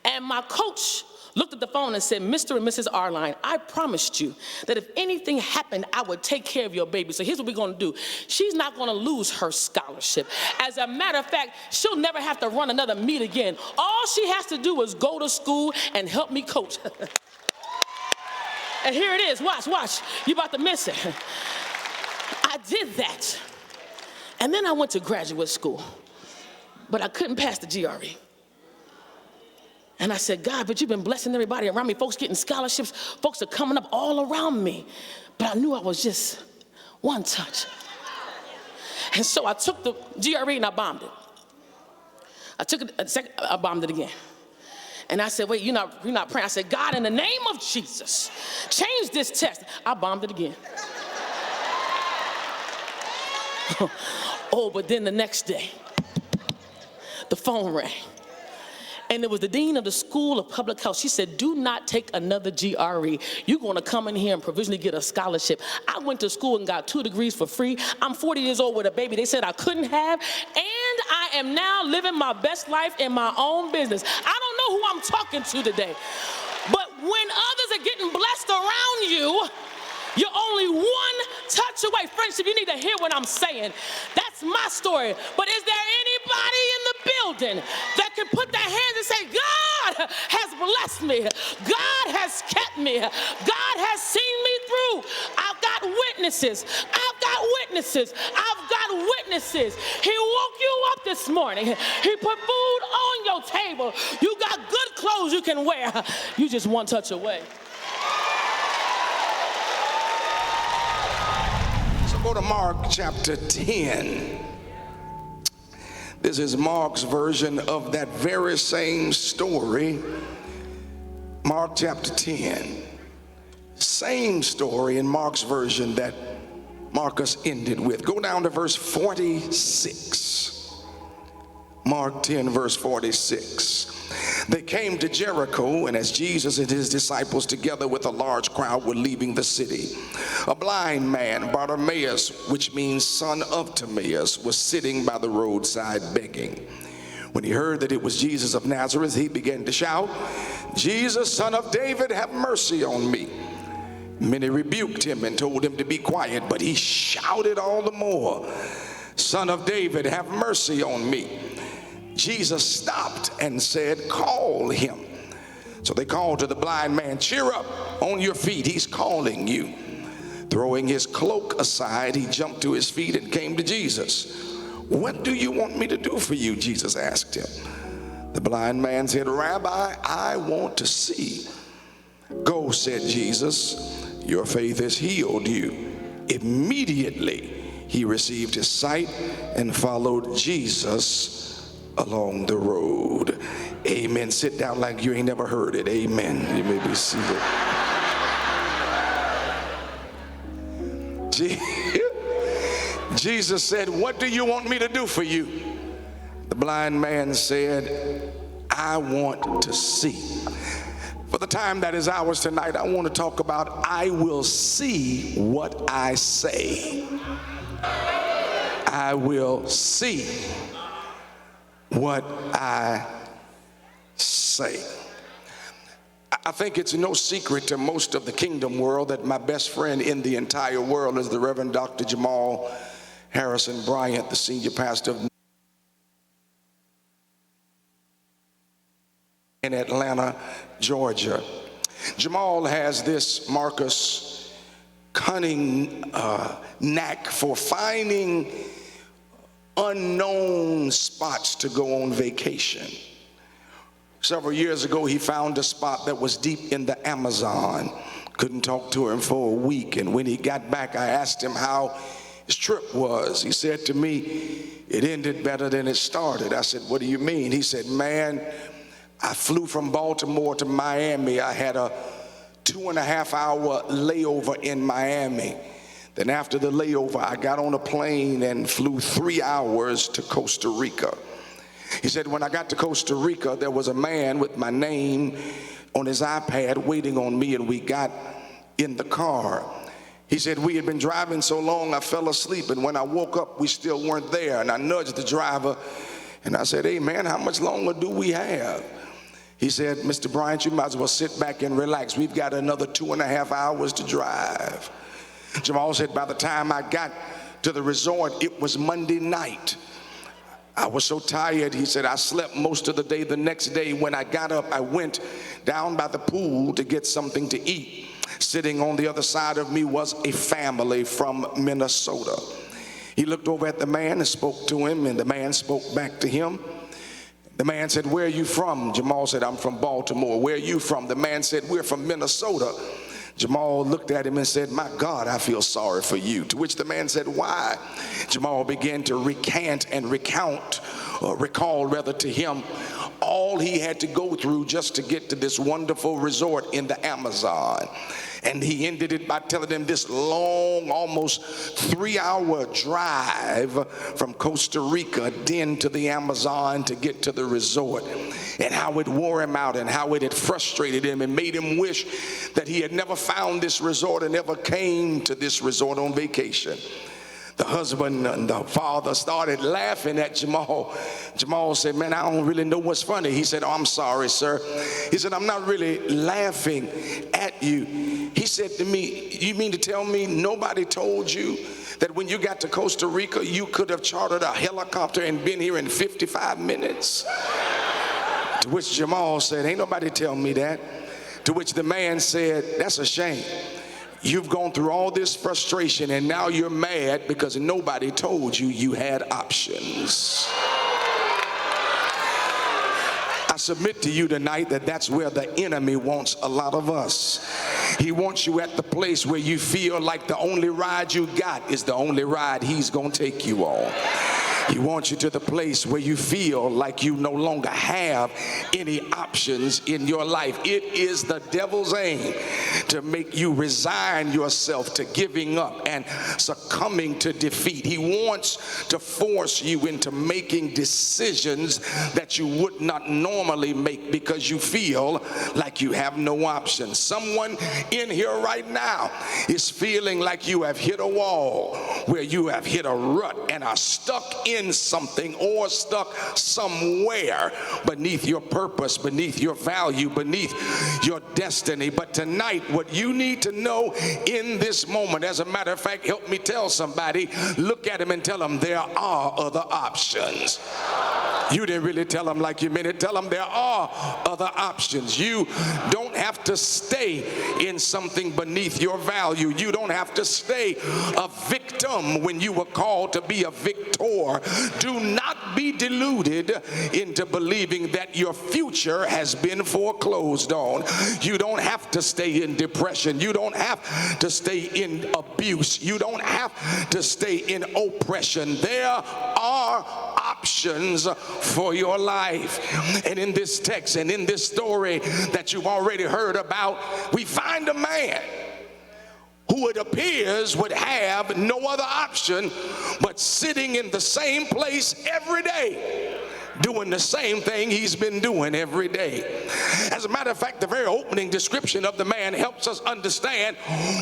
Speaker 6: And my coach looked at the phone and said, Mr. and Mrs. Arline, I promised you that if anything happened, I would take care of your baby. So here's what we're going to do. She's not going to lose her scholarship. As a matter of fact, she'll never have to run another meet again. All she has to do is go to school and help me coach. And here it is. Watch. You're about to miss it. I did that. And then I went to graduate school, but I couldn't pass the GRE. And I said, God, but you've been blessing everybody around me. Folks getting scholarships. Folks are coming up all around me. But I knew I was just one touch. And so I took the GRE and I bombed it. I took it a second, I bombed it again. And I said, wait, you're not praying. I said, God, in the name of Jesus, change this test. I bombed it again. Oh, but then the next day, the phone rang. And it was the dean of the School of Public Health. She said, do not take another GRE. You're going to come in here and provisionally get a scholarship. I went to school and got 2 degrees for free. I'm 40 years old with a baby they said I couldn't have. And I am now living my best life in my own business. I don't know who I'm talking to today. But when others are getting blessed around you, you're only one touch away. Friendship, you need to hear what I'm saying. That's my story. But is there anybody in the building that can put their hands and say, God has blessed me. God has kept me. God has seen me through. I've got witnesses. I've got witnesses. I've got witnesses. He woke you up this morning. He put food on your table. You got good clothes you can wear. You just one touch away.
Speaker 7: Go to Mark chapter 10. This is Mark's version of that very same story. Mark chapter 10. Same story in Mark's version that Marcus ended with. Go down to verse 46. Mark 10, verse 46. They came to Jericho, and as Jesus and his disciples together with a large crowd were leaving the city, a blind man, Bartimaeus, which means son of Timaeus, was sitting by the roadside begging. When he heard that it was Jesus of Nazareth, he began to shout, Jesus, son of David, have mercy on me. Many rebuked him and told him to be quiet, but he shouted all the more, Son of David, have mercy on me. Jesus stopped and said, call him. So they called to the blind man, cheer up, on your feet, he's calling you. Throwing his cloak aside, he jumped to his feet and came to Jesus. What do you want me to do for you? Jesus asked him. The blind man said, Rabbi, I want to see. Go, said Jesus, your faith has healed you. Immediately he received his sight and followed Jesus along the road. Amen. Sit down like you ain't never heard it. Amen. You may be seated. Jesus said, what do you want me to do for you? The blind man said, I want to see. For the time that is ours tonight, I want to talk about I will see what I say. I will see what I say. I think it's no secret to most of the kingdom world that my best friend in the entire world is the Reverend Dr. Jamal Harrison Bryant, the senior pastor of in Atlanta, Georgia. Jamal has this Marcus cunning knack for finding unknown spots to go on vacation. Several years ago, he found a spot that was deep in the Amazon. Couldn't talk to him for a week, and when he got back, I asked him how his trip was. He said to me, it ended better than it started. I said, what do you mean? He said, man, I flew from Baltimore to Miami. I had a 2.5-hour layover in Miami. Then after the layover, I got on a plane and flew 3 hours to Costa Rica. He said, when I got to Costa Rica, there was a man with my name on his iPad waiting on me, and we got in the car. He said, we had been driving so long, I fell asleep, and when I woke up, we still weren't there. And I nudged the driver, and I said, hey, man, how much longer do we have? He said, Mr. Bryant, you might as well sit back and relax. We've got another 2.5 hours to drive. Jamal said, by the time I got to the resort, it was Monday night. I was so tired, he said, I slept most of the day. The next day when I got up, I went down by the pool to get something to eat. Sitting on the other side of me was a family from Minnesota. He looked over at the man and spoke to him, and the man spoke back to him. The man said, where are you from? Jamal said, I'm from Baltimore. Where are you from? The man said, we're from Minnesota. Jamal looked at him and said, my God, I feel sorry for you. To which the man said, why? Jamal began to recall to him all he had to go through just to get to this wonderful resort in the Amazon. And he ended it by telling him this long, almost 3-hour drive from Costa Rica then to the Amazon to get to the resort, and how it wore him out and how it had frustrated him and made him wish that he had never found this resort and never came to this resort on vacation. The husband and the father started laughing at Jamal. Jamal said, man, I don't really know what's funny. He said, oh, I'm sorry, sir. He said, I'm not really laughing at you. He said to me, you mean to tell me nobody told you that when you got to Costa Rica, you could have chartered a helicopter and been here in 55 minutes? To which Jamal said, ain't nobody tell me that. To which the man said, that's a shame. You've gone through all this frustration and now you're mad because nobody told you you had options. I submit to you tonight that that's where the enemy wants a lot of us. He wants you at the place where you feel like the only ride you got is the only ride he's going to take you on. He wants you to the place where you feel like you no longer have any options in your life. It is the devil's aim to make you resign yourself to giving up and succumbing to defeat. He wants to force you into making decisions that you would not normally make because you feel like you have no options. Someone in here right now is feeling like you have hit a wall, where you have hit a rut and are stuck in something or stuck somewhere beneath your purpose, beneath your value, beneath your destiny. But tonight, what you need to know in this moment, as a matter of fact, help me tell somebody, look at him and tell him there are other options. You didn't really tell them like you meant it. Tell them there are other options. You don't have to stay in something beneath your value. You don't have to stay a victim when you were called to be a victor. Do not be deluded into believing that your future has been foreclosed on. You don't have to stay in depression. You don't have to stay in abuse. You don't have to stay in oppression. There are options for your life. And in this text and in this story that you've already heard about, we find a man who it appears would have no other option but sitting in the same place every day, doing the same thing he's been doing every day. As a matter of fact, the very opening description of the man helps us understand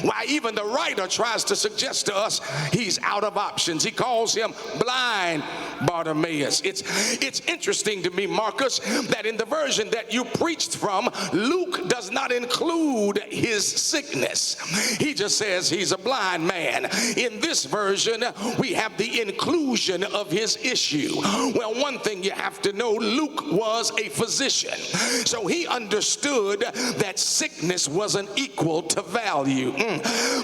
Speaker 7: why even the writer tries to suggest to us he's out of options. He calls him blind Bartimaeus. It's interesting to me, Marcus, that in the version that you preached from, Luke does not include his sickness. He just says he's a blind man. In this version, we have the inclusion of his issue. Well, one thing you have to know, Luke was a physician, so he understood that sickness wasn't equal to value.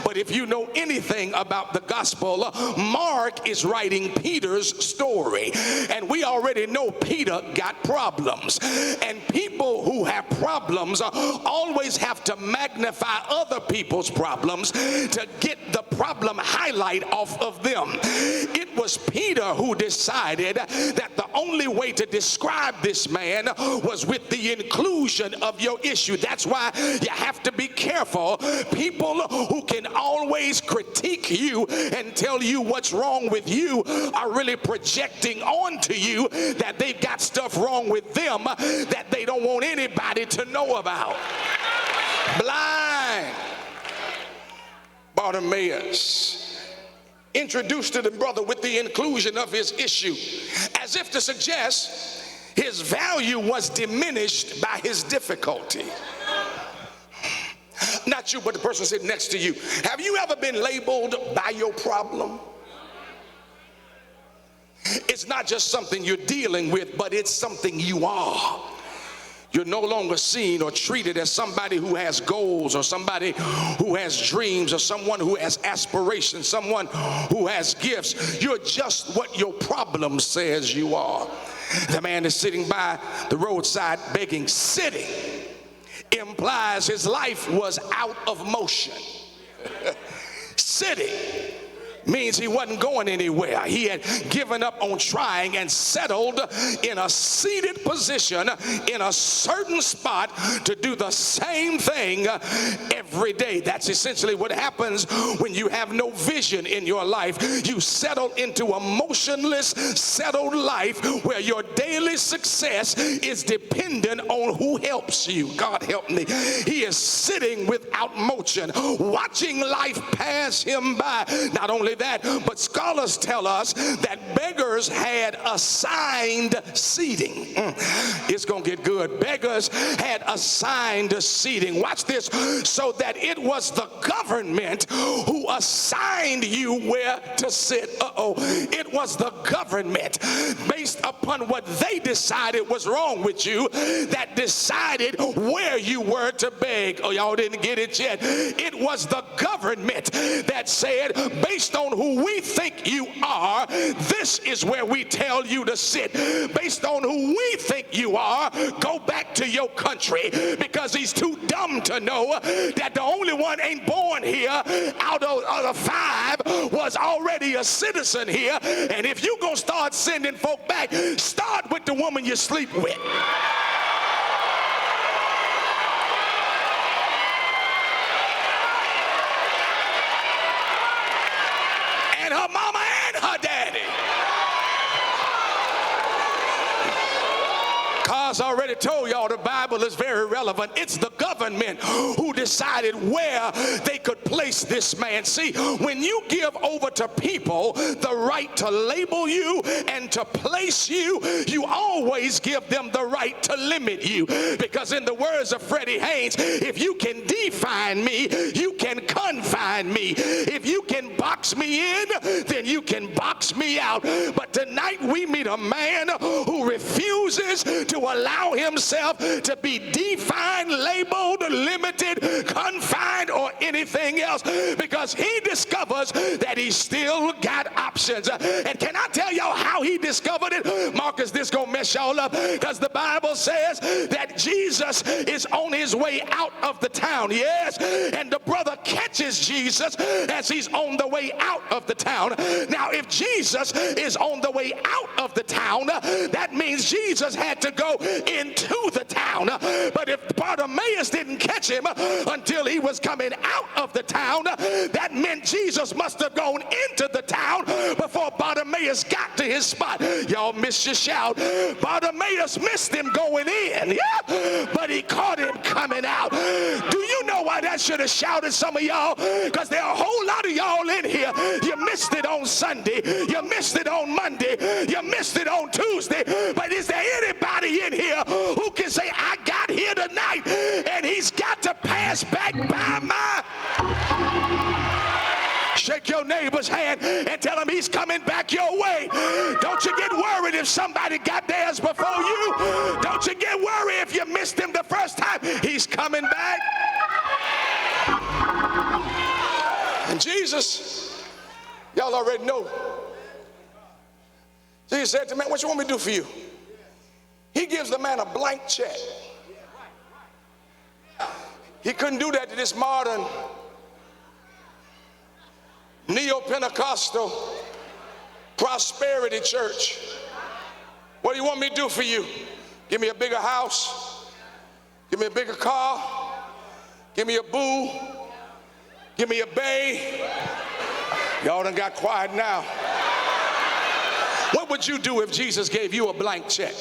Speaker 7: But if you know anything about the gospel, Mark is writing Peter's story, and we already know Peter got problems, and people who have problems always have to magnify other people's problems to get the problem highlight off of them. It was Peter who decided that the only way to describe this man was with the inclusion of your issue. That's why you have to be careful. People who can always critique you and tell you what's wrong with you are really projecting onto you that they've got stuff wrong with them that they don't want anybody to know about. Blind Bartimaeus introduced to the brother with the inclusion of his issue, as if to suggest his value was diminished by his difficulty. Not you, but the person sitting next to you. Have you ever been labeled by your problem? It's not just something you're dealing with, but it's something you are. You're no longer seen or treated as somebody who has goals, or somebody who has dreams, or someone who has aspirations, someone who has gifts. You're just what your problem says you are. The man is sitting by the roadside begging. Sitting implies his life was out of motion. Sitting means he wasn't going anywhere. He had given up on trying and settled in a seated position in a certain spot to do the same thing every day. That's essentially what happens when you have no vision in your life. You settle into a motionless, settled life where your daily success is dependent on who helps you. God help me. He is sitting without motion, watching life pass him by. Not only that, but scholars tell us that beggars had assigned seating. It's gonna get good. Beggars had assigned seating. Watch this. So that it was the government who assigned you where to sit. It was the government, based upon what they decided was wrong with you, that decided where you were to beg. Oh, y'all didn't get it yet. It was the government that said, based on who we think you are, this is where we tell you to sit. Based on who we think you are, go back to your country, because he's too dumb to know that the only one ain't born here out of the 5 was already a citizen here. And if you gonna start sending folk back, start with the woman you sleep with. Her mama and her daddy. Cause I already told y'all the Bible is very relevant. It's the government who decided where they could place this man. See, when you give over to people the right to label you and to place you, you always give them the right to limit you. Because in the words of Freddie Haynes, if you can define me, you can confine me. If you can box me in, then you can box me out. But tonight we meet a man who refuses to allow himself to be defined, labeled, limited, confined, or anything else, because he discovers that he still got options. And can I tell y'all how he discovered it? Marcus, this gonna mess y'all up, because the Bible says that Jesus is on his way out of the town. Yes, and the brother catches Jesus as he's on the way out of the town. Now, if Jesus is on the way out of the town, that means Jesus had to go into the town. But if Bartimaeus didn't catch him until he was coming out of the town, that meant Jesus must have gone into the town before Bartimaeus got to his spot. Y'all missed your shout. Bartimaeus missed him going in, yeah, but he caught him coming out. Do you know why that should have shouted some of y'all? Because there are a whole lot of y'all in here. You missed it on Sunday. You missed it on Monday. You missed it on Tuesday. But is there anybody in here who can say, I got here tonight and he's got to pass back by my... Shake your neighbor's hand and tell him he's coming back your way. Don't you get worried if somebody got theirs before you. Don't you get worried if you missed him the first time. He's coming back. And Jesus, y'all already know, Jesus said to the man, what you want me to do for you? He gives the man a blank check. He couldn't do that to this modern neo-Pentecostal prosperity church. What do you want me to do for you? Give me a bigger house. Give me a bigger car. Give me a boo. Give me a bay. Y'all done got quiet now. What would you do if Jesus gave you a blank check?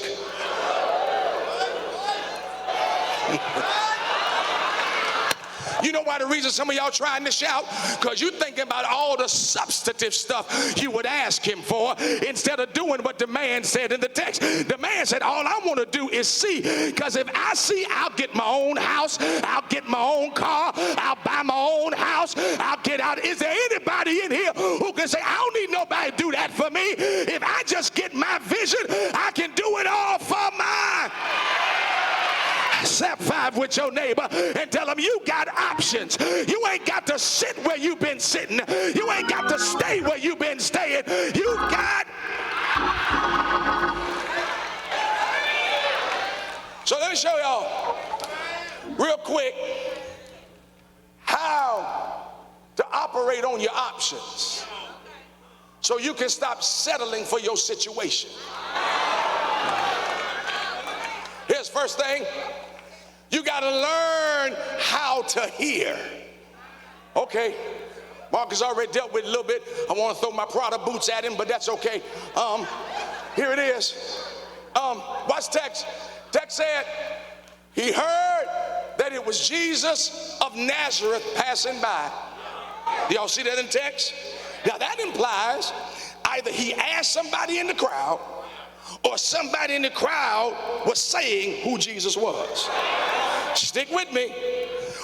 Speaker 7: You know why the reason some of y'all trying to shout? Because you're thinking about all the substantive stuff you would ask him for instead of doing what the man said in the text. The man said, all I want to do is see, because if I see, I'll get my own house, I'll get my own car, I'll buy my own house, I'll get out. Is there anybody in here who can say, I don't need nobody to do that for me? If I just get my vision, I can do it all for mine. Slap five with your neighbor and tell them you got options. You ain't got to sit where you've been sitting. You ain't got to stay where you've been staying. You got. So let me show y'all real quick how to operate on your options so you can stop settling for your situation. Here's first thing. You got to learn how to hear. Okay, Mark has already dealt with it a little bit. I want to throw my Prada boots at him, but that's okay. Here it is. Watch text. Text said, he heard that it was Jesus of Nazareth passing by. Do y'all see that in text? Now that implies either he asked somebody in the crowd or somebody in the crowd was saying who Jesus was. Stick with me.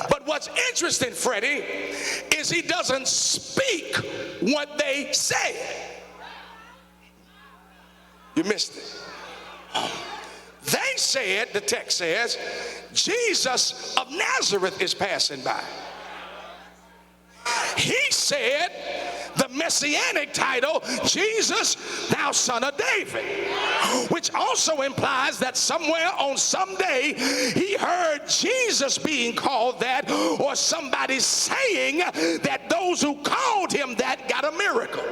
Speaker 7: But what's interesting, Freddie, is he doesn't speak what they say. You missed it. They said, the text says, Jesus of Nazareth is passing by. He said the messianic title, Jesus, thou son of David, which also implies that somewhere on some day he heard Jesus being called that, or somebody saying that those who called him that got a miracle.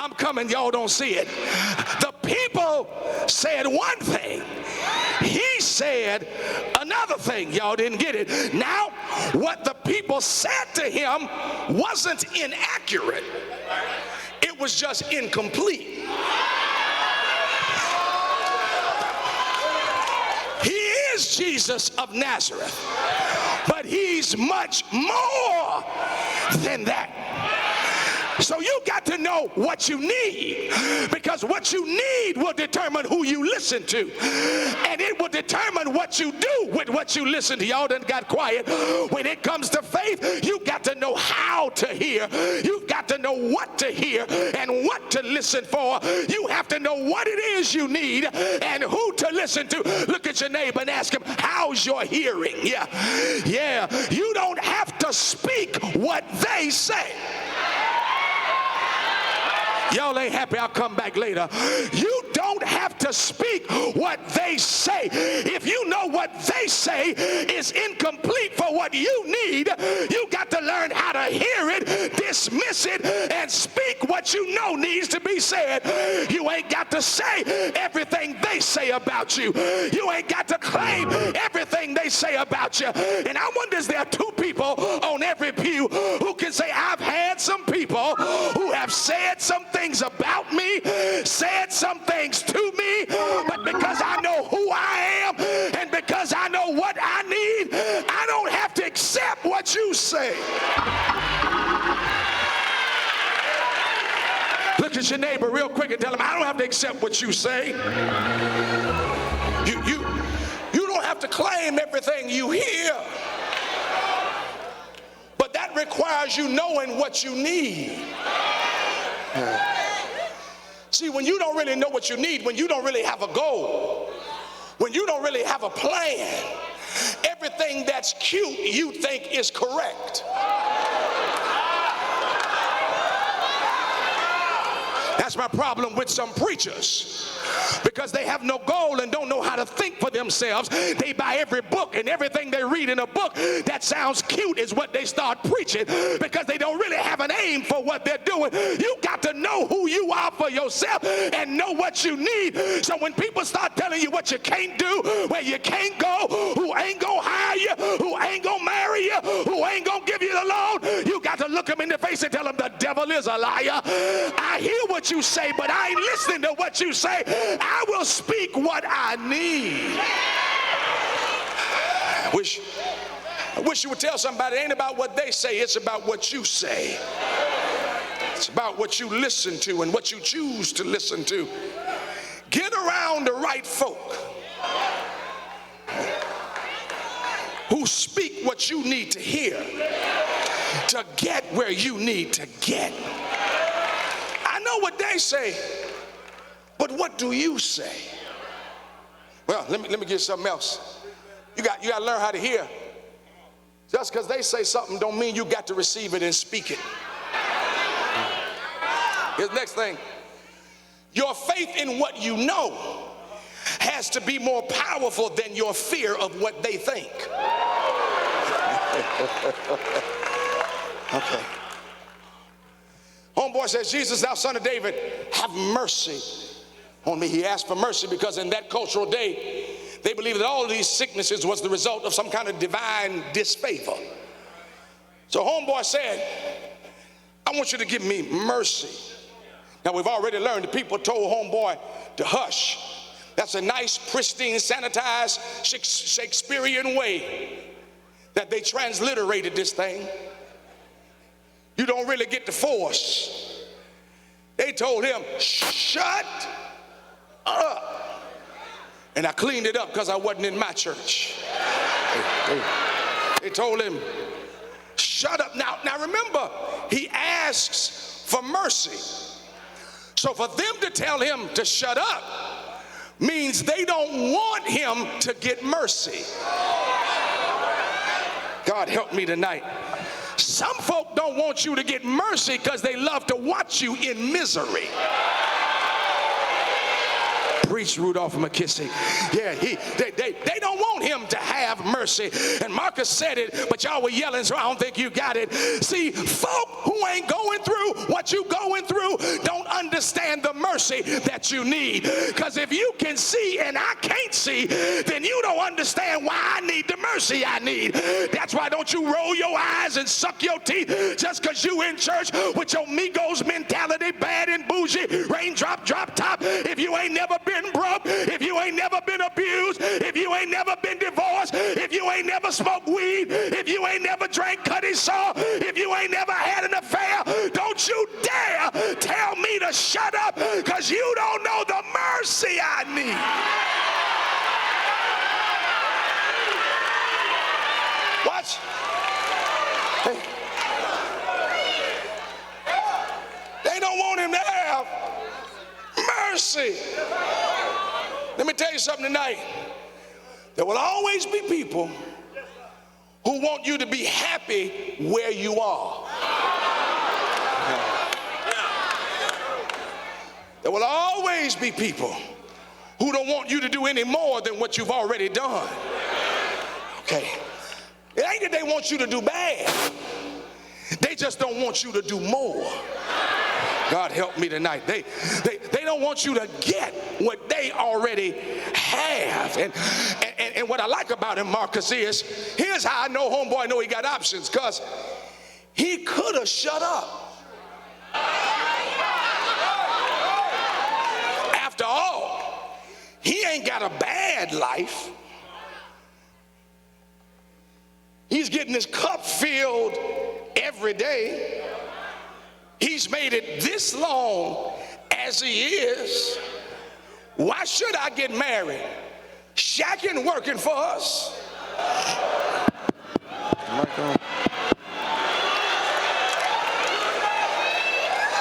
Speaker 7: I'm coming, y'all don't see it. The people said one thing. He said another thing. Y'all didn't get it. Now, what the people said to him wasn't inaccurate. It was just incomplete. He is Jesus of Nazareth, but he's much more than that. So you got to know what you need, because what you need will determine who you listen to, and it will determine what you do with what you listen to. Y'all done got quiet. When it comes to faith, you got to know how to hear. You've got to know what to hear and what to listen for. You have to know what it is you need and who to listen to. Look at your neighbor and ask him, how's your hearing? Yeah. You don't have to speak what they say. Y'all ain't happy, I'll come back later. You don't have to speak what they say. If you know what they say is incomplete for what you need, you got to learn how to hear it, dismiss it, and speak what you know needs to be said. You ain't got to say everything they say about you. You ain't got to claim everything they say about you. And I wonder, is there two people on every pew who can say, I've had some people who have said some things about me, said some things to me, but because I know who I am and because I know what I need, I don't have to accept what you say. Look at your neighbor real quick and tell him, I don't have to accept what you say. You don't have to claim everything you hear, but that requires you knowing what you need. See, when you don't really know what you need, when you don't really have a goal, when you don't really have a plan, everything that's cute you think is correct. That's my problem with some preachers, because they have no goal and don't know how to think for themselves. They buy every book, and everything they read in a book that sounds cute is what they start preaching, because they don't really have an aim for what they're doing. You got to know who you are for yourself and know what you need. So when people start telling you what you can't do, where you can't go, who ain't gonna hire you, who ain't gonna marry you, who ain't gonna give you the loan, you got to look them in the face and tell them the devil is a liar. I hear what you say, but I ain't listening to what you say. I will speak what I need. I wish you would tell somebody it ain't about what they say, it's about what you say. It's about what you listen to and what you choose to listen to. Get around the right folk who speak what you need to hear to get where you need to get. I know what they say, but what do you say? Well, let me get something else. You got to learn how to hear. Just because they say something don't mean you got to receive it and speak it. Here's the next thing. Your faith in what you know has to be more powerful than your fear of what they think. Okay. Homeboy says, Jesus, thou son of David, have mercy on me. He asked for mercy because in that cultural day, they believed that all of these sicknesses was the result of some kind of divine disfavor. So homeboy said, I want you to give me mercy. Now we've already learned that people told homeboy to hush. That's a nice, pristine, sanitized, Shakespearean way that they transliterated this thing. You don't really get the force. They told him, shut up. And I cleaned it up because I wasn't in my church. They told him, shut up. Now remember, he asks for mercy. So for them to tell him to shut up means they don't want him to get mercy. God help me tonight. Some folk don't want you to get mercy because they love to watch you in misery. Preach, Rudolph McKissick. Yeah, they don't want him to have mercy. And Marcus said it, but y'all were yelling, so I don't think you got it. See, folk who ain't going through what you going through don't understand the mercy that you need. Because if you can see and I can't see, then you don't understand why I need the mercy I need. That's why don't you roll your eyes and suck your teeth just because you in church with your Migos mentality, bad and bougie, raindrop, drop top. If you ain't never been broke, if you ain't never been abused, if you ain't never been divorced, if you ain't never smoked weed, if you ain't never drank Cuddy Saw, if you ain't never had an affair, don't you dare tell me to shut up because you don't know the mercy I need. Watch. Hey. They don't want him to have mercy. Let me tell you something tonight. There will always be people who want you to be happy where you are. There will always be people who don't want you to do any more than what you've already done. Okay. It ain't that they want you to do bad. They just don't want you to do more. God help me tonight. They don't want you to get what they already have. And what I like about him, Marcus, is here's how I know homeboy know he got options, because he could have shut up. After all, he ain't got a bad life. He's getting his cup filled every day. He's made it this long as he is. Why should I get married? Shacking working for us.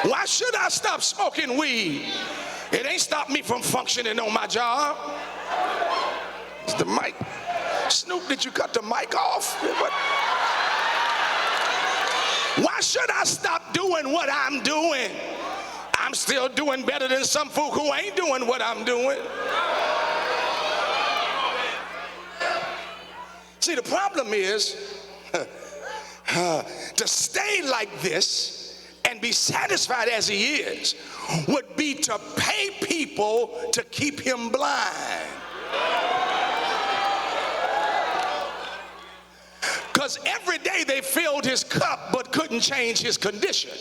Speaker 7: Why should I stop smoking weed? It ain't stopped me from functioning on my job. It's the mic. Snoop, did you cut the mic off? What? Why should I stop doing what I'm doing? I'm still doing better than some folk who ain't doing what I'm doing. See, the problem is to stay like this and be satisfied as he is would be to pay people to keep him blind. Because every day they filled his cup but couldn't change his condition.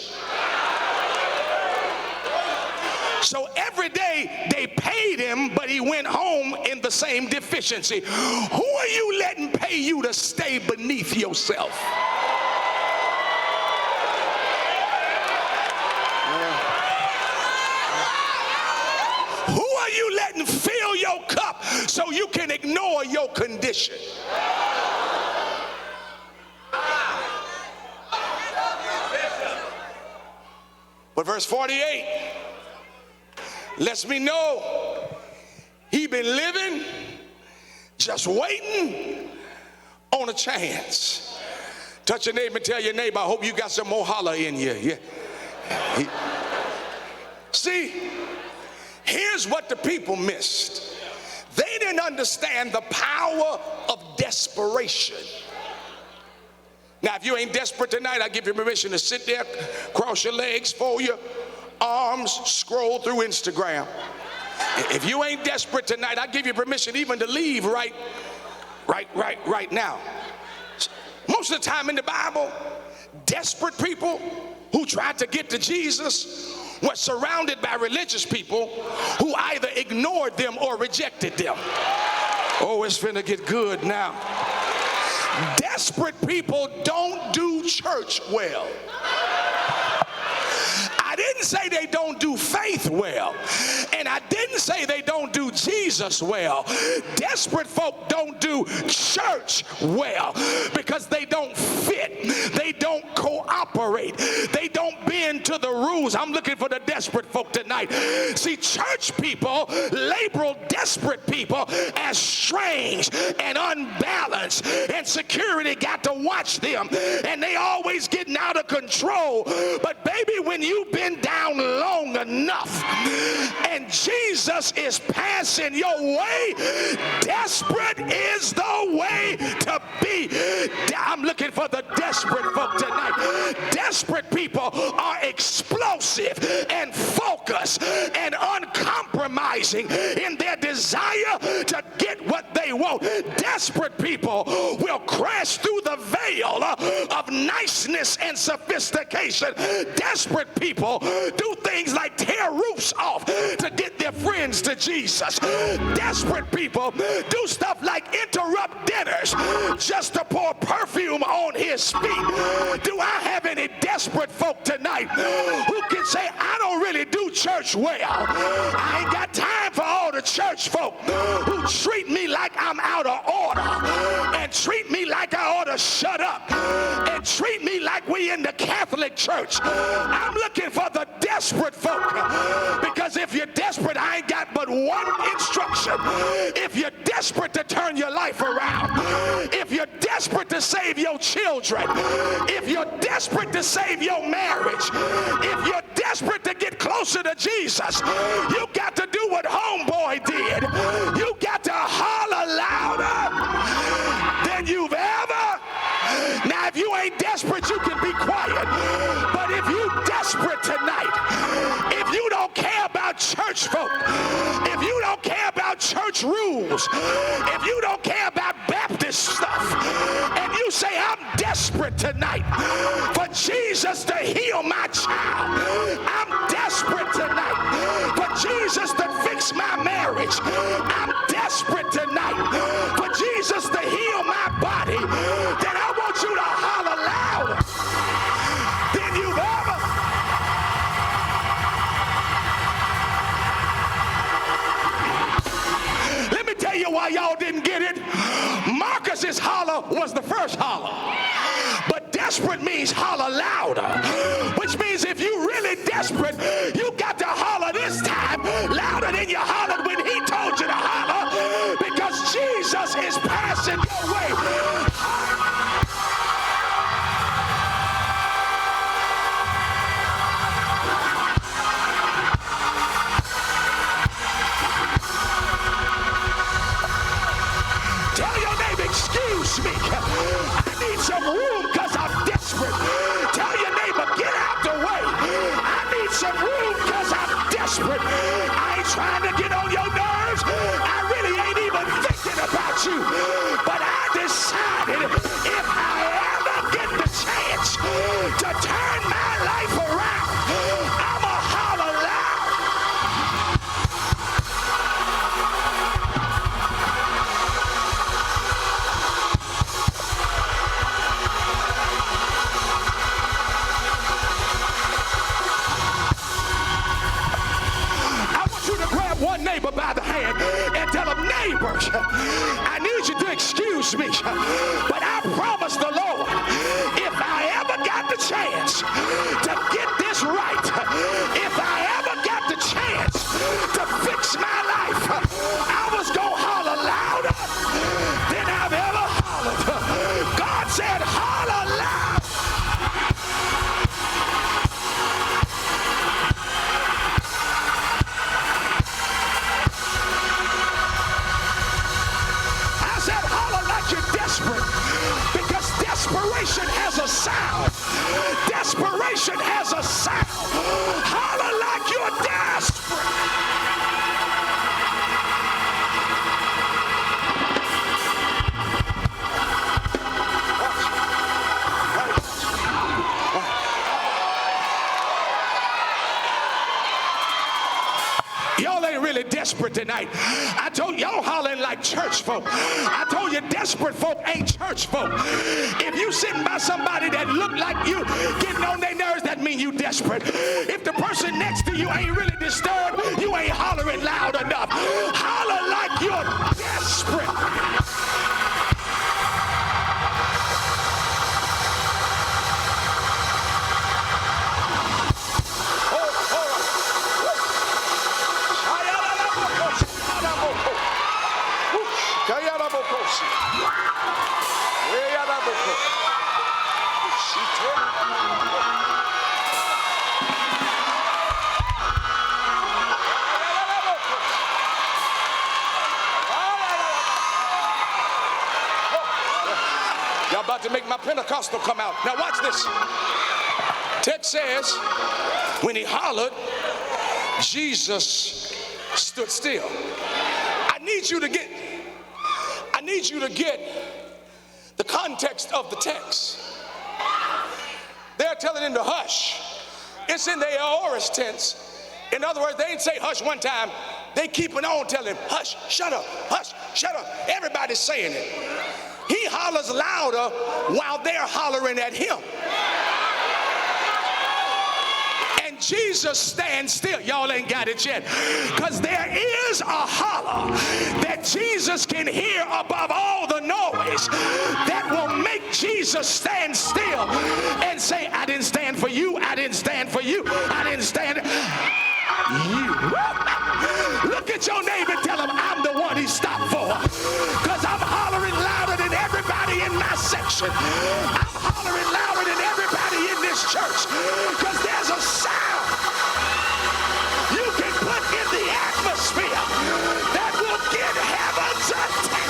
Speaker 7: So every day they paid him, but he went home in the same deficiency. Who are you letting pay you to stay beneath yourself? Who are you letting fill your cup so you can ignore your condition? But verse 48 lets me know he been living just waiting on a chance. Touch your neighbor and tell your neighbor, I hope you got some more holler in you. Yeah. See, here's what the people missed. They didn't understand the power of desperation. Now, if you ain't desperate tonight, I give you permission to sit there, cross your legs, fold your arms, scroll through Instagram. If you ain't desperate tonight, I give you permission even to leave right now. Most of the time in the Bible, desperate people who tried to get to Jesus were surrounded by religious people who either ignored them or rejected them. Oh, it's finna get good now. Desperate people don't do church well. I didn't say they don't do faith well, and I didn't say they don't do Jesus well. Desperate folk don't do church well because they don't fit, they don't cooperate, they don't bend to the rules. I'm looking for the desperate folk tonight. See, church people label desperate people as strange and unbalanced, and security got to watch them, and they always getting out of control. But baby, when you've been down long enough and Jesus is passing your way, desperate is the way to be. I'm looking for the desperate folk tonight. Desperate people are explosive and focused and uncompromising in their desire to get what they want. Desperate people will crash through the veil of niceness and sophistication. Desperate people do things like tear roofs off to get their friends to Jesus. Desperate people do stuff like interrupt dinners just to pour perfume on his feet. Do I have any desperate folk tonight who can say, I don't really do church well? I ain't got time for all the church folk who treat me like I'm out of order and treat me like I ought to shut up and treat me like we in the Catholic Church. I'm looking for the desperate folk, because if you're desperate, I ain't got but one instruction. If you're desperate to turn your life around, if you're desperate to save your children, if you're desperate to save your marriage, if you're desperate to get closer to Jesus, you got to do what homeboy did. You got to holler louder than you've ever. Now, if you ain't desperate, you can be quiet. But if you desperate tonight, if you don't care about church folk, if you don't care about church rules, if you don't care about Baptist stuff, and you say, I'm desperate tonight for Jesus to heal my child, I'm desperate tonight for Jesus to fix my marriage, I'm desperate tonight for Jesus to heal my body, then I want you to holler louder than you've ever. Let me tell you why y'all didn't get it. Marcus's holler was the first holler. But desperate means holler louder, which means if you're really desperate, you got to holler this time louder than you hollered when he told you to holler, because Jesus is passing your way. Tell your neighbor, excuse me, I need some room because I'm desperate. Tell your neighbor, get out the way. I need some room because I'm desperate. I ain't trying to get on your nerves. I really ain't even thinking about you. But I decided if I ever get the chance to turn my life around, I'ma holler loud. use me. But I promise the Lord, if I ever got the chance to get this right, if I ever got the chance to fix my life, I was going to holler louder than I've ever hollered. God said, holler loud. I said, holler like you're desperate, because desperation has a sound. Desperation has a sound. Holler like you're desperate. Y'all ain't really desperate tonight. I told y'all hollering like church folk. I told you desperate folk ain't church folk. If you sitting by somebody that look like you getting on their nerves, that mean you desperate. If the person next to you ain't really disturbed, you ain't hollering loud enough. Holler like you're desperate. Y'all about to make my Pentecostal come out. Now watch this. Text says, when he hollered, Jesus stood still. I need you to get the context of the text. They're telling him to hush. It's in the aorist tense. In other words, they ain't say hush one time. They keeping on telling him, hush, shut up, hush, shut up. Everybody's saying it. He hollers louder while they're hollering at him. And Jesus stands still. Y'all ain't got it yet. Because there is a holler that Jesus can hear above all the noise that will make Jesus stand still and say, I didn't stand for you, I didn't stand for you, I didn't stand you. Look at your neighbor and tell him, I'm the one he stopped for. Because I'm hollering louder than everybody in my section. I'm hollering louder than everybody in this church. Because there's a sound you can put in the atmosphere that will get heaven's attention.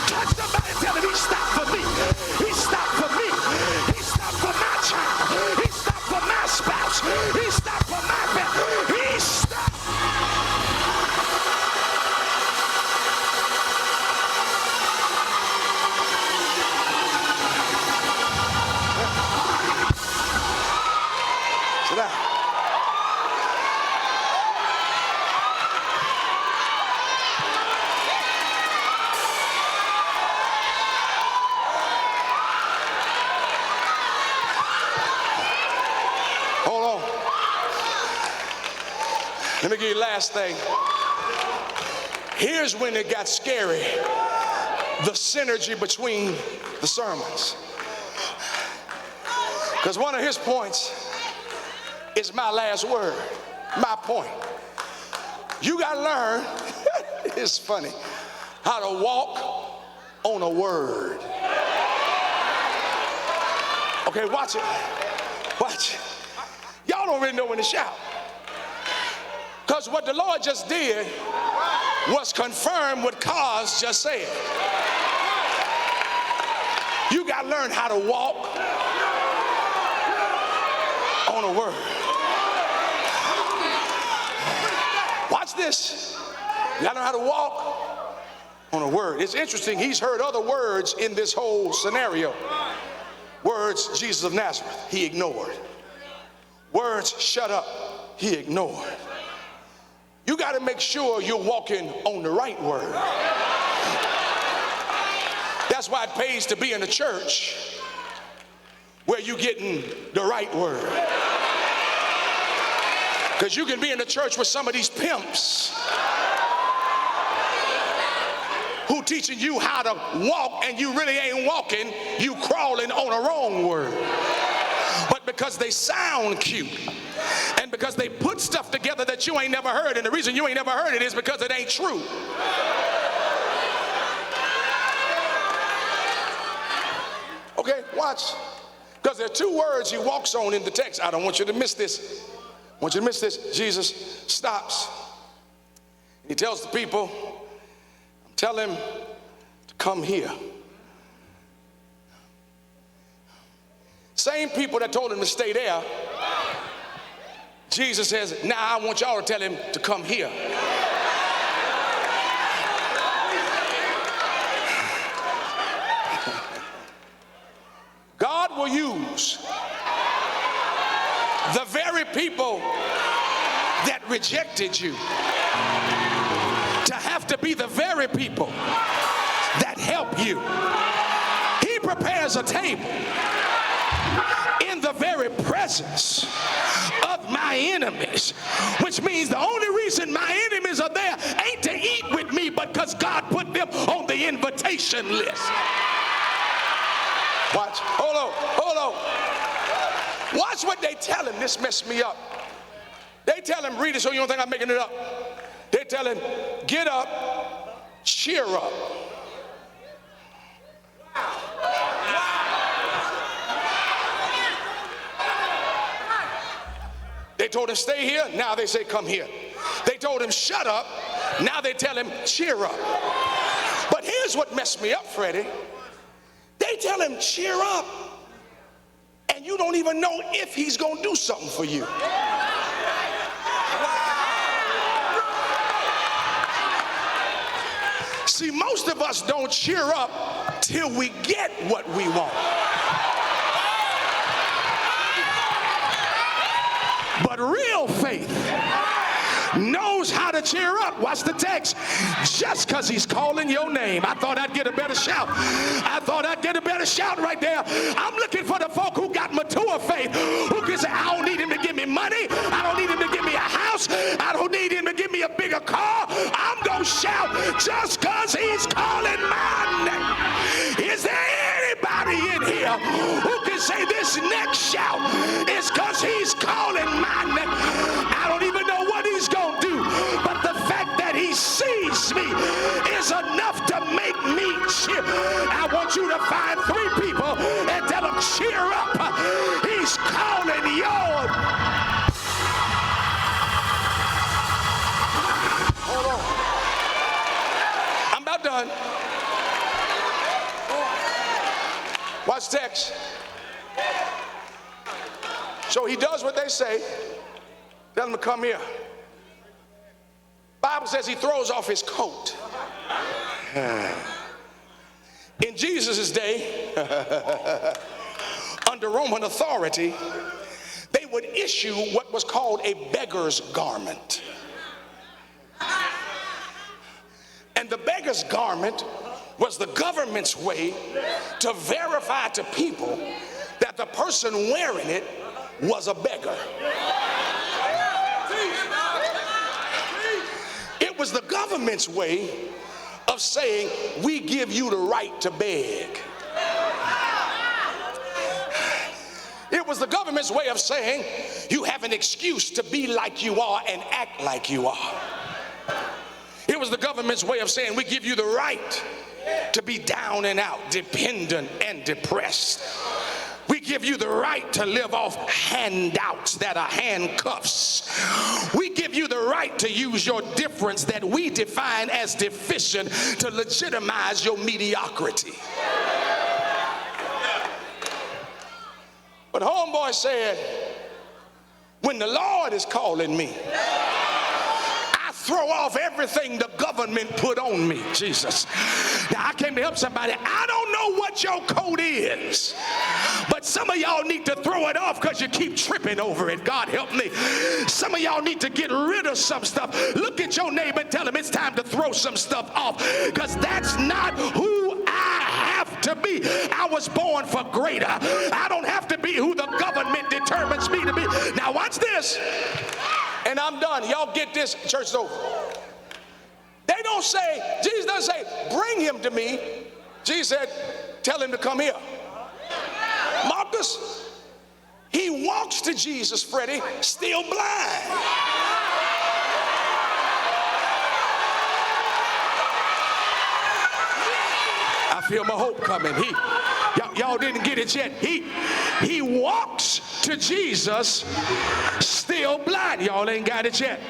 Speaker 7: Touch somebody and tell him, he stopped for me. He stopped for me. He stopped for my child. He stopped for my spouse. He stopped for my family. He stopped. Sit down. Hold on. Let me give you the last thing. Here's when it got scary. The synergy between the sermons. Because one of his points is my last word, my point. You got to learn, it's funny, how to walk on a word. Okay, watch it. Watch it. Y'all don't really know when to shout. Because what the Lord just did was confirm what Cause just said. You got to learn how to walk on a word. Watch this. You got to know how to walk on a word. It's interesting. He's heard other words in this whole scenario. Words, Jesus of Nazareth, he ignored. Words, shut up, he ignored. You got to make sure you're walking on the right word. That's why it pays to be in a church where you're getting the right word. Because you can be in a church with some of these pimps teaching you how to walk and you really ain't walking, you crawling on a wrong word. But because they sound cute and because they put stuff together that you ain't never heard, and the reason you ain't never heard it is because it ain't true. Okay, watch. Because there are two words he walks on in the text. I don't want you to miss this. I want you to miss this. Jesus stops. He tells the people, tell him to come here. Same people that told him to stay there, Jesus says, now I want y'all to tell him to come here. God will use the very people that rejected you to have to be the very people that help you. He prepares a table in the very presence of my enemies, which means the only reason my enemies are there ain't to eat with me, but because God put them on the invitation list. Watch, hold on. Watch what they tell him. This messed me up. They tell him, read it so you don't think I'm making it up. They tell him, get up, cheer up. They told him, stay here. Now they say, come here. They told him, shut up. Now they tell him, cheer up. But here's what messed me up, Freddie. They tell him, cheer up. And you don't even know if he's going to do something for you. See, most of us don't cheer up till we get what we want. But real faith knows how to cheer up. Watch the text. Just because he's calling your name. I thought I'd get a better shout. I thought I'd get a better shout right there. I'm looking for the folk who got mature faith, who can say, I don't need him to give me money. I don't need him to give me a house. I don't need him to give me a bigger car. I'm going to shout just because he's calling my name. Is there anybody in here who can say this next shout is because he's calling my name? I don't even know what he's going to do, but the fact that he sees me is enough to make me cheer. I want you to find 3 people and tell them, cheer up. He's calling yours. Hold on. I'm about done. Watch text. So he does what they say. Tell him to come here. Bible says he throws off his coat. In Jesus' day, under Roman authority, they would issue what was called a beggar's garment. And the beggar's garment was the government's way to verify to people that the person wearing it was a beggar. It was the government's way of saying, we give you the right to beg. It was the government's way of saying, you have an excuse to be like you are and act like you are. It was the government's way of saying, we give you the right to be down and out, dependent and depressed. We give you the right to live off handouts that are handcuffs. We give you the right to use your difference that we define as deficient to legitimize your mediocrity. But homeboy said, when the Lord is calling me, I throw off everything the government put on me. Jesus. Now I came to help somebody. I don't know what your code is, but some of y'all need to throw it off because you keep tripping over it. God help me. Some of y'all need to get rid of some stuff. Look at your neighbor and tell him it's time to throw some stuff off, because that's not who I have to be. I was born for greater. I don't have to be who the government determines me to be. Now watch this, and I'm done. Y'all get this. Church's over. They don't say, Jesus doesn't say, bring him to me. Jesus said, tell him to come here. Marcus, he walks to Jesus, Freddie, still blind. I feel my hope coming. Y'all didn't get it yet. He walks to Jesus still blind. Y'all ain't got it yet.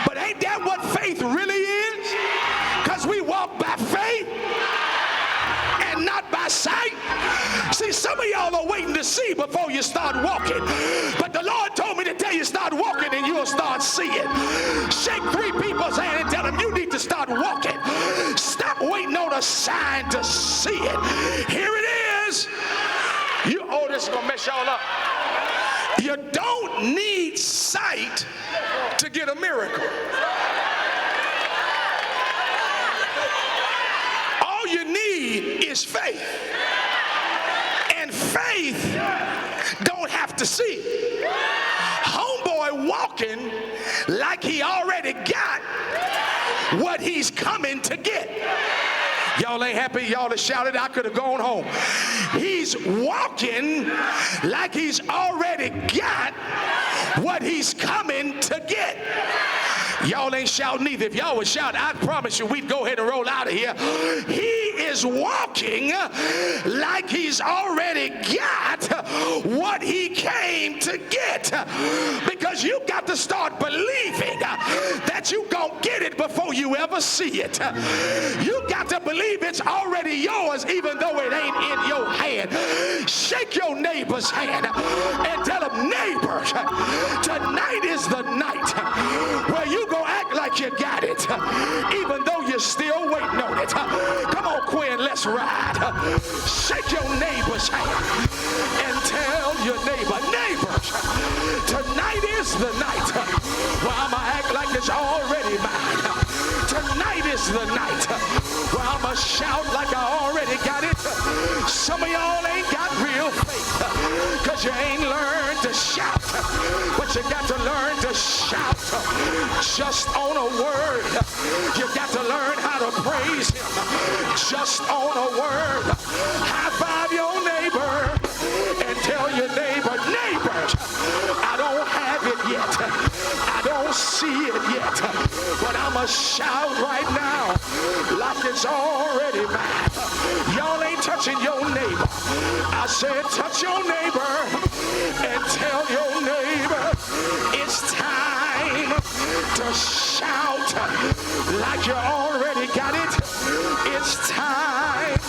Speaker 7: But ain't that what faith really is? Because we walk by faith and not by sight. See, some of y'all are waiting to see before you start walking. But the Lord told me to tell you, start walking and you'll start seeing. Shake 3 people's hand and tell them you need to start walking. Stop waiting on a sign to see it. Here it is. Oh, this is going to mess y'all up. You don't need sight to get a miracle. All you need is faith. And faith don't have to see. Homeboy walking like he already got what he's coming to get. Y'all ain't happy? Y'all have shouted, I could have gone home. He's walking like he's already got what he's coming to get. Y'all ain't shouting either. If y'all would shout, I promise you we'd go ahead and roll out of here. He is walking like he's already got what he came to get. Because you got to start believing that you gonna get it before you ever see it. You got to believe it's already yours even though it ain't in your hand. Shake your neighbor's hand and tell him, neighbor, tonight is the night where you gonna act like you got it even though you're still waiting on it. Come on, Quinn, let's ride. Shake your neighbor's hand and tell your neighbor, tonight is the night where I'ma act like it's already mine. Tonight is the night where I'ma shout like I already got it. Some of y'all ain't got real faith because you ain't learned to shout. But you got to learn to shout just on a word. You got to learn how to praise him just on a word. High five your neighbor and tell your neighbor, I don't have it yet. I don't see it yet. But I'ma shout right now like it's already mine. Y'all ain't touching your neighbor. I said touch your neighbor and tell your neighbor it's time to shout like you already got it. It's time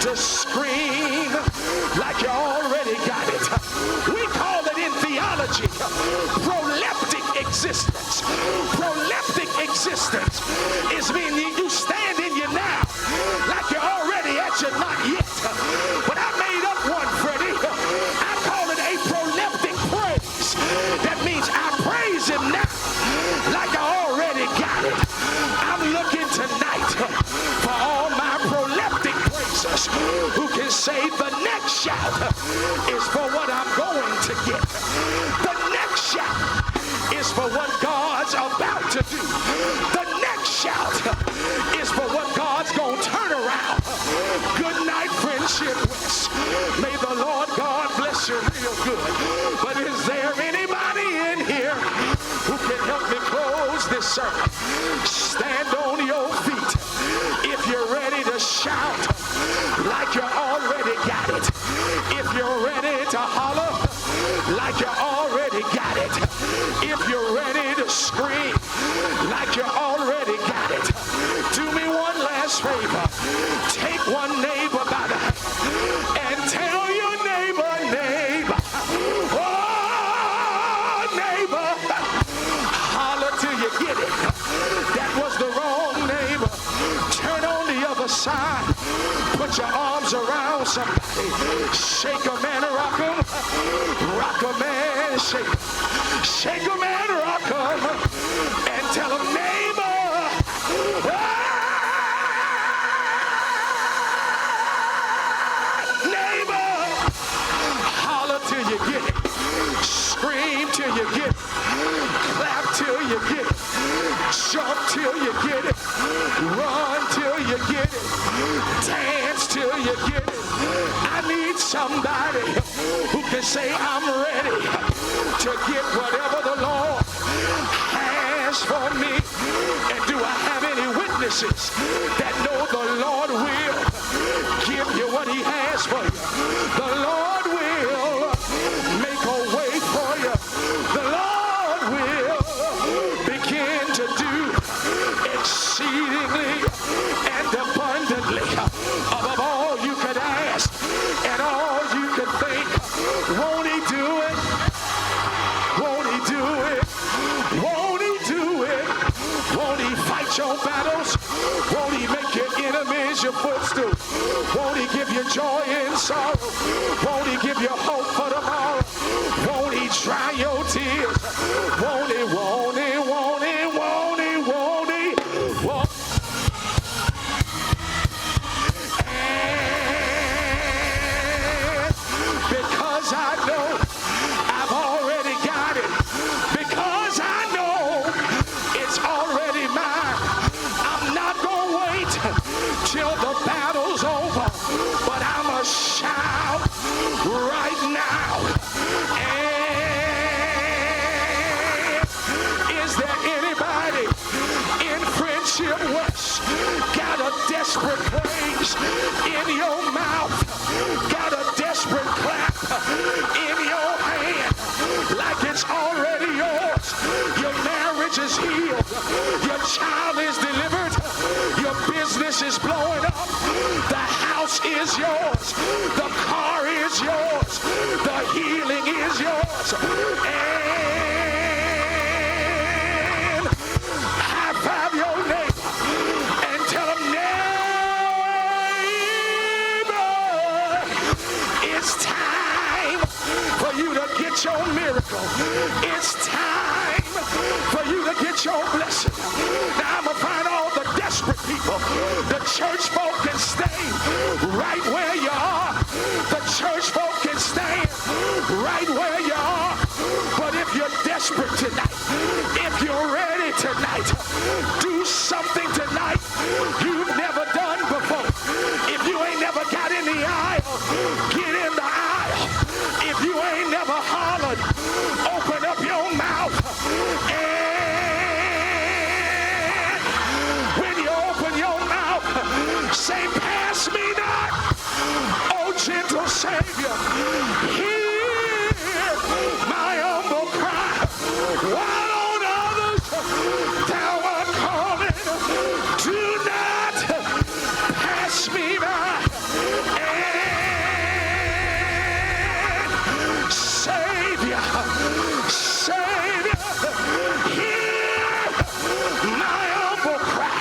Speaker 7: to scream like you already got it. We call it in theology proleptic existence. Proleptic existence is meaning you stand in your now like you're already at your not yet. But I made up one, Freddie. I call it a proleptic praise. That means I praise him now like I already got it. I'm looking tonight for all my proleptic praisers who can say the next shout is for what I'm going to get. The next shout is for what God's about to do. The next shout is for what God's going to turn around. Good night, Friendship West. May the Lord God bless you real good. But is there anybody in here who can help me close this sermon? Stand on your feet if you're ready to shout like you already got it. If you're ready to holler like you already got it. If you're ready to scream like you already got it. Do me one last favor. Take one neighbor by the hand and tell your neighbor, oh, neighbor, holler till you get it. That was the wrong neighbor. Turn on the other side. Put your arms around somebody. Shake 'em and rock 'em. Rock 'em and shake 'em. Shake 'em and rock 'em. And tell 'em, neighbor, neighbor, holler till you get it. Scream till you get it. Clap till you get it. Jump till you get it. Run till you get it. Dance till you get it. I need somebody who can say, I'm ready to get whatever the Lord has for me. And do I have any witnesses that know the Lord will give you what he has for you? The Lord will make a way for you. The Lord will begin to do exceedingly and abundantly above all you could ask and all you could think. Won't he do it? Won't he do it? Won't he do it? Won't he fight your battles? Won't he make your enemies your footstool? Won't he give you joy in sorrow? Won't he give you hope for tomorrow? Won't he dry your tears? Won't he, won't he, won't he, won't he, won't he, won't he? Because I know I've already got it. Because I know it's already mine. I'm not going to wait till the battle's over, but I'm going to shout right now. And is there anybody in Friendship West got a desperate praise in your mouth? Got a desperate clap in your hand like it's already yours? Your marriage is healed. Your child is delivered. Your business is blowing up. The house is yours. The car is yours. The healing is yours. And high five your neighbor and tell them, neighbor, it's time for you to get your miracle. It's time for you to get your blessing. Now I'm going to find all the desperate people. The church folk can stay right where you are. The church folk can stand right where you are. But if you're desperate tonight, if you're ready tonight, do something tonight you've never done before. If you ain't never got in the aisle, get in the aisle. If you ain't never hollered, open up your mouth. And when you open your mouth, say, pass me not, oh gentle Savior. Hear my humble cry. While on others thou art calling, do not pass me by. And Savior, Savior, hear my humble cry.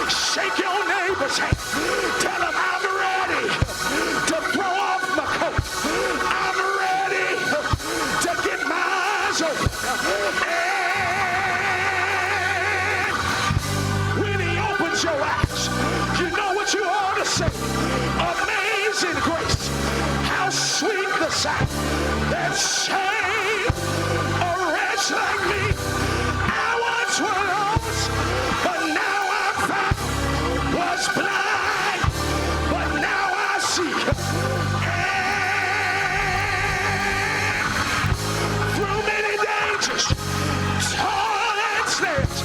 Speaker 7: Shake your neighbor's hand. Tell him I'm ready to throw off my coat. I'm ready to get my eyes open. And when he opens your eyes, you know what you ought to say. Amazing grace, how sweet the sound that saved a wretch like me. I once was lost, but now I'm found. Was blind, but now I see. And through many dangers, toil and snares,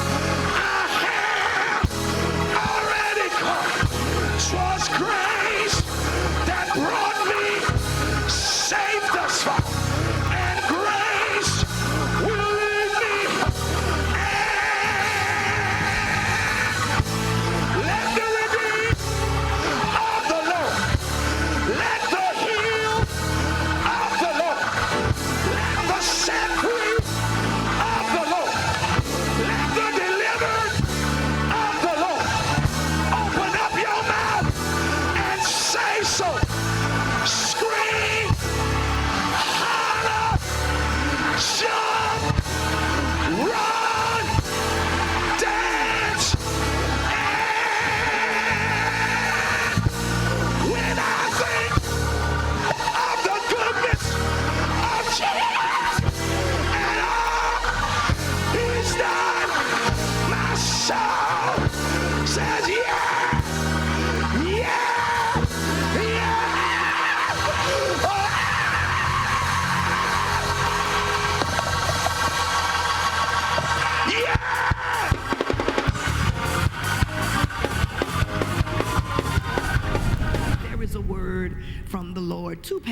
Speaker 7: I have already come. 'Twas grace that brought me safe thus far, and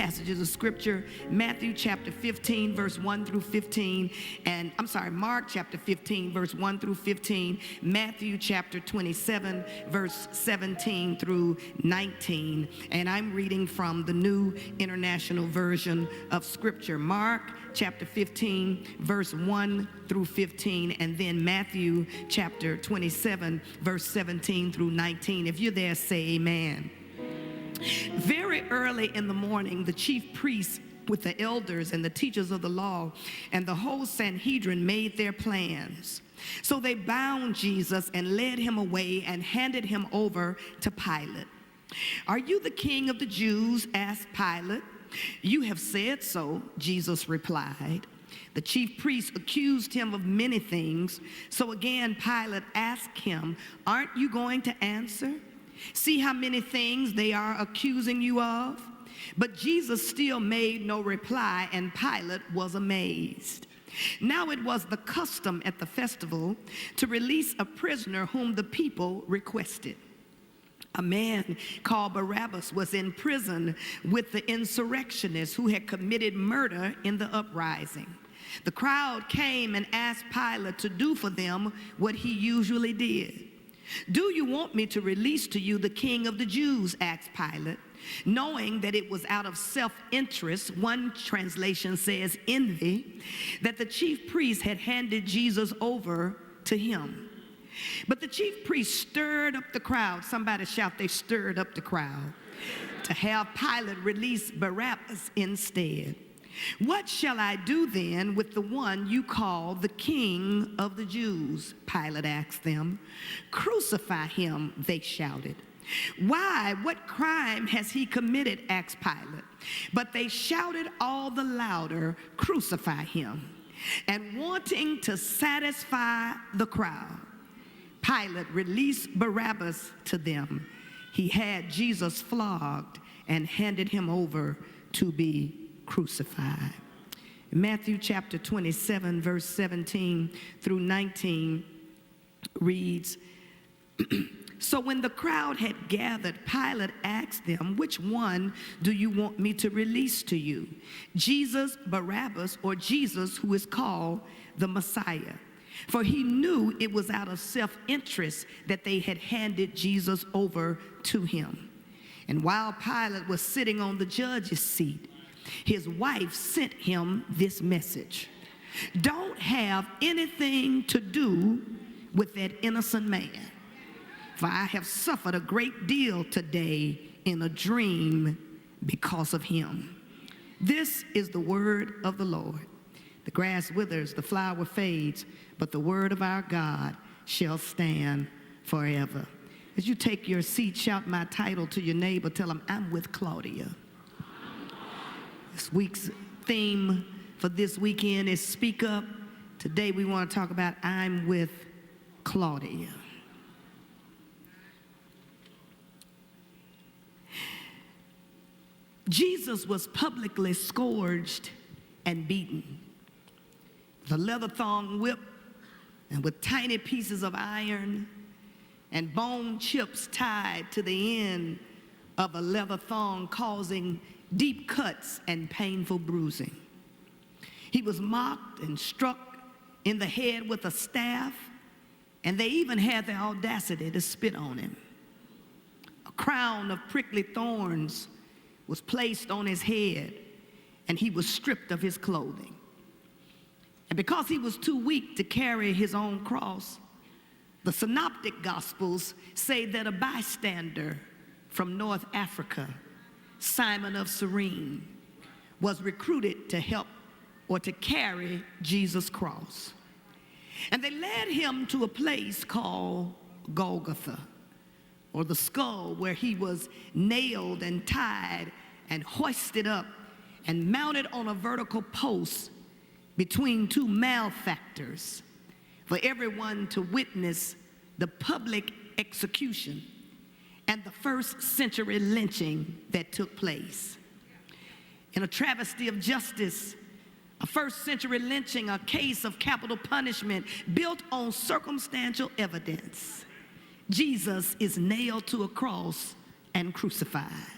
Speaker 8: passages of scripture, Matthew chapter 15, verse 1 through 15, and Mark chapter 15, verse 1 through 15, Matthew chapter 27, verse 17 through 19, and I'm reading from the New International Version of Scripture. Mark chapter 15, verse 1 through 15, and then Matthew chapter 27, verse 17 through 19. If you're there, say amen. Very early in the morning, the chief priests with the elders and the teachers of the law and the whole Sanhedrin made their plans. So they bound Jesus and led him away and handed him over to Pilate. "Are you the king of the Jews?" asked Pilate. "You have said so," Jesus replied. The chief priests accused him of many things. So again, Pilate asked him, "Aren't you going to answer? See how many things they are accusing you of?" But Jesus still made no reply, and Pilate was amazed. Now it was the custom at the festival to release a prisoner whom the people requested. A man called Barabbas was in prison with the insurrectionists who had committed murder in the uprising. The crowd came and asked Pilate to do for them what he usually did. "Do you want me to release to you the king of the Jews?" asked Pilate, knowing that it was out of self-interest, one translation says envy, that the chief priests had handed Jesus over to him. But the chief priests stirred up the crowd. Somebody shout, they stirred up the crowd to have Pilate release Barabbas instead. "What shall I do then with the one you call the king of the Jews?" Pilate asked them. "Crucify him," they shouted. "Why? What crime has he committed?" asked Pilate. But they shouted all the louder, "Crucify him." And wanting to satisfy the crowd, Pilate released Barabbas to them. He had Jesus flogged and handed him over to be crucified. Matthew chapter 27, verse 17 through 19 reads, "So when the crowd had gathered, Pilate asked them, 'Which one do you want me to release to you? Jesus, Barabbas, or Jesus who is called the Messiah?' For he knew it was out of self-interest that they had handed Jesus over to him. And while Pilate was sitting on the judge's seat, his wife sent him this message: 'Don't have anything to do with that innocent man, for I have suffered a great deal today in a dream because of him.'" This is the word of the Lord. The grass withers, the flower fades, but the word of our God shall stand forever. As you take your seat, shout my title to your neighbor. Tell him, "I'm with Claudia." This week's theme for this weekend is Speak Up. Today we want to talk about I'm with Claudia. Jesus was publicly scourged and beaten. The leather thong whip and with tiny pieces of iron and bone chips tied to the end of a leather thong, causing deep cuts and painful bruising. He was mocked and struck in the head with a staff, and they even had the audacity to spit on him. A crown of prickly thorns was placed on his head, and he was stripped of his clothing. And because he was too weak to carry his own cross, the Synoptic Gospels say that a bystander from North Africa, Simon of Cyrene, was recruited to help or to carry Jesus' cross. And they led him to a place called Golgotha, or the skull, where he was nailed and tied and hoisted up and mounted on a vertical post between two malefactors for everyone to witness the public execution and the first century lynching that took place. In a travesty of justice, a first century lynching, a case of capital punishment built on circumstantial evidence, Jesus is nailed to a cross and crucified.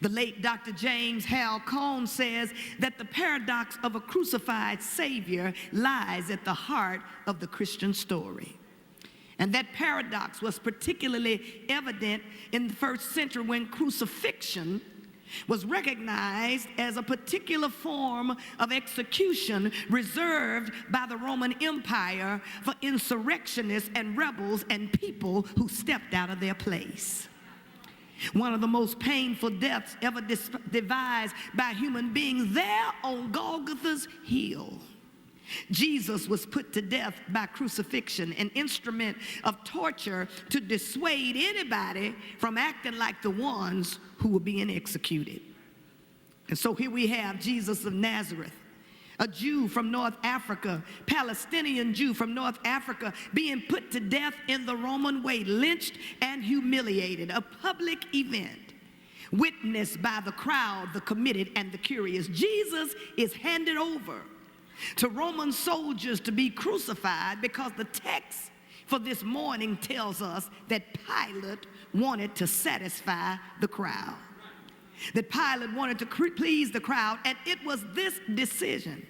Speaker 8: The late Dr. James Hal Cone says that the paradox of a crucified Savior lies at the heart of the Christian story. And that paradox was particularly evident in the first century when crucifixion was recognized as a particular form of execution reserved by the Roman Empire for insurrectionists and rebels and people who stepped out of their place. One of the most painful deaths ever devised by human beings there on Golgotha's hill. Jesus was put to death by crucifixion, an instrument of torture to dissuade anybody from acting like the ones who were being executed. And so here we have Jesus of Nazareth, a Jew from North Africa, Palestinian Jew from North Africa, being put to death in the Roman way, lynched and humiliated, a public event witnessed by the crowd, the committed, and the curious. Jesus is handed over to Roman soldiers to be crucified because the text for this morning tells us that Pilate wanted to satisfy the crowd. That Pilate wanted to please the crowd, and it was this decision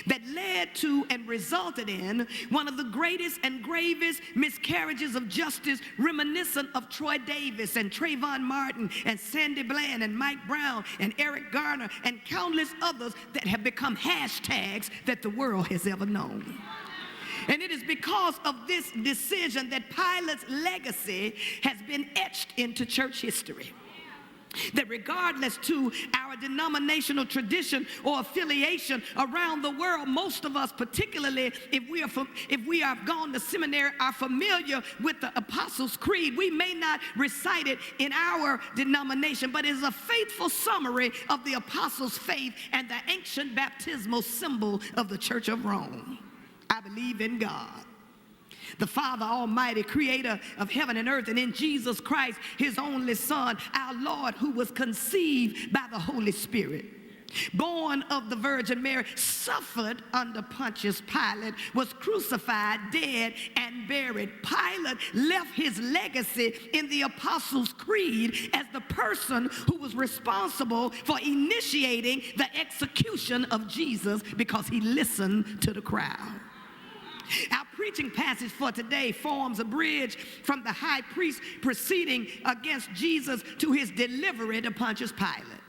Speaker 8: that led to and resulted in one of the greatest and gravest miscarriages of justice, reminiscent of Troy Davis and Trayvon Martin and Sandy Bland and Mike Brown and Eric Garner and countless others that have become hashtags that the world has ever known. And it is because of this decision that Pilate's legacy has been etched into church history. That regardless to our denominational tradition or affiliation around the world, most of us, particularly if we have gone to seminary, are familiar with the Apostles' Creed. We may not recite it in our denomination, but it is a faithful summary of the Apostles' faith and the ancient baptismal symbol of the Church of Rome. I believe in God, the Father Almighty, creator of heaven and earth, and in Jesus Christ, his only Son, our Lord, who was conceived by the Holy Spirit, born of the Virgin Mary, suffered under Pontius Pilate, was crucified, dead, and buried. Pilate left his legacy in the Apostles' Creed as the person who was responsible for initiating the execution of Jesus because he listened to the crowd. Our preaching passage for today forms a bridge from the high priest proceeding against Jesus to his delivery to Pontius Pilate,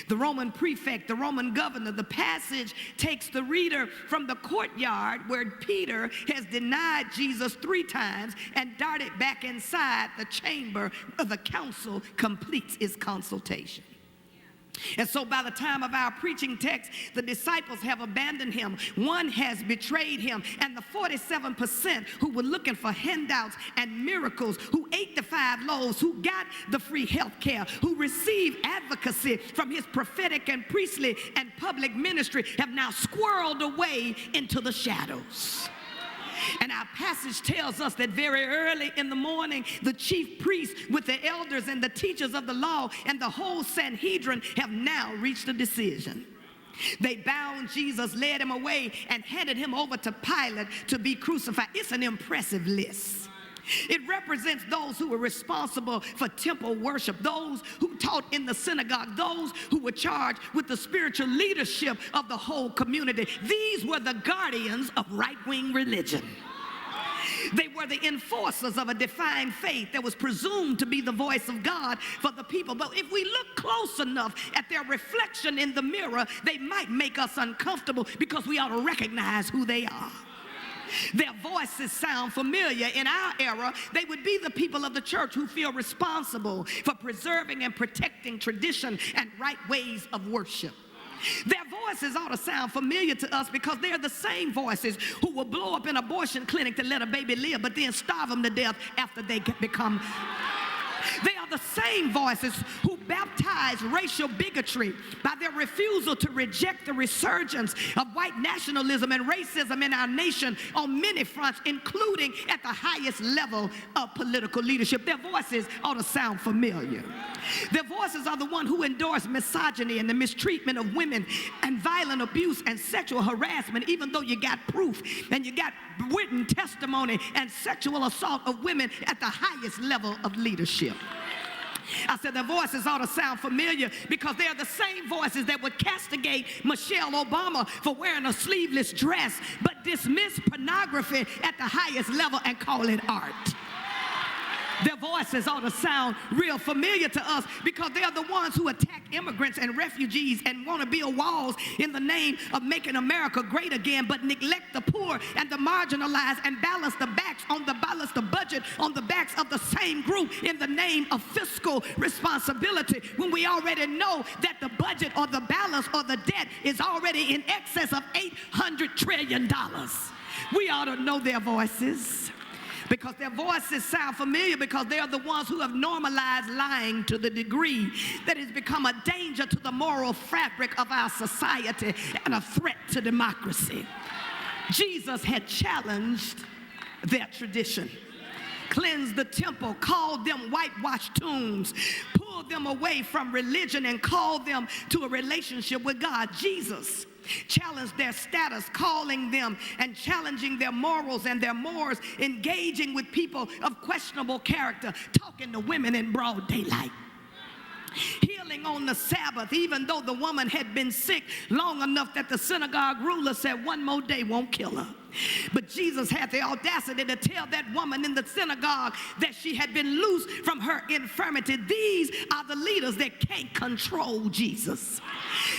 Speaker 8: the Roman prefect, the Roman governor. The passage takes the reader from the courtyard where Peter has denied Jesus 3 times and darted back inside the chamber where the council completes its consultation. And so by the time of our preaching text, the disciples have abandoned him. One has betrayed him. And the 47% who were looking for handouts and miracles, who ate the 5 loaves, who got the free health care, who received advocacy from his prophetic and priestly and public ministry, have now squirreled away into the shadows. And our passage tells us that very early in the morning, the chief priests with the elders and the teachers of the law and the whole Sanhedrin have now reached a decision. They bound Jesus, led him away, and handed him over to Pilate to be crucified. It's an impressive list. It represents those who were responsible for temple worship, those who taught in the synagogue, those who were charged with the spiritual leadership of the whole community. These were the guardians of right-wing religion. They were the enforcers of a defined faith that was presumed to be the voice of God for the people. But if we look close enough at their reflection in the mirror, they might make us uncomfortable because we ought to recognize who they are. Their voices sound familiar. In our era, they would be the people of the church who feel responsible for preserving and protecting tradition and right ways of worship. Their voices ought to sound familiar to us because they're the same voices who will blow up an abortion clinic to let a baby live, but then starve them to death after they become. They are the same voices who baptize racial bigotry by their refusal to reject the resurgence of white nationalism and racism in our nation on many fronts, including at the highest level of political leadership. Their voices ought to sound familiar. Their voices are the one who endorse misogyny and the mistreatment of women and violent abuse and sexual harassment, even though you got proof and you got written testimony and sexual assault of women at the highest level of leadership. I said their voices ought to sound familiar because they're the same voices that would castigate Michelle Obama for wearing a sleeveless dress, but dismiss pornography at the highest level and call it art. Their voices ought to sound real familiar to us because they are the ones who attack immigrants and refugees and want to build walls in the name of making America great again, but neglect the poor and the marginalized and balance the budget on the backs of the same group in the name of fiscal responsibility, when we already know that the budget or the balance or the debt is already in excess of $800 trillion. We ought to know their voices, because their voices sound familiar because they are the ones who have normalized lying to the degree that it's become a danger to the moral fabric of our society and a threat to democracy. Jesus had challenged their tradition, cleansed the temple, called them whitewashed tombs, pulled them away from religion and called them to a relationship with God. Jesus challenged their status, calling them and challenging their morals and their mores, engaging with people of questionable character, talking to women in broad daylight, healing on the Sabbath, even though the woman had been sick long enough that the synagogue ruler said one more day won't kill her. But Jesus had the audacity to tell that woman in the synagogue that she had been loosed from her infirmity. These are the leaders that can't control Jesus.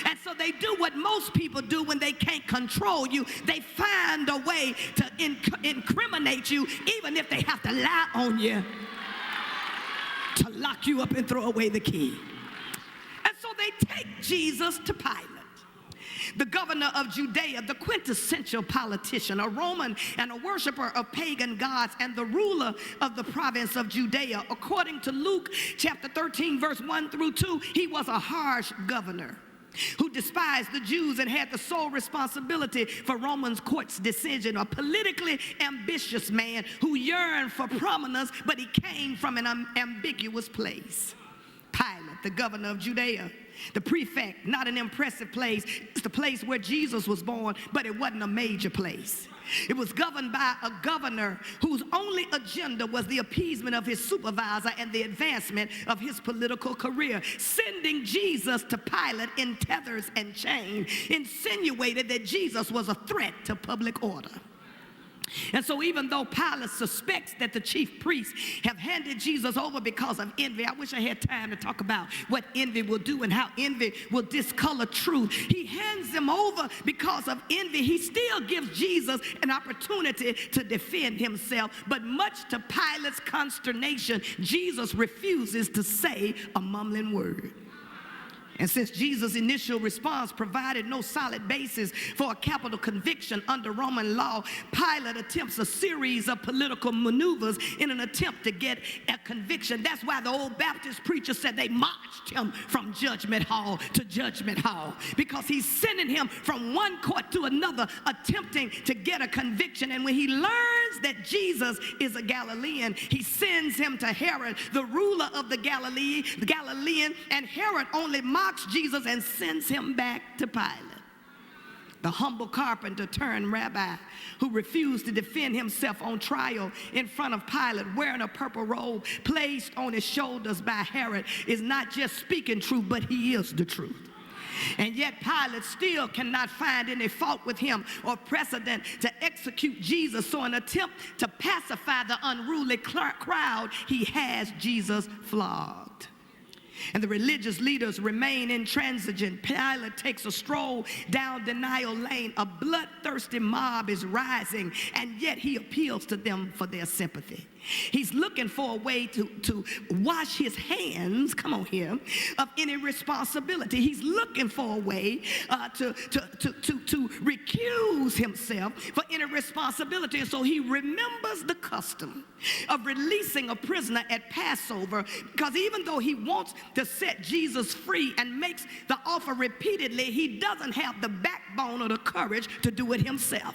Speaker 8: And so they do what most people do when they can't control you. They find a way to incriminate you, even if they have to lie on you, to lock you up and throw away the key. And so they take Jesus to Pilate, the governor of Judea, the quintessential politician, a Roman and a worshiper of pagan gods, and the ruler of the province of Judea. According to Luke chapter 13, verse 1 through 2, he was a harsh governor who despised the Jews and had the sole responsibility for Roman court's decision. A politically ambitious man who yearned for prominence, but he came from an ambiguous place. Pilate, the governor of Judea, the prefect, not an impressive place. It's the place where Jesus was born, but it wasn't a major place. It was governed by a governor whose only agenda was the appeasement of his supervisor and the advancement of his political career. Sending Jesus to Pilate in tethers and chains insinuated that Jesus was a threat to public order. And so even though Pilate suspects that the chief priests have handed Jesus over because of envy — I wish I had time to talk about what envy will do and how envy will discolor truth. He hands them over because of envy. He still gives Jesus an opportunity to defend himself. But much to Pilate's consternation, Jesus refuses to say a mumbling word. And since Jesus' initial response provided no solid basis for a capital conviction under Roman law, Pilate attempts a series of political maneuvers in an attempt to get a conviction. That's why the old Baptist preacher said they marched him from judgment hall to judgment hall, because he's sending him from one court to another, attempting to get a conviction. And when he learns that Jesus is a Galilean, he sends him to Herod, the ruler of the Galilean, and Herod only mocks Jesus and sends him back to Pilate. The humble carpenter turned rabbi who refused to defend himself on trial in front of Pilate, wearing a purple robe placed on his shoulders by Herod, is not just speaking truth, but he is the truth. And yet Pilate still cannot find any fault with him or precedent to execute Jesus. So in an attempt to pacify the unruly crowd, he has Jesus flogged. And the religious leaders remain intransigent. Pilate takes a stroll down denial lane. A bloodthirsty mob is rising, and yet he appeals to them for their sympathy. He's looking for a way to wash his hands, come on here, of any responsibility. He's looking for a way to recuse himself for any responsibility. And so he remembers the custom of releasing a prisoner at Passover, because even though he wants to set Jesus free and makes the offer repeatedly, he doesn't have the backbone or the courage to do it himself.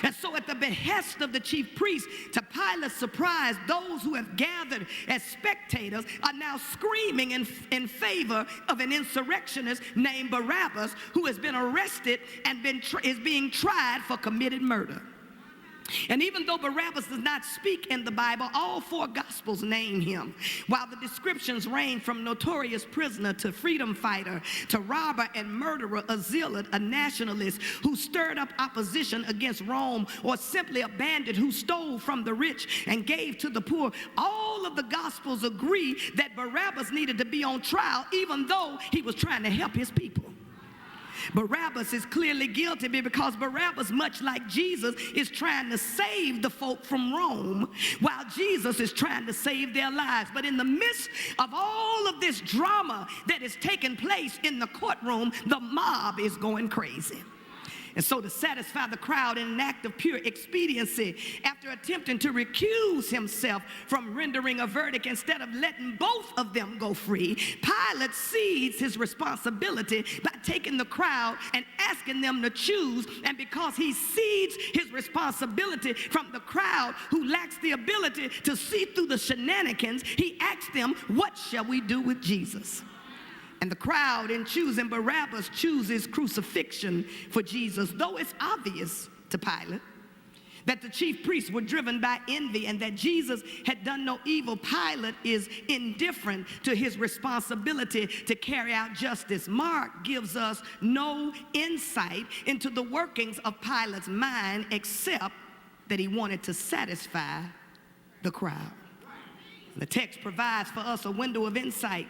Speaker 8: And so at the behest of the chief priest, to Pilate's surprise, those who have gathered as spectators are now screaming in favor of an insurrectionist named Barabbas, who has been arrested and is being tried for committed murder. And even though Barabbas does not speak in the Bible, all four Gospels name him. While the descriptions range from notorious prisoner to freedom fighter to robber and murderer, a zealot, a nationalist who stirred up opposition against Rome, or simply a bandit who stole from the rich and gave to the poor, all of the Gospels agree that Barabbas needed to be on trial even though he was trying to help his people. Barabbas is clearly guilty because Barabbas, much like Jesus, is trying to save the folk from Rome while Jesus is trying to save their lives. But in the midst of all of this drama that is taking place in the courtroom, the mob is going crazy. And so to satisfy the crowd in an act of pure expediency, after attempting to recuse himself from rendering a verdict instead of letting both of them go free, Pilate seized his responsibility by taking the crowd and asking them to choose. And because he cedes his responsibility from the crowd who lacks the ability to see through the shenanigans, he asked them, "What shall we do with Jesus?" And the crowd, in choosing Barabbas, chooses crucifixion for Jesus, though it's obvious to Pilate that the chief priests were driven by envy and that Jesus had done no evil. Pilate is indifferent to his responsibility to carry out justice. Mark gives us no insight into the workings of Pilate's mind except that he wanted to satisfy the crowd. The text provides for us a window of insight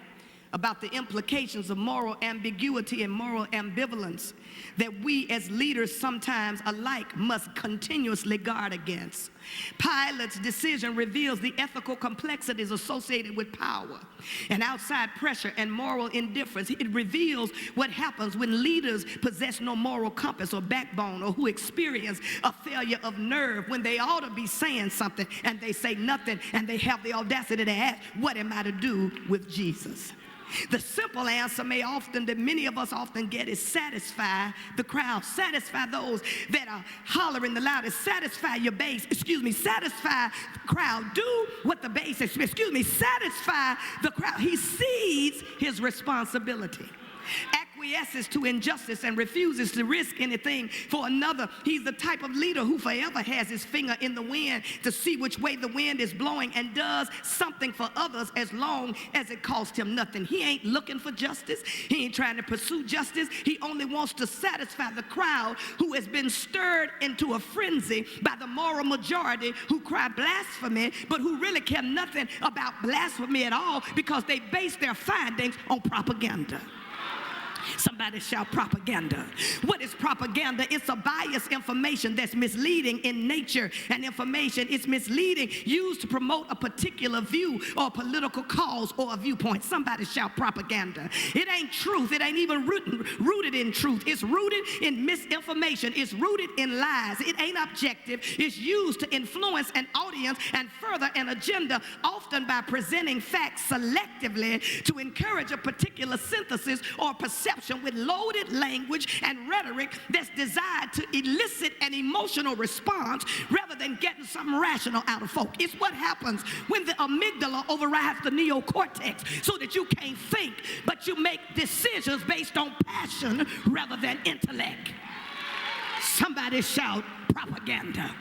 Speaker 8: about the implications of moral ambiguity and moral ambivalence that we as leaders sometimes alike must continuously guard against. Pilate's decision reveals the ethical complexities associated with power and outside pressure and moral indifference. It reveals what happens when leaders possess no moral compass or backbone, or who experience a failure of nerve when they ought to be saying something and they say nothing, and they have the audacity to ask, "What am I to do with Jesus?" The simple answer that many of us often get is satisfy the crowd. Satisfy those that are hollering the loudest. Satisfy your base. Satisfy the crowd. Do what the base is. Satisfy the crowd. He sees his responsibility. Acquiesces to injustice and refuses to risk anything for another. He's the type of leader who forever has his finger in the wind to see which way the wind is blowing, and does something for others as long as it costs him nothing. He ain't looking for justice. He ain't trying to pursue justice. He only wants to satisfy the crowd who has been stirred into a frenzy by the moral majority who cry blasphemy, but who really care nothing about blasphemy at all because they base their findings on propaganda. Somebody shout propaganda. What is propaganda? It's a biased information that's misleading in nature. And information is misleading, used to promote a particular view or a political cause or a viewpoint. Somebody shout propaganda. It ain't truth. It ain't even rooted in truth. It's rooted in misinformation. It's rooted in lies. It ain't objective. It's used to influence an audience and further an agenda, often by presenting facts selectively to encourage a particular synthesis or perception with loaded language and rhetoric that's designed to elicit an emotional response rather than getting something rational out of folk. It's what happens when the amygdala overrides the neocortex so that you can't think, but you make decisions based on passion rather than intellect. Somebody shout propaganda.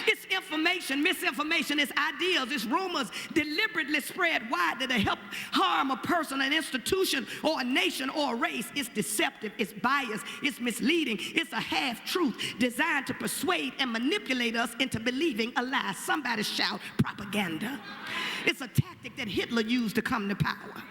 Speaker 8: It's information. Misinformation is ideas. It's rumors deliberately spread widely to help harm a person, an institution, or a nation, or a race. It's deceptive. It's biased. It's misleading. It's a half-truth designed to persuade and manipulate us into believing a lie. Somebody shout propaganda. It's a tactic that Hitler used to come to power.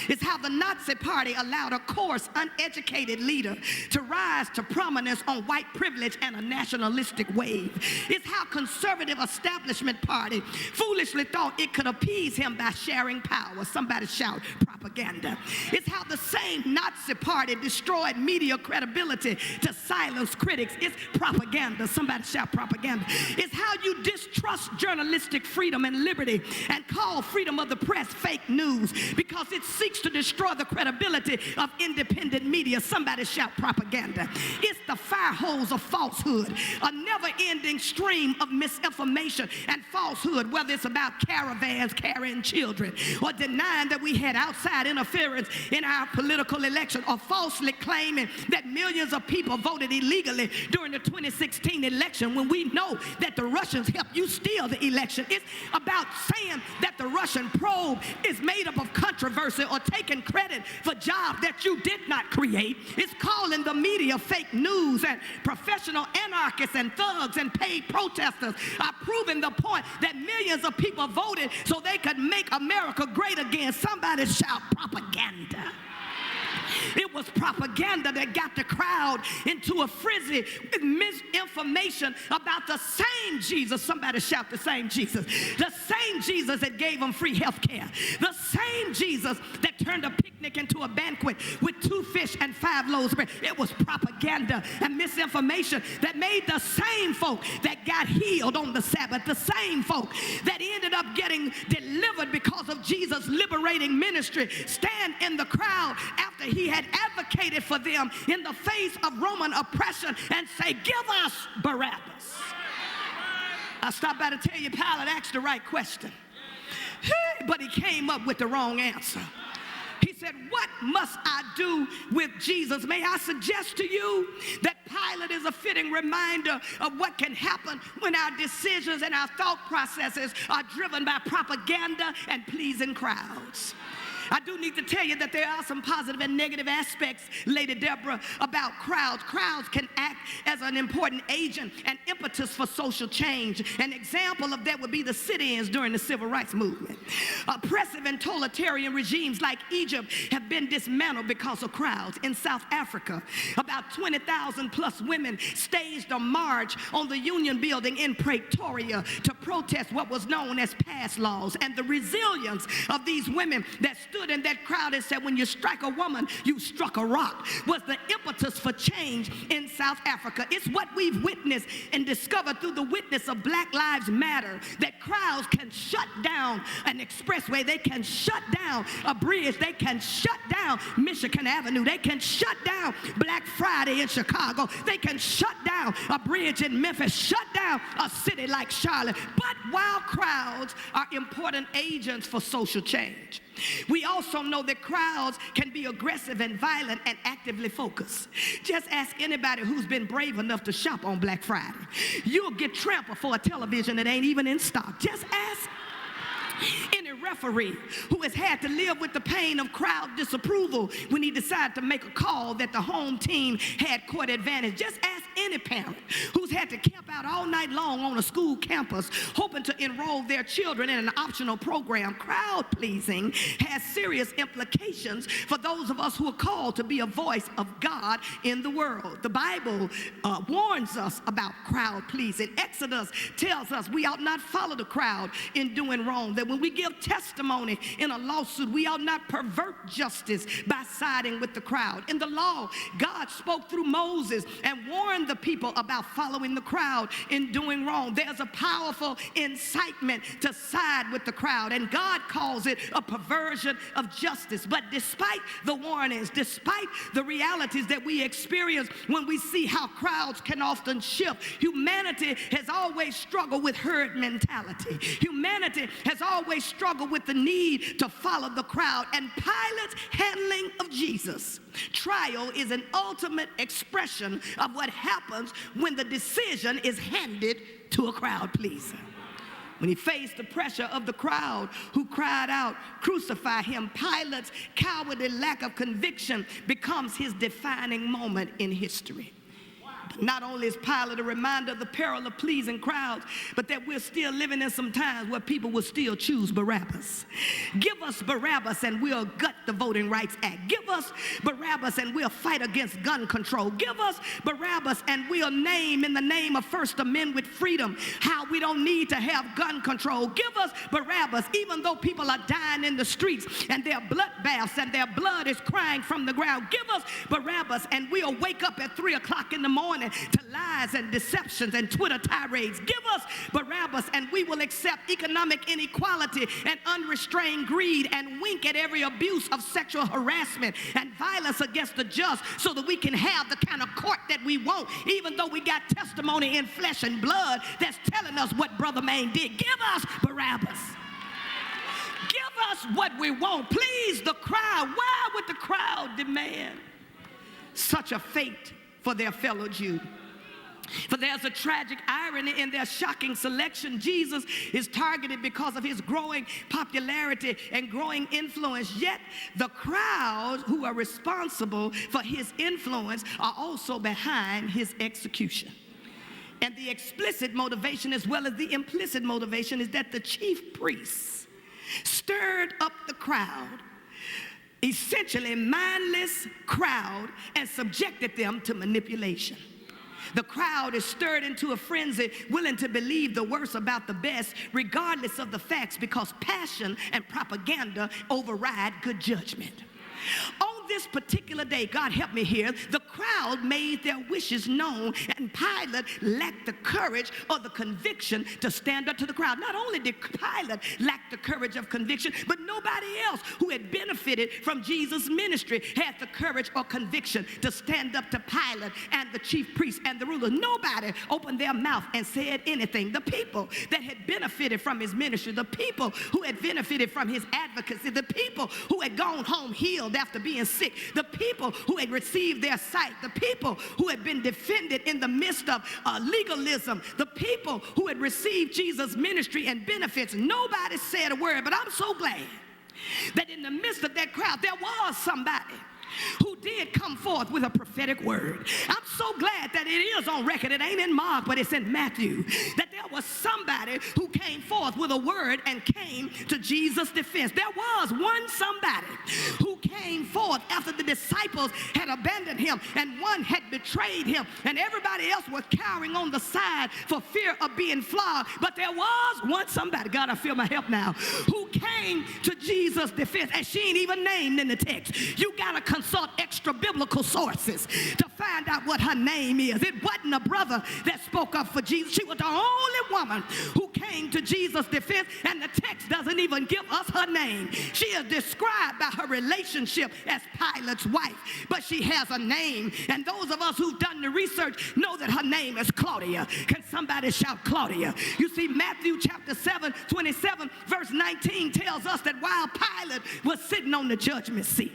Speaker 8: It's how the Nazi Party allowed a coarse, uneducated leader to rise to prominence on white privilege and a nationalistic wave. It's how conservative establishment party foolishly thought it could appease him by sharing power. Somebody shout propaganda. It's how the same Nazi Party destroyed media credibility to silence critics. It's propaganda. Somebody shout propaganda. It's how you distrust journalistic freedom and liberty and call freedom of the press fake news because it's seeks to destroy the credibility of independent media. Somebody shout propaganda. It's the fire hose of falsehood, a never-ending stream of misinformation and falsehood, whether it's about caravans carrying children, or denying that we had outside interference in our political election, or falsely claiming that millions of people voted illegally during the 2016 election when we know that the Russians helped you steal the election. It's about saying that the Russian probe is made up of controversy or taking credit for jobs that you did not create. It's calling the media fake news, and professional anarchists and thugs and paid protesters are proving the point that millions of people voted so they could make America great again. Somebody shout propaganda. It was propaganda that got the crowd into a frenzy with misinformation about the same Jesus. Somebody shout the same Jesus. The same Jesus that gave them free health care. The same Jesus that turned a picnic into a banquet with 2 fish and 5 loaves of bread. It was propaganda and misinformation that made the same folk that got healed on the Sabbath, the same folk that ended up getting delivered because of Jesus' liberating ministry, stand in the crowd after he had advocated for them in the face of Roman oppression and say, "Give us Barabbas." I stopped by to tell you, Pilate asked the right question, but he came up with the wrong answer. He said, "What must I do with Jesus?" May I suggest to you that Pilate is a fitting reminder of what can happen when our decisions and our thought processes are driven by propaganda and pleasing crowds. I do need to tell you that there are some positive and negative aspects, Lady Deborah, about crowds. Crowds can act as an important agent and impetus for social change. An example of that would be the sit-ins during the civil rights movement. Oppressive and totalitarian regimes like Egypt have been dismantled because of crowds. In South Africa, about 20,000 plus women staged a march on the Union Building in Pretoria to protest what was known as pass laws. And the resilience of these women that stood in that crowd and said, "When you strike a woman, you struck a rock," was the impetus for change in South Africa. It's what we've witnessed and discovered through the witness of Black Lives Matter, that crowds can shut down an expressway, they can shut down a bridge, they can shut down Michigan Avenue, they can shut down Black Friday in Chicago, they can shut down a bridge in Memphis, shut down a city like Charlotte. But while crowds are important agents for social change, we also know that crowds can be aggressive and violent and actively focused. Just ask anybody who's been brave enough to shop on Black Friday. You'll get trampled for a television that ain't even in stock. Just ask any referee who has had to live with the pain of crowd disapproval when he decided to make a call that the home team had court advantage. Just ask any parent who's had to camp out all night long on a school campus hoping to enroll their children in an optional program. Crowd pleasing has serious implications for those of us who are called to be a voice of God in the world. The Bible warns us about crowd pleasing. Exodus tells us we ought not follow the crowd in doing wrong, that when we give testimony in a lawsuit, we ought not pervert justice by siding with the crowd. In the law, God spoke through Moses and warned the people about following the crowd in doing wrong. There's a powerful incitement to side with the crowd, and God calls it a perversion of justice. But despite the warnings, despite the realities that we experience when we see how crowds can often shift, humanity has always struggled with herd mentality. Humanity has always struggled with the need to follow the crowd. And Pilate's handling of Jesus' trial is an ultimate expression of what happens when the decision is handed to a crowd pleaser. When he faced the pressure of the crowd who cried out, "Crucify him," Pilate's cowardly lack of conviction becomes his defining moment in history. Not only is Pilate a reminder of the peril of pleasing crowds, but that we're still living in some times where people will still choose Barabbas. Give us Barabbas and we'll gut the Voting Rights Act. Give us Barabbas and we'll fight against gun control. Give us Barabbas and we'll name in the name of First Amendment freedom how we don't need to have gun control. Give us Barabbas even though people are dying in the streets and their bloodbaths and their blood is crying from the ground. Give us Barabbas and we'll wake up at 3 o'clock in the morning morning to lies and deceptions and Twitter tirades. Give us Barabbas, and we will accept economic inequality and unrestrained greed and wink at every abuse of sexual harassment and violence against the just, so that we can have the kind of court that we want, even though we got testimony in flesh and blood that's telling us what Brother Maine did. Give us Barabbas. Give us what we want. Please the crowd. Why would the crowd demand such a fate for their fellow Jew? For there's a tragic irony in their shocking selection. Jesus is targeted because of his growing popularity and growing influence, yet the crowds who are responsible for his influence are also behind his execution. And the explicit motivation as well as the implicit motivation is that the chief priests stirred up the crowd, essentially mindless crowd, and subjected them to manipulation. The crowd is stirred into a frenzy, willing to believe the worst about the best, regardless of the facts, because passion and propaganda override good judgment. On this particular day, God help me here, the crowd made their wishes known, and Pilate lacked the courage or the conviction to stand up to the crowd. Not only did Pilate lack the courage of conviction, but nobody else who had benefited from Jesus' ministry had the courage or conviction to stand up to Pilate and the chief priests and the rulers. Nobody opened their mouth and said anything. The people that had benefited from his ministry, the people who had benefited from his advocacy, the people who had gone home healed after being sick, the people who had received their sight, the people who had been defended in the midst of legalism, the people who had received Jesus' ministry and benefits. Nobody said a word, but I'm so glad that in the midst of that crowd, there was somebody who did come forth with a prophetic word. I'm so glad that it is on record. It ain't in Mark, but it's in Matthew, that there was somebody who came forth with a word and came to Jesus' defense. There was one somebody who came forth after the disciples had abandoned him and one had betrayed him and everybody else was cowering on the side for fear of being flogged. But there was one somebody, God, I feel my help now, who came to Jesus' defense, and she ain't even named in the text. You gotta consult extra biblical sources to find out what her name is. It wasn't a brother that spoke up for Jesus. She was the only woman who came to Jesus' defense, and the text doesn't even give us her name. She is described by her relationship as Pilate's wife, but she has a name, and those of us who've done the research know that her name is Claudia. Can somebody shout Claudia? You see, Matthew chapter 7:27 verse 19 tells us that while Pilate was sitting on the judgment seat,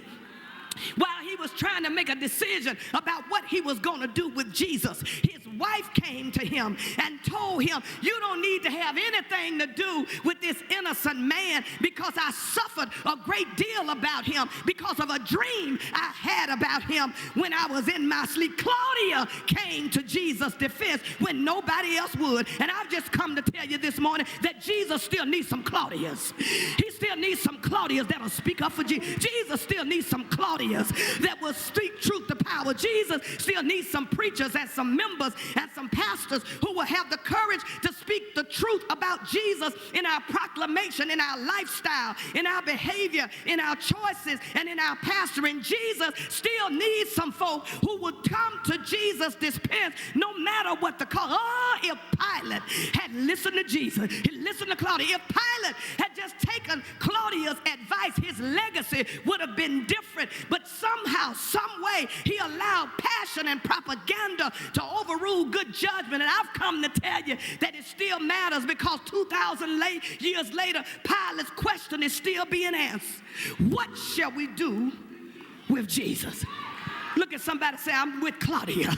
Speaker 8: while he was trying to make a decision about what he was going to do with Jesus, his wife came to him and told him, you don't need to have anything to do with this innocent man, because I suffered a great deal about him because of a dream I had about him when I was in my sleep. Claudia came to Jesus' defense when nobody else would. And I've just come to tell you this morning that Jesus still needs some Claudias. He still needs some Claudias that'll speak up for Jesus. Jesus still needs some Claudias that will speak truth to power. Jesus still needs some preachers and some members and some pastors who will have the courage to speak the truth about Jesus in our proclamation, in our lifestyle, in our behavior, in our choices, and in our pastoring. Jesus still needs some folk who would come to Jesus' defense no matter what the cost. Oh, if Pilate had listened to Jesus, he listened to Claudia. If Pilate had just taken Claudia's advice, his legacy would have been different. But somehow, some way, he allowed passion and propaganda to overrule good judgment. And I've come to tell you that it still matters, because 2,000 years later, Pilate's question is still being answered. What shall we do with Jesus? Look at somebody, say, I'm with Claudia.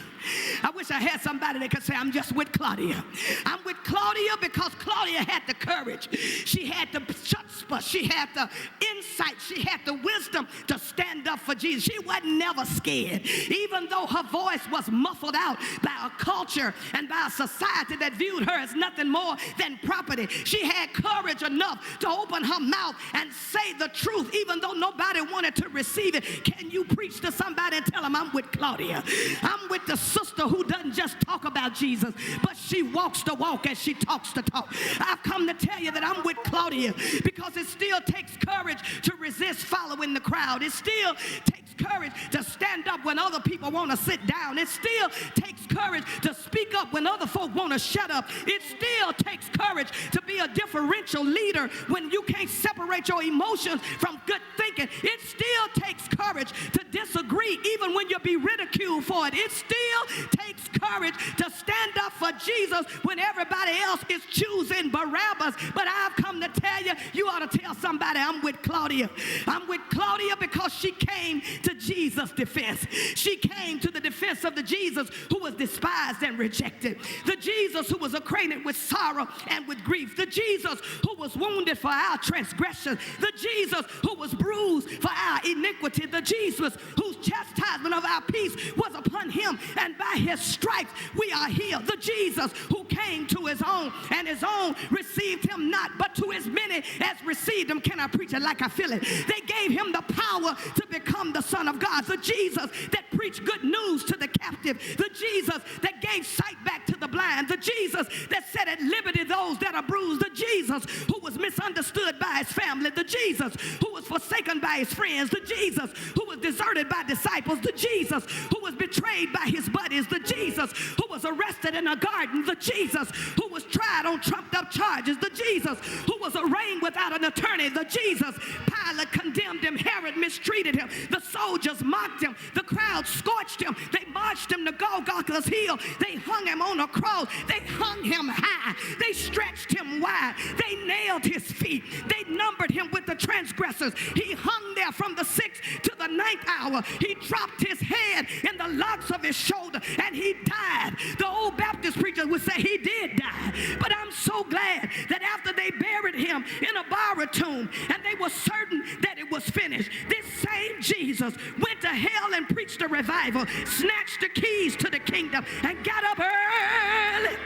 Speaker 8: I wish I had somebody that could say, I'm just with Claudia. I'm with Claudia because Claudia had the courage. She had the chutzpah. She had the insight. She had the wisdom to stand up for Jesus. She wasn't never scared. Even though her voice was muffled out by a culture and by a society that viewed her as nothing more than property, she had courage enough to open her mouth and say the truth, even though nobody wanted to receive it. Can you preach to somebody and tell them, I'm with Claudia? I'm with the sister who doesn't just talk about Jesus, but she walks the walk and she talks the talk. I've come to tell you that I'm with Claudia because it still takes courage to resist following the crowd. It still takes takes courage to stand up when other people want to sit down. It still takes courage to speak up when other folk want to shut up. It still takes courage to be a differential leader when you can't separate your emotions from good thinking. It still takes courage to disagree even when you'll be ridiculed for it. It still takes courage to stand up for Jesus when everybody else is choosing Barabbas. But I've come to tell you, you ought to tell somebody, I'm with Claudia. I'm with Claudia because she came to Jesus' defense. She came to the defense of the Jesus who was despised and rejected. The Jesus who was acquainted with sorrow and with grief. The Jesus who was wounded for our transgression. The Jesus who was bruised for our iniquity. The Jesus whose chastisement of our peace was upon him, and by his stripes we are healed. The Jesus who came to his own, and his own received him not, but to as many as received him. Can I preach it like I feel it? They gave him the power to become the Son of God. The Jesus that preached good news to the captive. The Jesus that gave sight back to the blind. The Jesus that set at liberty those that are bruised. The Jesus who was misunderstood by his family. The Jesus who was forsaken by his friends. The Jesus who was deserted by disciples. The Jesus who was betrayed by his buddies. The Jesus who was arrested in a garden. The Jesus who was tried on trumped up charges. The Jesus who was arraigned without an attorney. The Jesus Pilate condemned him. Herod mistreated him. The soldiers mocked him. The crowd scorched him. They marched him to Golgotha's hill. They hung him on a cross. They hung him high. They stretched him wide. They nailed his feet. They numbered him with the transgressors. He hung there from the 6th to the 9th hour. He dropped his head in the locks of his shoulder and he died. The old Baptist preachers would say he did die. But I'm so glad that after they buried him in a borrowed tomb and they were certain that it was finished, this same Jesus went to hell and preached a revival, snatched the keys to the kingdom, and got up early.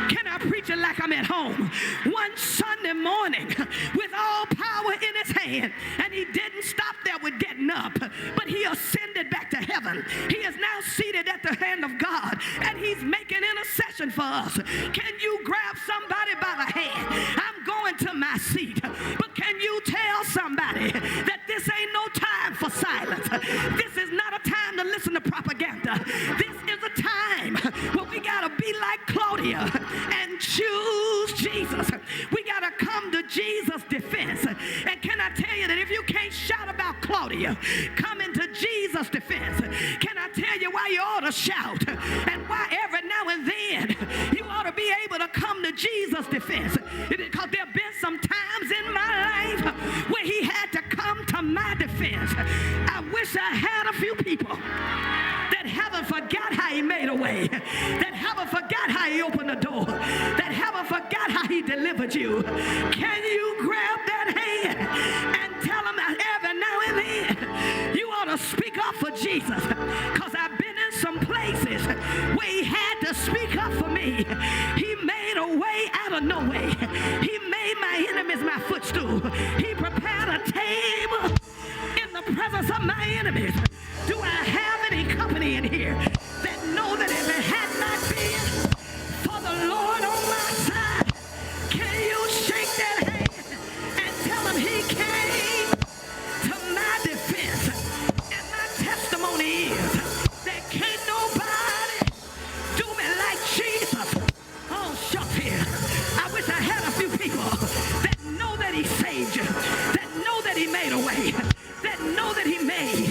Speaker 8: Can I preach it like I'm at home? One Sunday morning with all power in his hand, and he didn't stop there with getting up, but he ascended back to heaven. He is now seated at the hand of God, and he's making intercession for us. Can you grab somebody by the hand? I'm going to my seat, but can you tell somebody that this ain't no time for silence? This is not a time to listen to propaganda. This is a time where we got to be like Claudia and choose Jesus. We got to come to Jesus' defense. And can I tell you that if you can't shout about Claudia coming to Jesus' defense, can I tell you why you ought to shout and why every now and then you ought to be able to come to Jesus' defense? Because there have been some times in my life where he had to come to my defense. I wish I had a few people that haven't forgot how he made a way, that haven't forgot how he opened the door, that haven't forgot how he delivered you. Can you grab that hand and tell him that every now and then you ought to speak up for Jesus? Because I've been in some places where he had to speak up for me. He made a way out of no way. He made my enemies my footstool. He prepared a table in the presence of my enemies. Do I have any company in here that know that if it had not been for the Lord on my side? Can you shake that hand and tell him he came to my defense? And my testimony is that can't nobody do me like Jesus. Oh, shucks here. I wish I had a few people that know that he saved you, that know that he made a way, that know that he made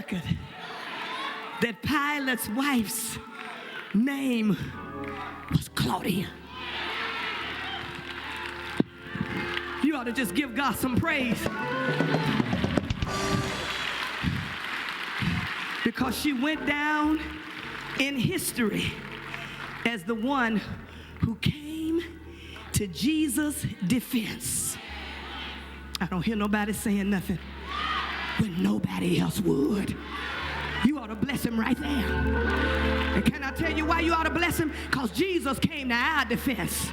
Speaker 8: record that Pilate's wife's name was Claudia. You ought to just give God some praise. Because she went down in history as the one who came to Jesus' defense. I don't hear nobody saying nothing when nobody else would. You ought to bless him right there. And can I tell you why you ought to bless him? Because Jesus came to our defense.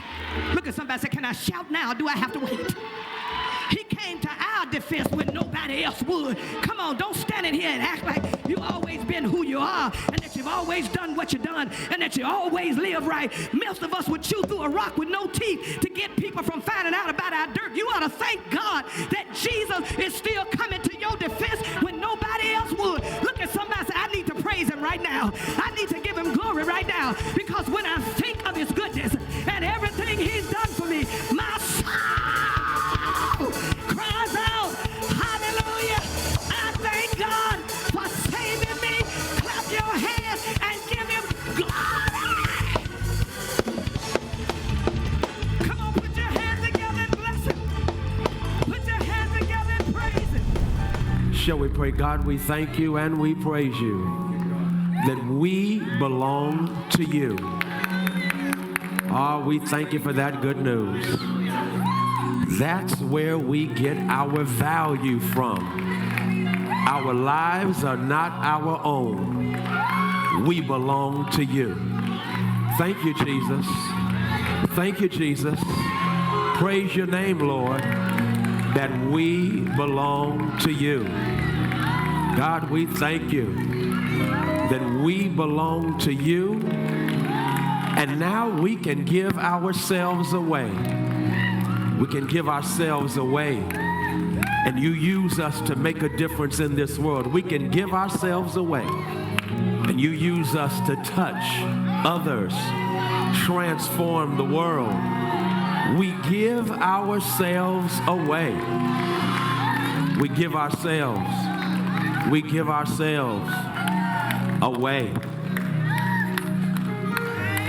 Speaker 8: Look at somebody and say, can I shout now? Do I have to wait? He came to our defense when nobody else would. Come on, don't stand in here and act like you've always been who you are and that you've always done what you've done and that you always live right. Most of us would chew through a rock with no teeth to get people from finding out about our dirt. You ought to thank God that Jesus is still coming to your defense when nobody else would. Look at somebody and say, I need to praise him right now. I need to give him glory right now, because when I think of his goodness and everything he's done for me, my soul cries out, hallelujah. I thank God for saving me. Clap your hands and give him glory. Come on, put your hands together and bless him. Put your hands together and praise him.
Speaker 1: Shall we pray? God, we thank you and we praise you that we belong to you. Oh, we thank you for that good news. That's where we get our value from. Our lives are not our own. We belong to you. Thank you, Jesus. Thank you, Jesus. Praise your name, Lord, that we belong to you. God, we thank you that we belong to you, and now we can give ourselves away. We can give ourselves away, and you use us to make a difference in this world. We can give ourselves away, and you use us to touch others, transform the world. We give ourselves away. We give ourselves. We give ourselves away.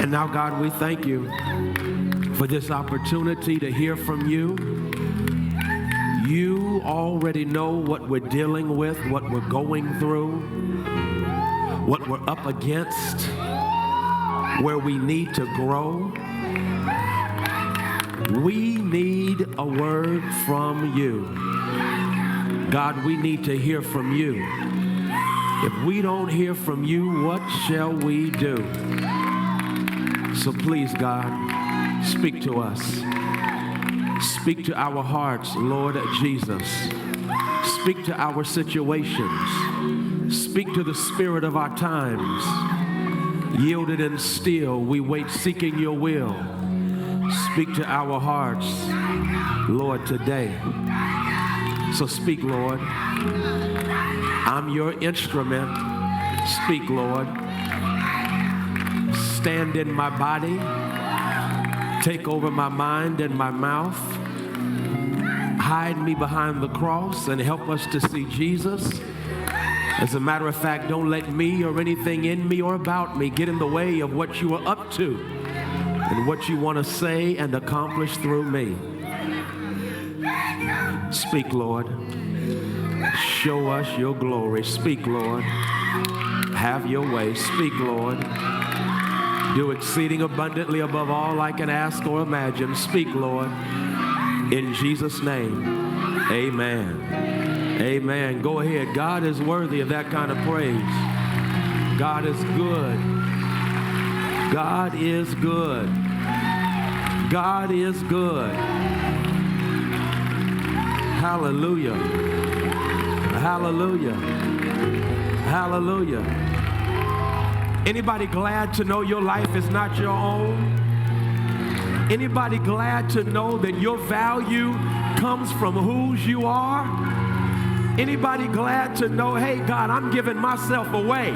Speaker 1: And now, God, we thank you for this opportunity to hear from you. You already know what we're dealing with, what we're going through, what we're up against, where we need to grow. We need a word from you. God, we need to hear from you. If we don't hear from you, what shall we do? So please, God, speak to us. Speak to our hearts, Lord Jesus. Speak to our situations. Speak to the spirit of our times. Yielded and still, we wait seeking your will. Speak to our hearts, Lord, today. So speak, Lord. I'm your instrument. Speak, Lord. Stand in my body. Take over my mind and my mouth. Hide me behind the cross and help us to see Jesus. As a matter of fact, don't let me or anything in me or about me get in the way of what you are up to and what you want to say and accomplish through me. Speak, Lord. Show us your glory. Speak, Lord. Have your way. Speak, Lord. Do exceeding abundantly above all I can ask or imagine. Speak, Lord. In Jesus' name, amen. Amen. Go ahead. God is worthy of that kind of praise. God is good. God is good. God is good. Hallelujah. Hallelujah. Hallelujah. Anybody glad to know your life is not your own? Anybody glad to know that your value comes from whose you are? Anybody glad to know, hey, God, I'm giving myself away?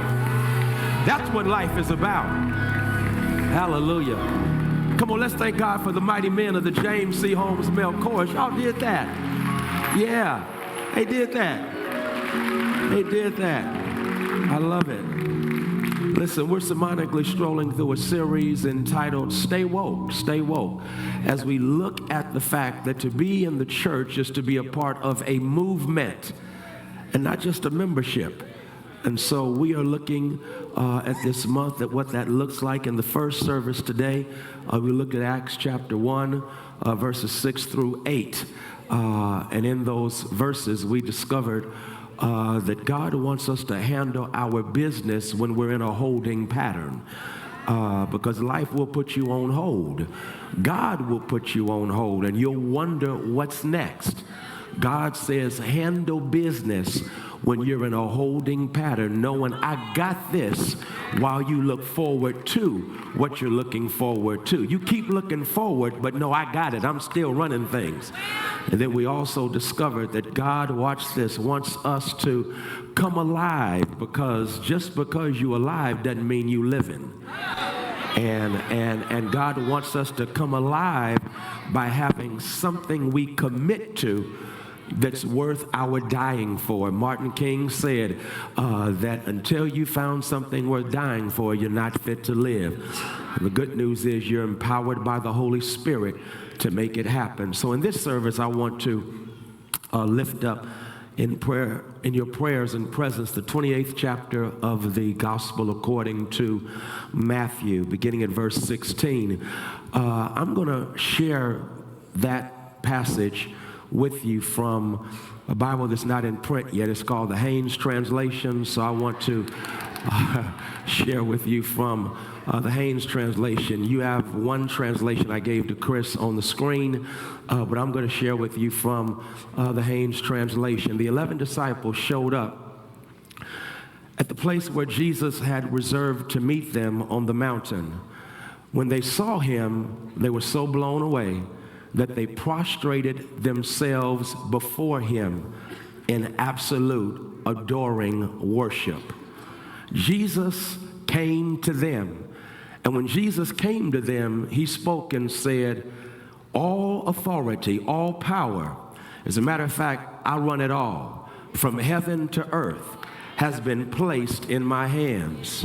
Speaker 1: That's what life is about. Hallelujah. Come on, let's thank God for the mighty men of the James C. Holmes Male Chorus. Y'all did that. Yeah, they did that. They did that.
Speaker 5: I love it. Listen, we're sermonically strolling through a series entitled Stay Woke, Stay Woke, as we look at the fact that to be in the church is to be a part of a movement and not just a membership. And so we are looking at this month at what that looks like. In the first service today, we looked at Acts chapter 1, verses 6 through 8. And in those verses, we discovered that God wants us to handle our business when we're in a holding pattern. Because life will put you on hold. God will put you on hold, and you'll wonder what's next. God says handle business when you're in a holding pattern, knowing I got this while you look forward to what you're looking forward to. You keep looking forward, but no, I got it. I'm still running things. And then we also discovered that God, watch this, wants us to come alive, because just because you're alive doesn't mean you living. And God wants us to come alive by having something we commit to that's worth our dying for. Martin King said that until you found something worth dying for, you're not fit to live. And the good news is you're empowered by the Holy Spirit to make it happen. So in this service, I want to lift up in prayer, in your prayers and presence, the 28th chapter of the Gospel according to Matthew, beginning at verse 16. I'm going to share that passage with you from a Bible that's not in print yet. It's called the Haynes Translation. So I want to share with you from the Haynes Translation. You have one translation I gave to Chris on the screen, but I'm going to share with you from the Haynes Translation. The 11 disciples showed up at the place where Jesus had reserved to meet them on the mountain. When they saw him, they were so blown away that they prostrated themselves before him in absolute adoring worship. Jesus came to them, and when Jesus came to them, he spoke and said, all authority, all power, as a matter of fact, I run it all, from heaven to earth, has been placed in my hands.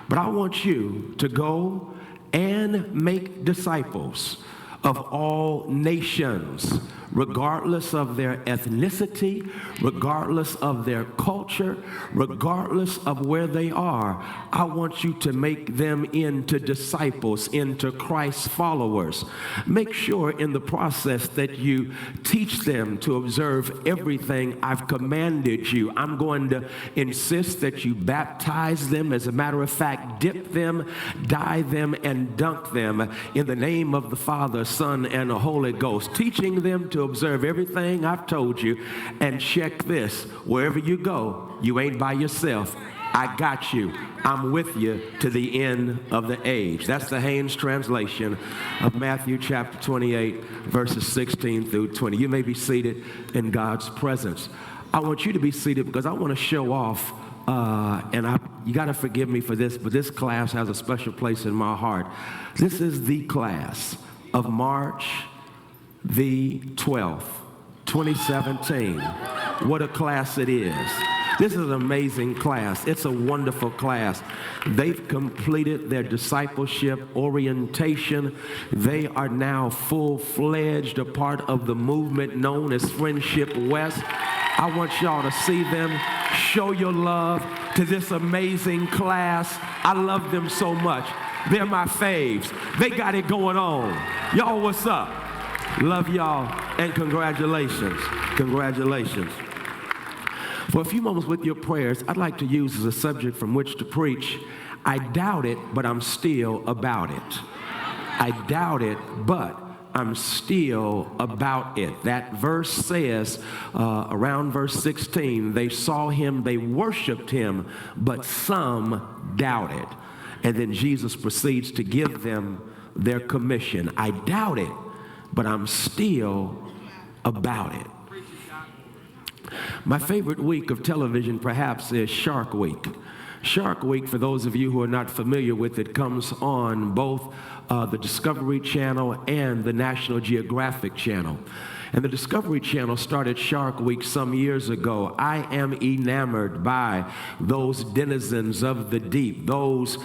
Speaker 5: But I want you to go and make disciples of all nations, regardless of their ethnicity, regardless of their culture, regardless of where they are. I want you to make them into disciples, into Christ's followers. Make sure in the process that you teach them to observe everything I've commanded you. I'm going to insist that you baptize them. As a matter of fact, dip them, dye them, and dunk them in the name of the Father, Son, and the Holy Ghost, teaching them to observe everything I've told you. And check this, wherever you go, you ain't by yourself. I got you. I'm with you to the end of the age. That's the Haynes Translation of Matthew chapter 28, verses 16 through 20. You may be seated in God's presence. I want you to be seated because I want to show off, you got to forgive me for this, but this class has a special place in my heart. This is the class of March the 12th, 2017. What a class it is. This is an amazing class. It's a wonderful class. They've completed their discipleship orientation. They are now full-fledged a part of the movement known as Friendship West. I want y'all to see them. Show your love to this amazing class. I love them so much. They're my faves. They got it going on. Y'all, what's up? Love y'all, and congratulations. Congratulations. For a few moments with your prayers, I'd like to use as a subject from which to preach, I doubt it, but I'm still about it. I doubt it, but I'm still about it. That verse says, around verse 16, they saw him, they worshiped him, but some doubted. And then Jesus proceeds to give them their commission. I doubt it, but I'm still about it. My favorite week of television perhaps is Shark Week. Shark Week, for those of you who are not familiar with it, comes on both the Discovery Channel and the National Geographic Channel.
Speaker 9: And the Discovery Channel started Shark Week some years ago. I am enamored by those denizens of the deep, those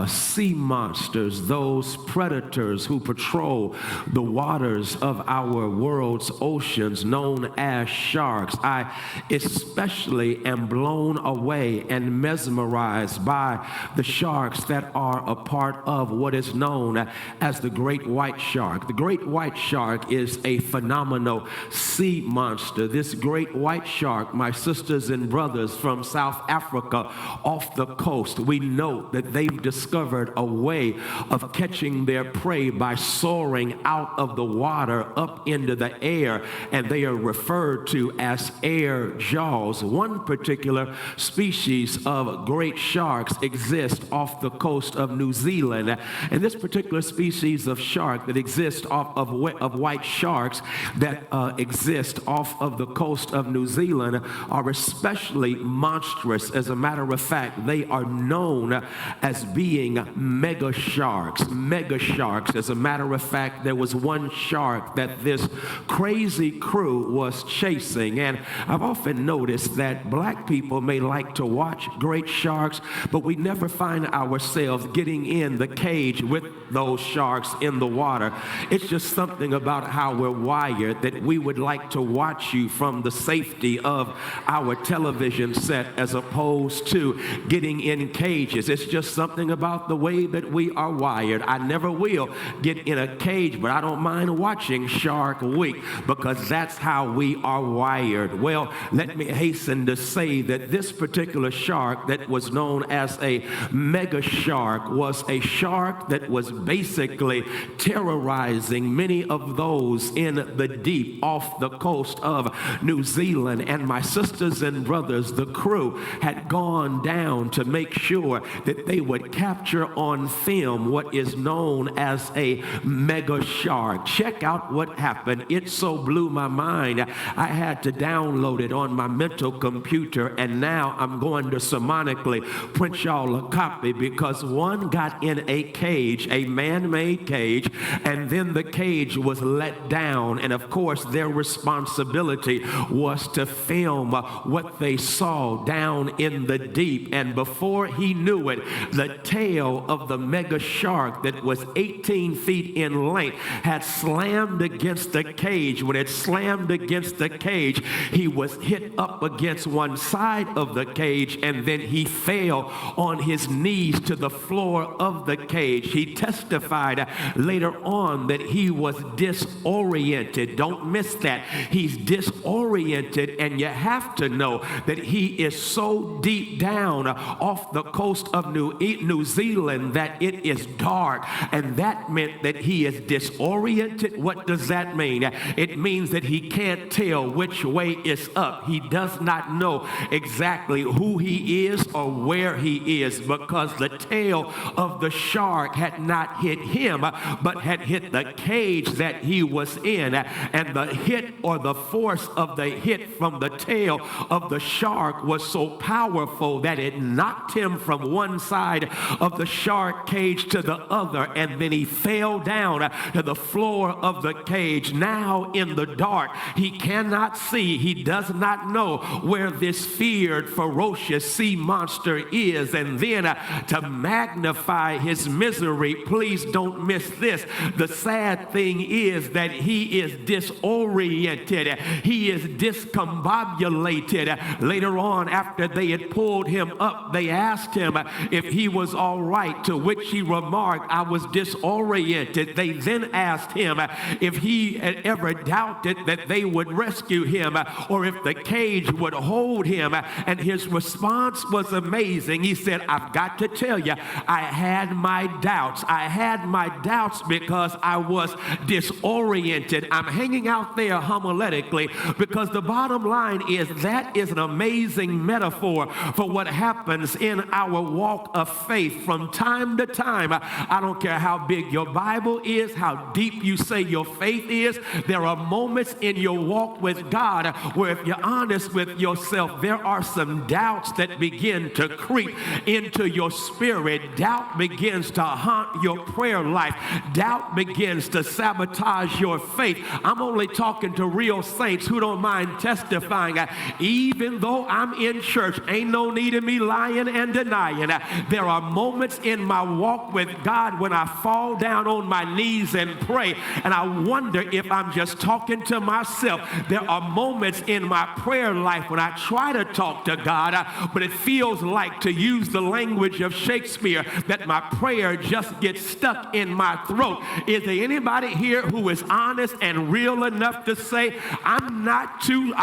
Speaker 9: sea monsters, those predators who patrol the waters of our world's oceans known as sharks. I especially am blown away and mesmerized by the sharks that are a part of what is known as the great white shark. The great white shark is a phenomenal sea monster. This great white shark, my sisters and brothers from South Africa off the coast, we know that they've discovered a way of catching their prey by soaring out of the water up into the air, and they are referred to as air jaws. One particular species of great sharks exists off the coast of New Zealand, and this particular species of shark that exists off of white sharks that exist off of the coast of New Zealand are especially monstrous. As a matter of fact, they are known as being mega sharks. Mega sharks. As a matter of fact, there was one shark that this crazy crew was chasing, and I've often noticed that black people may like to watch great sharks, but we never find ourselves getting in the cage with those sharks in the water. It's just something about how we're wired that we would like to watch you from the safety of our television set as opposed to getting in cages. It's just something about the way that we are wired. I never will get in a cage, but I don't mind watching Shark Week because that's how we are wired. Well, let me hasten to say that this particular shark that was known as a mega shark was a shark that was basically terrorizing many of those in the deep off the coast of New Zealand. And my sisters and brothers, the crew, had gone down to make sure that they would capture on film what is known as a mega shark. Check out what happened. It so blew my mind. I had to download it on my mental computer, and now I'm going to sermonically print y'all a copy because one got in a cage, a man-made cage, and then the cage was let down, and of course their responsibility was to film what they saw down in the deep. And before he knew it, the tail of the mega shark that was 18 feet in length had slammed against the cage. When it slammed against the cage, he was hit up against one side of the cage, and then he fell on his knees to the floor of the cage. He testified later on that he was disoriented. Don't miss that. He's disoriented, and you have to know that he is so deep down off the coast of New Zealand that it is dark, and that meant that he is disoriented. What does that mean? It means that he can't tell which way is up. He does not know exactly who he is or where he is because the tail of the shark had not hit him but had hit the cage that he was in, and the hit or the force of the hit from the tail of the shark was so powerful that it knocked him from one side of the shark cage to the other, and then he fell down to the floor of the cage. Now in the dark, he cannot see. He does not know where this feared, ferocious sea monster is. And then to magnify his misery, please don't miss this. The sad thing is that he is disoriented. He is discombobulated. Later on, after they had pulled him up, they asked him if he was all right, to which he remarked, "I was disoriented." They then asked him if he had ever doubted that they would rescue him or if the cage would hold him, and his response was amazing. He said, "I've got to tell you, I had my doubts. I had my doubts because I was disoriented." I'm hanging out there homiletically because the bottom line is that is an amazing metaphor for what happens in our walk of faith from time to time. I don't care how big your Bible is, how deep you say your faith is, there are moments in your walk with God where if you're honest with yourself, there are some doubts that begin to creep into your spirit. Doubt begins to haunt your prayer life. Doubt begins to sabotage your faith. I'm only talking to real saints who don't mind testifying. Even though I'm in church, ain't no need of me lying and denying. There are moments in my walk with God when I fall down on my knees and pray, and I wonder if I'm just talking to myself. There are moments in my prayer life when I try to talk to God, but it feels like, to use the language of Shakespeare, that my prayer just gets stuck in my throat. Is there anybody here who is honest and real enough to say, I'm not too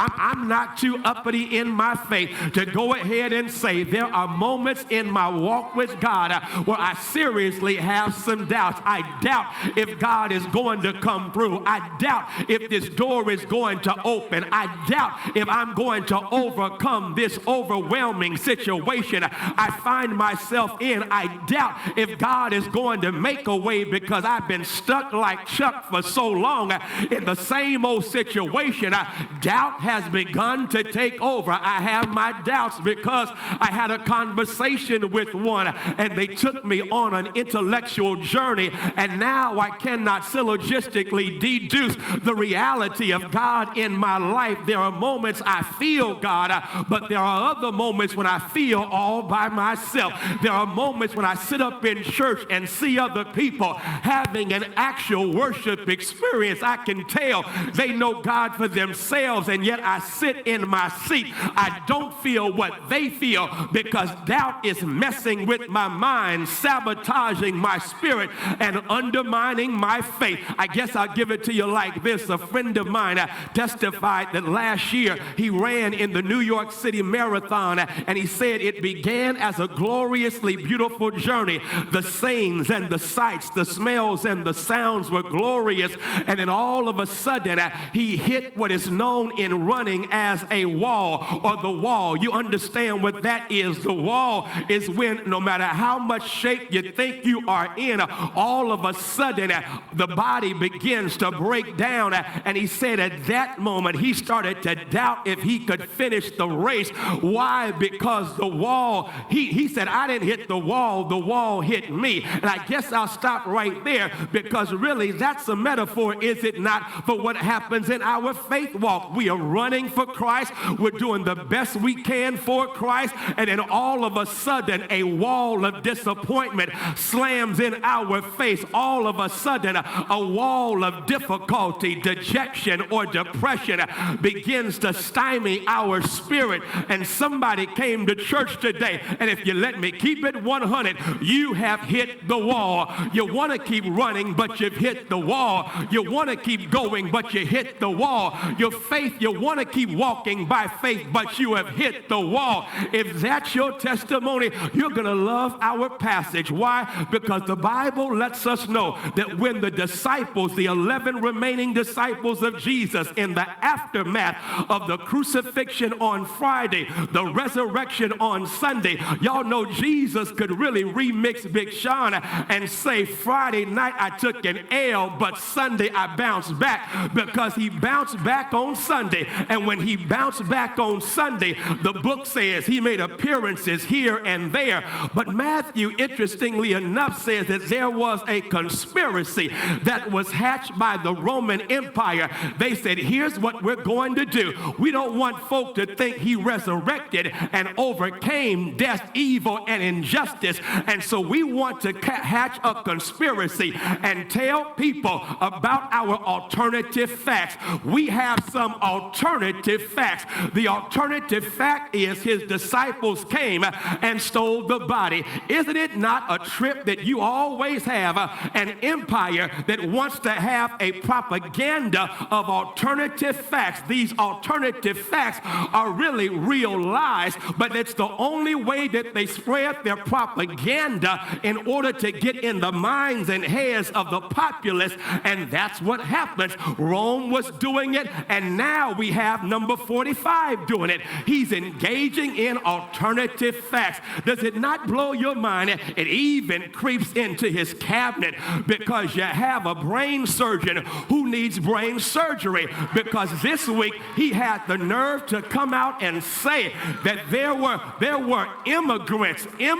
Speaker 9: uppity in my faith to go ahead and say there are moments in my walk with God where I seriously have some doubts. I doubt if God is going to come through. I doubt if this door is going to open. I doubt if I'm going to overcome this overwhelming situation I find myself in. I doubt if God is going to make a way, because I've been stuck like Chuck for so long in the same old situation. Doubt has begun to take over. I have my doubts because I had a conversation with one and they took me on an intellectual journey, and now I cannot syllogistically deduce the reality of God in my life. There are moments I feel God, but there are other moments when I feel all by myself. There are moments when I sit up in church and see other people having an actual worship experience. I can tell they know God for themselves, and yet I sit in my seat. I don't feel what they feel because doubt is messing with my mind, sabotaging my spirit, and undermining my faith. I guess I'll give it to you like this. A friend of mine testified that last year he ran in the New York City Marathon, and he said it began as a gloriously beautiful journey. The scenes and the sights, the smells and the sounds were glorious, and then all of a sudden he hit what is known in running as a wall, or the wall. You understand what that is? The wall is when no matter how much shape you think you are in, all of a sudden the body begins to break down. And he said at that moment he started to doubt if he could finish the race. Why? Because the wall, he said, I didn't hit the wall hit me. And I guess I'll stop right there, because really that's a metaphor, is it not, for what happens in our faith walk. We are running for Christ. We're doing the best we can for Christ. And then all of a sudden a wall of disappointment slams in our face. All of a sudden a wall of difficulty, dejection, or depression begins to stymie our spirit. And somebody came to church today, and if you let me keep it 100, you have hit the wall. You want to keep running, but you've hit the wall. You want to keep going, but you hit the wall. Your faith, you want to keep walking by faith, but you have hit the wall. If that's your testimony, you're going to love our passage. Why? Because the Bible lets us know that when the disciples, the 11 remaining disciples of Jesus, in the aftermath of the crucifixion on Friday, the resurrection on Sunday, y'all know Jesus could really remix Big Sean and say, Friday night I took an L, but Sunday I bounced back, because he bounced back on Sunday. And when he bounced back on Sunday, the book says he made appearances here and there. But Matthew, interestingly enough, says that there was a conspiracy that was hatched by the Roman Empire. They said, here's what we're going to do. We don't want folk to think he resurrected and overcame death, evil, and injustice. And so we want to hatch a conspiracy and tell people about our alternative facts. We have some alternative facts. The alternative fact is his disciples came and stole the body. Isn't it not a trip that you always have an empire that wants to have a propaganda of alternative facts? These alternative facts are really real lies, but it's the only way that they spread their propaganda in order to get in the minds and heads of the populace. And that's what happens. Rome was doing it, and now we have number 45 doing it. He's engaging in alternative facts. Does it not blow your mind? It even creeps into his cabinet, because you have a brain surgeon who needs brain surgery, because this week he had the nerve to come out and say that there were immigrants in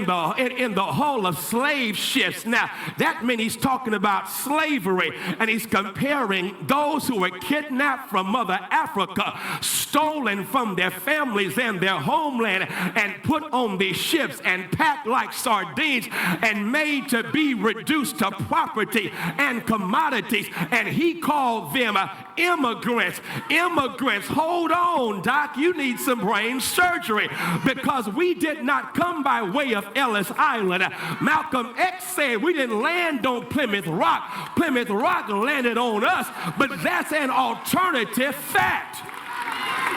Speaker 9: the hull of slave ships. Now that means he's talking about slavery, and he's comparing those who were kidnapped from Mother Africa, stolen from their families and their homeland, and put on these ships and packed like sardines and made to be reduced to property and commodities. And he called them immigrants. Immigrants, hold on, Doc, you need some brain surgery, because we did not come by way of Ellis Island. Malcolm X said we didn't land on Plymouth Rock. Plymouth Rock landed on us, but that's an alternative fact.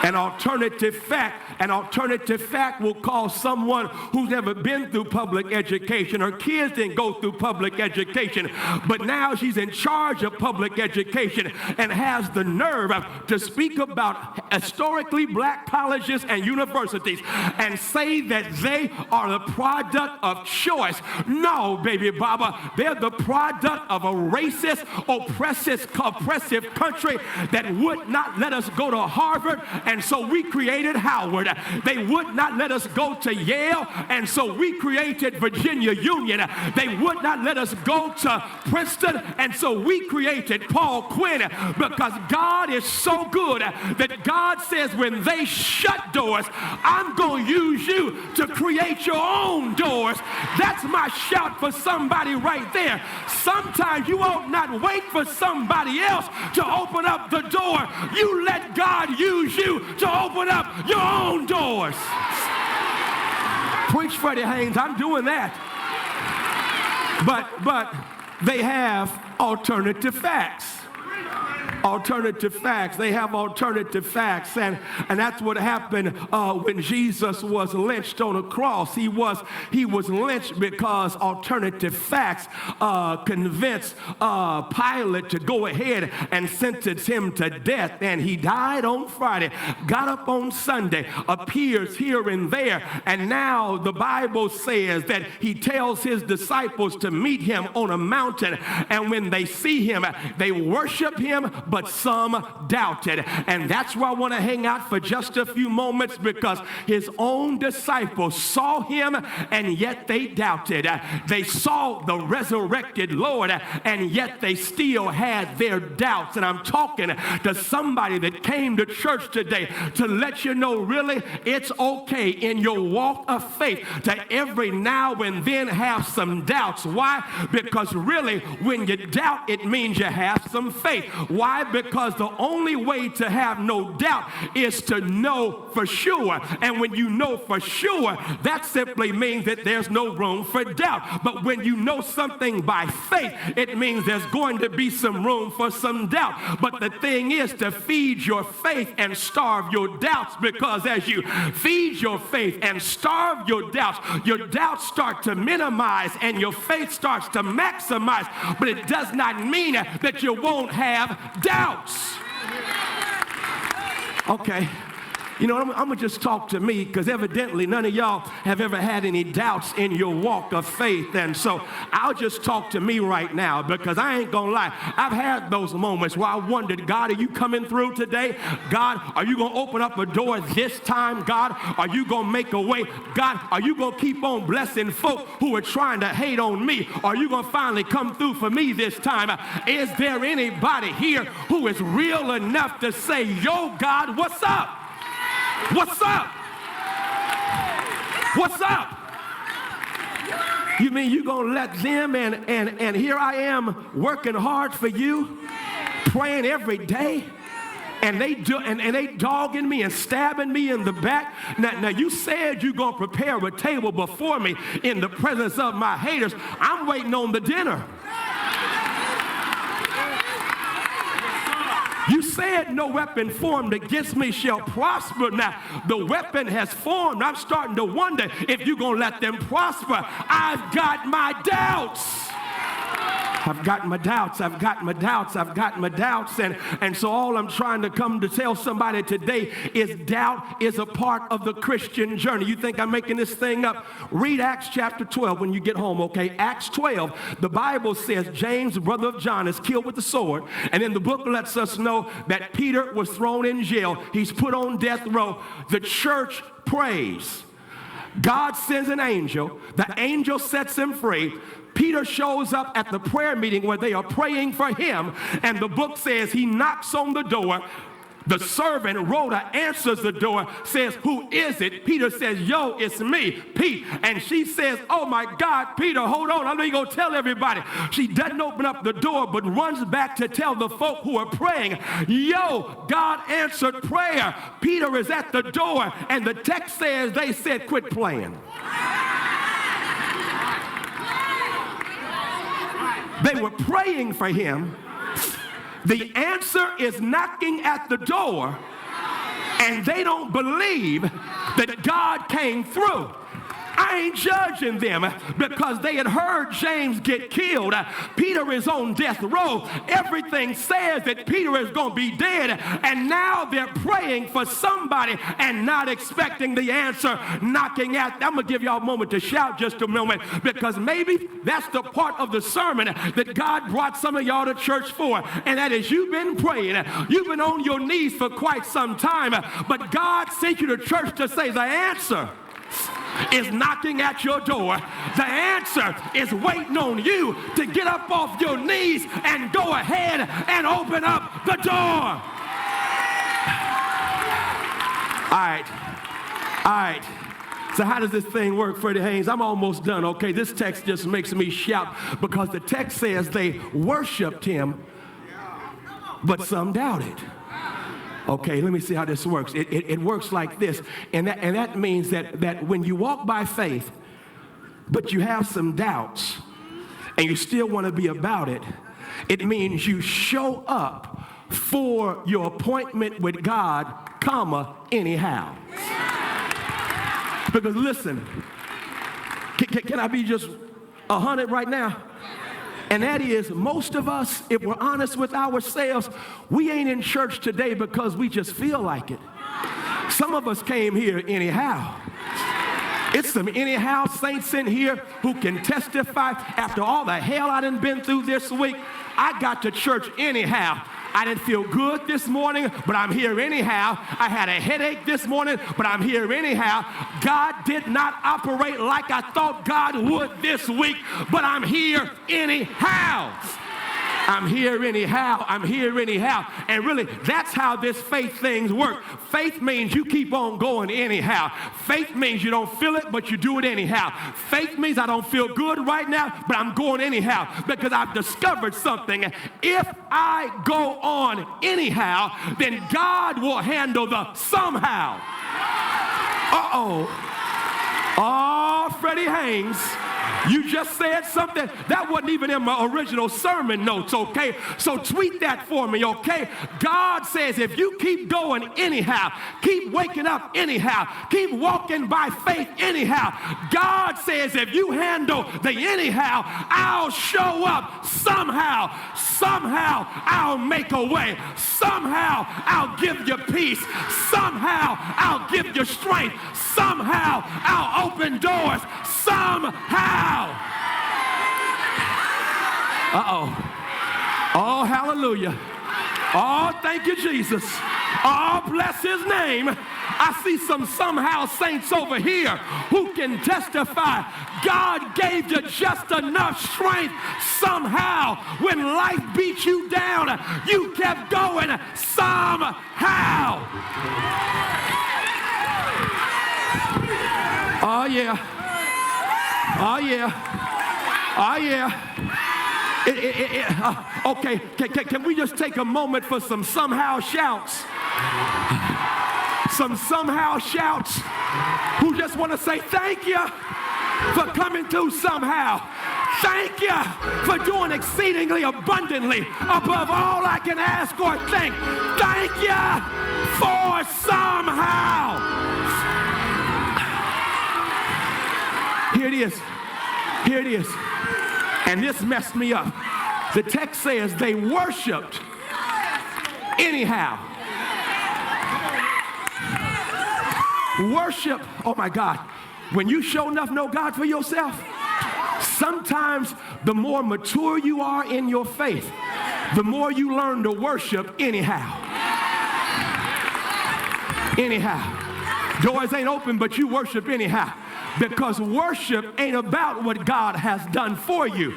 Speaker 9: An alternative fact. An alternative fact will call someone who's never been through public education. Her kids didn't go through public education, but now she's in charge of public education and has the nerve to speak about historically black colleges and universities and say that they are the product of choice. No, baby Baba, they're the product of a racist, oppressive country that would not let us go to Harvard, and so we created Howard. They would not let us go to Yale, and so we created Virginia Union. They would not let us go to Princeton, and so we created Paul Quinn, because God is so good that God says when they shut doors, I'm going to use you to create your own doors. That's my shout for somebody right there. Sometimes you ought not wait for somebody else to open up the door. You let God use you to open up your own doors. Preach, Freddie Haynes, I'm doing that. But they have alternative facts. Alternative facts. They have alternative facts, and that's what happened when Jesus was lynched on a cross. He was lynched because alternative facts convinced Pilate to go ahead and sentence him to death. And he died on Friday, got up on Sunday, appears here and there, and now the Bible says that he tells his disciples to meet him on a mountain, and when they see him, they worship him, but some doubted. And that's where I want to hang out for just a few moments, because his own disciples saw him and yet they doubted. They saw the resurrected Lord and yet they still had their doubts. And I'm talking to somebody that came to church today to let you know, really, it's okay in your walk of faith to every now and then have some doubts. Why? Because really, when you doubt, it means you have some faith. Why? Because the only way to have no doubt is to know for sure. And when you know for sure, that simply means that there's no room for doubt. But when you know something by faith, it means there's going to be some room for some doubt. But the thing is to feed your faith and starve your doubts, because as you feed your faith and starve your doubts start to minimize and your faith starts to maximize. But it does not mean that you won't have doubts. Okay. You know, I'm going to just talk to me, because evidently none of y'all have ever had any doubts in your walk of faith. And so I'll just talk to me right now, because I ain't going to lie. I've had those moments where I wondered, God, are you coming through today? God, are you going to open up a door this time? God, are you going to make a way? God, are you going to keep on blessing folk who are trying to hate on me? Are you going to finally come through for me this time? Is there anybody here who is real enough to say, yo, God, what's up? What's up? What's up? You mean you're going to let them and here I am working hard for you, praying every day, and they dogging me and stabbing me in the back. Now you said you're going to prepare a table before me in the presence of my haters. I'm waiting on the dinner. You said no weapon formed against me shall prosper. Now, the weapon has formed. I'm starting to wonder if you're going to let them prosper. I've got my doubts. I've got my doubts. I've got my doubts. I've got my doubts. And so all I'm trying to come to tell somebody today is doubt is a part of the Christian journey. You think I'm making this thing up? Read Acts chapter 12 when you get home, okay? Acts 12, the Bible says James, the brother of John, is killed with the sword. And then the book lets us know that Peter was thrown in jail. He's put on death row. The church prays. God sends an angel. The angel sets him free. Peter shows up at the prayer meeting where they are praying for him, and the book says he knocks on the door. The servant, Rhoda, answers the door, says, "Who is it?" Peter says, "Yo, it's me, Pete." And she says, "Oh my God, Peter, hold on. I know you're going to tell everybody." She doesn't open up the door, but runs back to tell the folk who are praying, "Yo, God answered prayer." Peter is at the door, and the text says they said, "Quit playing." They were praying for him. The answer is knocking at the door, and they don't believe that God came through. I ain't judging them because they had heard James get killed. Peter is on death row. Everything says that Peter is going to be dead, and now they're praying for somebody and not expecting the answer knocking at. I'm going to give y'all a moment to shout just a moment, because maybe that's the part of the sermon that God brought some of y'all to church for, and that is you've been praying. You've been on your knees for quite some time, but God sent you to church to say the answer is knocking at your door. The answer is waiting on you to get up off your knees and go ahead and open up the door. All right. So how does this thing work, Freddie Haynes? I'm almost done, okay? This text just makes me shout because the text says they worshiped him, but some doubted. Okay, let me see how this works. It works like this, and that means that when you walk by faith, but you have some doubts, and you still want to be about it, it means you show up for your appointment with God, anyhow. Because listen, can I be just 100 right now? And that is, most of us, if we're honest with ourselves, we ain't in church today because we just feel like it. Some of us came here anyhow. It's some anyhow saints in here who can testify after all the hell I done been through this week. I got to church anyhow. I didn't feel good this morning, but I'm here anyhow. I had a headache this morning, but I'm here anyhow. God did not operate like I thought God would this week, but I'm here anyhow. I'm here anyhow. I'm here anyhow. And really, that's how this faith things work. Faith means you keep on going anyhow. Faith means you don't feel it, but you do it anyhow. Faith means I don't feel good right now, but I'm going anyhow because I've discovered something. If I go on anyhow, then God will handle the somehow. Oh, Freddie Haynes. You just said something that wasn't even in my original sermon notes, okay? So tweet that for me, okay? God says if you keep going anyhow, keep waking up anyhow, keep walking by faith anyhow, God says if you handle the anyhow, I'll show up somehow. Somehow I'll make a way. Somehow I'll give you peace. Somehow I'll give you strength. Somehow I'll open doors. Somehow. Oh, hallelujah. Oh, thank you, Jesus. Oh, bless his name. I see some somehow saints over here who can testify God gave you just enough strength somehow. When life beat you down, you kept going somehow. Oh, yeah. Oh, yeah. Oh, yeah. Okay, can we just take a moment for some somehow shouts? Some somehow shouts who just want to say thank you for coming through somehow. Thank you for doing exceedingly abundantly above all I can ask or think. Thank you for somehow. Here it is. Here it is. And this messed me up. The text says they worshiped anyhow. Worship, oh my God. When you sure enough know God for yourself, sometimes the more mature you are in your faith, the more you learn to worship anyhow. Anyhow. Doors ain't open, but you worship anyhow. Because worship ain't about what God has done for you.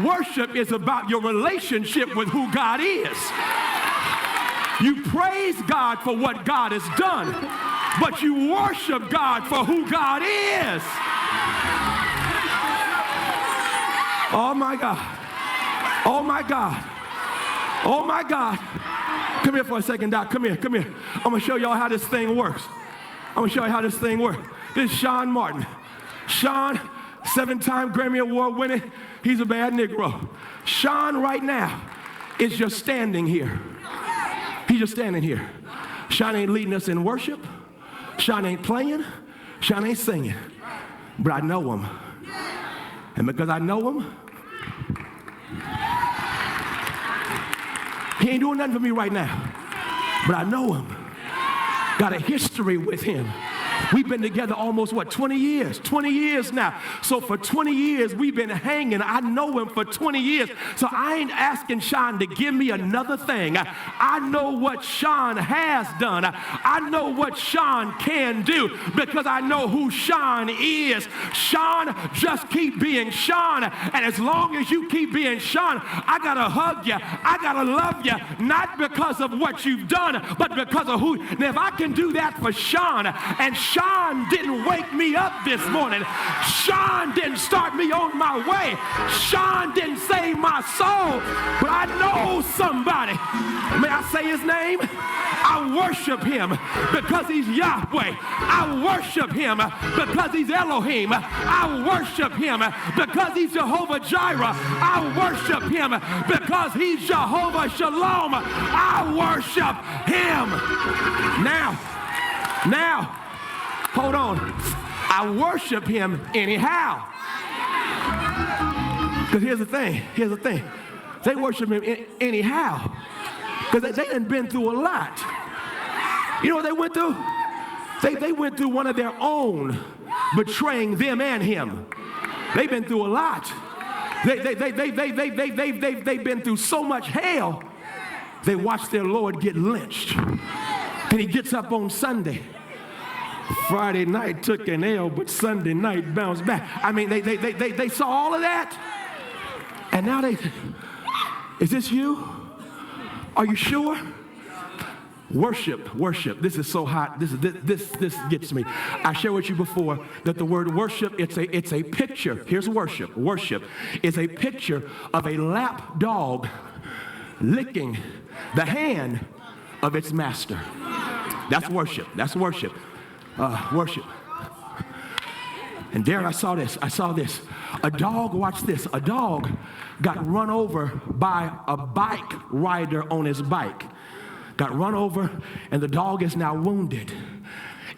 Speaker 9: Worship is about your relationship with who God is. You praise God for what God has done, but you worship God for who God is. Oh my God. Oh my God. Oh my God. Come here for a second, Doc. Come here. I'm going to show y'all how this thing works. This is Sean Martin. Sean, 7-time Grammy Award winning. He's a bad Negro. Sean right now is just standing here. He's just standing here. Sean ain't leading us in worship. Sean ain't playing. Sean ain't singing. But I know him. And because I know him, he ain't doing nothing for me right now. But I know him. Got a history with him. We've been together almost, 20 years? 20 years now. So for 20 years, we've been hanging. I know him for 20 years. So I ain't asking Sean to give me another thing. I know what Sean has done. I know what Sean can do because I know who Sean is. Sean, just keep being Sean. And as long as you keep being Sean, I got to hug you. I got to love you, not because of what you've done, but because of who. Now, if I can do that for Sean, and Sean didn't wake me up this morning. Sean didn't start me on my way. Sean didn't save my soul. But I know somebody. May I say his name? I worship him because he's Yahweh. I worship him because he's Elohim. I worship him because he's Jehovah Jireh. I worship him because he's Jehovah Shalom. I worship him. Now, hold on. I worship him anyhow. Because here's the thing. They worship him anyhow. Because they done been through a lot. You know what they went through? They went through one of their own, betraying them and him. They've been through a lot. They've been through so much hell, they watched their Lord get lynched. And he gets up on Sunday. Friday night took an L, but Sunday night bounced back. I mean, they saw all of that. And now is this you? Are you sure? Worship. This is so hot. This gets me. I shared with you before that the word worship, it's a picture. Here's worship. Worship is a picture of a lap dog licking the hand of its master. That's worship. Worship. And there I saw this. A dog, watch this. A dog got run over by a bike rider on his bike. Got run over, and the dog is now wounded.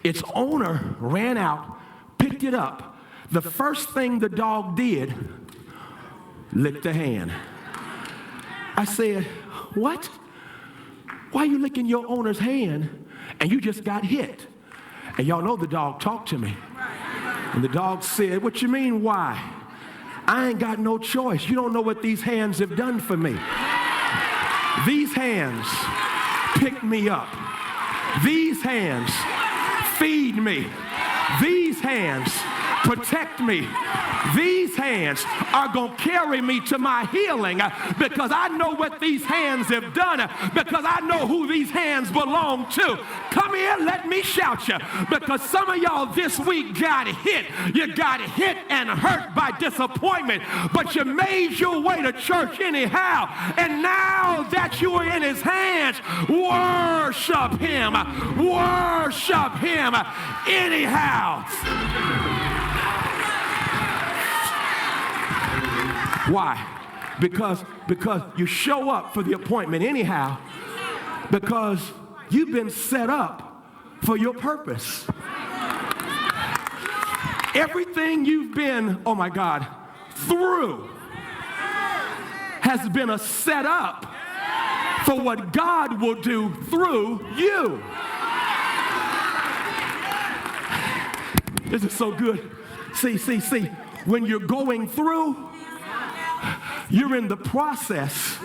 Speaker 9: Its owner ran out, picked it up. The first thing the dog did, licked the hand. I said, what? Why are you licking your owner's hand and you just got hit? And y'all know the dog talked to me. And the dog said, what you mean, why? I ain't got no choice. You don't know what these hands have done for me. These hands pick me up. These hands feed me. These hands protect me. These hands are going to carry me to my healing because I know what these hands have done, because I know who these hands belong to. Come here, let me shout you, because some of y'all this week got hit. You got hit and hurt by disappointment, but you made your way to church anyhow. And now that you are in his hands, worship him. Worship him anyhow. Why? Because you show up for the appointment anyhow, because you've been set up for your purpose. Everything you've been, oh my God, through has been a setup for what God will do through you. This is so good. See, when you're going through, you're in the process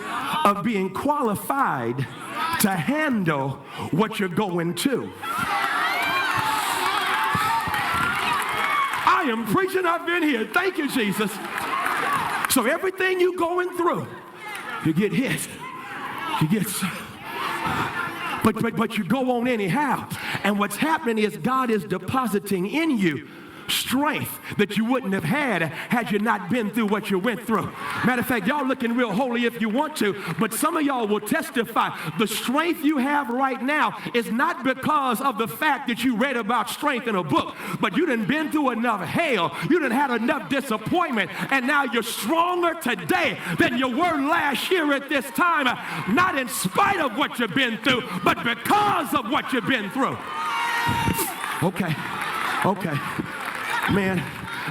Speaker 9: of being qualified to handle what you're going to. I I am preaching up in here. Thank you, Jesus. So everything you going through, you get hit. You get, but you go on anyhow. And what's happening is God is depositing in you strength that you wouldn't have had you not been through what you went through. Matter of fact, y'all looking real holy if you want to, but some of y'all will testify the strength you have right now is not because of the fact that you read about strength in a book, but you done been through enough hell, you done had enough disappointment, and now you're stronger today than you were last year at this time, not in spite of what you've been through, but because of what you've been through. Okay. Man,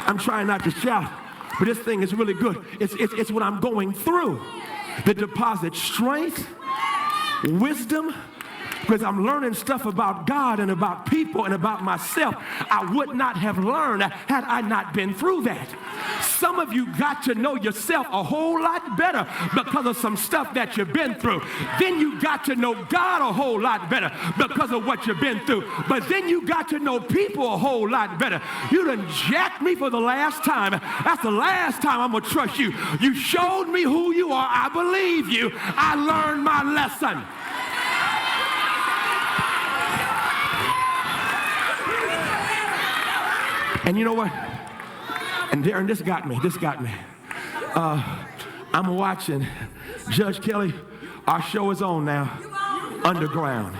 Speaker 9: I'm trying not to shout, but this thing is really good. It's what I'm going through that deposits strength, wisdom, because I'm learning stuff about God and about people and about myself I would not have learned had I not been through that. Some of you got to know yourself a whole lot better because of some stuff that you've been through. Then you got to know God a whole lot better because of what you've been through. But then you got to know people a whole lot better. You done jacked me for the last time. That's the last time I'm going to trust you. You showed me who you are. I believe you. I learned my lesson. And you know what? And Darren, this got me. I'm watching Judge Kelly. Our show is on now. Underground.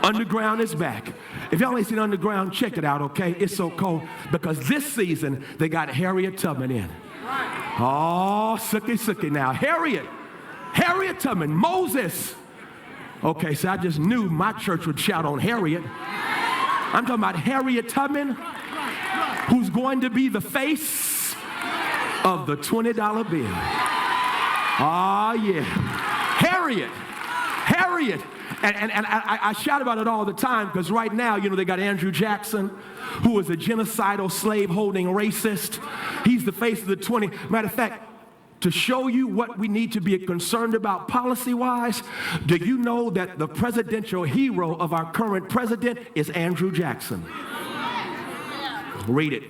Speaker 9: Underground is back. If y'all ain't seen Underground, check it out, okay? It's so cold because this season they got Harriet Tubman in. Oh, sookie now. Harriet Tubman, Moses. Okay, so I just knew my church would shout on Harriet. I'm talking about Harriet Tubman, who's going to be the face of the $20 bill. Oh, yeah. Harriet. And I shout about it all the time because right now, you know, they got Andrew Jackson, who is a genocidal, slave-holding racist. He's the face of the 20. Matter of fact, to show you what we need to be concerned about policy-wise, do you know that the presidential hero of our current president is Andrew Jackson? Read it.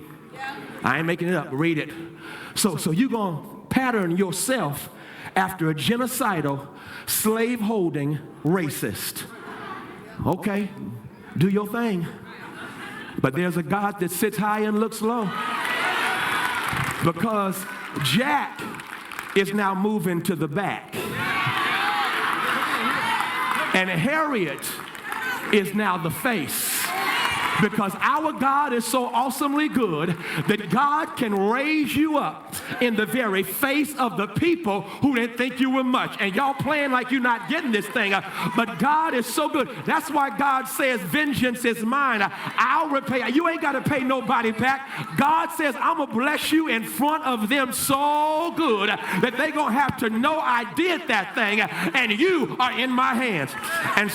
Speaker 9: I ain't making it up. Read it. So you're going to pattern yourself after a genocidal, slave-holding racist. Okay, do your thing. But there's a God that sits high and looks low. Because Jack is now moving to the back. And Harriet is now the face. Because our God is so awesomely good that God can raise you up in the very face of the people who didn't think you were much. And y'all playing like you're not getting this thing. But God is so good. That's why God says, vengeance is mine. I'll repay. You ain't got to pay nobody back. God says, I'm going to bless you in front of them so good that they're going to have to know I did that thing and you are in my hands. And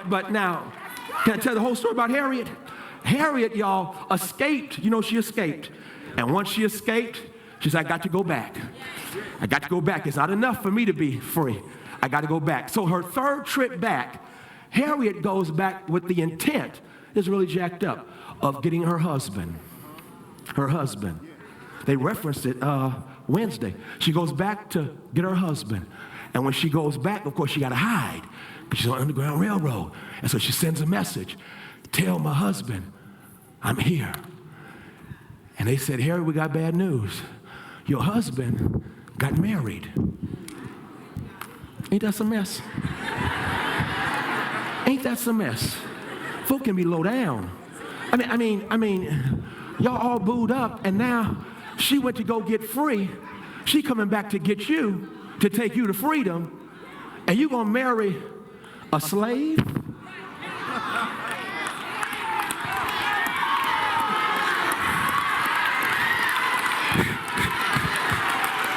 Speaker 9: but now, can I tell the whole story about Harriet? Harriet, y'all, escaped. You know, she escaped. And once she escaped, she said, I got to go back. I got to go back. It's not enough for me to be free. I got to go back. So her third trip back, Harriet goes back with the intent, is really jacked up, of getting her husband. Her husband. They referenced it Wednesday. She goes back to get her husband. And when she goes back, of course, she got to hide. She's on the Underground Railroad. And so she sends a message. Tell my husband, I'm here. And they said, Harry, we got bad news. Your husband got married. Ain't that some mess? Ain't that some mess? Folk can be low down. I mean, y'all all booed up, and now she went to go get free. She coming back to get you, to take you to freedom, and you gonna marry a slave?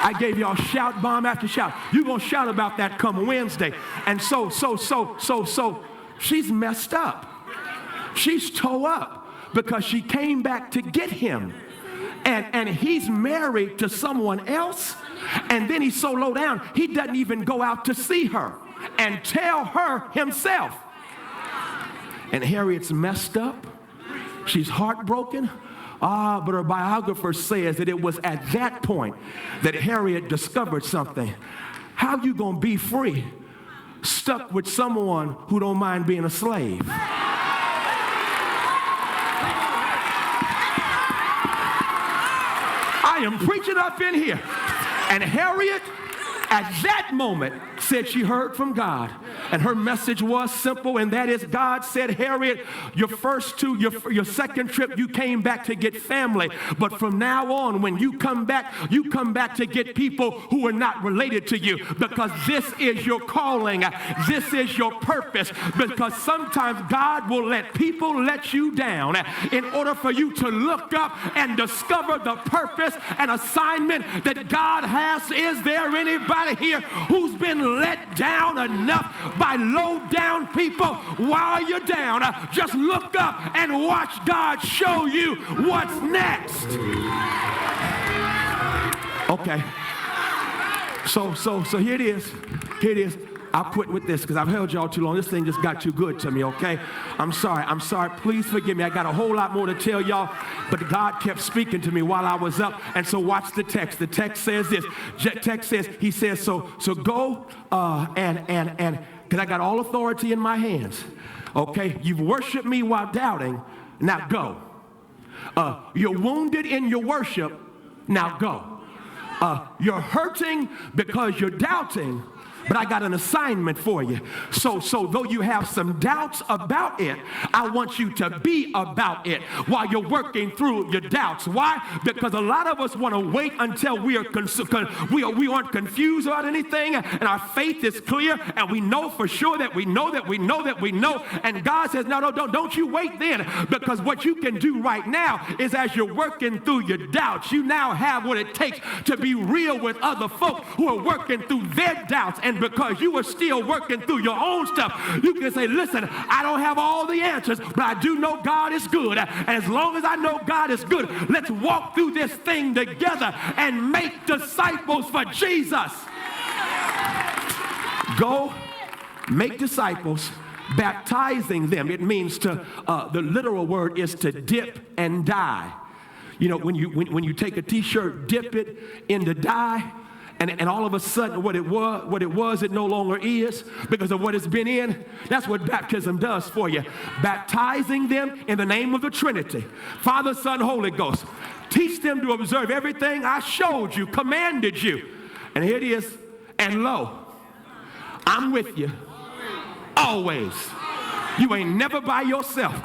Speaker 9: I gave y'all shout bomb after shout. You're going to shout about that come Wednesday. And so, she's messed up. She's toe up because she came back to get him. And he's married to someone else. And then he's so low down, he doesn't even go out to see her and tell her himself. And Harriet's messed up. She's heartbroken. But her biographer says that it was at that point that Harriet discovered something. How you gonna be free stuck with someone who don't mind being a slave? I am preaching up in here. And Harriet, at that moment, said she heard from God. And her message was simple, and that is God said, Harriet, your your second trip, you came back to get family. But from now on, when you come back to get people who are not related to you, because this is your calling. This is your purpose. Because sometimes God will let people let you down in order for you to look up and discover the purpose and assignment that God has. Is there anybody here who's been let down enough by low down people? While you're down, just look up and watch God show you what's next. Okay. So here it is. Here it is. I'll quit with this because I've held y'all too long. This thing just got too good to me, okay? I'm sorry. Please forgive me. I got a whole lot more to tell y'all, but God kept speaking to me while I was up. And so watch the text. The text says this. He says, so go and because I got all authority in my hands, okay? You've worshiped me while doubting. Now go. You're wounded in your worship. Now go. You're hurting because you're doubting. But I got an assignment for you. So though you have some doubts about it, I want you to be about it while you're working through your doubts. Why? Because a lot of us want to wait until we aren't confused about anything and our faith is clear and we know for sure that we know. And God says, no, don't you wait then, because what you can do right now is as you're working through your doubts, you now have what it takes to be real with other folk who are working through their doubts. And because you are still working through your own stuff, you can say, listen, I don't have all the answers, but I do know God is good. And as long as I know God is good, let's walk through this thing together and make disciples for Jesus. Go make disciples, baptizing them. It means the literal word is to dip and dye. You know, when you take a t-shirt, dip it in the dye, and all of a sudden what it was, it no longer is because of what it's been in. That's what baptism does for you. Baptizing them in the name of the Trinity, Father, Son, Holy Ghost. Teach them to observe everything I showed you, commanded you. And here it is. And lo, I'm with you always. You ain't never by yourself.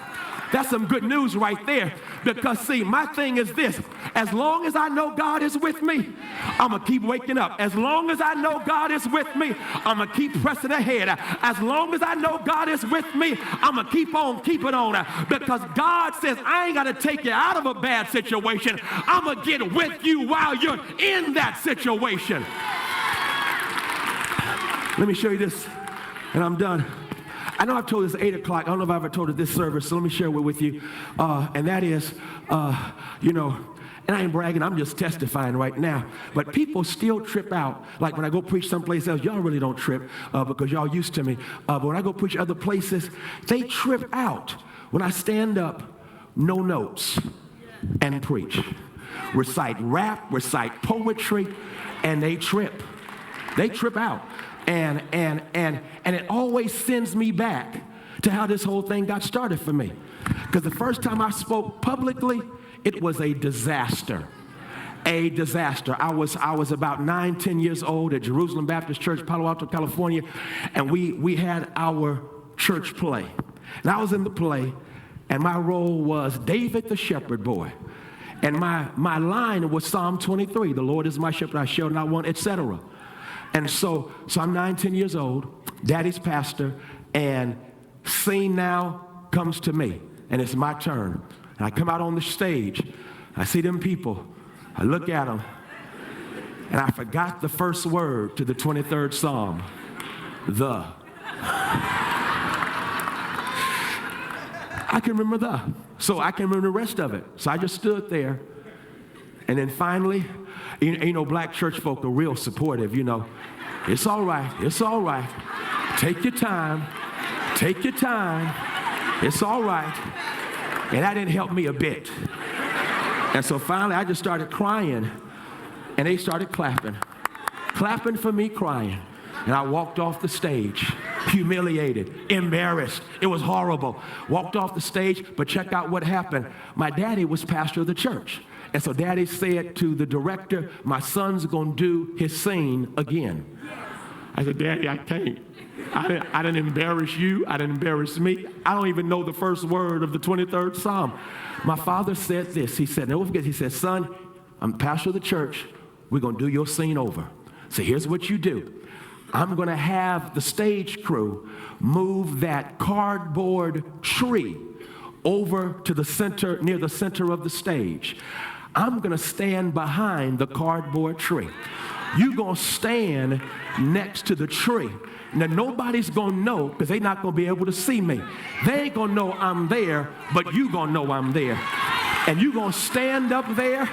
Speaker 9: That's some good news right there. Because see, my thing is this. As long as I know God is with me, I'm going to keep waking up. As long as I know God is with me, I'm going to keep pressing ahead. As long as I know God is with me, I'm going to keep on keeping on. Because God says, I ain't got to take you out of a bad situation. I'm going to get with you while you're in that situation. Let me show you this, and I'm done. I know I've told this at 8 o'clock. I don't know if I've ever told it this service, so let me share it with you. And that is, and I ain't bragging, I'm just testifying right now. But people still trip out. Like when I go preach someplace else, y'all really don't trip because y'all used to me. But when I go preach other places, they trip out when I stand up, no notes, and preach. Recite rap, recite poetry, and they trip. They trip out. And it always sends me back to how this whole thing got started for me. Because the first time I spoke publicly, it was a disaster. A disaster. I was about 9, 10 years old at Jerusalem Baptist Church, Palo Alto, California, and we had our church play. And I was in the play, and my role was David the shepherd boy. And my line was Psalm 23, the Lord is my shepherd, I shall not want, etc. And so I'm 9, 10 years old, daddy's pastor, and scene now comes to me, and it's my turn. And I come out on the stage, I see them people, I look at them, and I forgot the first word to the 23rd Psalm, the. I can remember the, so I can remember the rest of it. So I just stood there, and then finally, you know, black church folk are real supportive, you know. It's all right. It's all right. Take your time. Take your time. It's all right. And that didn't help me a bit. And so finally, I just started crying, and they started clapping for me, crying. And I walked off the stage, humiliated, embarrassed. It was horrible. Walked off the stage, but check out what happened. My daddy was pastor of the church. And so daddy said to the director, my son's gonna do his scene again. I said, Daddy, I can't. I didn't embarrass you. I didn't embarrass me. I don't even know the first word of the 23rd Psalm. My father said this. He said, never forget, he said, son, I'm pastor of the church. We're going to do your scene over. So here's what you do. I'm going to have the stage crew move that cardboard tree over to the center, near the center of the stage. I'm going to stand behind the cardboard tree. You're going to stand next to the tree. Now, nobody's going to know because they're not going to be able to see me. They ain't going to know I'm there, but you going to know I'm there. And you're going to stand up there,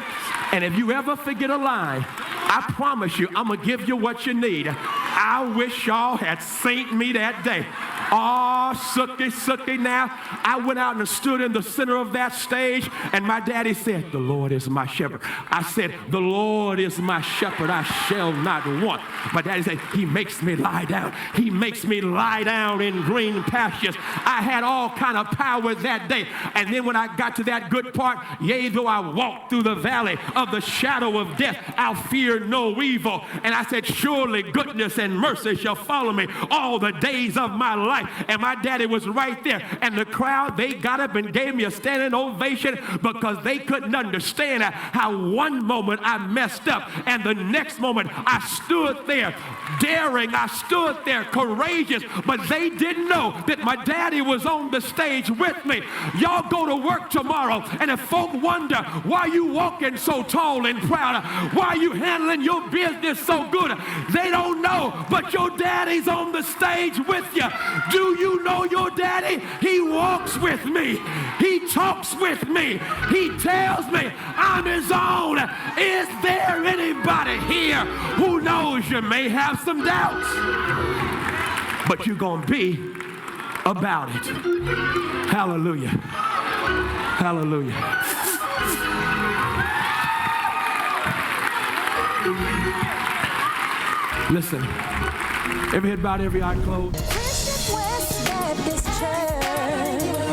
Speaker 9: and if you ever forget a line, I promise you, I'm going to give you what you need. I wish y'all had seen me that day. Oh, Sookie now. I went out and stood in the center of that stage, and my daddy said, the Lord is my shepherd. I said, the Lord is my shepherd, I shall not want. My daddy said, he makes me lie down. He makes me lie down in green pastures. I had all kind of power that day. And then when I got to that good part, yea, though I walk through the valley of the shadow of death, I'll fear no evil. And I said, surely goodness and mercy shall follow me all the days of my life. And my daddy was right there. And the crowd, they got up and gave me a standing ovation because they couldn't understand how one moment I messed up and the next moment I stood there daring. I stood there courageous, but they didn't know that my daddy was on the stage with me. Y'all go to work tomorrow, and if folk wonder why you walking so tall and proud, why you handling your business so good, they don't know, but your daddy's on the stage with you. Do you know your daddy? He walks with me. He talks with me. He tells me I'm his own. Is there anybody here who knows? You may have some doubts, but you're going to be about it. Hallelujah. Hallelujah. Listen, every head bowed, every eye closed.
Speaker 10: West Baptist Church.